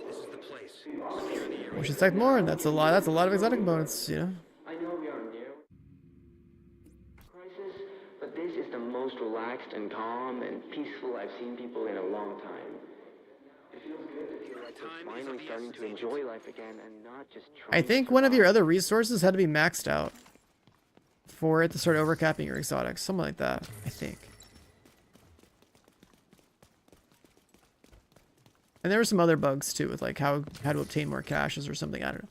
This is the place. Secure the area.
Wish I stacked more, and that's a lot of exotic components, you know.
I know we are near crisis, but this is the most relaxed and calm and peaceful I've seen people in a long time. It feels good to feel like we're finally starting to enjoy life again and not just trying
I think one of your other resources had to be maxed out for it to start overcapping your exotics. Something like that, I think. And there were some other bugs too with like how to obtain more caches or something. I don't know.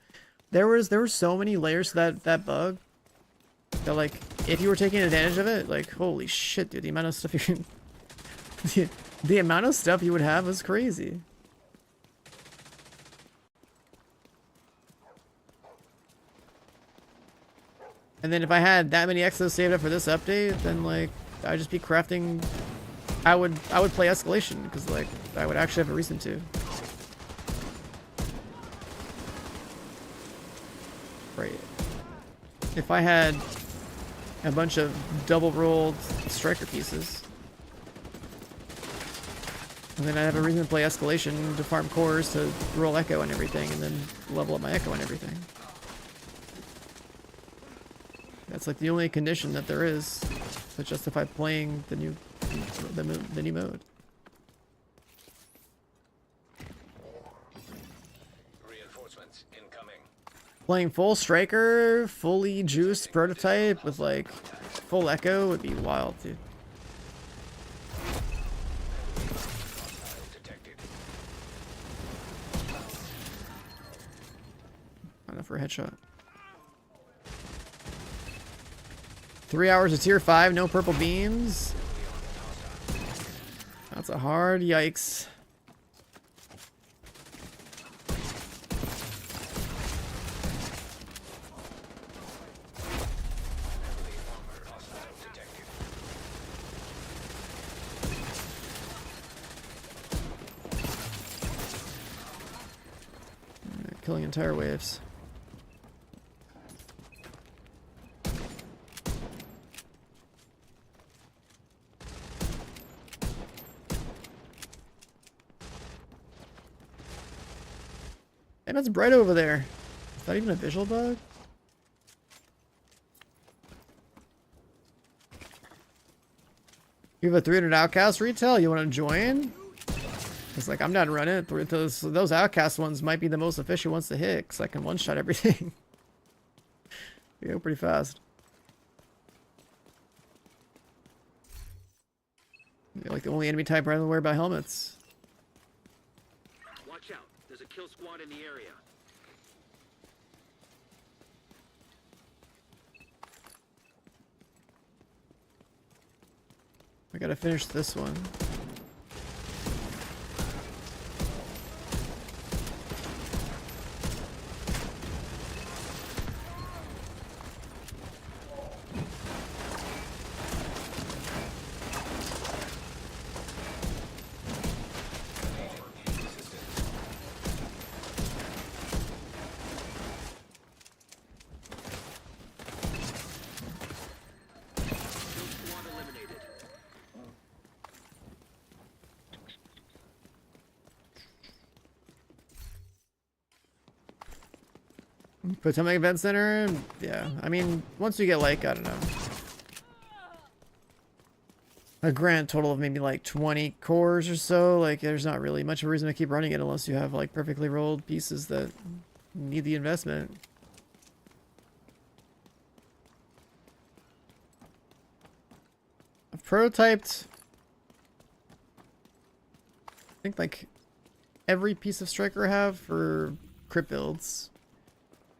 There were so many layers to that bug that like if you were taking advantage of it, like holy shit, dude, the amount of stuff you can the amount of stuff you would have was crazy. And then if I had that many exos saved up for this update, then like I'd just be crafting I would play Escalation because like I would actually have a reason to. Right. If I had a bunch of double rolled striker pieces, and then I have a reason to play Escalation to farm cores to roll Echo and everything, and then level up my Echo and everything. That's like the only condition that there is to justify playing the new mode.
Reinforcements incoming.
Playing full striker, fully juiced prototype with like full Echo would be wild, dude.
Detected.
Not enough for a headshot. 3 hours of tier 5, no purple beams. That's a hard yikes. Killing entire waves. And it's bright over there. Is that even a visual bug? You have a 300 outcast retail? You want to join? It's like, I'm not running it. Those outcast ones might be the most efficient ones to hit, because I can one-shot everything. You go pretty fast. You're like the only enemy type around the worry about helmets.
Watch out. There's a kill squad in the area.
I gotta finish this one. Potomac Event Center? Yeah, I mean, once you get like, I don't know, a grand total of maybe like 20 cores or so, like there's not really much of a reason to keep running it unless you have like perfectly rolled pieces that need the investment. I've prototyped, I think like every piece of striker I have for crypt builds.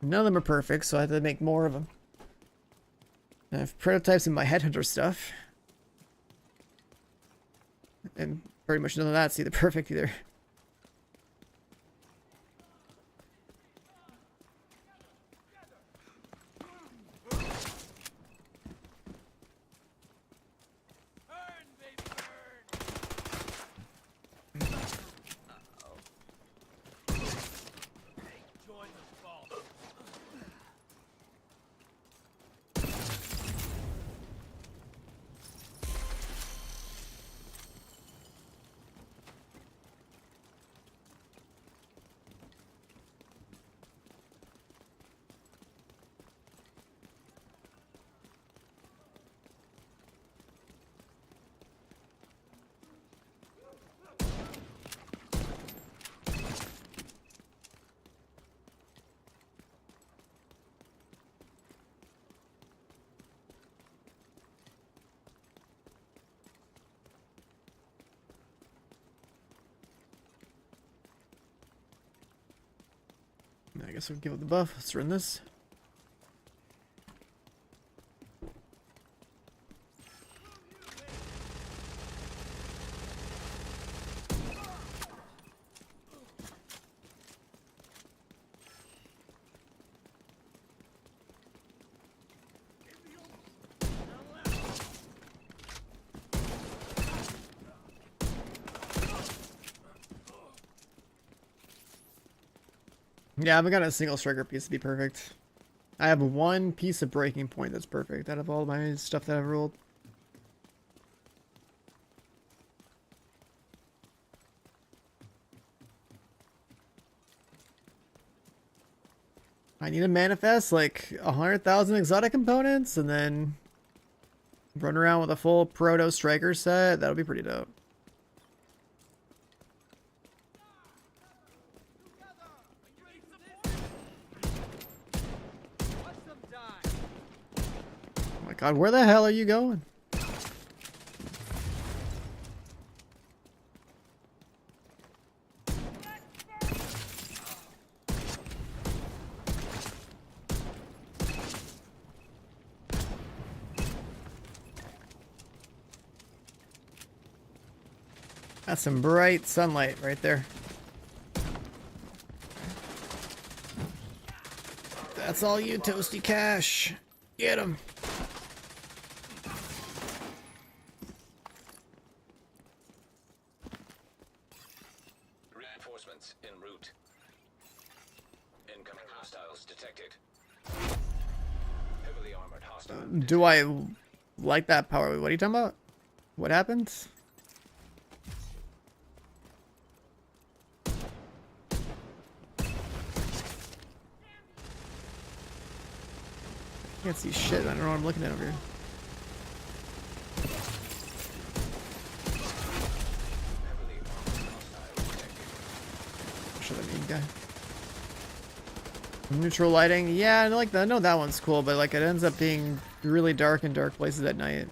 None of them are perfect, so I have to make more of them. I have prototypes in my headhunter stuff. And pretty much none of that's either perfect either. I guess we'll give it the buff. Let's run this. Yeah, I haven't got a single striker piece to be perfect. I have one piece of breaking point that's perfect out of all my stuff that I've rolled. I need to manifest like 100,000 exotic components and then run around with a full proto striker set. That'll be pretty dope. Oh my god, where the hell are you going? That's some bright sunlight right there. That's all you, Toasty Cash. Get him.
Reinforcements en route. Incoming hostiles detected. Heavily armored hostile.
Do I like that power? What are you talking about? What happened? I can't see shit. I don't know what I'm looking at over here. Should I mean, guy? Neutral lighting. Yeah, I like that. I know that one's cool, but like it ends up being really dark in dark places at night.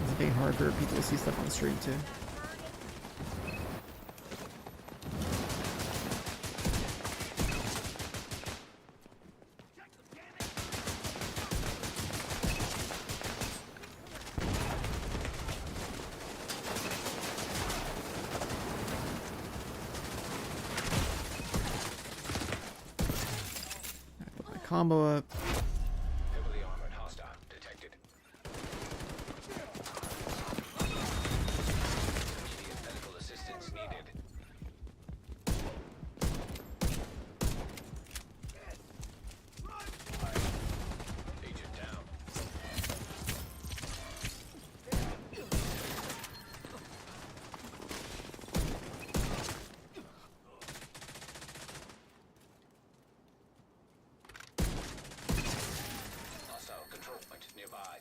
It's being hard for people to see stuff on the stream too. Combo up.
Heavily armored hostile detected. Immediate medical assistance needed. Agent down. Hostile control point nearby.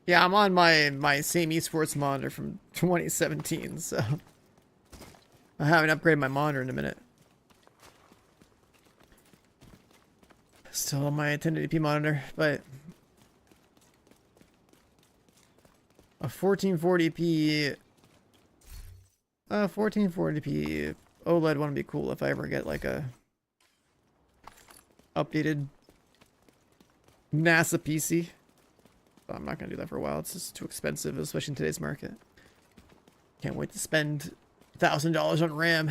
Yeah, I'm on my same esports monitor from 2017, so I haven't upgraded my monitor in a minute. Still on my 1080p monitor, but a 1440p 1440p OLED one would be cool if I ever get like a updated NASA PC. But I'm not gonna do that for a while. It's just too expensive, especially in today's market. Can't wait to spend $1,000 on RAM.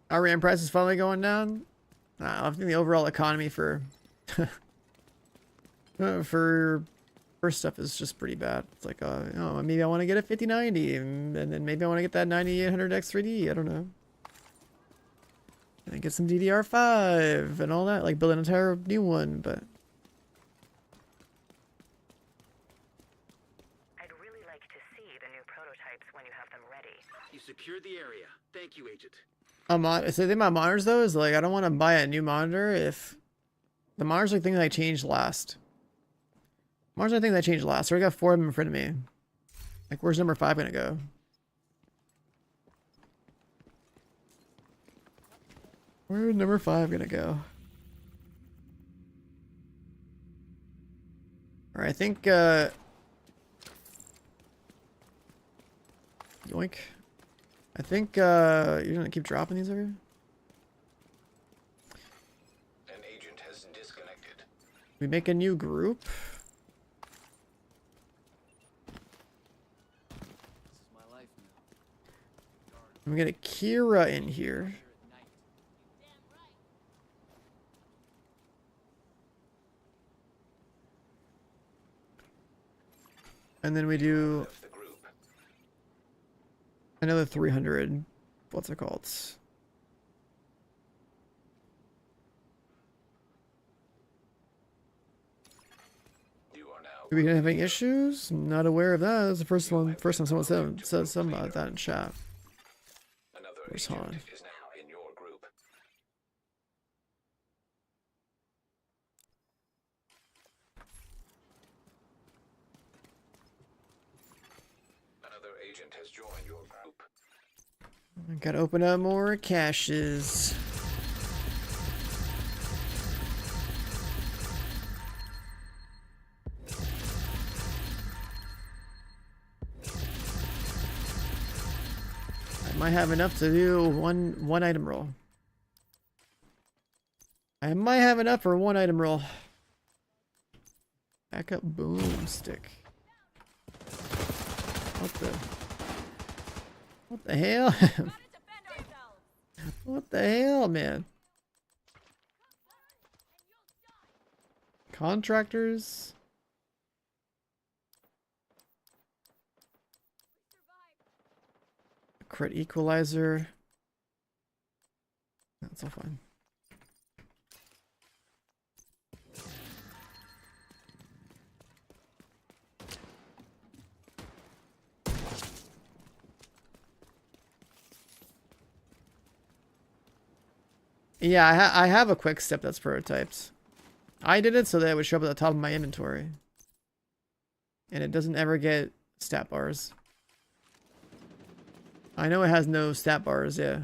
Our RAM price is finally going down. I think the overall economy for for stuff is just pretty bad. It's like, oh, maybe I want to get a 5090, and then maybe I want to get that 9800 X3D. I don't know. And get some DDR5 and all that, like build an entire new one. But
I'd really like to see the new prototypes when you have them ready.
You secured the area. Thank you, Agent.
so the thing about monitors though is like I don't want to buy a new monitor if the monitors are things I changed last. Monitors are things I changed last. So I got 4 of them in front of me. Like, where's number 5 gonna go? Where's number 5 gonna go? Alright, I think yoink. I think you're gonna keep dropping these over here?
An agent has
We make a new group.
This is my life now.
I'm gonna get Kira in here. And then we do
Left the group.
another 300. What's it called?
You are now
Are we having issues? Not aware of that. That's the first time someone said something about that in chat.
another
Where's
agent
Han?
is now in your group. Another agent has joined your group.
Gotta open up more caches. I might have enough to do one item roll. I might have enough for one item roll. Backup boomstick. What the hell? What the hell, man? Contractors? Crit equalizer. That's all fine. Yeah, I have a quick step that's prototyped. I did it so that it would show up at the top of my inventory. And it doesn't ever get stat bars. I know it has no stat bars, yeah.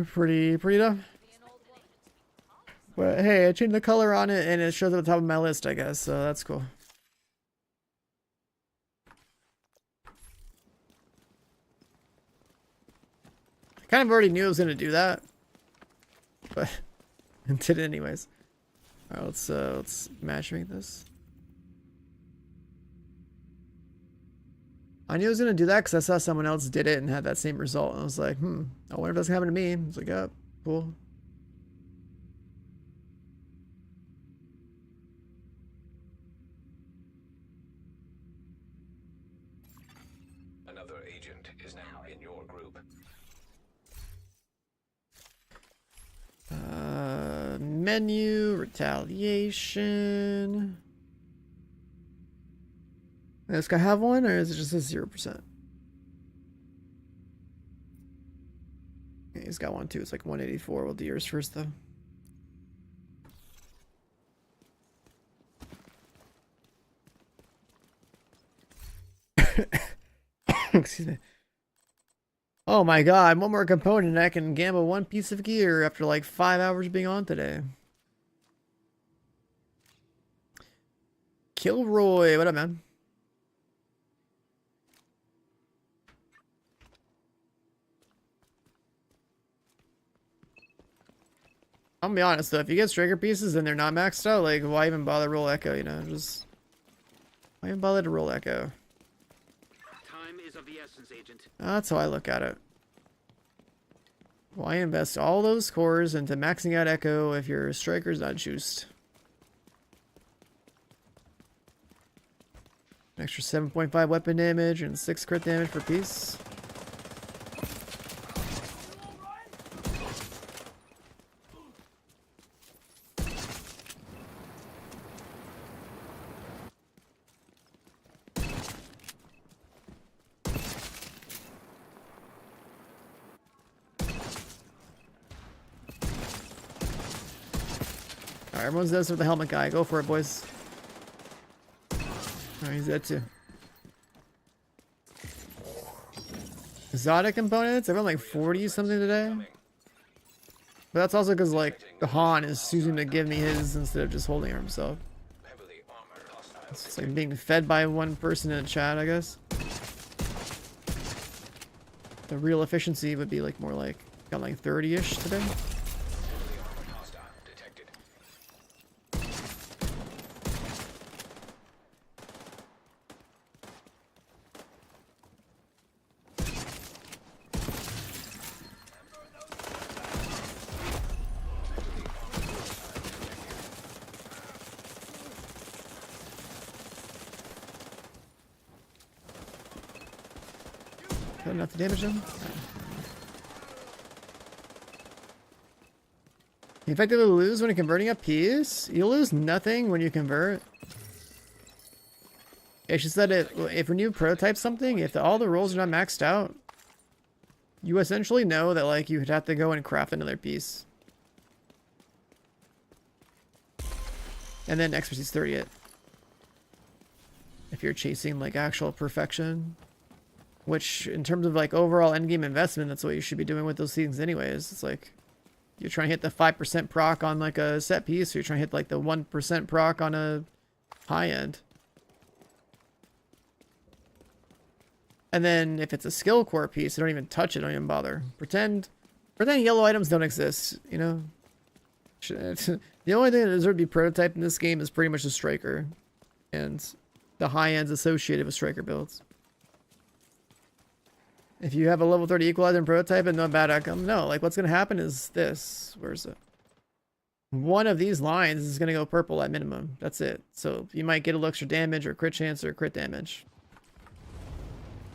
Pretty dumb. But hey, I changed the color on it and it shows up at the top of my list, I guess, so that's cool. I kind of already knew I was gonna do that, but I did it anyways. All right, let's matchmake this. I knew I was gonna do that because I saw someone else did it and had that same result, and I was like, I wonder if that's gonna happen to me. I was like, yeah, cool.
Another agent is now in your group.
Menu, retaliation. Does this guy have one, or is it just a 0%? Okay, he's got one too. It's like 184. We'll do yours first, though. Excuse me. Oh my god, one more component and I can gamble one piece of gear after like 5 hours being on today. Kilroy, what up, man? I'm gonna be honest though, if you get striker pieces and they're not maxed out, like why even bother roll echo, you know? Just why even bother to roll echo?
Time is of the essence, Agent.
That's how I look at it. Why invest all those cores into maxing out echo if your striker's not juiced? An extra 7.5 weapon damage and 6 crit damage per piece. Alright, everyone's dead with the helmet guy. Go for it, boys. Oh, he's dead too. Exotic components? I found like 40 something today. But that's also because like the Han is choosing to give me his instead of just holding it himself.
Heavily armored hostile.
It's like being fed by one person in the chat, I guess. The real efficiency would be like more like got like 30-ish today.
Heavily armored hostile
that enough to damage them? You effectively lose when you're converting a piece? You lose nothing when you convert. It's just that if when you prototype something, if all the rolls are not maxed out, you essentially know that like you would have to go and craft another piece. And then expertise 30 it. If you're chasing like actual perfection. Which in terms of like overall endgame investment, that's what you should be doing with those things anyways. It's like you're trying to hit the 5% proc on like a set piece, or you're trying to hit like the 1% proc on a high end. And then if it's a skill core piece, you don't even touch it, don't even bother. Pretend yellow items don't exist, you know? The only thing that deserves to be prototyped in this game is pretty much a striker. And the high ends associated with striker builds. If you have a level 30 equalizer and prototype and no bad outcome, no, like what's going to happen is this. Where's it? One of these lines is going to go purple at minimum. That's it. So you might get a little extra damage or crit chance or crit damage.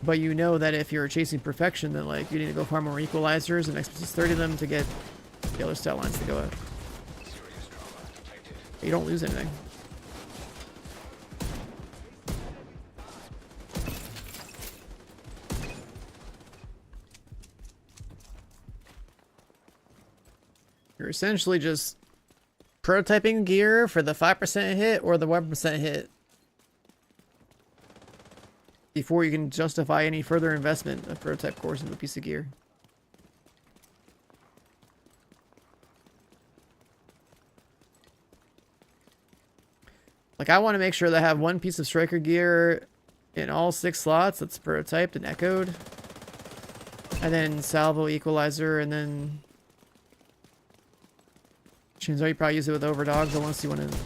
But you know that if you're chasing perfection, then like you need to go farm more equalizers and expertise 30 of them to get the other stat lines to go up. You don't lose anything. You're essentially just prototyping gear for the 5% hit or the 1% hit before you can justify any further investment of prototype cores into a piece of gear. Like I want to make sure that I have one piece of striker gear in all 6 slots that's prototyped and echoed. And then salvo equalizer, and then chances are you probably use it with overdogs unless you want to.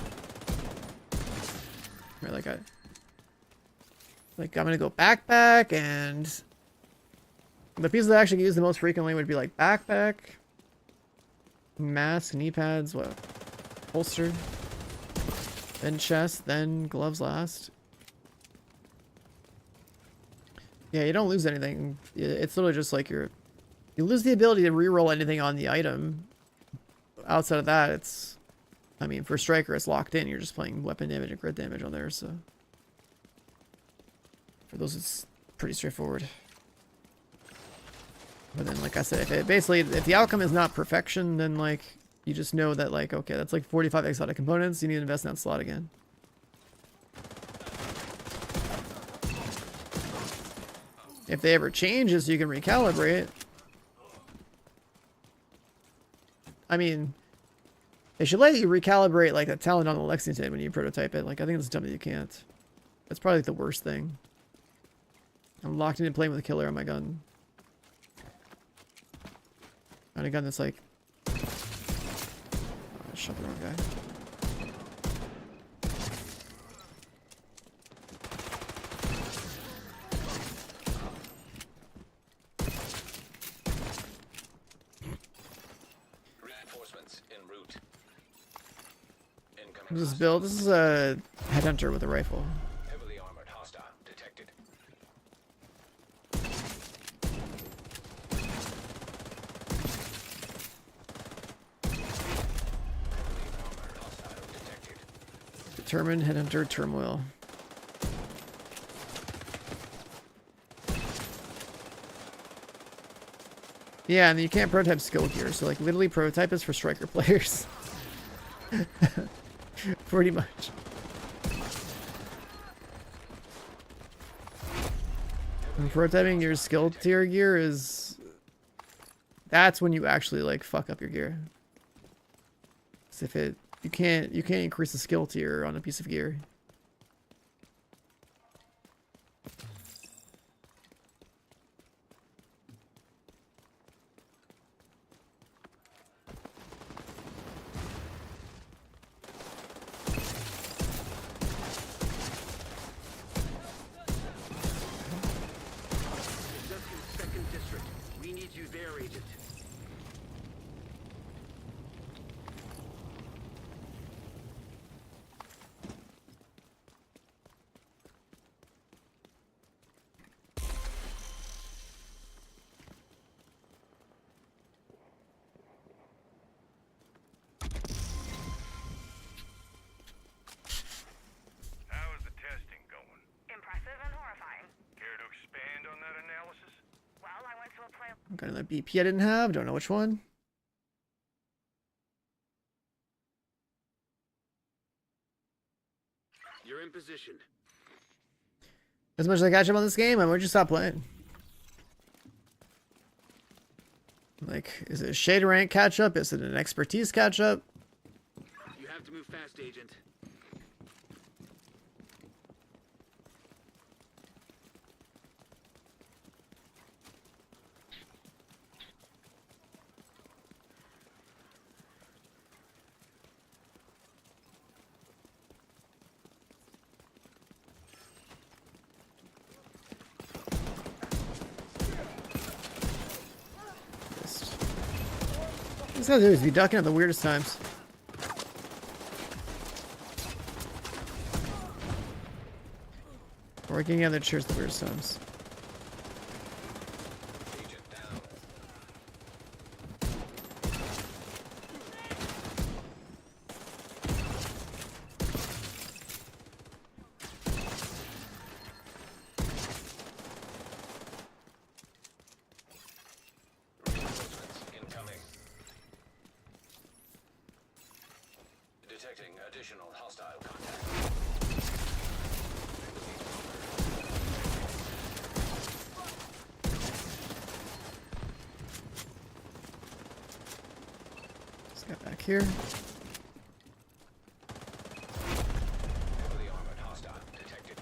Right, I'm gonna go backpack, and the pieces that I actually use the most frequently would be like backpack, mask, knee pads, what, holster, then chest, then gloves last. Yeah, you don't lose anything. It's literally just like you lose the ability to reroll anything on the item. Outside of that, it's, I mean, for striker, it's locked in. You're just playing weapon damage and crit damage on there, so for those, it's pretty straightforward. But then, like I said, if the outcome is not perfection, then like you just know that like, okay, that's like 45 exotic components. You need to invest in that slot again. If they ever change it so you can recalibrate. I mean, they should let you recalibrate like a talent on the Lexington when you prototype it. Like, I think it's dumb that you can't. That's probably like the worst thing. I'm locked into playing with a killer on my gun. On a gun that's like... Oh, I shot the wrong guy. What is this build? This is a headhunter with a rifle.
Heavily armored hostile detected.
Determined headhunter turmoil. Yeah, and you can't prototype skill gear, so like literally prototype is for striker players. Pretty much. And prototyping your skill tier gear is... That's when you actually like fuck up your gear. 'Cause if it... You can't increase the skill tier on a piece of gear. Got another BP I didn't have. Don't know which one.
You're in position.
As much as I catch up on this game, I might just stop playing. Like, is it a shade rank catch up? Is it an expertise catch up?
You have to move fast, Agent.
These guys always be ducking at the weirdest times. Or getting out of their chairs at the weirdest times.
Agent down. Reinforcements incoming. Detecting additional hostile contact.
Let's get back here.
Heavily armored hostile detected.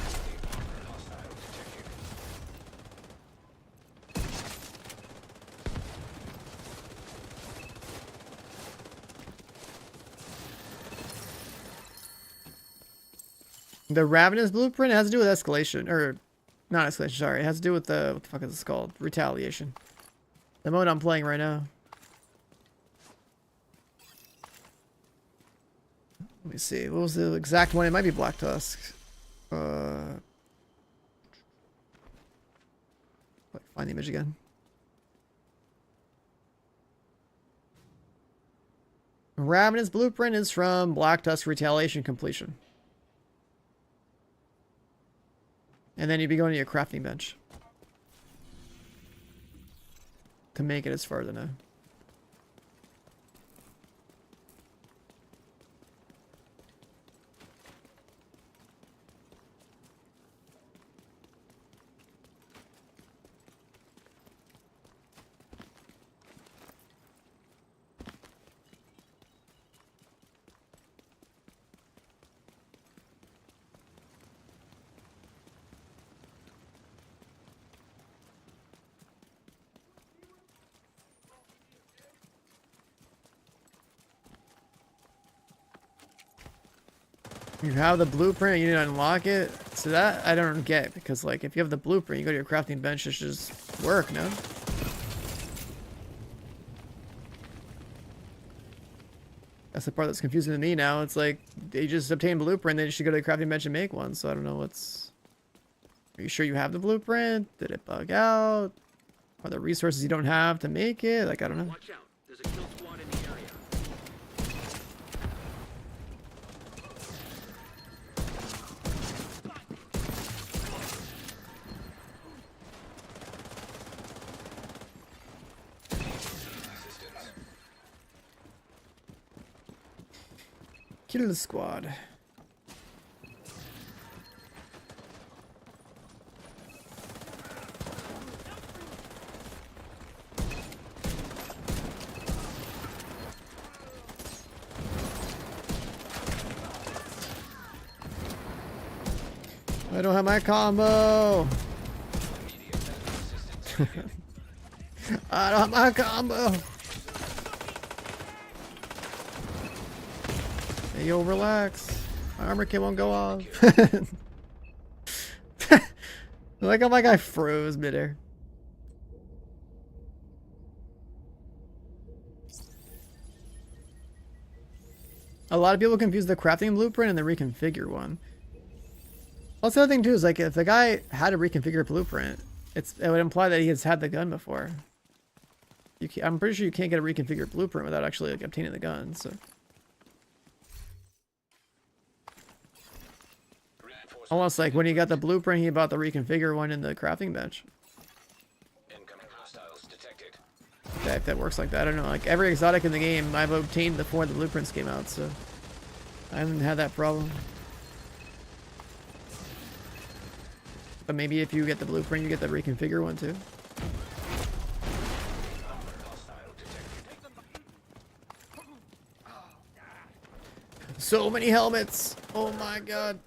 Heavily armored hostile detected.
The Ravenous Blueprint has to do with escalation, or not escalation, sorry. It has to do with the, what the fuck is this called? Retaliation. The mode I'm playing right now. Let me see. What was the exact one? It might be Black Tusk. Find the image again. Ravenous Blueprint is from Black Tusk Retaliation completion. And then you'd be going to your crafting bench to make it as far as I know. You have the blueprint, you need to unlock it. So that I don't get, because like if you have the blueprint, you go to your crafting bench, it should just work, no? That's the part that's confusing to me now. It's like they just obtain blueprint, they should go to the crafting bench and make one. So I don't know what's. Are you sure you have the blueprint? Did it bug out? Are there resources you don't have to make it? Like I don't know.
Watch out. There's a kill squad in the area.
Assistance.
Kill the squad. I don't have my combo.
Immediate medical assistance needed.
I don't have my combo. Hey, yo, relax. My armor kit won't go off. Like how my guy froze midair. A lot of people confuse the crafting blueprint and the reconfigure one. Well, that's the other thing too, is like if the guy had a reconfigure blueprint, it would imply that he has had the gun before. I'm pretty sure you can't get a reconfigured blueprint without actually like obtaining the gun. So Almost like when he got the blueprint, he bought the reconfigure one in the crafting bench.
Incoming hostiles detected.
If that works like that, I don't know. Like every exotic in the game, I've obtained before the blueprints came out, so I haven't had that problem. But maybe if you get the blueprint, you get the reconfigure one too. So many helmets! Oh my god!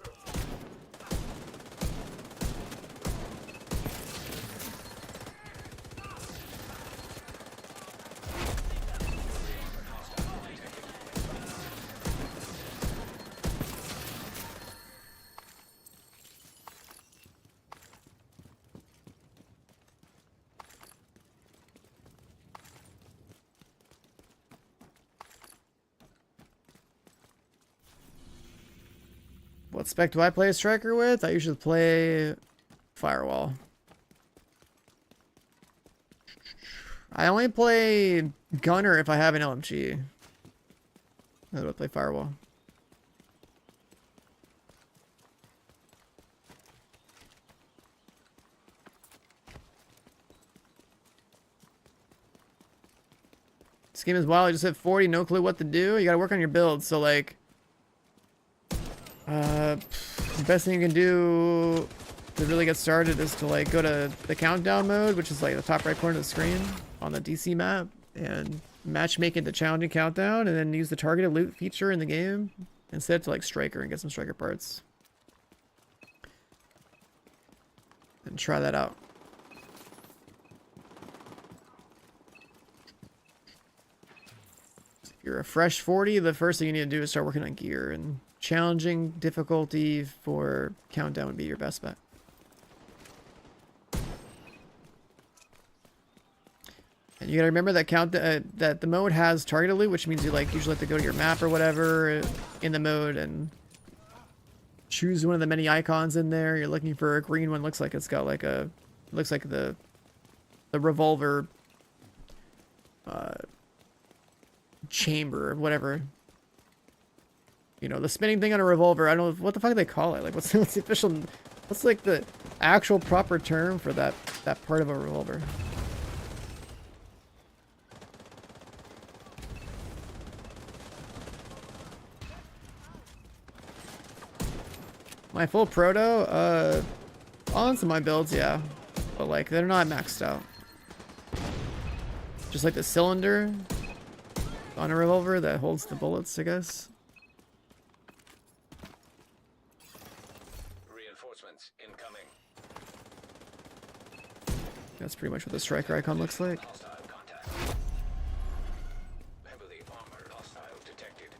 What spec do I play a striker with? I usually play firewall. I only play gunner if I have an LMG. I would play firewall. This game is wild. I just hit 40, no clue what to do. You gotta work on your build. So like, the best thing you can do to really get started is to like go to the countdown mode, which is like the top right corner of the screen on the DC map, and matchmaking the challenging countdown, and then use the targeted loot feature in the game instead to like striker and get some striker parts. And try that out. If you're a fresh 40, the first thing you need to do is start working on gear, and challenging difficulty for countdown would be your best bet. And you gotta remember that that the mode has targeted loot, which means you like usually have to go to your map or whatever in the mode and choose one of the many icons in there. You're looking for a green one. Looks like it's got like a, looks like the revolver chamber or whatever. You know, the spinning thing on a revolver. I don't know what the fuck they call it. Like, what's the official? What's like the actual proper term for that part of a revolver? My full proto, on some of my builds, yeah, but like they're not maxed out. Just like the cylinder on a revolver that holds the bullets, I guess.
Reinforcements incoming.
That's pretty much what the striker icon looks like.
Hostile contact. Heavily armored hostile detected.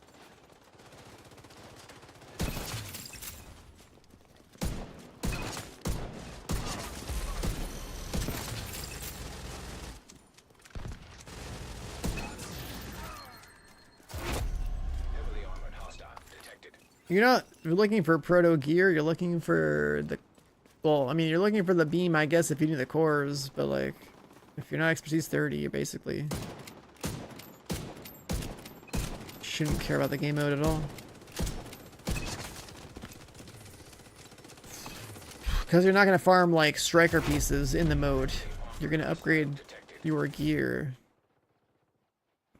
Heavily armored hostile detected.
You're not looking for proto gear, you're looking for the, well, I mean, you're looking for the beam, I guess, if you need the cores, but like, if you're not expertise 30, you basically shouldn't care about the game mode at all. Because you're not going to farm like striker pieces in the mode. You're going to upgrade your gear.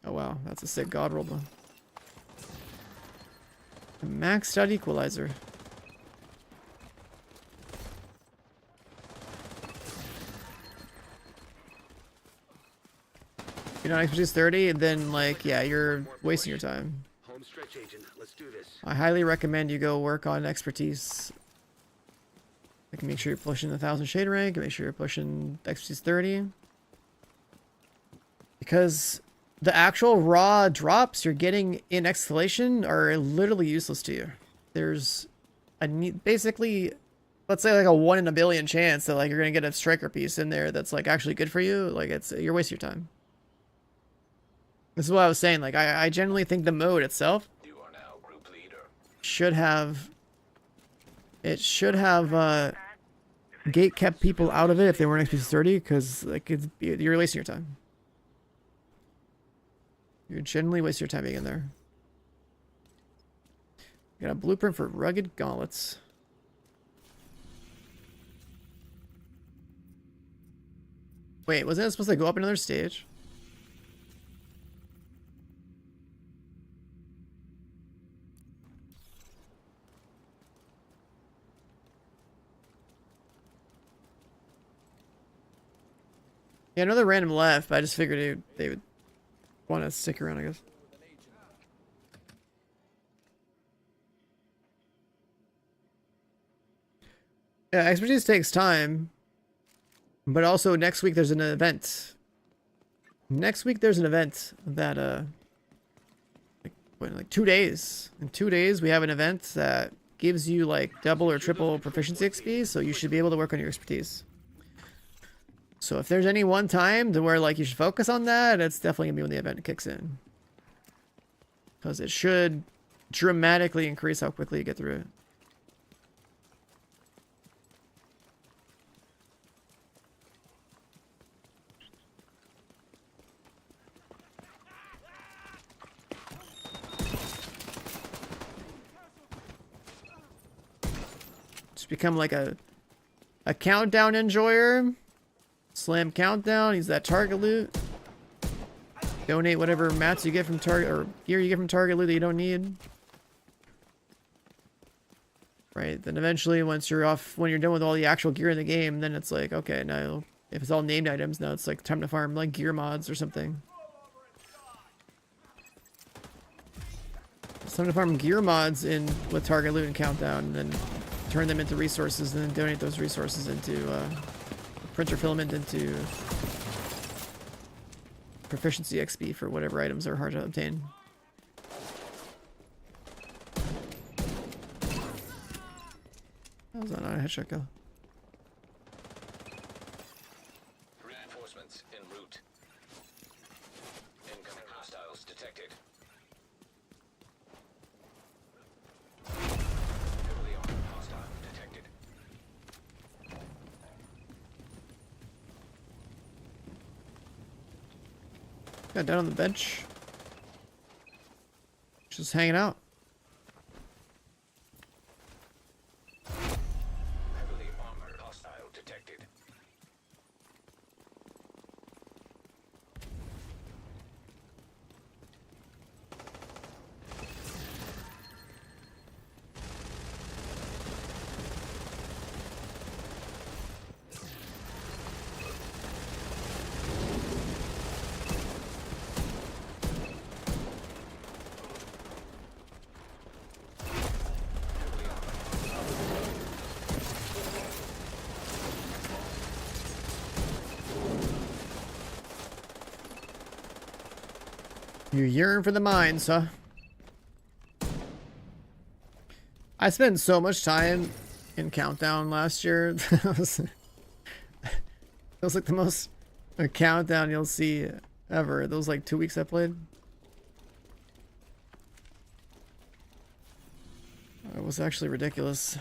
Oh wow, that's a sick god roll one. A maxed out equalizer. If you're not expertise 30, then like, yeah, you're wasting your time.
Home stretch, agent. Let's do this.
I highly recommend you go work on expertise. Like, make sure you're pushing the 1000 shade rank, and make sure you're pushing expertise 30. Because the actual raw drops you're getting in Escalation are literally useless to you. There's a basically, let's say like a 1 in a billion chance that like you're gonna get a striker piece in there that's like actually good for you. Like, you're wasting your time. This is what I was saying. Like, I generally think the mode itself
You are now group leader.
should have gate kept people out of it if they weren't XP 30, because like you're wasting your time. You're generally wasting your time being in there. Got a blueprint for rugged gauntlets. Wait, wasn't it supposed to go up another stage? Yeah, another random left, but I just figured they would want to stick around, I guess. Yeah, expertise takes time, but also next week there's an event. Next week there's an event that like 2 days. In 2 days we have an event that gives you like double or triple proficiency XP, so you should be able to work on your expertise. So if there's any one time to where like you should focus on that, it's definitely gonna be when the event kicks in. Because it should dramatically increase how quickly you get through it. Just become like a countdown enjoyer. Slam countdown, use that target loot. Donate whatever mats you get from target or gear you get from target loot that you don't need. Right, then eventually once you're off, when you're done with all the actual gear in the game, then it's like, okay, now if it's all named items, now it's like time to farm like gear mods or something. It's time to farm gear mods with target loot and countdown, and then turn them into resources, and then donate those resources into printer filament into proficiency XP for whatever items are hard to obtain. That was not a headshot kill.
Reinforcements en route. Incoming hostiles detected. Heavily armed hostile detected.
Got down on the bench. Just hanging out.
Heavily armored hostile detected.
You yearn for the mines, huh? I spent so much time in Countdown last year. It was like the most Countdown you'll see ever. Those like 2 weeks I played. It was actually ridiculous.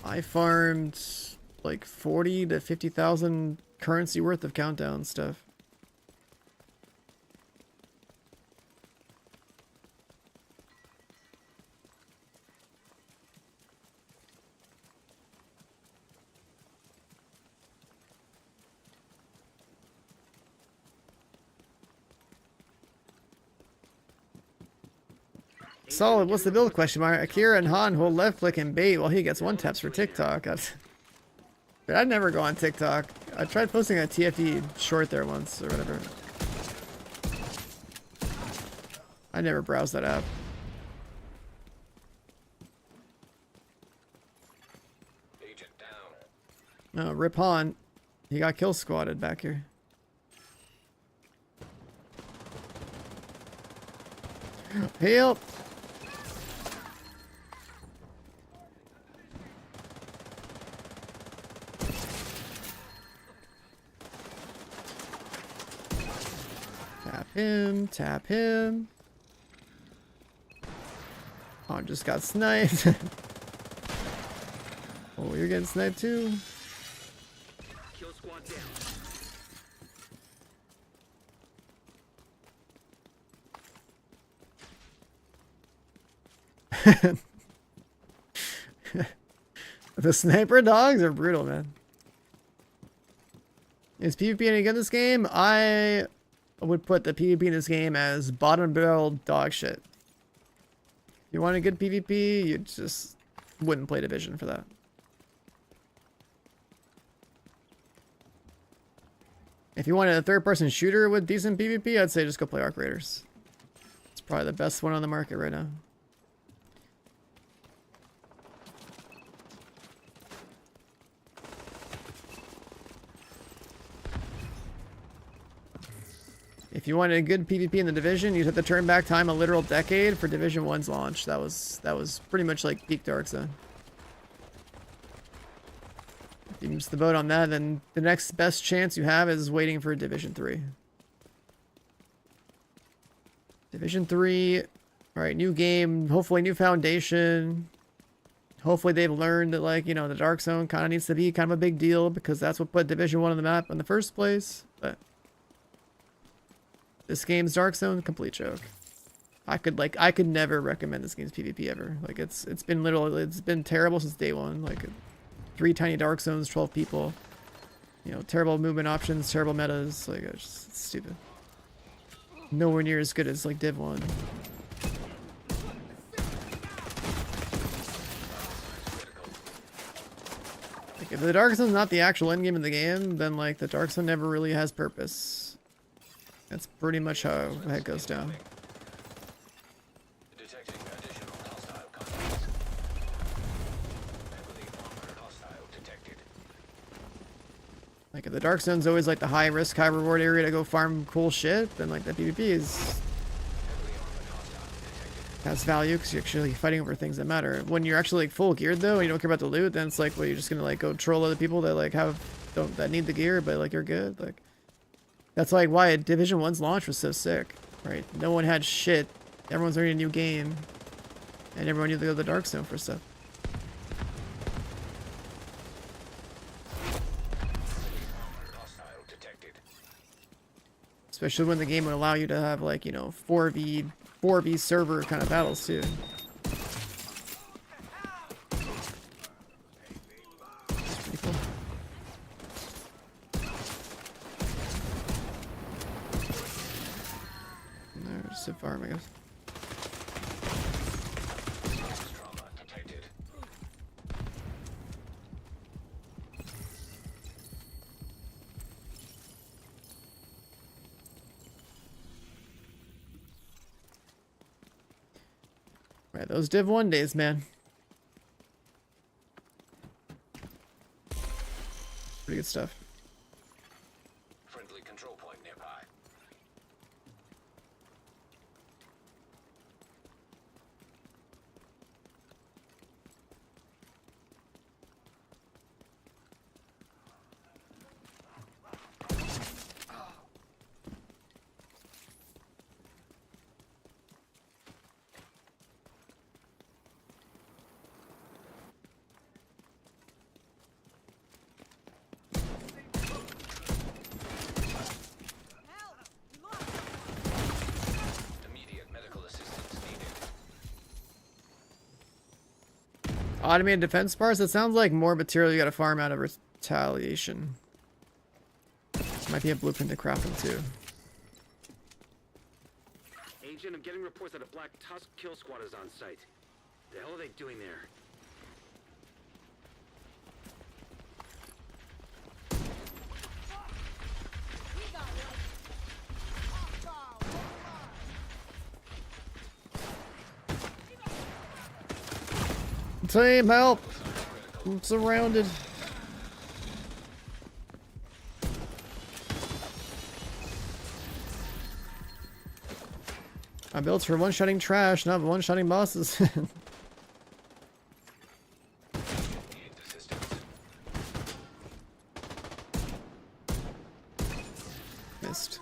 I farmed like 40 to 50,000 currency worth of Countdown stuff. Solid, what's the build question mark? Akira and Han hold left click and bait while he gets one taps for TikTok. Dude, I'd never go on TikTok. I tried posting a TFT short there once or whatever. I never browsed that app.
Agent down.
No, Rip Han. He got kill squatted back here. Help! Tap him. Oh, just got sniped. Oh, you're getting sniped too?
Kill squad down.
The sniper dogs are brutal, man. Is PvP any good in this game? I would put the PvP in this game as bottom barrel dog shit. If you want a good PvP, you just wouldn't play Division for that. If you wanted a third-person shooter with decent PvP, I'd say just go play Arc Raiders. It's probably the best one on the market right now. If you wanted a good PvP in the Division, you'd have to turn back time a literal decade for Division 1's launch. That was pretty much like peak Dark Zone. If you miss the boat on that, then the next best chance you have is waiting for Division 3. Division 3, alright, new game, hopefully new foundation. Hopefully they've learned that, like, you know, the Dark Zone kind of needs to be kind of a big deal because that's what put Division 1 on the map in the first place. But this game's Dark Zone, complete joke. I could never recommend this game's PvP ever. Like, it's been terrible since day one. Like, 3 tiny Dark Zones, 12 people. You know, terrible movement options, terrible metas. Like, it's stupid. Nowhere near as good as, like, Div 1. Like, if the Dark Zone's not the actual endgame of the game, then, like, the Dark Zone never really has purpose. That's pretty much how it goes down.
Detecting additional hostile contacts. Heavily armored hostile detected.
Like, if the Dark Zone's always like the high risk, high reward area to go farm cool shit, then like the PvP has value because you're actually fighting over things that matter. When you're actually like full geared though, and you don't care about the loot, then it's like, well, you're just gonna like go troll other people that like that need the gear, but like you're good. Like, that's like why Division 1's launch was so sick, right? No one had shit. Everyone's learning a new game, and everyone needed to go to the Dark Zone for stuff. Especially when the game would allow you to have, like, you know, 4v server kind of battles too. That's pretty cool. There's Civ Farm, I guess. Right, those Div 1 days, man. Pretty good stuff.
Friendly control point nearby.
Automated defense bars? That sounds like more material you gotta farm out of Retaliation. This might be a blueprint to craft them too.
Agent, I'm getting reports that a Black Tusk kill squad is on site. The hell are they doing there?
Team, help! I'm surrounded. My builds for one-shotting trash, not one-shotting bosses. Missed.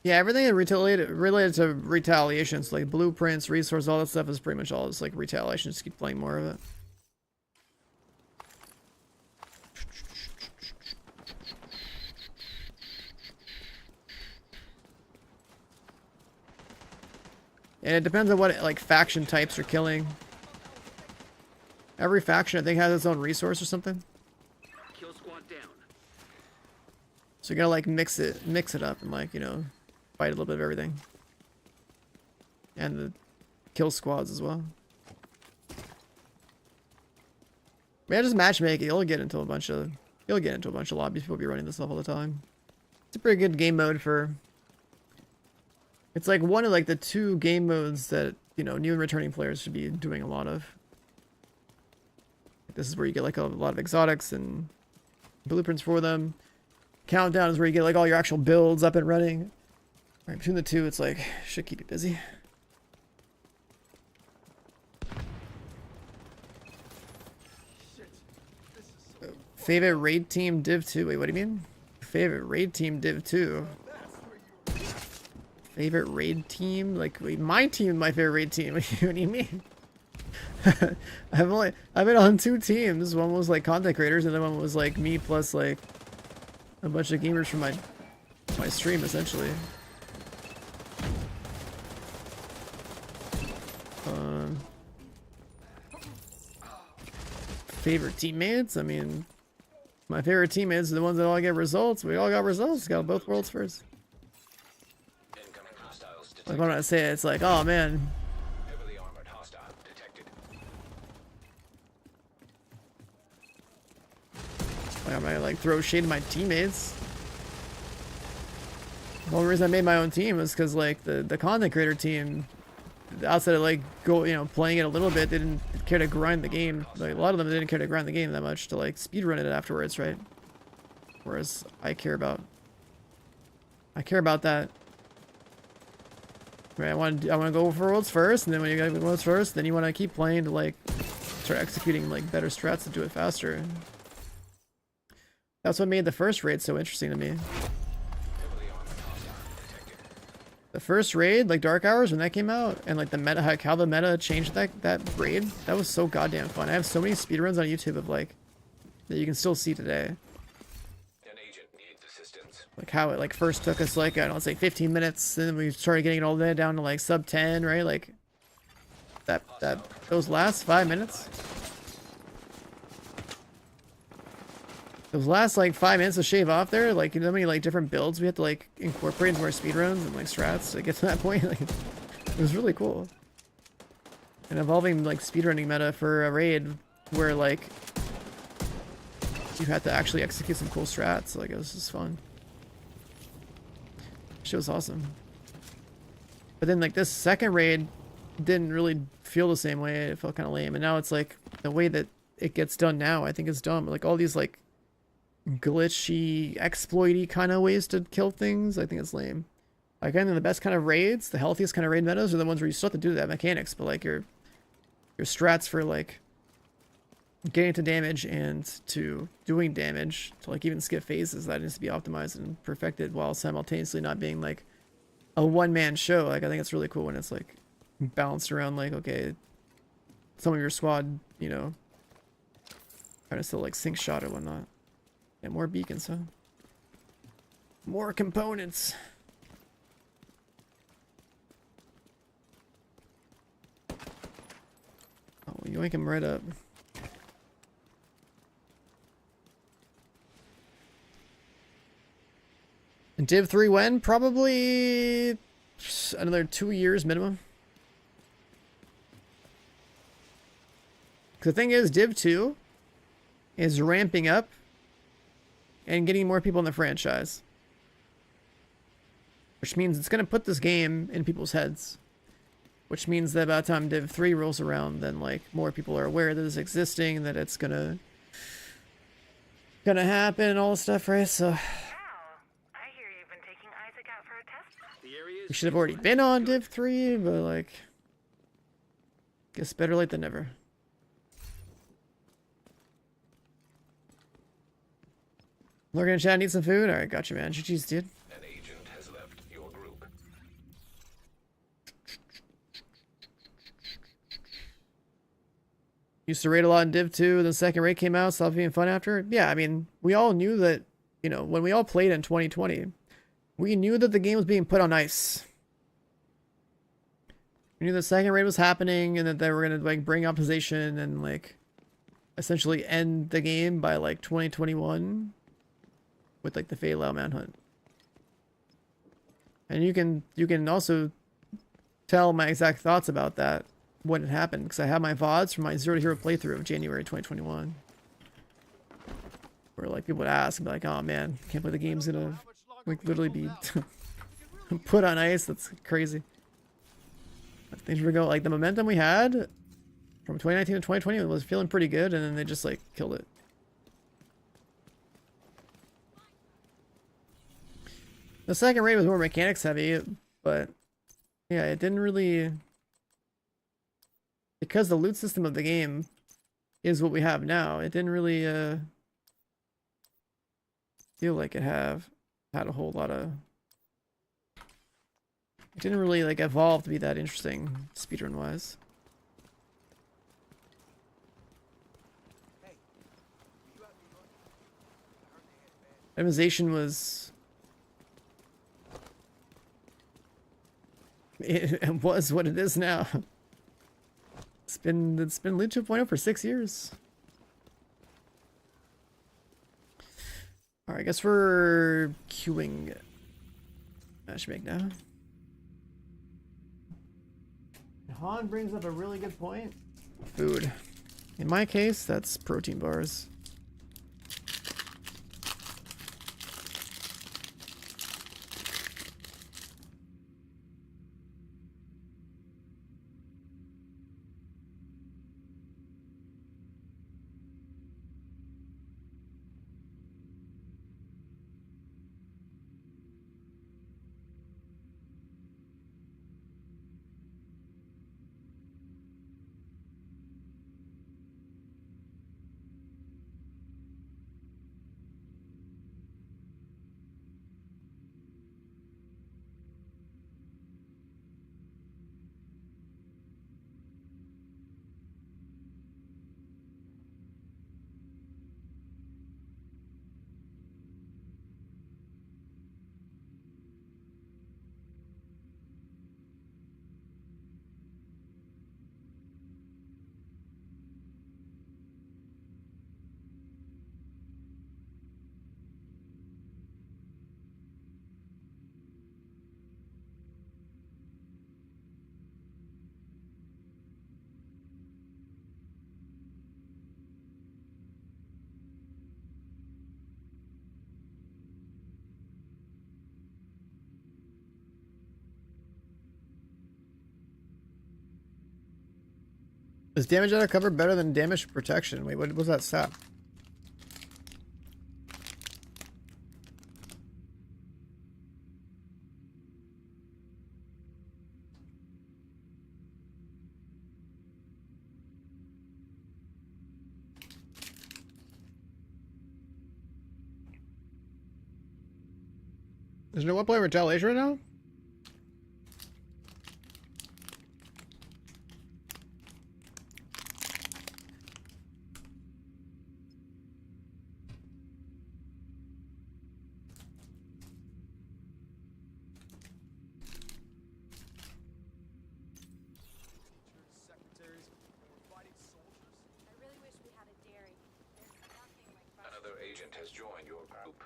Yeah, everything related to retaliations, like blueprints, resource, all that stuff is pretty much all just like retaliation. Just keep playing more of it. And it depends on what like faction types you're killing. Every faction I think has its own resource or something.
Kill squad down.
So you gotta like mix it up and like, you know, fight a little bit of everything. And the kill squads as well. Man, just matchmaking, you'll get into a bunch of lobbies. People will be running this stuff all the time. It's a pretty good game mode for. It's like one of like the 2 game modes that, you know, new and returning players should be doing a lot of. This is where you get like a lot of exotics and blueprints for them. Countdown is where you get like all your actual builds up and running. Right, between the 2, it's like should keep you busy. Favorite raid team Div 2. Wait, what do you mean? Favorite raid team Div 2. Favorite raid team? Like, wait, my team, my favorite raid team. What do you mean? I've been on 2 teams. One was like content creators, and the one was like me plus like a bunch of gamers from my stream, essentially. Favorite teammates? I mean, my favorite teammates are the ones that all get results. We all got results. Got both worlds first.
Incoming hostiles detected.
Like when I say it, it's like, oh man.
Heavily armored hostile detected.
Like, I'm gonna like throw shade at my teammates. The only reason I made my own team was because like the content creator team, outside of like playing it a little bit, they didn't care to grind the game. Like a lot of them didn't care to grind the game that much to like speedrun it afterwards, right? Whereas I care about that. Right, I want to go for worlds first, and then when you got worlds first, then you want to keep playing to like start executing like better strats to do it faster. That's what made the first raid so interesting to me. The first raid, like Dark Hours, when that came out, and like the meta, how the meta changed that raid, that was so goddamn fun. I have so many speedruns on YouTube of like that you can still see today.
An agent needs assistance.
Like how it like first took us like, I don't know, say 15 minutes, and then we started getting it all the way down to like sub 10, right? Like those last 5 minutes. Those last like 5 minutes to shave off there, like you know how many like different builds we had to like incorporate into our speedruns and like strats to get to that point. Like it was really cool. An evolving like speedrunning meta for a raid where like you had to actually execute some cool strats. Like it was just fun. Shit was awesome. But then like this second raid didn't really feel the same way. It felt kind of lame. And now it's like the way that it gets done now, I think is dumb. Like all these like glitchy, exploity kind of ways to kill things, I think it's lame. Like I think the best kind of raids, the healthiest kind of raid metas are the ones where you still have to do that mechanics, but like your strats for like getting to damage and to doing damage to like even skip phases, that needs to be optimized and perfected while simultaneously not being like a one-man show. Like I think it's really cool when it's like balanced around like, okay, some of your squad, you know, trying to still like sync shot or whatnot. Yeah, more beacons, huh? More components. Oh, yoink him right up. And Div 3 when? Probably another 2 years minimum. Because the thing is, Div 2 is ramping up and getting more people in the franchise. Which means it's going to put this game in people's heads. Which means that by the time Div 3 rolls around, then like more people are aware that it's existing, that it's gonna happen and all this stuff, right? So
Wow, I hear you've been taking Isaac out for a test.
The area is
we should have already been on Div 3, but like, guess better late than never. Lurking in chat, need some food? Alright, gotcha, man. GG's, dude.
An agent has left your group.
Used to raid a lot in Div 2, then second raid came out, stopped being fun after. Yeah, I mean, we all knew that, you know, when we all played in 2020, we knew that the game was being put on ice. We knew the second raid was happening and that they were gonna like bring opposition and like essentially end the game by like 2021 with like the Fade-Lao manhunt. And you can also tell my exact thoughts about that when it happened, because I have my VODs from my Zero to Hero playthrough of January 2021. Where like people would ask, be like, oh man, can't believe the game's gonna like literally be put on ice. That's crazy. Things were going like the momentum we had from 2019 to 2020 was feeling pretty good, and then they just like killed it. The second raid was more mechanics heavy, but yeah, it didn't really, because the loot system of the game is what we have now. It didn't really feel like it had a whole lot of. It didn't really like evolve to be that interesting speedrun wise. Optimization was. It was what it is now. It's been Loot 2.0 for 6 years. Alright, I guess we're queuing matchmake now. Han brings up a really good point. Food. In my case, that's protein bars. Is damage out of cover better than damage protection? Wait, what was that stat? There's no one playing Retaliation right now?
Another agent has joined your group.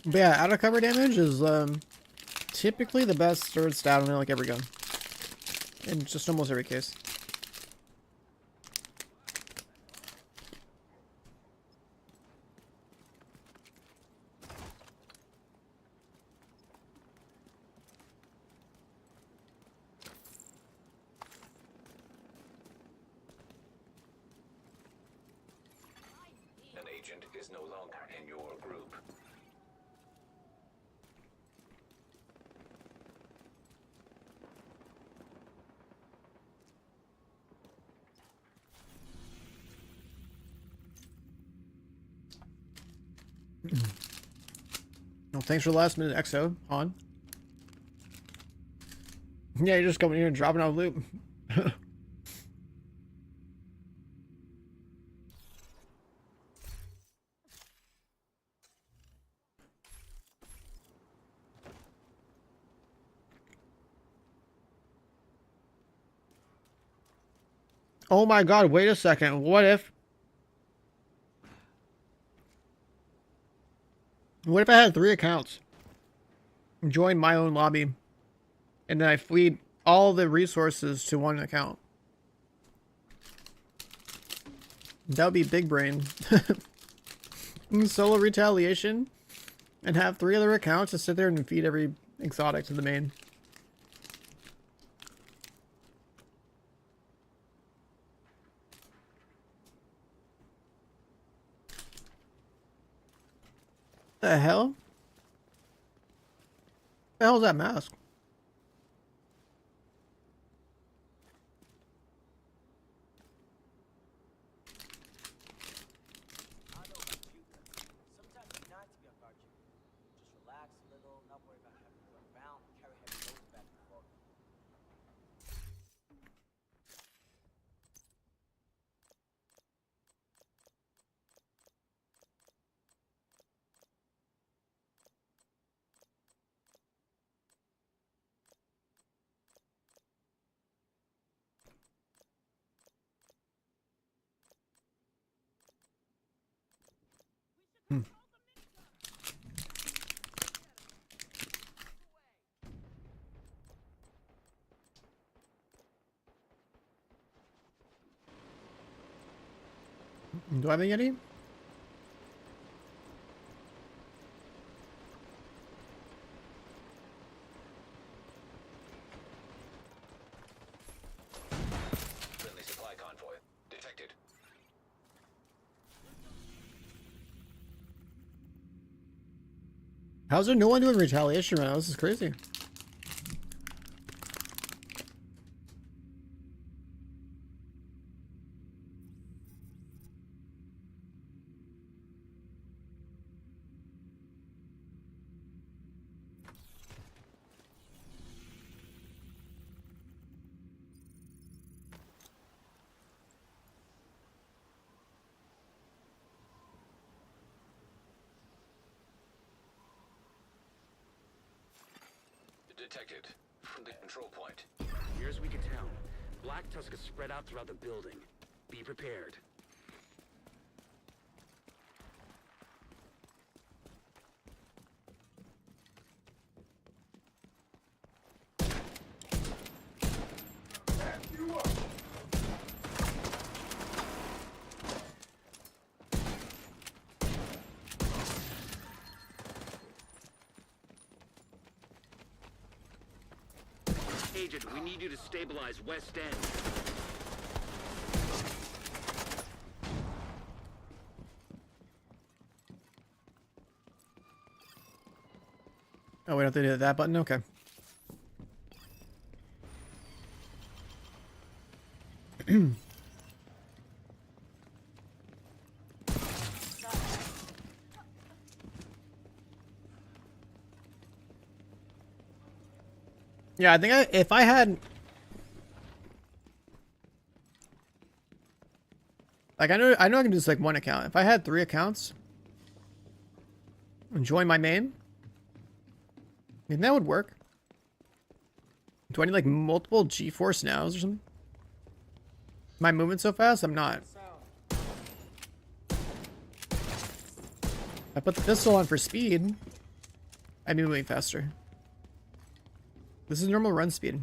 But yeah, out of cover damage is typically the best third stat on like every gun. In just almost every case.
An agent is no longer in your group.
Well, thanks for the last minute, EXO. On. Yeah, you're just coming here and dropping out of loop. Oh my god, wait a second. What if I had 3 accounts? Join my own lobby. And then I feed all the resources to one account. That would be big brain. Solo retaliation. And have 3 other accounts to sit there and feed every exotic to the main. The hell? The hell's that mask?
I know about you. Sometimes it's nice to be on guard duty. Just relax a little, not worry about having to run around and carry heavy loads back and forth.
Do I have any?
Friendly supply convoy detected.
How's there no one doing retaliation right now? This is crazy.
Detected from the control point.
Near as we can tell, Black Tusk is spread out throughout the building. Be prepared. Agent, we need you to stabilize West End.
Oh, we don't have to do that button? Okay. Yeah, I think if I had... Like, I know I can do this like 1 account. If I had 3 accounts and join my main, I think that would work. Do I need like multiple G-force nows or something? Am I moving so fast? I'm not. I put the pistol on for speed. I'd be moving faster. This is normal run speed.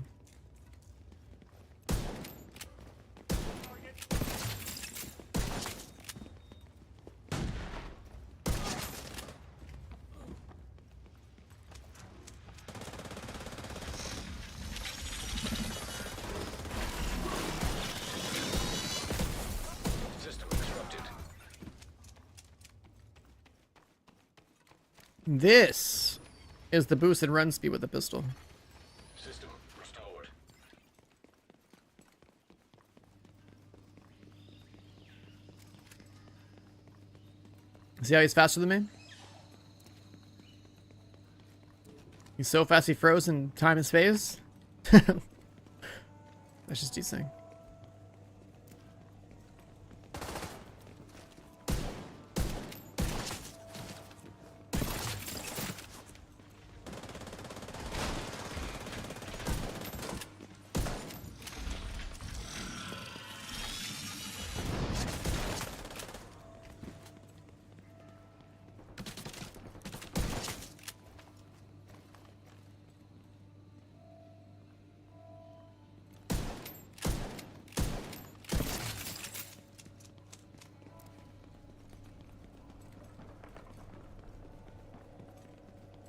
System disrupted.
This is the boosted run speed with the pistol.
System restored.
See how he's faster than me? He's so fast he froze in time and space. That's just decent.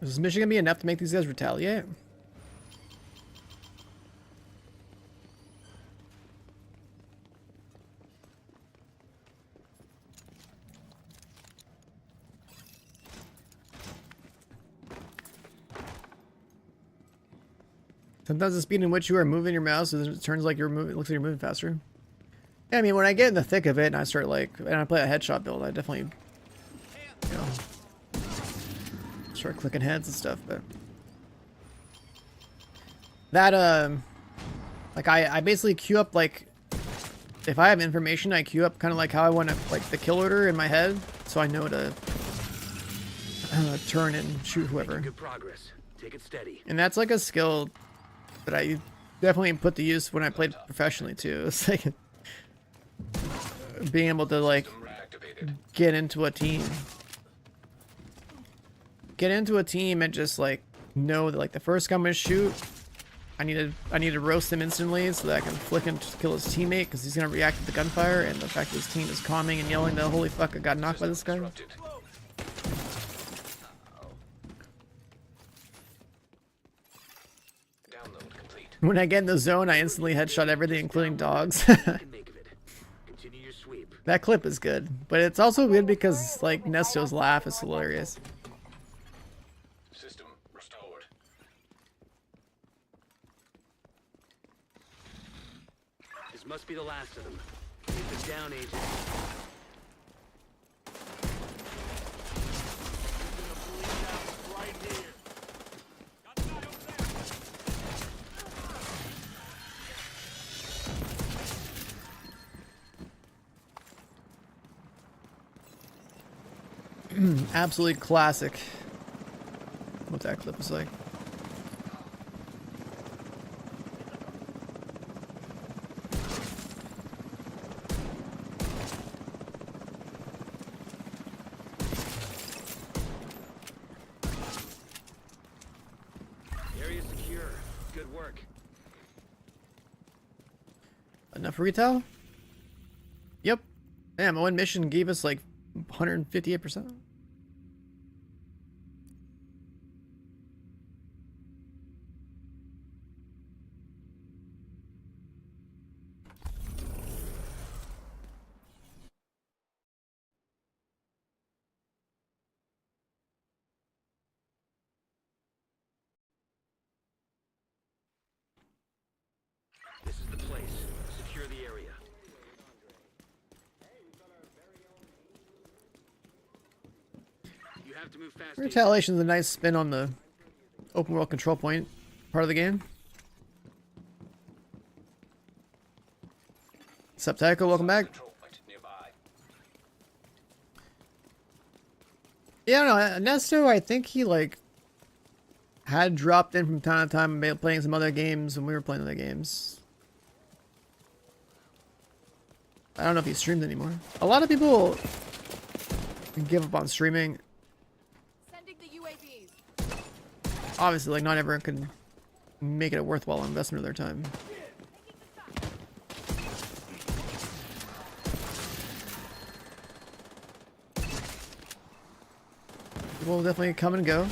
Is this mission gonna be enough to make these guys retaliate? Sometimes the speed in which you are moving your mouse, it turns like you're moving. It looks like you're moving faster. Yeah, I mean, when I get in the thick of it and I start like, and I play a headshot build, I definitely, you know, start clicking heads and stuff. But that, like I basically queue up like, if I have information, I queue up kind of like how I want to like the kill order in my head, so I know to turn and shoot whoever.
Good progress. Take it steady.
And that's like a skill that I definitely put to use when I played professionally too. It's like being able to like get into a team. Get into a team and just like know that like the first guy I'm gonna shoot, I need to roast him instantly so that I can flick him to kill his teammate because he's gonna react to the gunfire, and the fact that his team is calming and yelling that holy fuck I got knocked by this guy. When I get in the zone, I instantly headshot everything, including dogs. That clip is good, but it's also good because like Nesto's laugh is hilarious.
System restored.
This must be the last of them. Keep them down, agent.
Absolutely classic. What that clip was like.
Area secure. Good work.
Enough retail? Yep. Damn, one mission gave us like 158%.
This is the place. Secure the area. You have to move fast.
Retaliation is a nice spin on the open world control point part of the game. Sup, Tycho? Welcome back. Yeah, no, Nesto, I think he like had dropped in from time to time playing some other games when we were playing other games. I don't know if he streamed anymore. A lot of people give up on streaming.
Sending the UAVs.
Obviously, like not everyone can make it a worthwhile investment of their time. People will definitely come and go.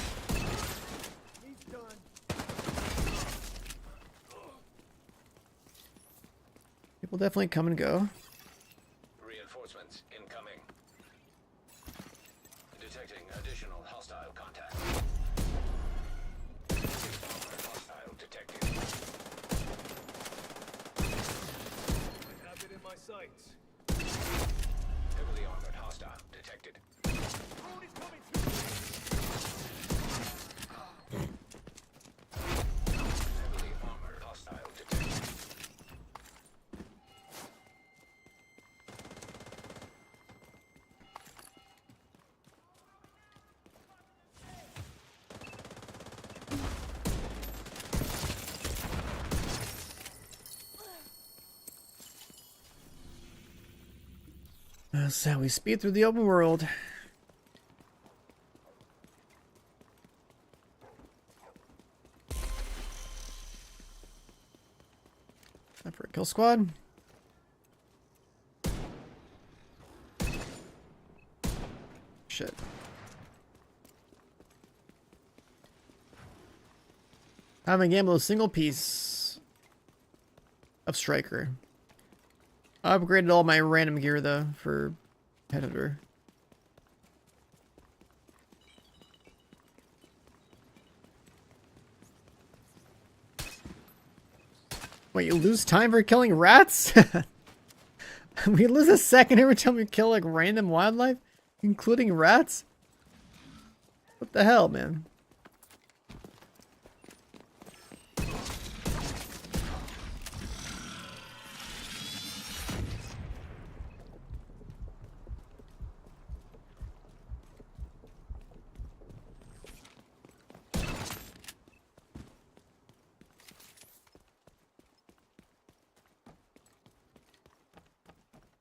People definitely come and go.
Reinforcements incoming. Detecting additional hostile contact. Hostile detected.
I have it in my sights.
Heavily armored hostile detected.
Drone is coming through.
That's how we speed through the open world. Time for a kill squad. Shit. I haven't gambled a single piece of Striker. I upgraded all my random gear though for Headhunter. Wait, you lose time for killing rats? We lose a second every time we kill like random wildlife, including rats? What the hell, man?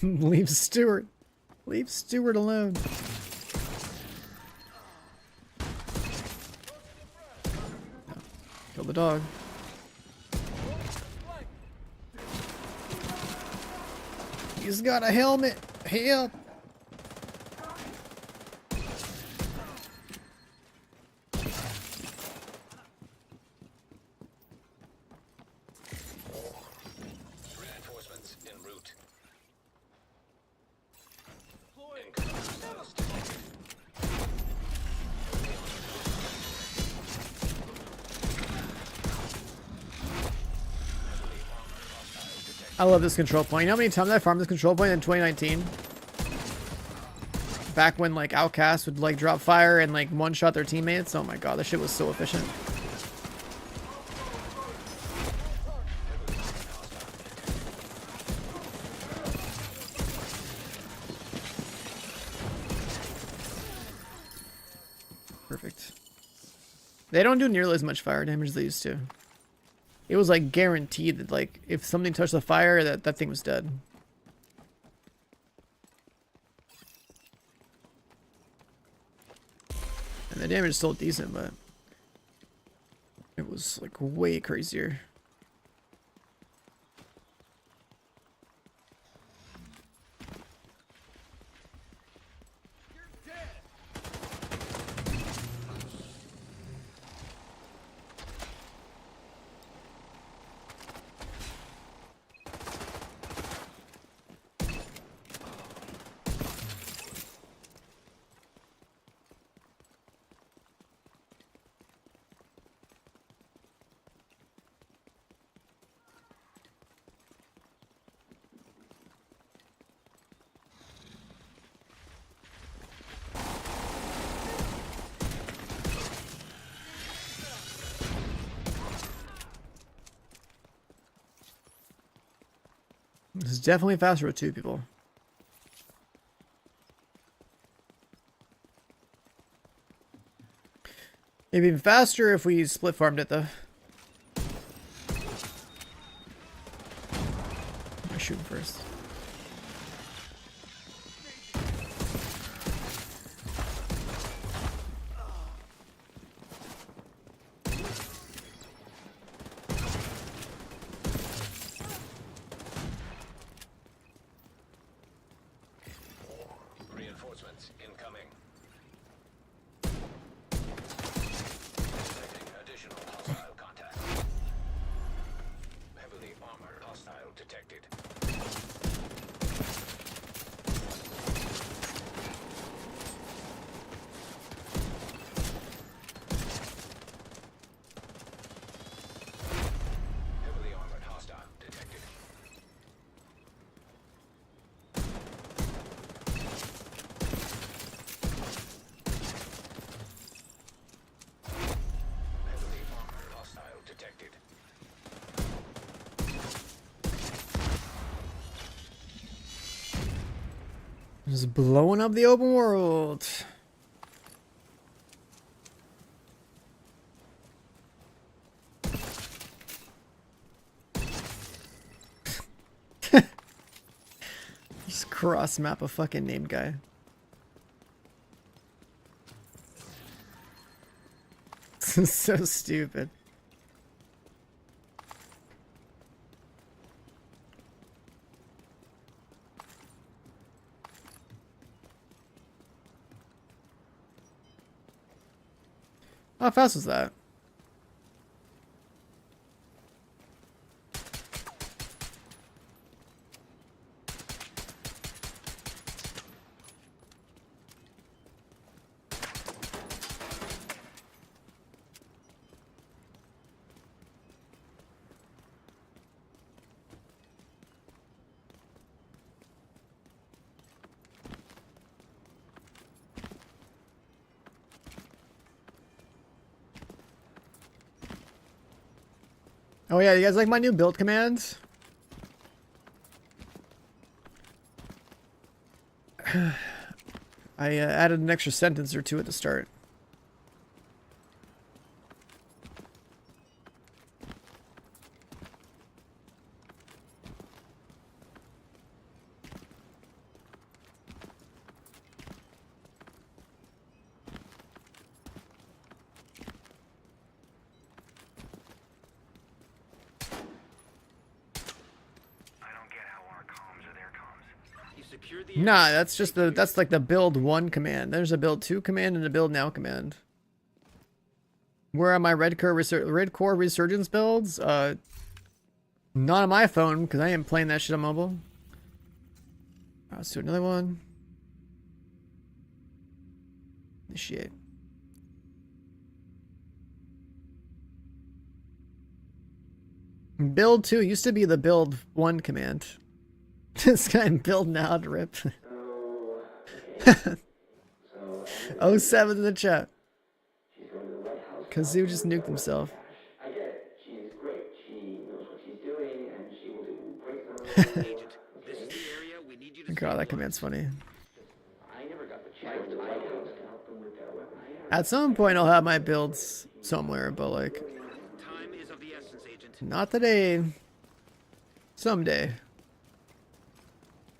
Leave Stewart. Leave Stewart alone. Kill the dog. He's got a helmet. Help.
Reinforcements en route.
I love this control point. You know how many times I farmed this control point in 2019? Back when like outcasts would like drop fire and like one-shot their teammates. Oh my god, this shit was so efficient. Perfect. They don't do nearly as much fire damage as they used to. It was like guaranteed that like if something touched the fire, that thing was dead. And the damage is still decent, but it was like way crazier. This is definitely faster with two people. Maybe even faster if we split farmed it though. I shoot him first.
Reinforcements incoming. Detecting additional hostile contact. Heavily armored hostile detected. Heavily armored hostile detected. Heavily armored hostile detected.
Just blowing up the open world. Just cross map a fucking named guy. This is so stupid. How fast was that? Oh yeah, you guys like my new build commands? I added an extra sentence or two at the start. Nah, that's just the that's like the build 1 command. There's a build 2 command and a build now command. Where are my red core resurgence builds? Not on my phone because I ain't playing that shit on mobile. Let's do another one. Initiate. Build 2 used to be the build 1 command. This guy build now to rip. 07 in the chat. Kazoo just nuked himself.
I get it. She's great. She knows what she's doing, and she will do great things.
Agent, this is the area we need you to
God, that command's funny.
I never got the chance to White House to help them with their weapons.
At some point, I'll have my builds somewhere, but like,
time is of the essence, Agent.
not today. Someday.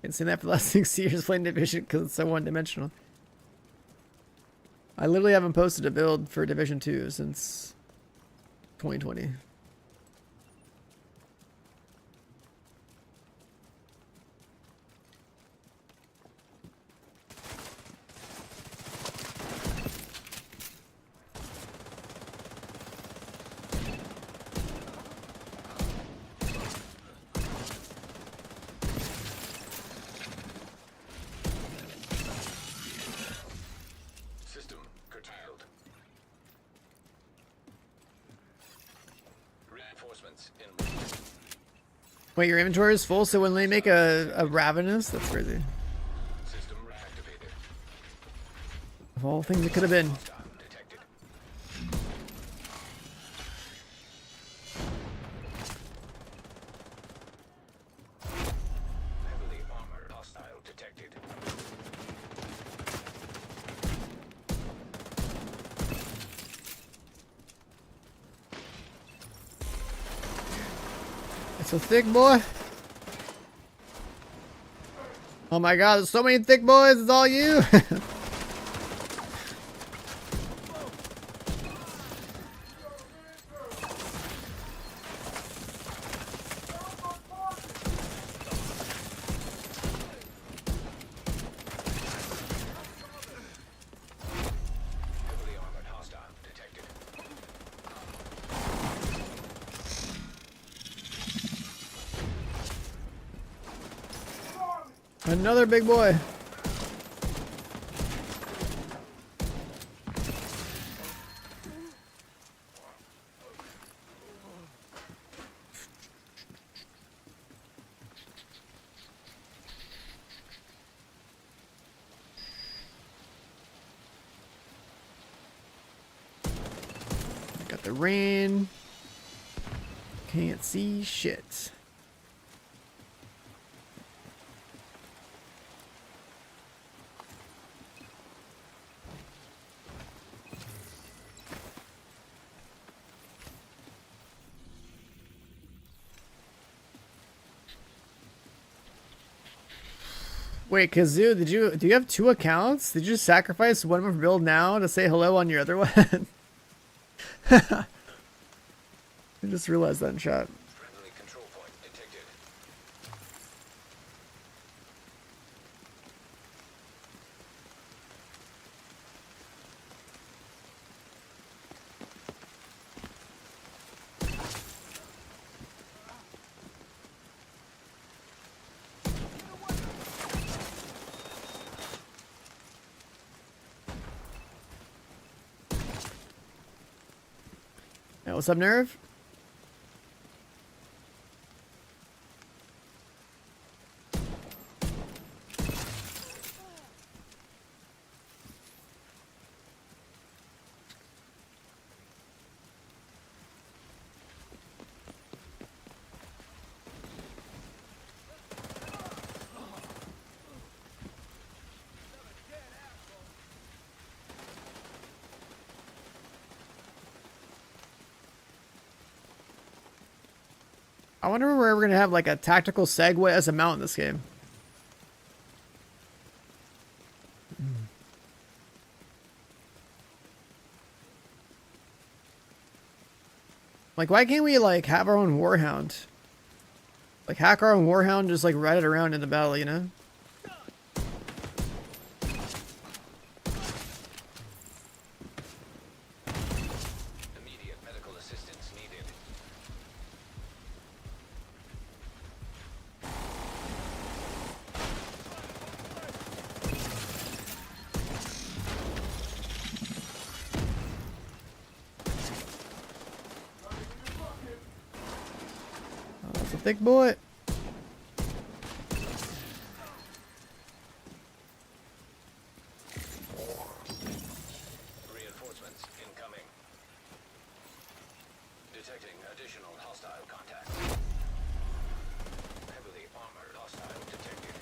Been saying that for the last 6 years playing Division because it's so one-dimensional. I literally haven't posted a build for Division 2 since 2020.
System curtailed. Reinforcements in.
Wait, your inventory is full, so when they make a Ravenous? That's crazy.
System reactivated.
Of all things it could have been.
Detected. Heavily armored hostile detected.
It's a thick boy. Oh my god, there's so many thick boys, it's all you.
Heavily armored hostile detected.
Another big boy. Got the rain. Can't see shit. Wait, Kazoo, do you have 2 accounts? Did you sacrifice one of them for build now to say hello on your other one? I just realized that in chat.
Friendly control point detected.
Hey, what's up, Nerve? I wonder where we're gonna have like a tactical segue as a mount in this game. Like, why can't we like have our own Warhound? Like, hack our own Warhound, just like ride it around in the battle, you know?
Immediate medical assistance needed.
Oh, that's a thick boy.
Reinforcements incoming. Detecting additional hostile contact. Heavily armored hostile detected.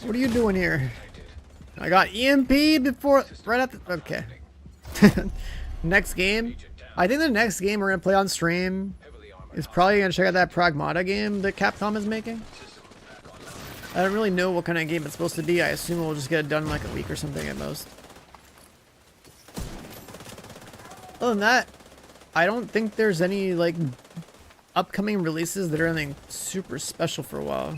What are you doing here? I got EMP before, right at the, okay. Next game. I think the next game we're gonna play on stream is probably gonna check out that Pragmata game that Capcom is making. I don't really know what kind of game it's supposed to be. I assume we'll just get it done in like a week or something at most. Other than that, I don't think there's any like upcoming releases that are anything super special for a while.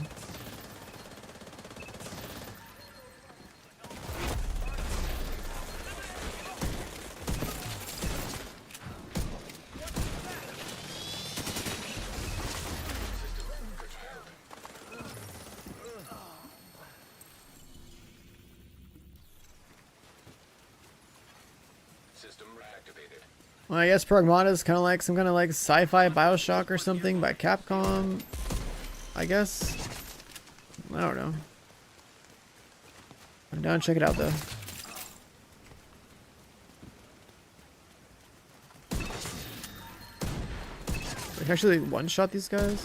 System reactivated.
Well, I guess Pragmata is kind of like some kind of like sci-fi Bioshock or something by Capcom. I guess. I don't know. I'm down to check it out though. I can actually one-shot these guys.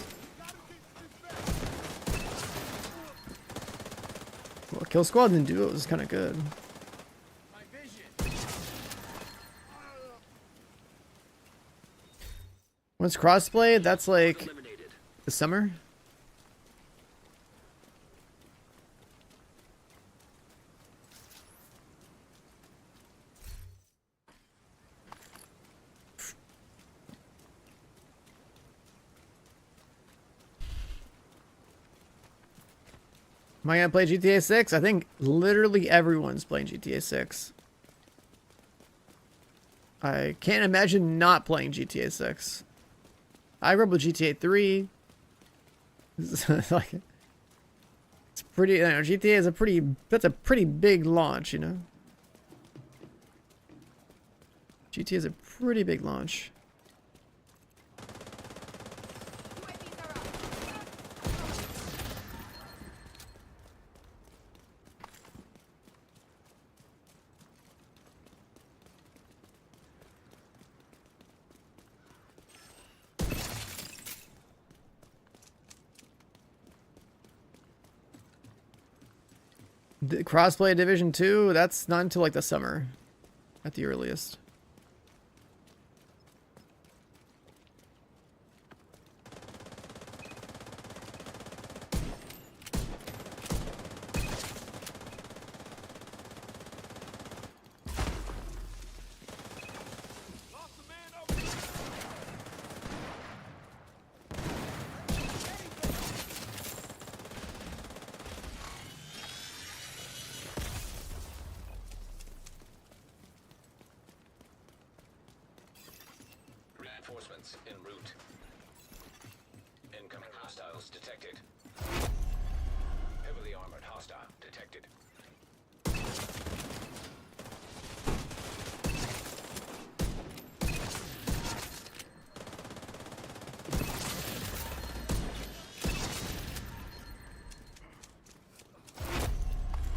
Well, Kill Squad and Duo is kind of good. Once crossplay, that's like the summer. Am I gonna play GTA 6? I think literally everyone's playing GTA 6. I can't imagine not playing GTA 6. I grew up with GTA 3. Like, it's pretty, you know, GTA is a pretty, that's a pretty big launch, you know? GTA is a pretty big launch. The crossplay Division 2, that's not until like the summer. at the earliest.
Reinforcements en route. Incoming hostiles detected. Heavily armored hostile detected.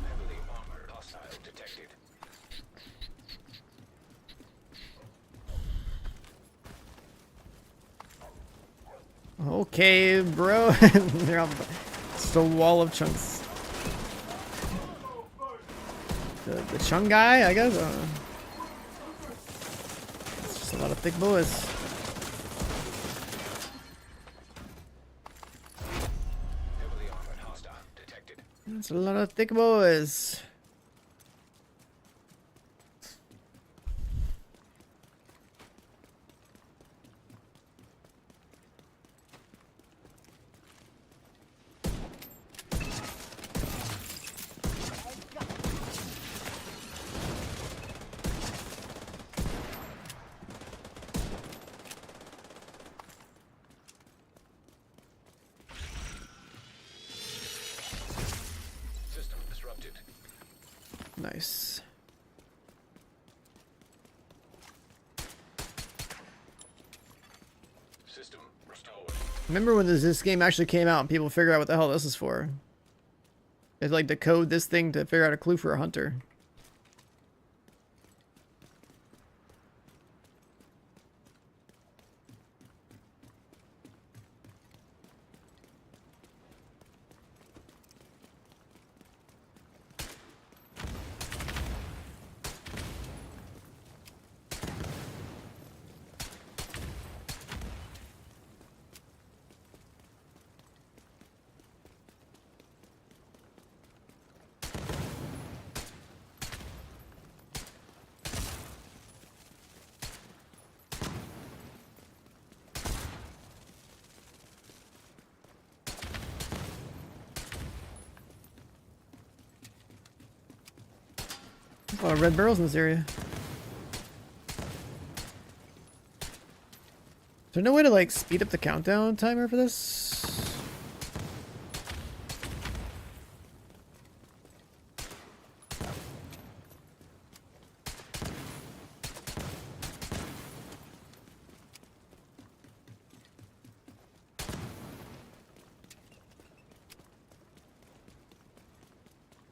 Heavily armored hostile detected.
Okay, bro. They're on just a wall of chunks. The chunk guy, I guess. I don't know. It's just a lot of thick boys.
Heavily armored hostile detected.
It's a lot of thick boys.
System disrupted.
Nice.
System restored.
Remember when this game actually came out and people figured out what the hell this is for? It's like to code this thing to figure out a clue for a hunter. There's a lot of red barrels in this area. Is there no way to like speed up the countdown timer for this?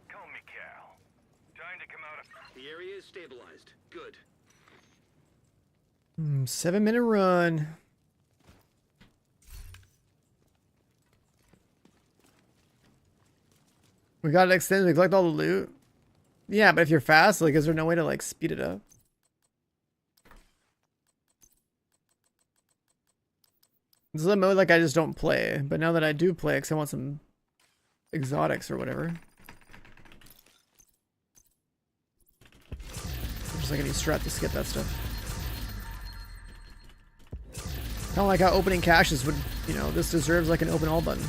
Call me Cal. Time to come out of...
The area is stabilized. Good.
7-minute run. We got it extended. We collect all the loot. Yeah, but if you're fast, like, is there no way to like speed it up? This is a mode like I just don't play, but now that I do play, because I want some exotics or whatever. Just like any strat to skip that stuff. Kind of like how opening caches would, you know, this deserves like an open all button.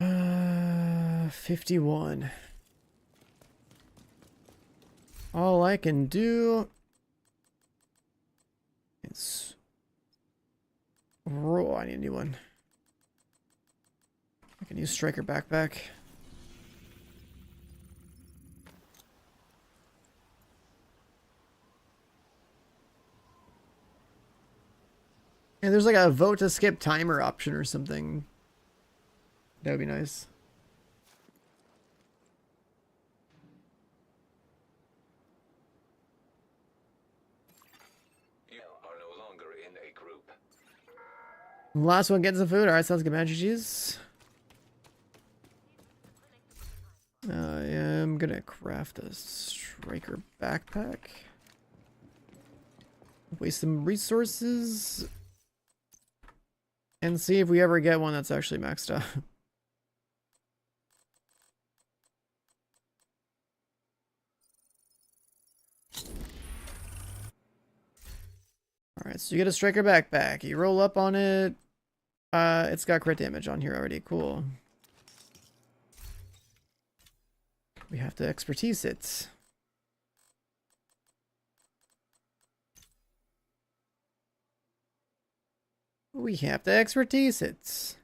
Uh, 51. All I can do is roll. I need a new one. I can use striker backpack. And there's like a vote to skip timer option or something. That would be nice.
You are no longer in a group.
Last one getting some food. Alright, sounds good, man. GG's. I am gonna craft a striker backpack. Waste some resources. And see if we ever get one that's actually maxed out. Alright, so you get a striker backpack. You roll up on it. It's got crit damage on here already. Cool. We have to expertise it. We have to expertise it.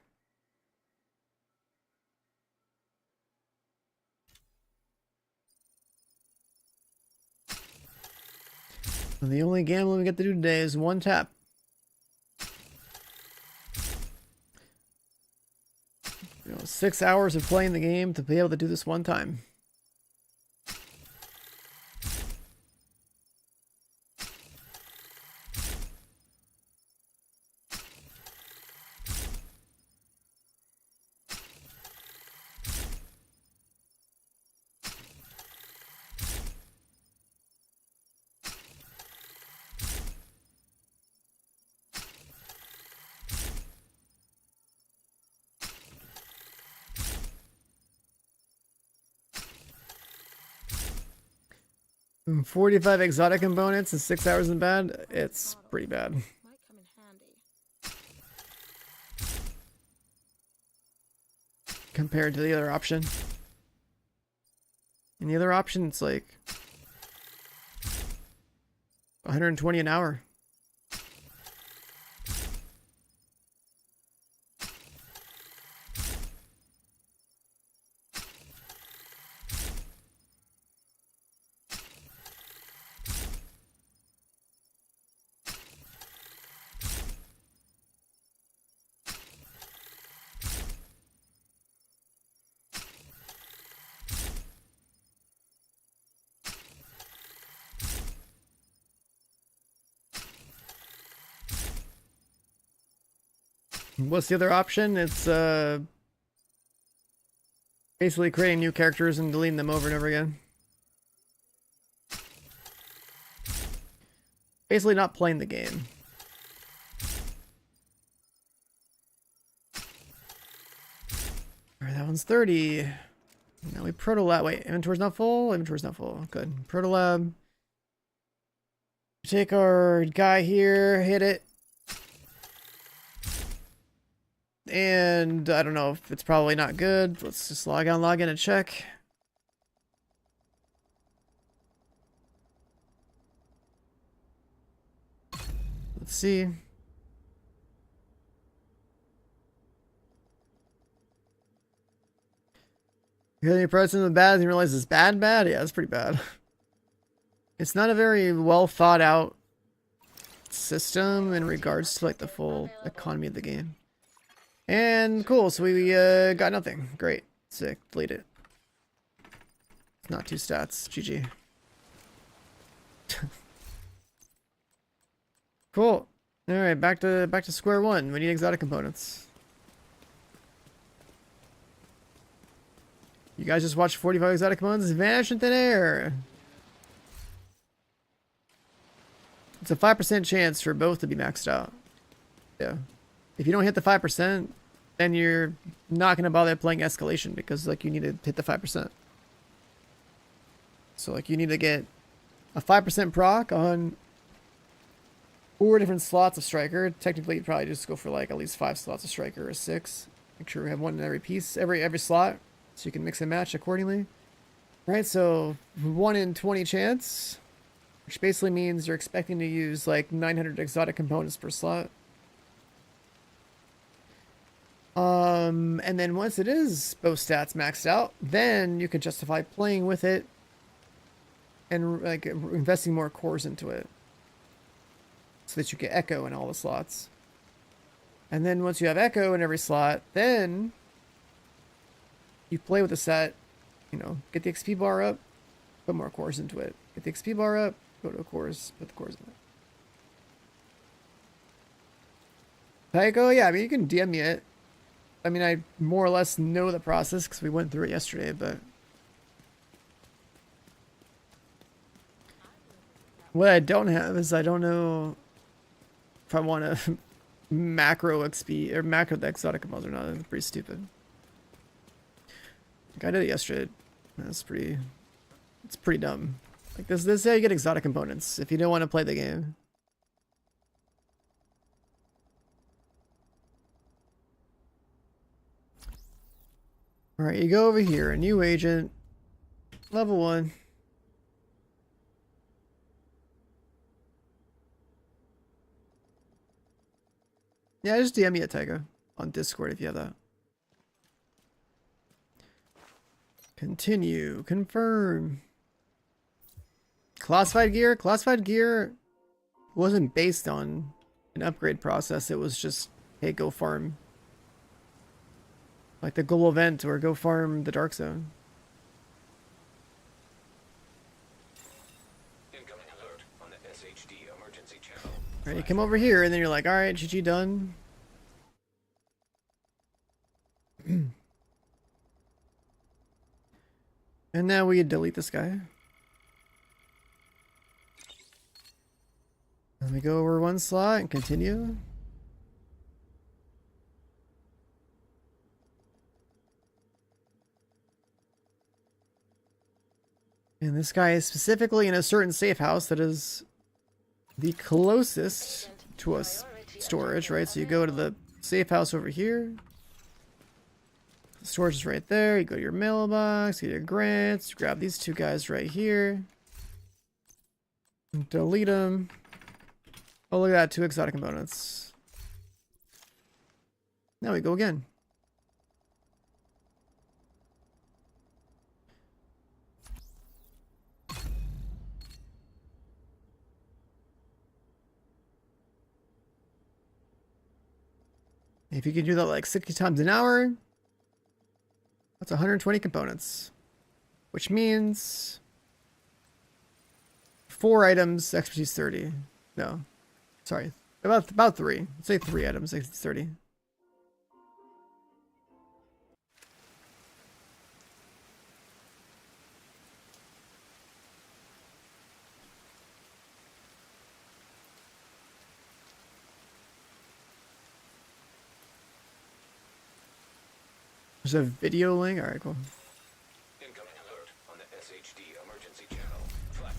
And the only gambling we get to do today is one tap. You know, 6 hours of playing the game to be able to do this one time. Mm, 45 exotic components and 6 hours in bad. It's pretty bad.
Might come in handy.
Compared to the other option. And the other option, it's like 120 an hour. What's the other option? It's basically creating new characters and deleting them over and over again. Basically not playing the game. Alright, that one's 30. Now we protolab. Wait, inventory's not full? Inventory's not full. Good. Protolab. Take our guy here, hit it. And I don't know if it's probably not good. Let's just log in and check. Let's see. You got any parts in the bad and you realize it's bad? Yeah, it's pretty bad. It's not a very well thought out system in regards to like the full economy of the game. And cool, so we got nothing. Great. Sick. Delete it. Not 2 stats. GG. Cool. Alright, back to square one. We need exotic components. You guys just watched 45 exotic components vanish in thin air. It's a 5% chance for both to be maxed out. Yeah. If you don't hit the 5%, then you're not going to bother playing escalation because like you need to hit the 5%. So like you need to get a 5% proc on 4 different slots of striker. Technically you'd probably just go for like at least 5 slots of striker or 6. Make sure we have one in every piece, every slot, so you can mix and match accordingly. Right, so 1 in 20 chance, which basically means you're expecting to use like 900 exotic components per slot. And then once it is both stats maxed out, then you can justify playing with it and like investing more cores into it so that you get echo in all the slots. And then once you have Echo in every slot, then you play with the set, you know, get the XP bar up, put more cores into it. Get the XP bar up, go to a cores, put the cores in it. Tycho, yeah, I mean, you can DM me it. I mean, I more or less know the process because we went through it yesterday, but what I don't have is I don't know if I want to macro XP or macro the exotic combos or not. That's pretty stupid. Like I did it yesterday. That's pretty. It's pretty dumb. Like this is how you get exotic components if you don't want to play the game. All right, you go over here, a new agent, level 1. Yeah, just DM me at Tyga on Discord if you have that. Continue, confirm. Classified gear? Classified gear wasn't based on an upgrade process. It was just, hey, go farm. Like the global event or go farm the dark zone.
Incoming alert on the SHD emergency channel.
Alright, you come over here and then you're like, alright, GG done. And now we delete this guy. And we go over one slot and continue. And this guy is specifically in a certain safe house that is the closest to us storage, right? So you go to the safe house over here. The storage is right there. You go to your mailbox, get your grants, you grab these two guys right here. Delete them. Oh, look at that, 2 exotic components. Now we go again. If you can do that like 60 times an hour, that's 120 components. Which means 4 items, expertise 30. No. Sorry. About 3. Let's say 3 items, expertise 30. There's a video link. All right, cool.
Incoming alert on the SHD emergency channel. Flat.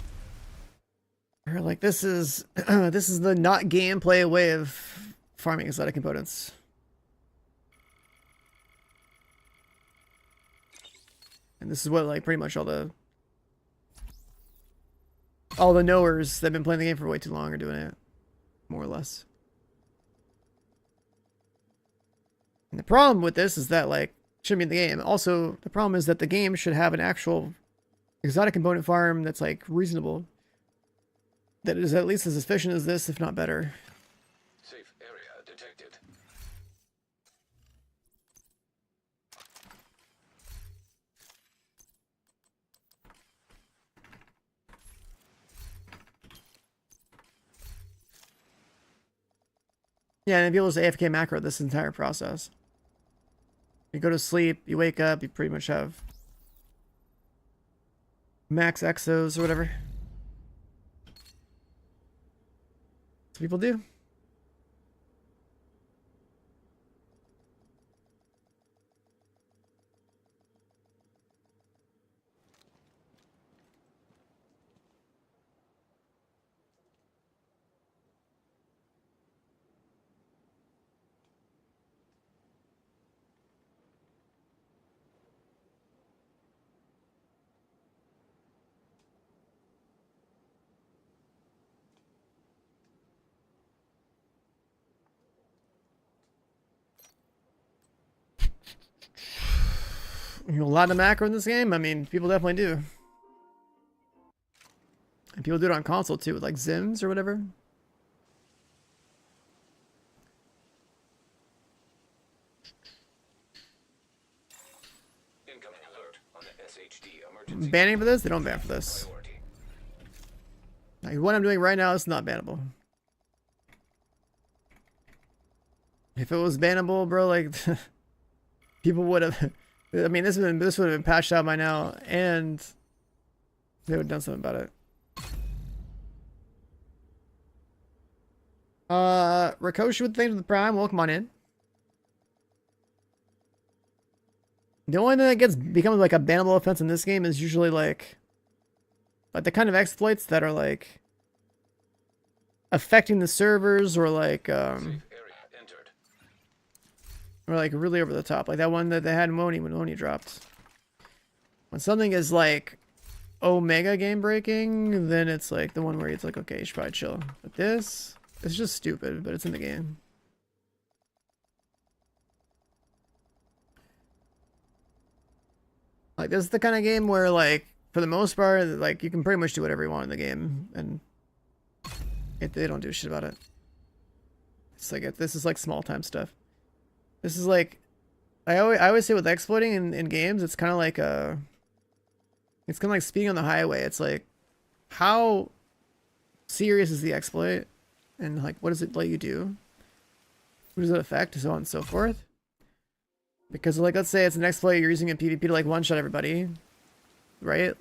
Or like this is this is the not gameplay way of farming exotic components. And this is what like pretty much all the knowers that have been playing the game for way too long are doing it, more or less. And the problem with this is that like shouldn't be in the game. Also, the problem is that the game should have an actual exotic component farm that's like reasonable. That is at least as efficient as this, if not better.
Safe area detected.
Yeah, and if you use AFK macro this entire process. You go to sleep, you wake up, you pretty much have max exos or whatever. That's what people do. You know, a lot of macro in this game? I mean, people definitely do. And people do it on console too, with like Zims or whatever.
HD emergency
banning for this, they don't ban for this.
priority.
Like, what I'm doing right now is not bannable. If it was bannable, bro, like people would have. I mean, this would have been patched out by now, and they would have done something about it. Rikoshi with the thing to the Prime, welcome on in. The only thing that becomes like a bannable offense in this game is usually like the kind of exploits that are like affecting the servers, or like
Safe area entered.
or like really over the top, like that one that they had in Moni when Moni dropped. When something is like Omega game breaking, then it's like the one where it's like, okay, you should probably chill. But this, it's just stupid, but it's in the game. Like, this is the kind of game where, like, for the most part, like, you can pretty much do whatever you want in the game, and they don't do shit about it. It's like, this is like small time stuff. This is like, I always say with exploiting in games, it's kind of like it's kind of like speeding on the highway. It's like, how serious is the exploit, and like, what does it let you do? What does it affect, so on and so forth. Because, like, let's say it's an exploit you're using in PvP to, like, one-shot everybody, right?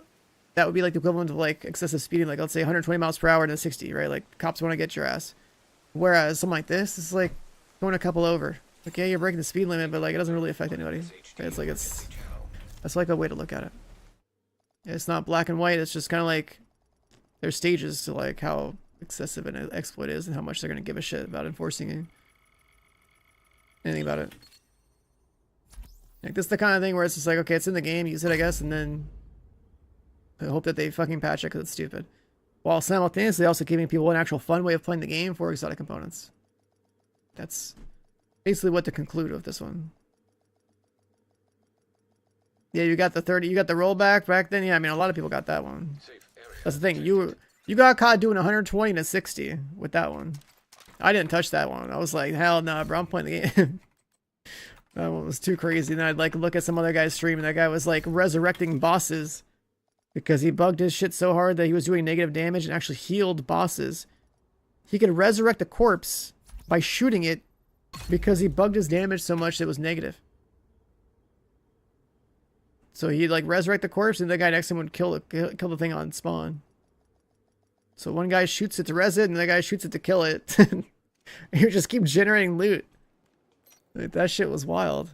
That would be, like, the equivalent of, like, excessive speeding, like, let's say 120 miles per hour to 60, right? Like, cops want to get your ass. Whereas something like this is, like, going a couple over. Like, yeah, you're breaking the speed limit, but, like, it doesn't really affect anybody. Right? It's like, that's, like, a way to look at it. It's not black and white, it's just kind of, like, there's stages to, like, how excessive an exploit is and how much they're going to give a shit about enforcing anything about it. Like, this is the kind of thing where it's just like, okay, it's in the game, use it, I guess, and then I hope that they fucking patch it because it's stupid. While simultaneously also giving people an actual fun way of playing the game for exotic components. That's basically what to conclude with this one. Yeah, you got the rollback back then. Yeah, I mean, a lot of people got that one. That's the thing. You got caught doing 120 to 60 with that one. I didn't touch that one. I was like, hell no, bro, I'm playing the game. That one was too crazy. And then I'd like look at some other guy's stream, and that guy was like resurrecting bosses because he bugged his shit so hard that he was doing negative damage and actually healed bosses. He could resurrect a corpse by shooting it because he bugged his damage so much that it was negative. So he'd like resurrect the corpse, and the guy next to him would kill the thing on spawn. So one guy shoots it to res it, and the guy shoots it to kill it. He would just keep generating loot. Like, that shit was wild.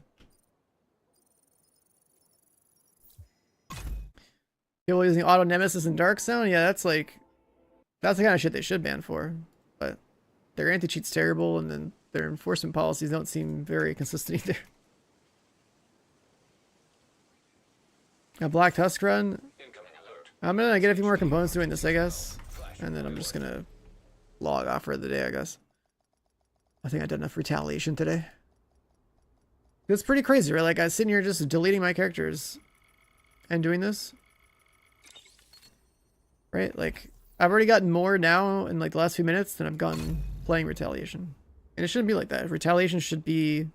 People using auto nemesis in Dark Zone, yeah, that's the kind of shit they should ban for. But their anti-cheat's terrible, and then their enforcement policies don't seem very consistent either. A Black Tusk run. I'm gonna get a few more components doing this, I guess, and then I'm just gonna log off for the day, I guess. I think I did enough retaliation today. It's pretty crazy, right? Like, I was sitting here just deleting my characters and doing this. Right? Like, I've already gotten more now in, like, the last few minutes than I've gotten playing Retaliation. And it shouldn't be like that. Retaliation should be...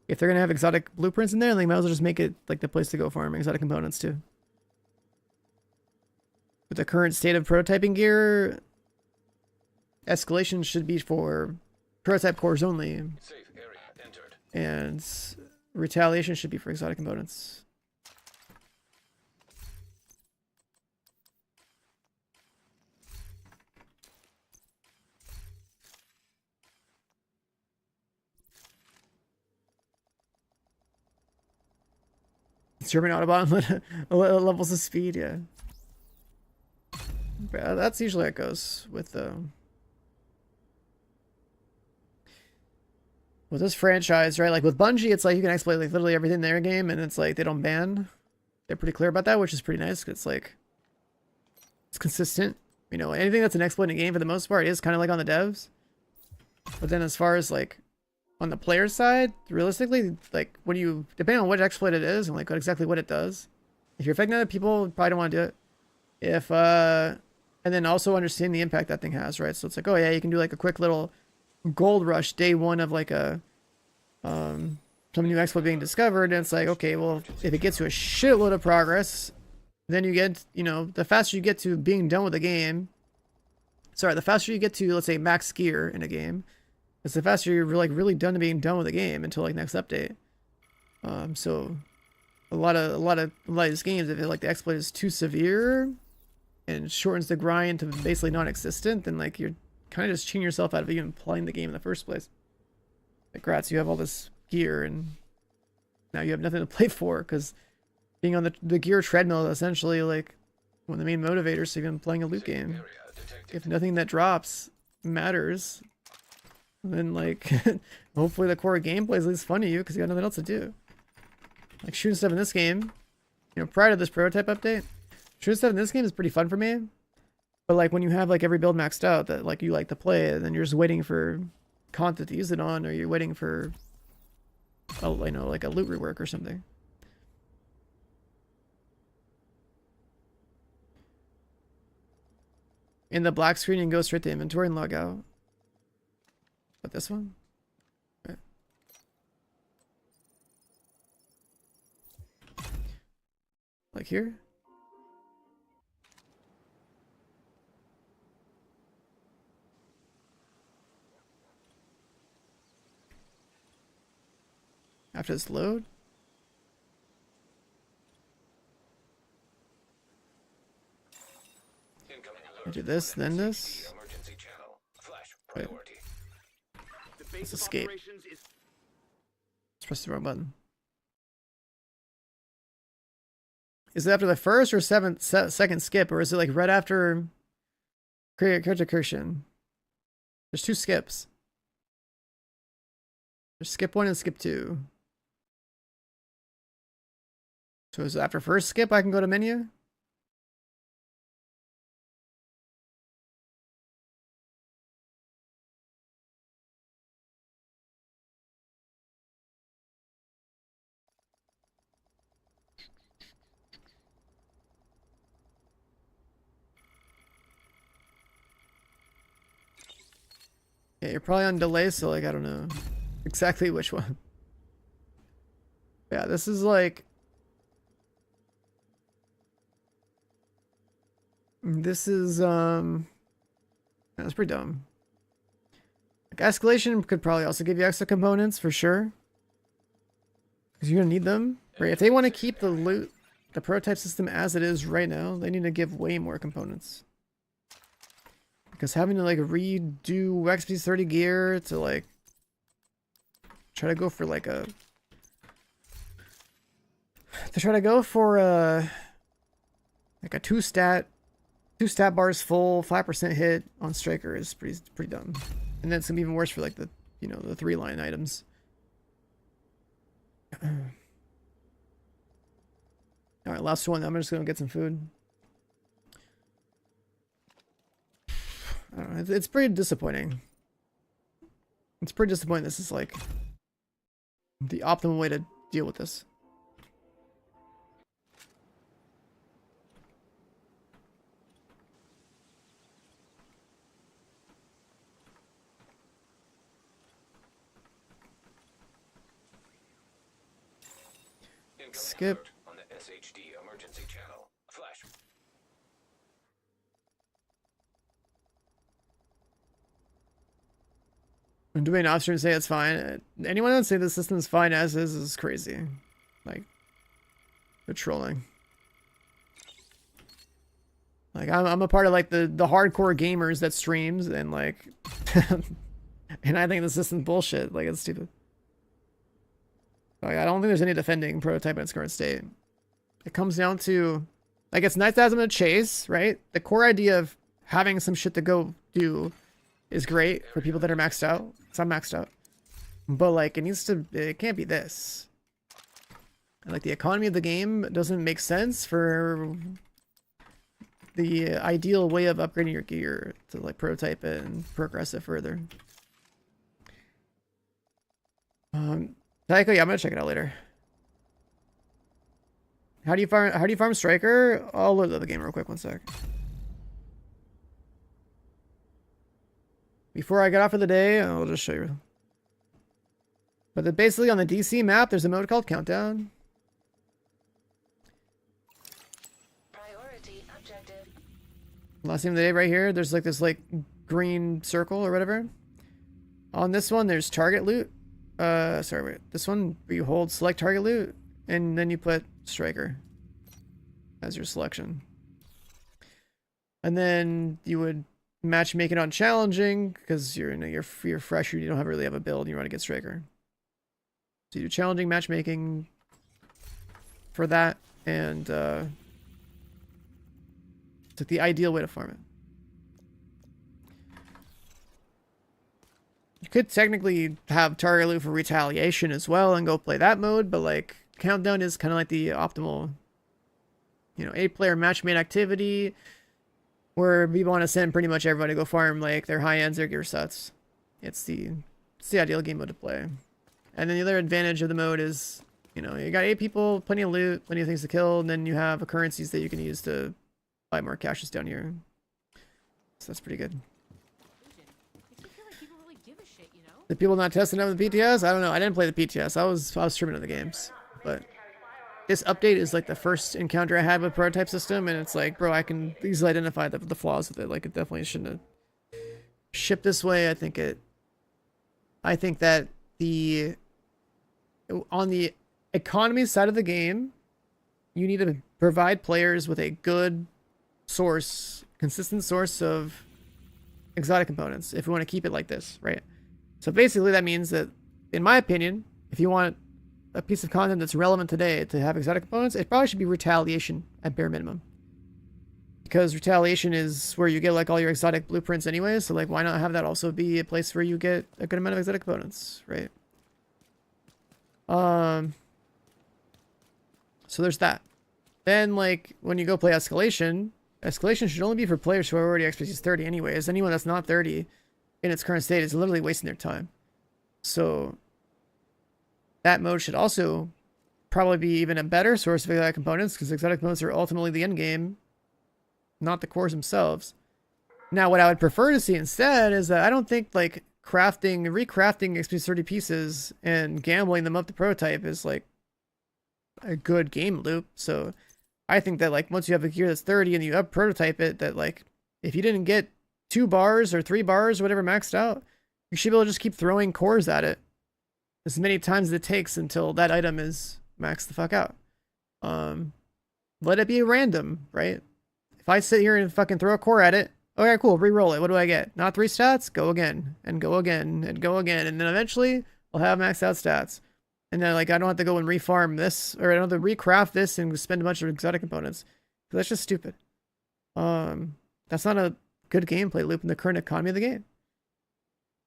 If they're going to have exotic blueprints in there, they might as well just make it, like, the place to go farm exotic components, too. With the current state of prototyping gear, escalation should be for prototype cores only.
Safe area entered.
And retaliation should be for exotic components. German Autobahn levels of speed, yeah. But that's usually how it goes with this franchise, right? Like with Bungie, it's like you can exploit like literally everything in their game, and it's like they don't ban. They're pretty clear about that, which is pretty nice. It's like it's consistent. You know, anything that's an exploit in a game for the most part is kind of like on the devs. But then as far as like on the player side, realistically, like when you depending on what exploit it is and like exactly what it does, if you're affecting other people, probably don't want to do it. If and then also understand the impact that thing has, right? So it's like, oh yeah, you can do like a quick little gold rush day one of like a some new exploit being discovered, and it's like, okay, well, if it gets to a shitload of progress then you get, you know, the faster you get to being done with the game. Sorry, the faster you get to, let's say, max gear in a game, it's the faster you're like really done to being done with the game until like next update. So a lot of these games, if like the exploit is too severe and shortens the grind to basically non-existent, then like you're kind of just cheating yourself out of even playing the game in the first place. Like, grats, you have all this gear and now you have nothing to play for, because being on the gear treadmill is essentially like one of the main motivators to even playing a loot game. If nothing that drops matters, then like hopefully the core gameplay is at least fun to you because you got nothing else to do. Like shooting stuff in this game, you know, prior to this prototype update, shooting stuff in this game is pretty fun for me. But like when you have like every build maxed out that like you like to play, and then you're just waiting for content to use it on, or you're waiting for, oh, you know, like a loot rework or something. In the black screen, you can go straight to inventory and log out. But this one? Okay. Like here? After this load? I do this, then this. Wait. Let's escape. Let's press the wrong button. Is it after the first or second skip, or is it like right after character creation? There's 2 skips. There's skip 1 and skip 2. So is it after first skip I can go to menu? Yeah, you're probably on delay, so like I don't know exactly which one. Yeah, this is like, this is that's pretty dumb. Like escalation could probably also give you extra components for sure, because you're gonna need them. Right? If they want to keep the loot, the prototype system as it is right now, they need to give way more components. Because having to like redo XP30 gear to like try to go for like a like a two stat bars full 5% hit on Striker is pretty dumb. And then it's gonna be even worse for like the, you know, the 3-line items. All right, last one. I'm just gonna get some food. I don't know, it's pretty disappointing. It's pretty disappointing. This is like the optimal way to deal with this. Skip.
On the SHD emergency channel. Flash.
When doing an option say it's fine. Anyone that say the system is fine as is crazy. Like, they're trolling. Like I'm a part of like the hardcore gamers that streams and like, and I think the system's bullshit. Like it's stupid. Like I don't think there's any defending prototype in its current state. It comes down to, like, it's nice to have them to chase, right? The core idea of having some shit to go do is great for people that are maxed out. So I'm maxed out. But like it can't be this. And like the economy of the game doesn't make sense for the ideal way of upgrading your gear to like prototype it and progress it further. Taiko, yeah, I'm gonna check it out later. How do you farm Striker? I'll load up the game real quick, 1 sec. Before I get off for the day, I'll just show you. But basically on the DC map, there's a mode called Countdown. Last name of the day right here. There's like this like green circle or whatever. On this one, there's target loot. Sorry, wait. This one, you hold select target loot, and then you put striker as your selection. And then you would matchmake it on challenging because you're fresh, you don't really have a build, and you want to get striker. So you do challenging matchmaking for that, and it's like the ideal way to farm it. You could technically have target loot for retaliation as well and go play that mode, but like countdown is kind of like the optimal, 8-player match-made activity where we want to send pretty much everybody to go farm like their high ends or gear sets. It's the ideal game mode to play. And then the other advantage of the mode is, you got 8 people, plenty of loot, plenty of things to kill, and then you have currencies that you can use to buy more caches down here. So that's pretty good. The people not testing out the PTS? I don't know. I didn't play the PTS. I was streaming other games. But this update is like the first encounter I had with prototype system, and it's like, bro, I can easily identify the flaws with it. Like, it definitely shouldn't have shipped this way. I think that on the economy side of the game, you need to provide players with a good source, consistent source of exotic components if we want to keep it like this, right? So basically that means that, in my opinion, if you want a piece of content that's relevant today to have exotic components, it probably should be Retaliation at bare minimum. Because Retaliation is where you get like all your exotic blueprints anyway, so like why not have that also be a place where you get a good amount of exotic components, right? So there's that. Then like when you go play Escalation should only be for players who are already expertise 30 anyways. Anyone that's not 30 in its current state is literally wasting their time. So that mode should also probably be even a better source of exotic components, because exotic components are ultimately the end game, not the cores themselves. Now, what I would prefer to see instead is that I don't think like recrafting expertise 30 pieces and gambling them up to prototype is like a good game loop. So I think that like once you have a gear that's 30 and you up prototype it, that like if you didn't get 2 bars or 3 bars or whatever maxed out, you should be able to just keep throwing cores at it as many times as it takes until that item is maxed the fuck out. Let it be random, right? If I sit here and fucking throw a core at it, okay, cool, re-roll it. What do I get? Not 3 stats? Go again, and go again, and go again, and then eventually I'll have maxed out stats. And then like I don't have to go and refarm this, or I don't have to recraft this and spend a bunch of exotic components. That's just stupid. That's not a good gameplay loop in the current economy of the game.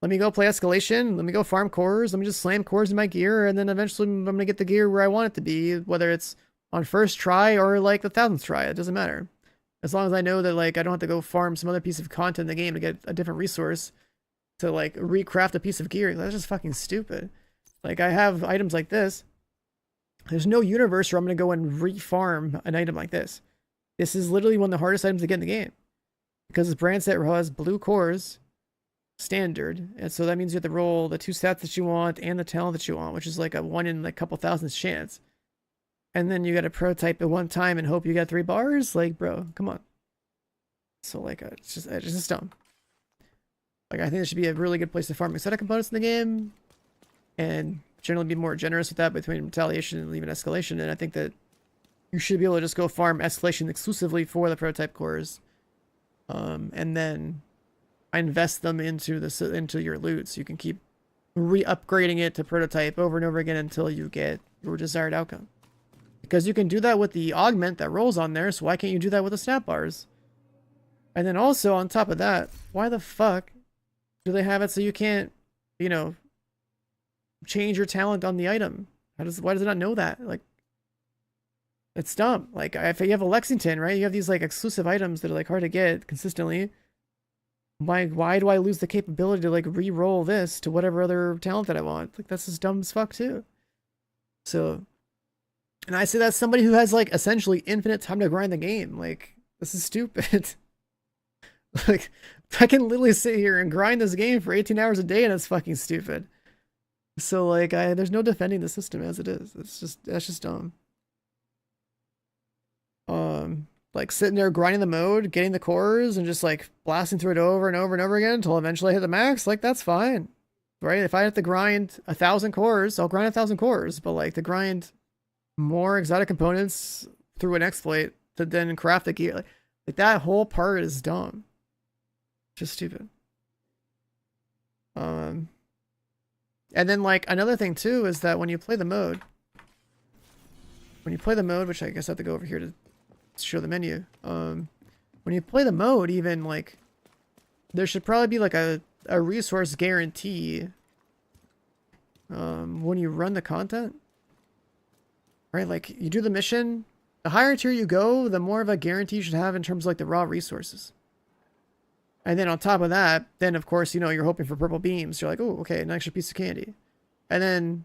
Let me go play Escalation, let me go farm cores, let me just slam cores in my gear, and then eventually I'm gonna get the gear where I want it to be, whether it's on first try or like the 1000th try, it doesn't matter. As long as I know that like I don't have to go farm some other piece of content in the game to get a different resource to like recraft a piece of gear. That's just fucking stupid. Like I have items like this. There's no universe where I'm gonna go and refarm an item like this. This is literally one of the hardest items to get in the game, because this brand set has blue cores standard, and so that means you have to roll the 2 stats that you want and the talent that you want, which is like a 1 in like a couple thousandths chance. And then you got to prototype it one time and hope you get 3 bars. Like, bro, come on. So like, it's just dumb. Like, I think there should be a really good place to farm exotic components in the game, and generally be more generous with that between Retaliation and even Escalation. And I think that you should be able to just go farm Escalation exclusively for the prototype cores, and then invest them into your loot, so you can keep re-upgrading it to prototype over and over again until you get your desired outcome. Because you can do that with the augment that rolls on there, so why can't you do that with the snap bars? And then also on top of that, why the fuck do they have it so you can't, change your talent on the item? Why does it not know that? Like, it's dumb. Like, if you have a Lexington, right, you have these like exclusive items that are like hard to get consistently. Why do I lose the capability to like re-roll this to whatever other talent that I want? Like, that's just dumb as fuck too. So, and I say that's somebody who has like essentially infinite time to grind the game. Like, this is stupid. Like, I can literally sit here and grind this game for 18 hours a day, and it's fucking stupid. So like, there's no defending the system as it is. That's just dumb. like sitting there grinding the mode, getting the cores, and just like blasting through it over and over and over again until eventually I hit the max. Like that's fine, right? If I have to grind 1,000 cores, I'll grind 1,000 cores. But like to grind more exotic components through an exploit to then craft the gear, like that whole part is dumb. Just stupid. And then like another thing too is that when you play the mode, which I guess I have to go over here to show the menu. When you play the mode, even like there should probably be like a resource guarantee when you run the content, right? Like you do the mission, the higher tier you go, the more of a guarantee you should have in terms of like the raw resources. And then on top of that, then of course, you know, you're hoping for purple beams. You're like, oh, okay, an extra piece of candy. And then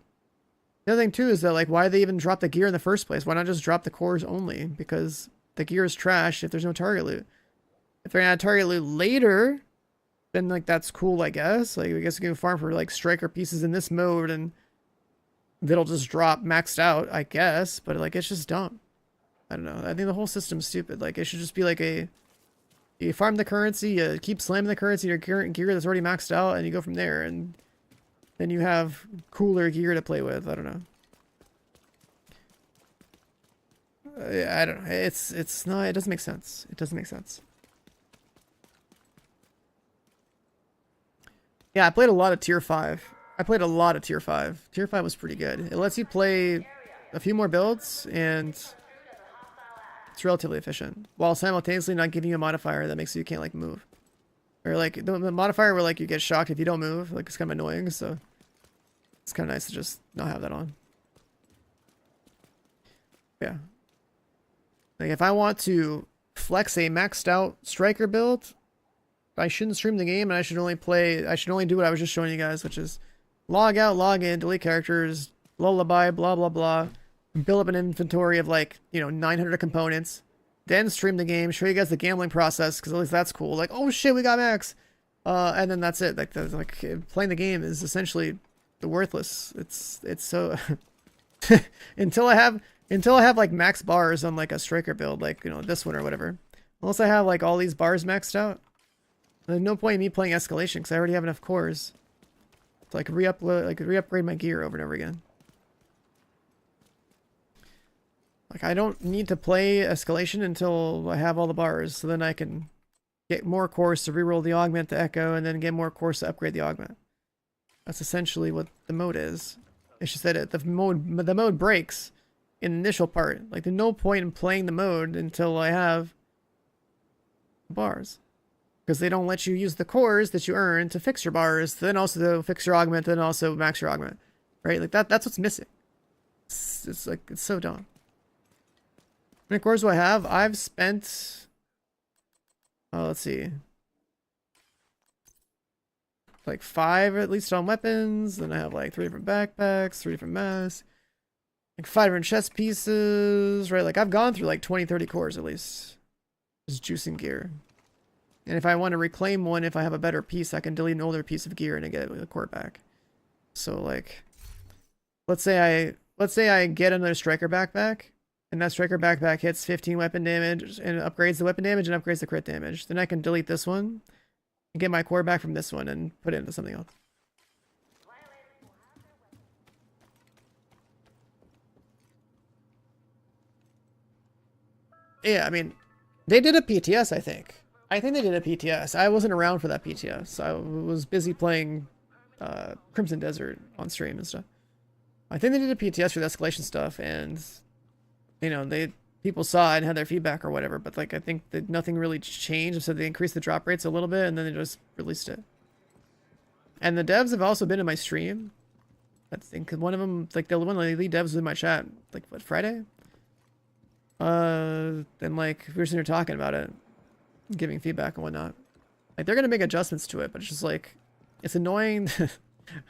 the other thing too is that like, why they even drop the gear in the first place? Why not just drop the cores only? Because the gear is trash if there's no target loot. If they're gonna add target loot later, then like that's cool, I guess. Like I guess you can farm for like striker pieces in this mode and that'll just drop maxed out, I guess. But like it's just dumb. I don't know. I think the whole system's stupid. Like it should just be like you farm the currency, you keep slamming the currency in your current gear that's already maxed out, and you go from there, and then you have cooler gear to play with. I don't know. I don't know. It's not. It doesn't make sense. It doesn't make sense. Yeah, I played a lot of tier 5. Tier 5. Tier 5 was pretty good. It lets you play a few more builds, and it's relatively efficient, while simultaneously not giving you a modifier that makes you can't like move, or like the modifier where like you get shocked if you don't move. Like it's kind of annoying, so it's kind of nice to just not have that on. Yeah, like if I want to flex a maxed out striker build, I shouldn't stream the game, and I should only do what I was just showing you guys, which is log out, log in, delete characters, lullaby, blah blah blah. Build up an inventory of like, you know, 900 components, then stream the game, show you guys the gambling process, because at least that's cool. Like, oh shit, we got max, and then that's it. Like, playing the game is essentially worthless. It's so until I have like max bars on like a striker build, like, you know, this one or whatever. Unless I have like all these bars maxed out, there's no point in me playing escalation because I already have enough cores to like re-upgrade my gear over and over again. Like, I don't need to play escalation until I have all the bars, so then I can get more cores to reroll the augment to echo, and then get more cores to upgrade the augment. That's essentially what the mode is. It's just that the mode breaks in the initial part. Like, there's no point in playing the mode until I have bars, because they don't let you use the cores that you earn to fix your bars, then also to fix your augment, then also max your augment, right? Like that's what's missing. It's like, it's so dumb. How many cores do I have? I've spent, let's see, like 5 at least on weapons. Then I have like 3 different backpacks, 3 different masks, like 5 different chest pieces, right? Like I've gone through like 20-30 cores at least, just juicing gear. And if I want to reclaim one, if I have a better piece, I can delete an older piece of gear and I get a core back. So like, let's say I get another striker backpack, and that striker backpack hits 15 weapon damage and upgrades the weapon damage and upgrades the crit damage. Then I can delete this one and get my core back from this one and put it into something else. Yeah, I mean, they did a PTS, I think. I think they did a PTS. I wasn't around for that PTS. I was busy playing Crimson Desert on stream and stuff. I think they did a PTS for the escalation stuff, and you know, people saw it and had their feedback or whatever, but like I think that nothing really changed, so they increased the drop rates a little bit and then they just released it. And the devs have also been in my stream. I think one of them, like the one of the lead devs was in my chat, like what, Friday? And like we were sitting here talking about it, giving feedback and whatnot. Like they're gonna make adjustments to it, but it's just like, it's annoying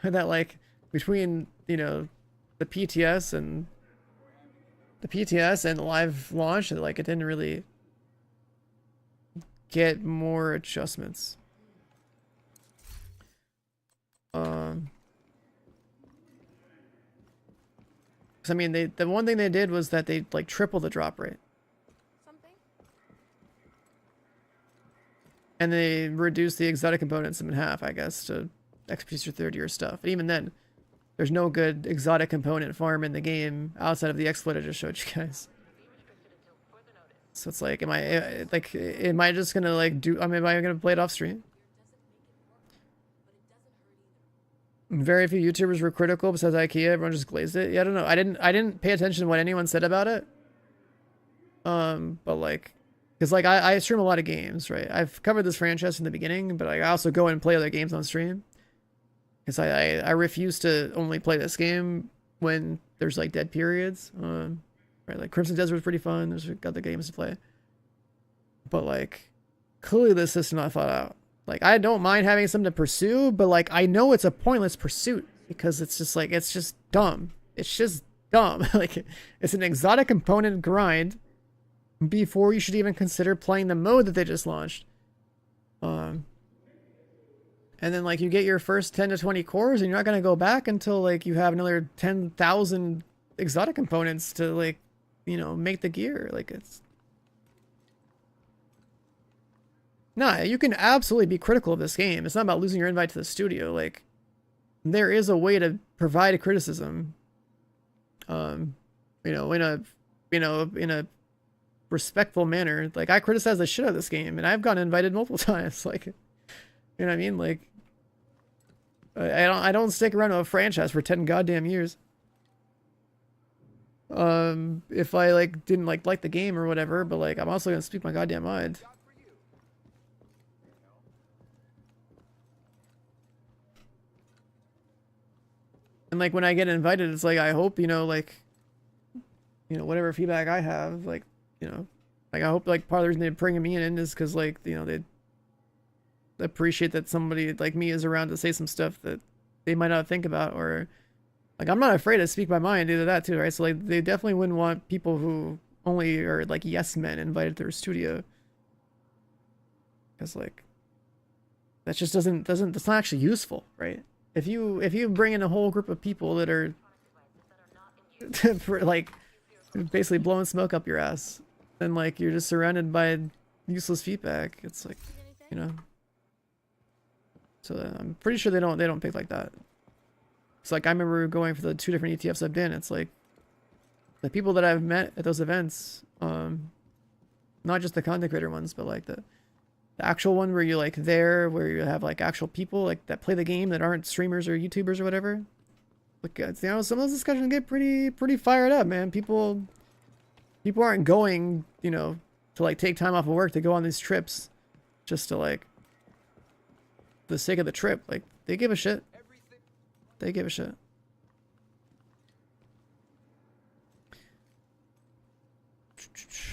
that like between, you know, the PTS and the live launch, like it didn't really get more adjustments. Cause I mean, the one thing they did was that they like tripled the drop rate.
Something?
And they reduce the exotic components in half, I guess, to expertise your third year stuff. And even then, there's no good exotic component farm in the game outside of the exploit I just showed you guys. So it's like, am I just gonna like am I gonna play it off stream? Very few YouTubers were critical besides IKEA. Everyone just glazed it. Yeah, I don't know. I didn't pay attention to what anyone said about it. But like, because like I stream a lot of games, right? I've covered this franchise in the beginning, but like, I also go and play other games on stream. Because I refuse to only play this game when there's like dead periods. Right, like Crimson Desert was pretty fun. There's got the games to play. But like, clearly this system not thought out. Like, I don't mind having something to pursue, but like, I know it's a pointless pursuit because it's just like, it's just dumb. It's just dumb. Like, it's an exotic component grind before you should even consider playing the mode that they just launched. And then like, you get your first 10 to 20 cores and you're not going to go back until like you have another 10,000 exotic components to like, you know, make the gear. Like, it's... Nah, you can absolutely be critical of this game. It's not about losing your invite to the studio. Like, there is a way to provide a criticism. You know, in a respectful manner. Like, I criticize the shit out of this game, and I've gotten invited multiple times. Like, you know what I mean? Like, I don't stick around to a franchise for 10 goddamn years. If I like didn't like the game or whatever, but like, I'm also gonna speak my goddamn mind. And like, when I get invited, it's like, I hope, you know, like, you know, whatever feedback I have, like, you know, like, I hope like part of the reason they're bringing me in is because like, you know, they appreciate that somebody like me is around to say some stuff that they might not think about, or like, I'm not afraid to speak my mind, either that too, right? So like, they definitely wouldn't want people who only are like yes men invited to their studio, because like, that just doesn't that's not actually useful, right? If you bring in a whole group of people that are for like basically blowing smoke up your ass, then like, you're just surrounded by useless feedback. It's like, you know. So I'm pretty sure they don't pick like that. It's like, I remember going for the 2 different ETFs I've been. It's like, the people that I've met at those events, not just the content creator ones, but like the actual one where you're like there, where you have like actual people like that play the game that aren't streamers or YouTubers or whatever. Like, you know, some of those discussions get pretty fired up, man. People aren't going, you know, to like take time off of work to go on these trips just to like the sake of the trip. Like, they give a shit. They give a shit.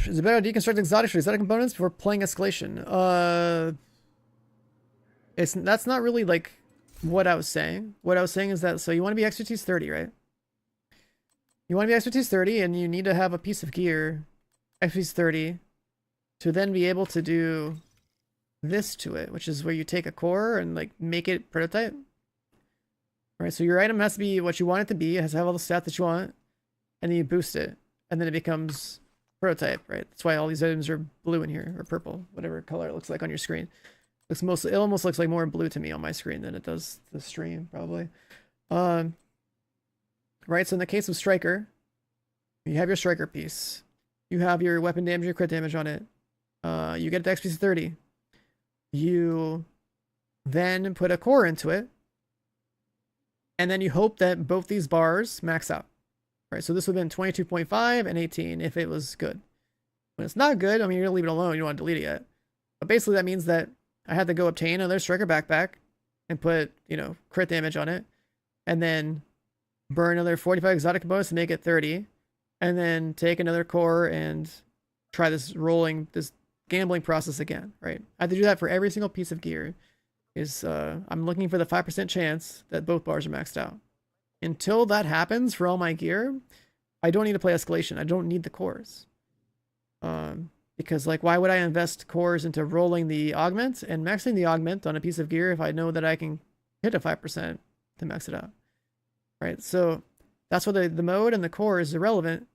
Is it better to deconstruct exotic components before playing escalation? That's not really like what I was saying. What I was saying is that, so you want to be expertise 30, right? You want to be expertise 30, and you need to have a piece of gear, expertise 30, to then be able to do this to it, which is where you take a core and like make it prototype. Right, so your item has to be what you want it to be. It has to have all the stats that you want, and then you boost it, and then it becomes prototype, right? That's why all these items are blue in here, or purple, whatever color it looks like on your screen. It almost looks like more blue to me on my screen than it does the stream, probably. Right, so in the case of Striker, you have your Striker piece. You have your weapon damage, your crit damage on it. You get it to XP 30. You then put a core into it, and then you hope that both these bars max out. Right, so this would have been 22.5 and 18 if it was good. When it's not good, I mean, you're gonna leave it alone, you don't want to delete it yet. But basically that means that I had to go obtain another Striker backpack and put, you know, crit damage on it, and then burn another 45 exotic components to make it 30, and then take another core and try this gambling process again, right? I have to do that for every single piece of gear. I'm looking for the 5% chance that both bars are maxed out. Until that happens for all my gear, I don't need to play escalation. I don't need the cores. Because like, why would I invest cores into rolling the augment and maxing the augment on a piece of gear if I know that I can hit a 5% to max it out? Right, so that's why the mode and the core is irrelevant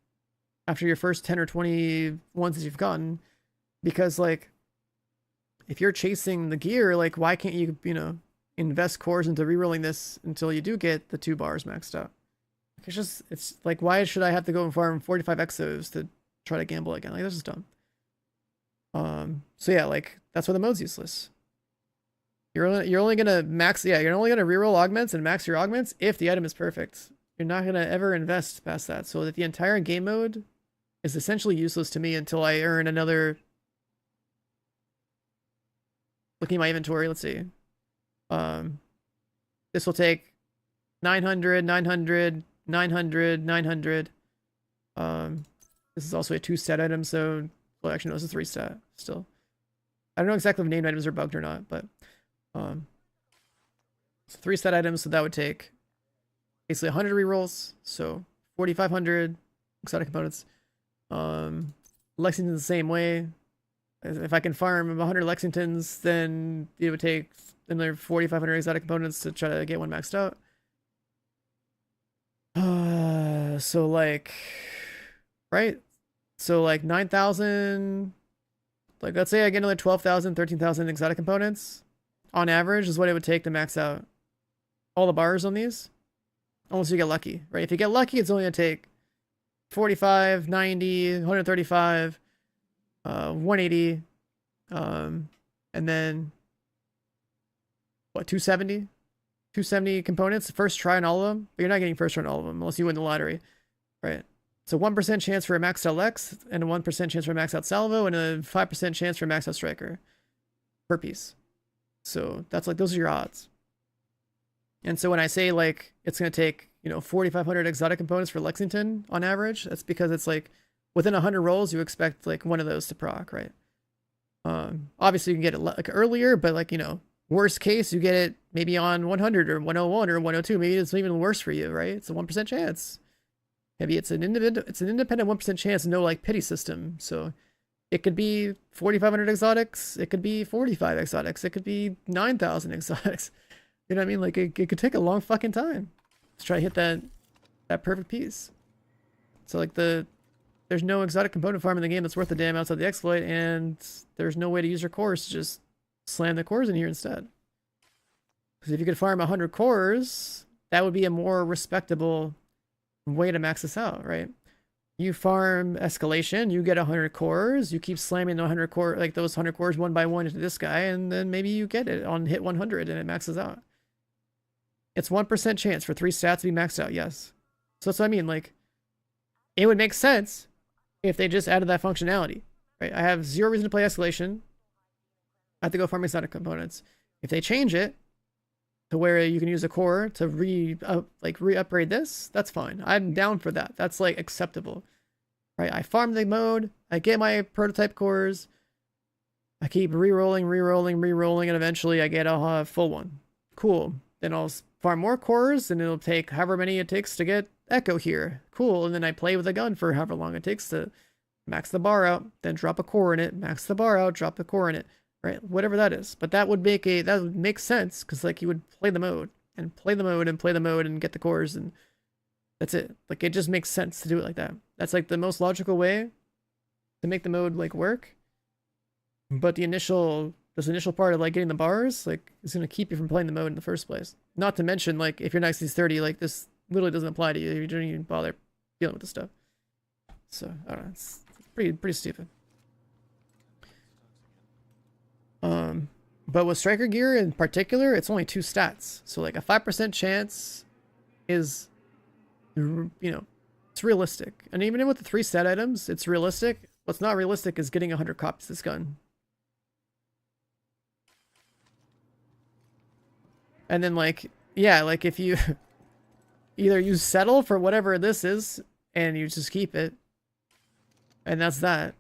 after your first 10 or 20 ones that you've gotten, because like, if you're chasing the gear, like why can't you, you know, invest cores into rerolling this until you do get the 2 bars maxed out? It's just, it's like, why should I have to go and farm 45 exos to try to gamble again? Like, this is dumb. So yeah, like, that's why the mode's useless. You're only gonna max, yeah, you're only gonna reroll augments and max your augments if the item is perfect. You're not gonna ever invest past that. So that the entire game mode is essentially useless to me until I earn another. Looking at my inventory, let's see. This will take 900, 900, 900, 900. This is also a 2-stat item, so, well, actually, no, this is 3-stat still. I don't know exactly if named items are bugged or not, but it's 3-stat items, so that would take basically 100 rerolls, so 4,500 exotic components. Lexington's the same way. If I can farm 100 Lexingtons, then it would take another 4,500 exotic components to try to get one maxed out. So like, right? So like 9,000, like let's say I get another 12,000, 13,000 exotic components on average is what it would take to max out all the bars on these. Unless you get lucky, right? If you get lucky, it's only gonna take 45, 90, 135, 180, and then what, 270? 270 components, first try on all of them, but you're not getting first try on all of them unless you win the lottery, right? So 1% chance for a maxed out Lex, and a 1% chance for a maxed out Salvo, and a 5% chance for a maxed out Striker per piece. So that's like, those are your odds. And so when I say like it's gonna take, you know, 4,500 exotic components for Lexington on average, that's because it's like within 100 rolls you expect like one of those to proc, right? Obviously you can get it like earlier, but like, you know, worst case you get it maybe on 100 or 101 or 102. Maybe it's even worse for you, right? It's a 1% chance. Maybe it's an independent 1% chance, no like pity system. So it could be 4,500 exotics, it could be 45 exotics, it could be 9,000 exotics. You know what I mean? Like it could take a long fucking time to try to hit that perfect piece. So like there's no exotic component farm in the game that's worth a damn outside the exploit, and there's no way to use your cores to just slam the cores in here instead. Because if you could farm 100 cores, that would be a more respectable way to max this out, right? You farm escalation, you get 100 cores, you keep slamming the 100 core, like those 100 cores one by one into this guy, and then maybe you get it on hit 100 and it maxes out. It's 1% chance for 3 stats to be maxed out, yes. So that's what I mean, like, it would make sense if they just added that functionality, right? I have 0 reason to play escalation. I have to go farm exotic components. If they change it to where you can use a core to re-upgrade this, that's fine. I'm down for that. That's like acceptable, right? I farm the mode, I get my prototype cores, I keep re-rolling, and eventually I get a full one. Cool. Then I'll farm more cores, and it'll take however many it takes to get Echo here. Cool. And then I play with a gun for however long it takes to max the bar out, then drop a core in it, max the bar out, drop the core in it, right? Whatever that is. But that would make sense, because like you would play the mode and play the mode and play the mode and get the cores, and that's it. Like it just makes sense to do it like that. That's like the most logical way to make the mode like work. But this initial part of like getting the bars, like, is going to keep you from playing the mode in the first place. Not to mention, like, if you're next to 30, like, this literally doesn't apply to you. You don't even bother dealing with this stuff. So, I don't know. It's pretty stupid. But with Striker gear in particular, it's only 2 stats. So, like, a 5% chance is, you know, it's realistic. And even with the 3 stat items, it's realistic. What's not realistic is getting 100 copies of this gun. And then, like, yeah, like, if you either you settle for whatever this is, and you just keep it, and that's that.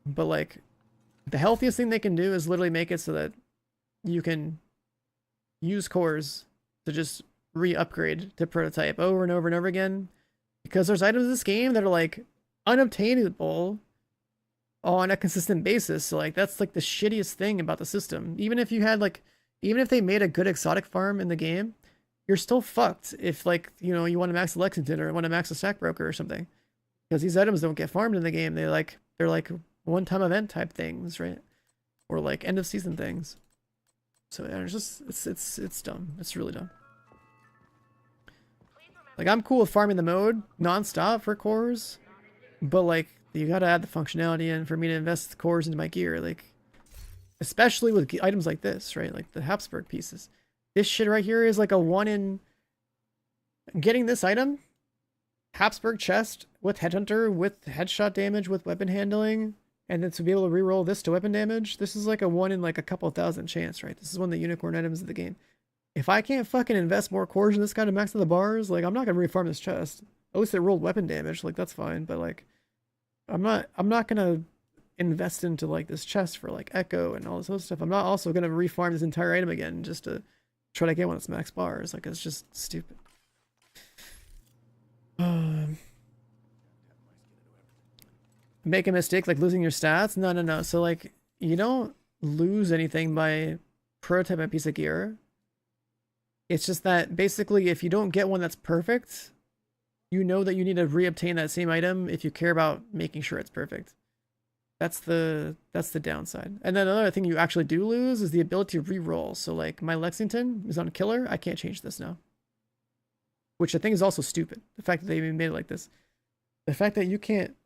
But, like, the healthiest thing they can do is literally make it so that you can use cores to just re-upgrade to prototype over and over and over again. Because there's items in this game that are, like, unobtainable on a consistent basis. So, like, that's, like, the shittiest thing about the system. Even if they made a good exotic farm in the game, you're still fucked if, like, you know, you want to max a Lexington or want to max a Stack Broker or something. Because these items don't get farmed in the game. They're like one-time event type things, right? or like end of season things. So yeah, it's just it's dumb. It's really dumb. Like I'm cool with farming the mode non-stop for cores, but like you gotta add the functionality in for me to invest the cores into my gear. Like especially with items like this, right? Like the Habsburg pieces. This shit right here is like a 1 in getting this item. Habsburg chest with Headhunter, with headshot damage, with weapon handling, and then to be able to reroll this to weapon damage. This is like a 1 in like a couple thousand chance, right? This is one of the unicorn items of the game. If I can't fucking invest more cores in this guy to max out the bars, like I'm not gonna refarm this chest. At least it rolled weapon damage, like that's fine. But like, I'm not gonna invest into like this chest for like echo and all this other stuff. I'm not also gonna refarm this entire item again just to try to get one of its max bars. Like it's just stupid. Make a mistake like losing your stats? No. So like you don't lose anything by prototyping a piece of gear. It's just that basically if you don't get one that's perfect, you know that you need to reobtain that same item if you care about making sure it's perfect. That's the downside. And then another thing you actually do lose is the ability to reroll. So like my Lexington is on killer. I can't change this now. Which I think is also stupid. The fact that they even made it like this. The fact that you can't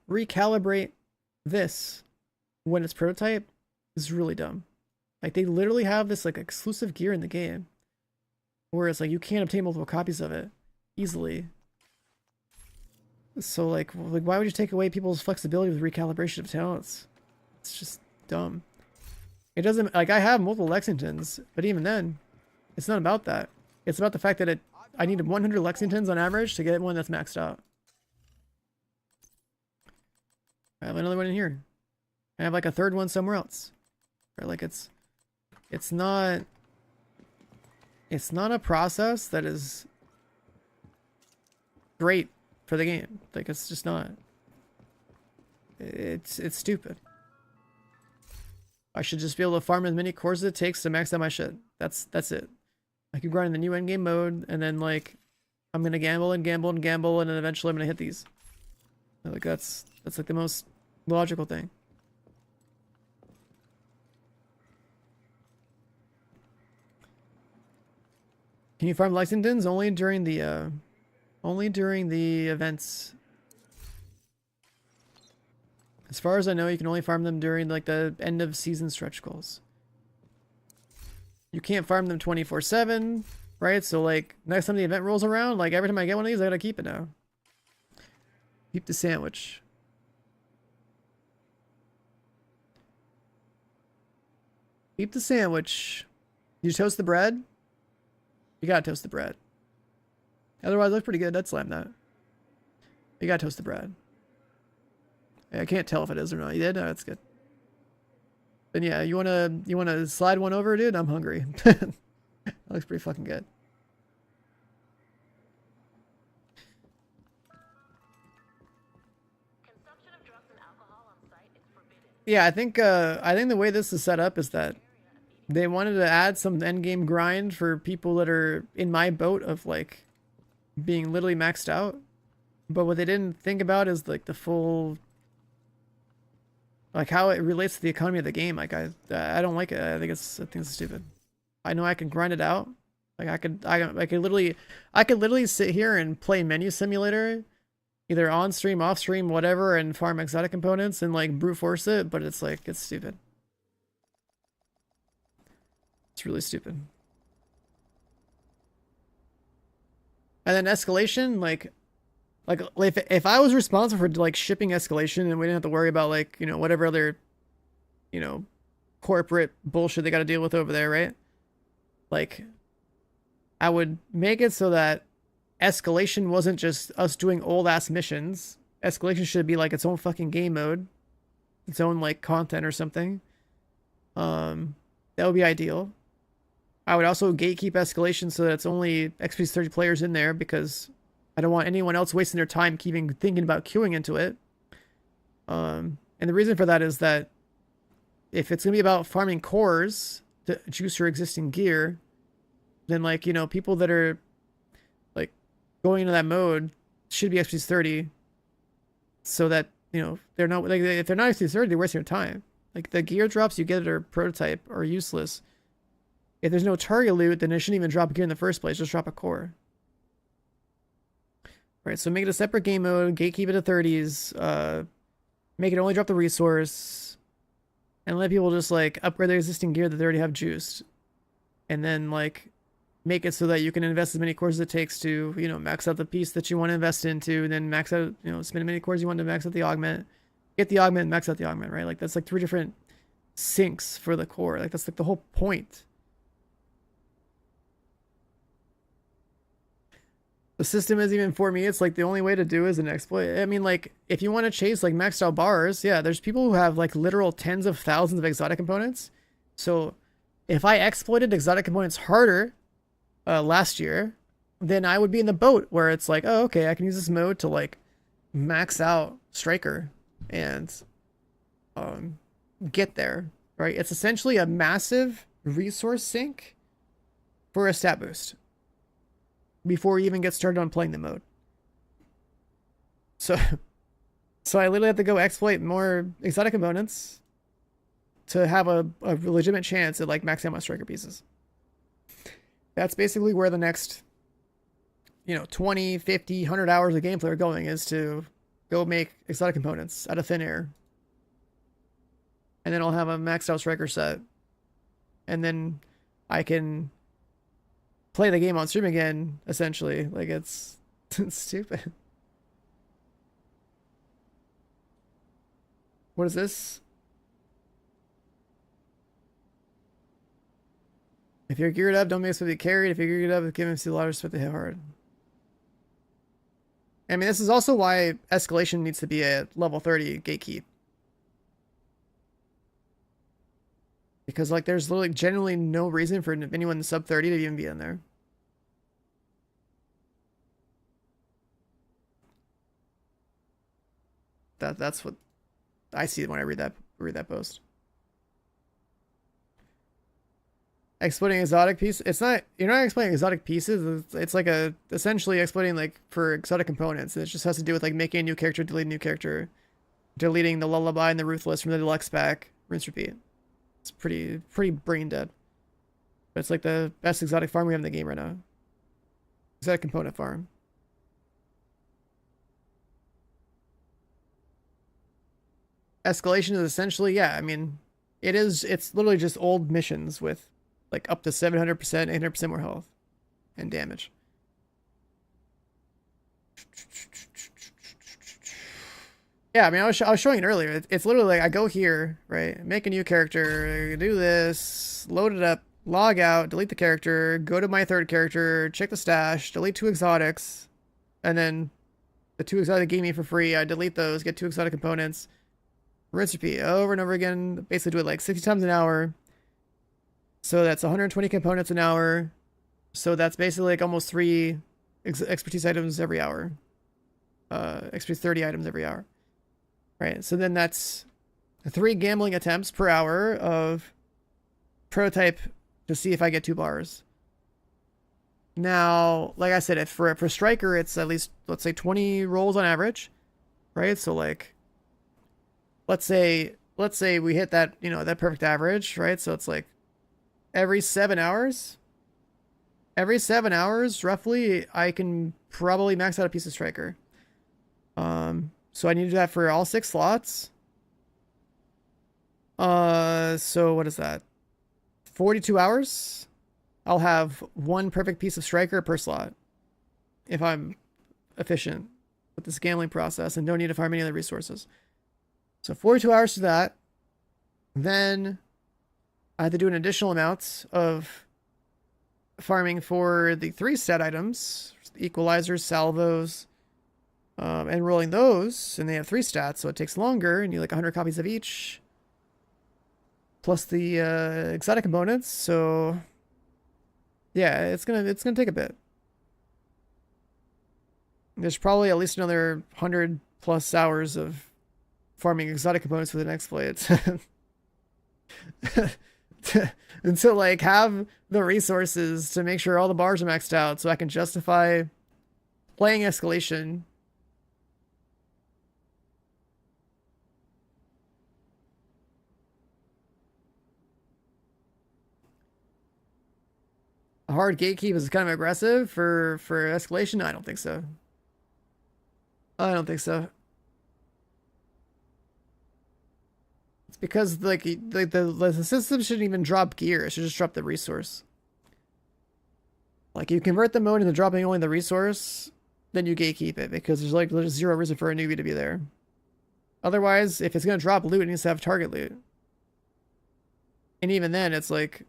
recalibrate this when it's prototype is really dumb. Like they literally have this like exclusive gear in the game. Whereas like you can't obtain multiple copies of it easily. So like why would you take away people's flexibility with recalibration of talents? It's just dumb. It doesn't like I have multiple Lexingtons, but even then, it's not about that. It's about the fact that I need 100 Lexingtons on average to get one that's maxed out. I have another one in here. I have like a third one somewhere else. Or like it's not a process that is great for the game. Like it's just not. It's stupid. I should just be able to farm as many cores as it takes to max out my shit. That's it. I can grind in the new endgame mode, and then like I'm gonna gamble and gamble and gamble, and then eventually I'm gonna hit these. Like that's like the most logical thing. Can you farm Lexingtons only during the events? As far as I know, you can only farm them during like the end of season stretch goals. You can't farm them 24/7, right? So like next time the event rolls around, like every time I get one of these, I gotta keep it now. Keep the sandwich. Keep the sandwich. You toast the bread? You gotta toast the bread. Otherwise, it looks pretty good. I'd slam that. You gotta toast the bread. I can't tell if it is or not. You did? Oh, that's good. Then yeah, you wanna slide one over, dude? I'm hungry. That looks pretty fucking good.
Consumption of drugs and alcohol on site is forbidden.
Yeah, I think the way this is set up is that they wanted to add some endgame grind for people that are in my boat of like being literally maxed out. But what they didn't think about is like the full, like how it relates to the economy of the game. Like I don't like it. I think it's stupid. I know I can grind it out. Like I could literally sit here and play Menu Simulator, either on stream, off stream, whatever, and farm exotic components and like brute force it. But it's like it's stupid. It's really stupid. And then escalation, like if I was responsible for like shipping escalation and we didn't have to worry about like, you know, whatever other, you know, corporate bullshit they got to deal with over there, right? Like I would make it so that escalation wasn't just us doing old ass missions. Escalation should be like its own fucking game mode, its own like content or something. That would be ideal. I would also gatekeep escalation so that it's only XP 30 players in there because I don't want anyone else wasting their time thinking about queuing into it. And the reason for that is that if it's going to be about farming cores to juice your existing gear, then like, you know, people that are like going into that mode should be XP 30 so that, you know, they're not like if they're not XP 30, they're wasting their time. Like the gear drops you get or prototype are useless. If there's no target loot, then it shouldn't even drop a gear in the first place. Just drop a core. Right, so make it a separate game mode, gatekeep it to 30s, make it only drop the resource, and let people just like upgrade their existing gear that they already have juiced. And then like make it so that you can invest as many cores as it takes to, you know, max out the piece that you want to invest into, then max out, you know, spend as many cores you want to max out the augment, get the augment, max out the augment, right? Like that's like 3 different sinks for the core. Like that's like the whole point. The system isn't even for me. It's like the only way to do is an exploit. I mean, like if you want to chase like maxed out bars, yeah, there's people who have like literal tens of thousands of exotic components. So if I exploited exotic components harder last year, then I would be in the boat where it's like, oh, okay, I can use this mode to like max out Striker and get there, right? It's essentially a massive resource sink for a stat boost before you even get started on playing the mode. So I literally have to go exploit more exotic components to have a legitimate chance at like maxing out my Striker pieces. That's basically where the next, you know, 20, 50, 100 hours of gameplay are going, is to go make exotic components out of thin air. And then I'll have a maxed out Striker set. And then I can play the game on stream again, essentially. Like it's stupid. What is this? If you're geared up, don't mix with the carried. If you're geared up, give him the ladder, split the hit hard. I mean, this is also why escalation needs to be at level 30 gatekeep. Because like there's literally generally no reason for anyone sub 30 to even be in there. That's what I see when I read that post. Exploiting exotic piece. It's not, you're not exploiting exotic pieces. It's like essentially exploiting like for exotic components. It just has to do with like making a new character, deleting a new character, deleting the lullaby and the ruthless from the deluxe pack, rinse repeat. It's pretty brain dead. But it's like the best exotic farm we have in the game right now. Exotic component farm. Escalation is essentially, yeah, I mean, it's literally just old missions with like up to 700%, 800% more health and damage. Yeah, I mean, I was showing it earlier. It's literally like I go here, right? Make a new character, do this, load it up, log out, delete the character, go to my third character, check the stash, delete 2 exotics, and then the 2 exotic gave me for free. I delete those, get 2 exotic components, rinse repeat over and over again. Basically do it like 60 times an hour. So that's 120 components an hour. So that's basically like almost 3 expertise items every hour. Expertise 30 items every hour. Right, so then that's 3 gambling attempts per hour of prototype to see if I get 2 bars. Now, like I said, if for Striker, it's at least, let's say 20 rolls on average, right? So like, let's say we hit that, you know, that perfect average, right? So it's like every 7 hours, roughly, I can probably max out a piece of Striker. So I need to do that for all 6 slots. So what is that? 42 hours. I'll have 1 perfect piece of Striker per slot. If I'm efficient with this gambling process and don't need to farm any other resources. So 42 hours to that. Then I have to do an additional amount of farming for the 3 stat items, equalizers, salvos, and rolling those, and they have 3 stats, so it takes longer, and you like 100 copies of each, plus the exotic components. So yeah, it's gonna take a bit. There's probably at least another 100+ hours of farming exotic components with an exploit and to like have the resources to make sure all the bars are maxed out so I can justify playing escalation. A hard gatekeep is kind of aggressive for escalation? I don't think so. I don't think so. It's because like the system shouldn't even drop gear. It should just drop the resource. Like you convert the mode into dropping only the resource, then you gatekeep it because there's zero reason for a newbie to be there. Otherwise, if it's gonna drop loot, it needs to have target loot. And even then, it's like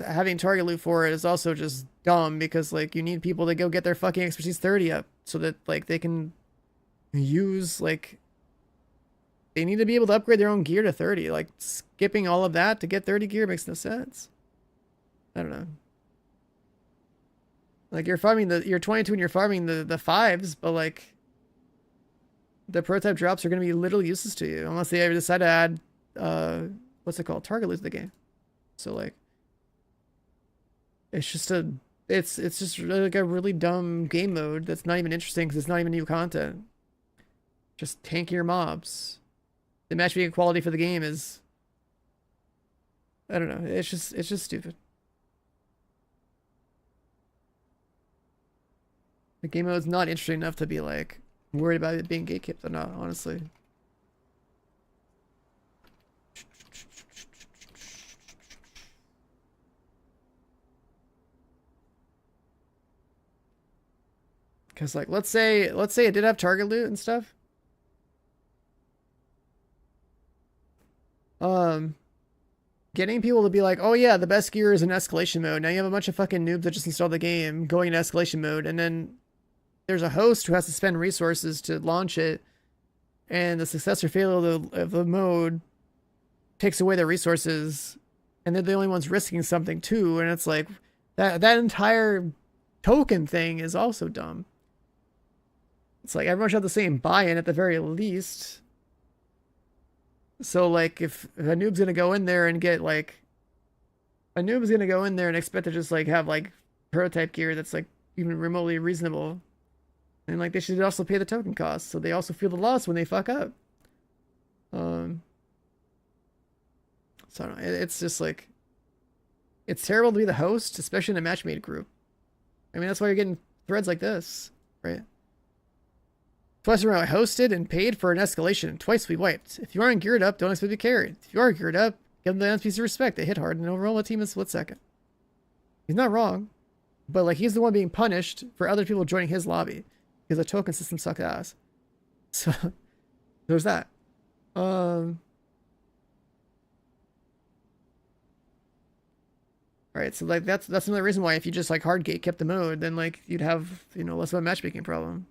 having target loot for it is also just dumb because like you need people to go get their fucking expertise 30 up so that like they can use like they need to be able to upgrade their own gear to 30. Like skipping all of that to get 30 gear makes no sense. I don't know. Like you're 22 and you're farming the fives, but like the prototype drops are going to be literally useless to you unless they ever decide to add what's it called, target loot to the game. So like it's just like a really dumb game mode that's not even interesting because it's not even new content. Just tank your mobs. The matchmaking quality for the game is, I don't know, it's just stupid. The game mode's not interesting enough to be like worried about it being gatekept or not, honestly. Because like let's say it did have target loot and stuff. Getting people to be like, oh yeah, the best gear is in escalation mode. Now you have a bunch of fucking noobs that just installed the game going into escalation mode, and then there's a host who has to spend resources to launch it, and the success or failure of the mode takes away their resources, and they're the only ones risking something too, and it's like that entire token thing is also dumb. It's like everyone should have the same buy-in at the very least. So like if a noob's gonna go in there and get like a noob's gonna go in there and expect to just like have like prototype gear that's like even remotely reasonable, and like they should also pay the token cost so they also feel the loss when they fuck up. So I don't know, it's just like it's terrible to be the host, especially in a matchmade group. I mean that's why you're getting threads like this, right? Twice around, I hosted and paid for an escalation. Twice we wiped. If you aren't geared up, don't expect to be carried. If you are geared up, give them the last piece of respect. They hit hard and overall the team in a split second. He's not wrong, but like he's the one being punished for other people joining his lobby because the token system sucked ass. So there's that. Alright, so like that's another reason why if you just like hard gate kept the mode, then like you'd have, you know, less of a matchmaking problem.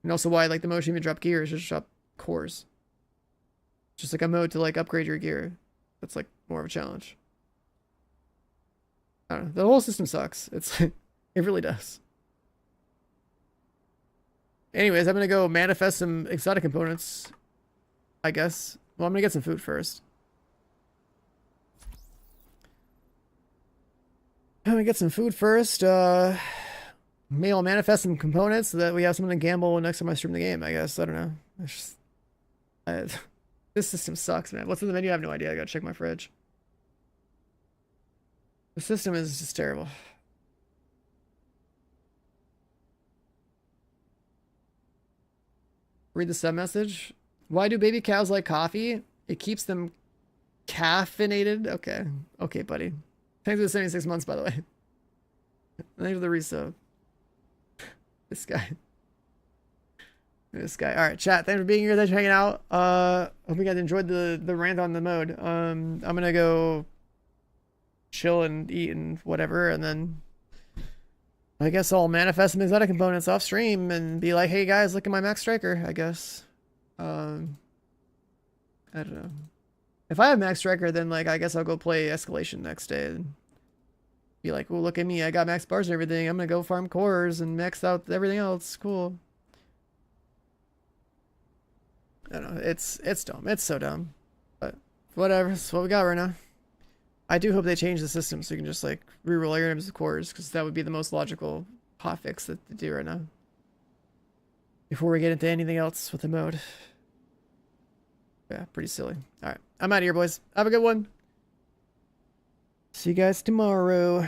And also why like the mode shouldn't even drop gear, is just drop cores. Just like a mode to like upgrade your gear. That's like more of a challenge. I don't know. The whole system sucks. It's it really does. Anyways, I'm gonna go manifest some exotic components, I guess. Well, I'm gonna get some food first. I'm gonna get some food first. Maybe I'll manifest some components so that we have something to gamble next time I stream the game, I guess. I don't know. It's just, this system sucks, man. What's in the menu? I have no idea. I gotta check my fridge. The system is just terrible. Read the sub message. Why do baby cows like coffee? It keeps them caffeinated. Okay. Okay, buddy. Thanks for the 76 months, by the way. Thanks for the resub. This guy. This guy. All right, chat. Thanks for being here. Thanks for hanging out. Hope you guys enjoyed the rant on the mode. I'm gonna go chill and eat and whatever, and then I guess I'll manifest some exotic components off stream and be like, hey guys, look at my max striker, I guess. I don't know. If I have max striker, then like I guess I'll go play escalation next day and be like, oh, look at me, I got max bars and everything. I'm gonna go farm cores and max out everything else. Cool. I don't know. It's dumb. It's so dumb. But whatever. That's what we got right now. I do hope they change the system so you can just like reroll your items of cores, because that would be the most logical hotfix that to do right now. Before we get into anything else with the mode. Yeah, pretty silly. Alright. I'm out of here, boys. Have a good one. See you guys tomorrow.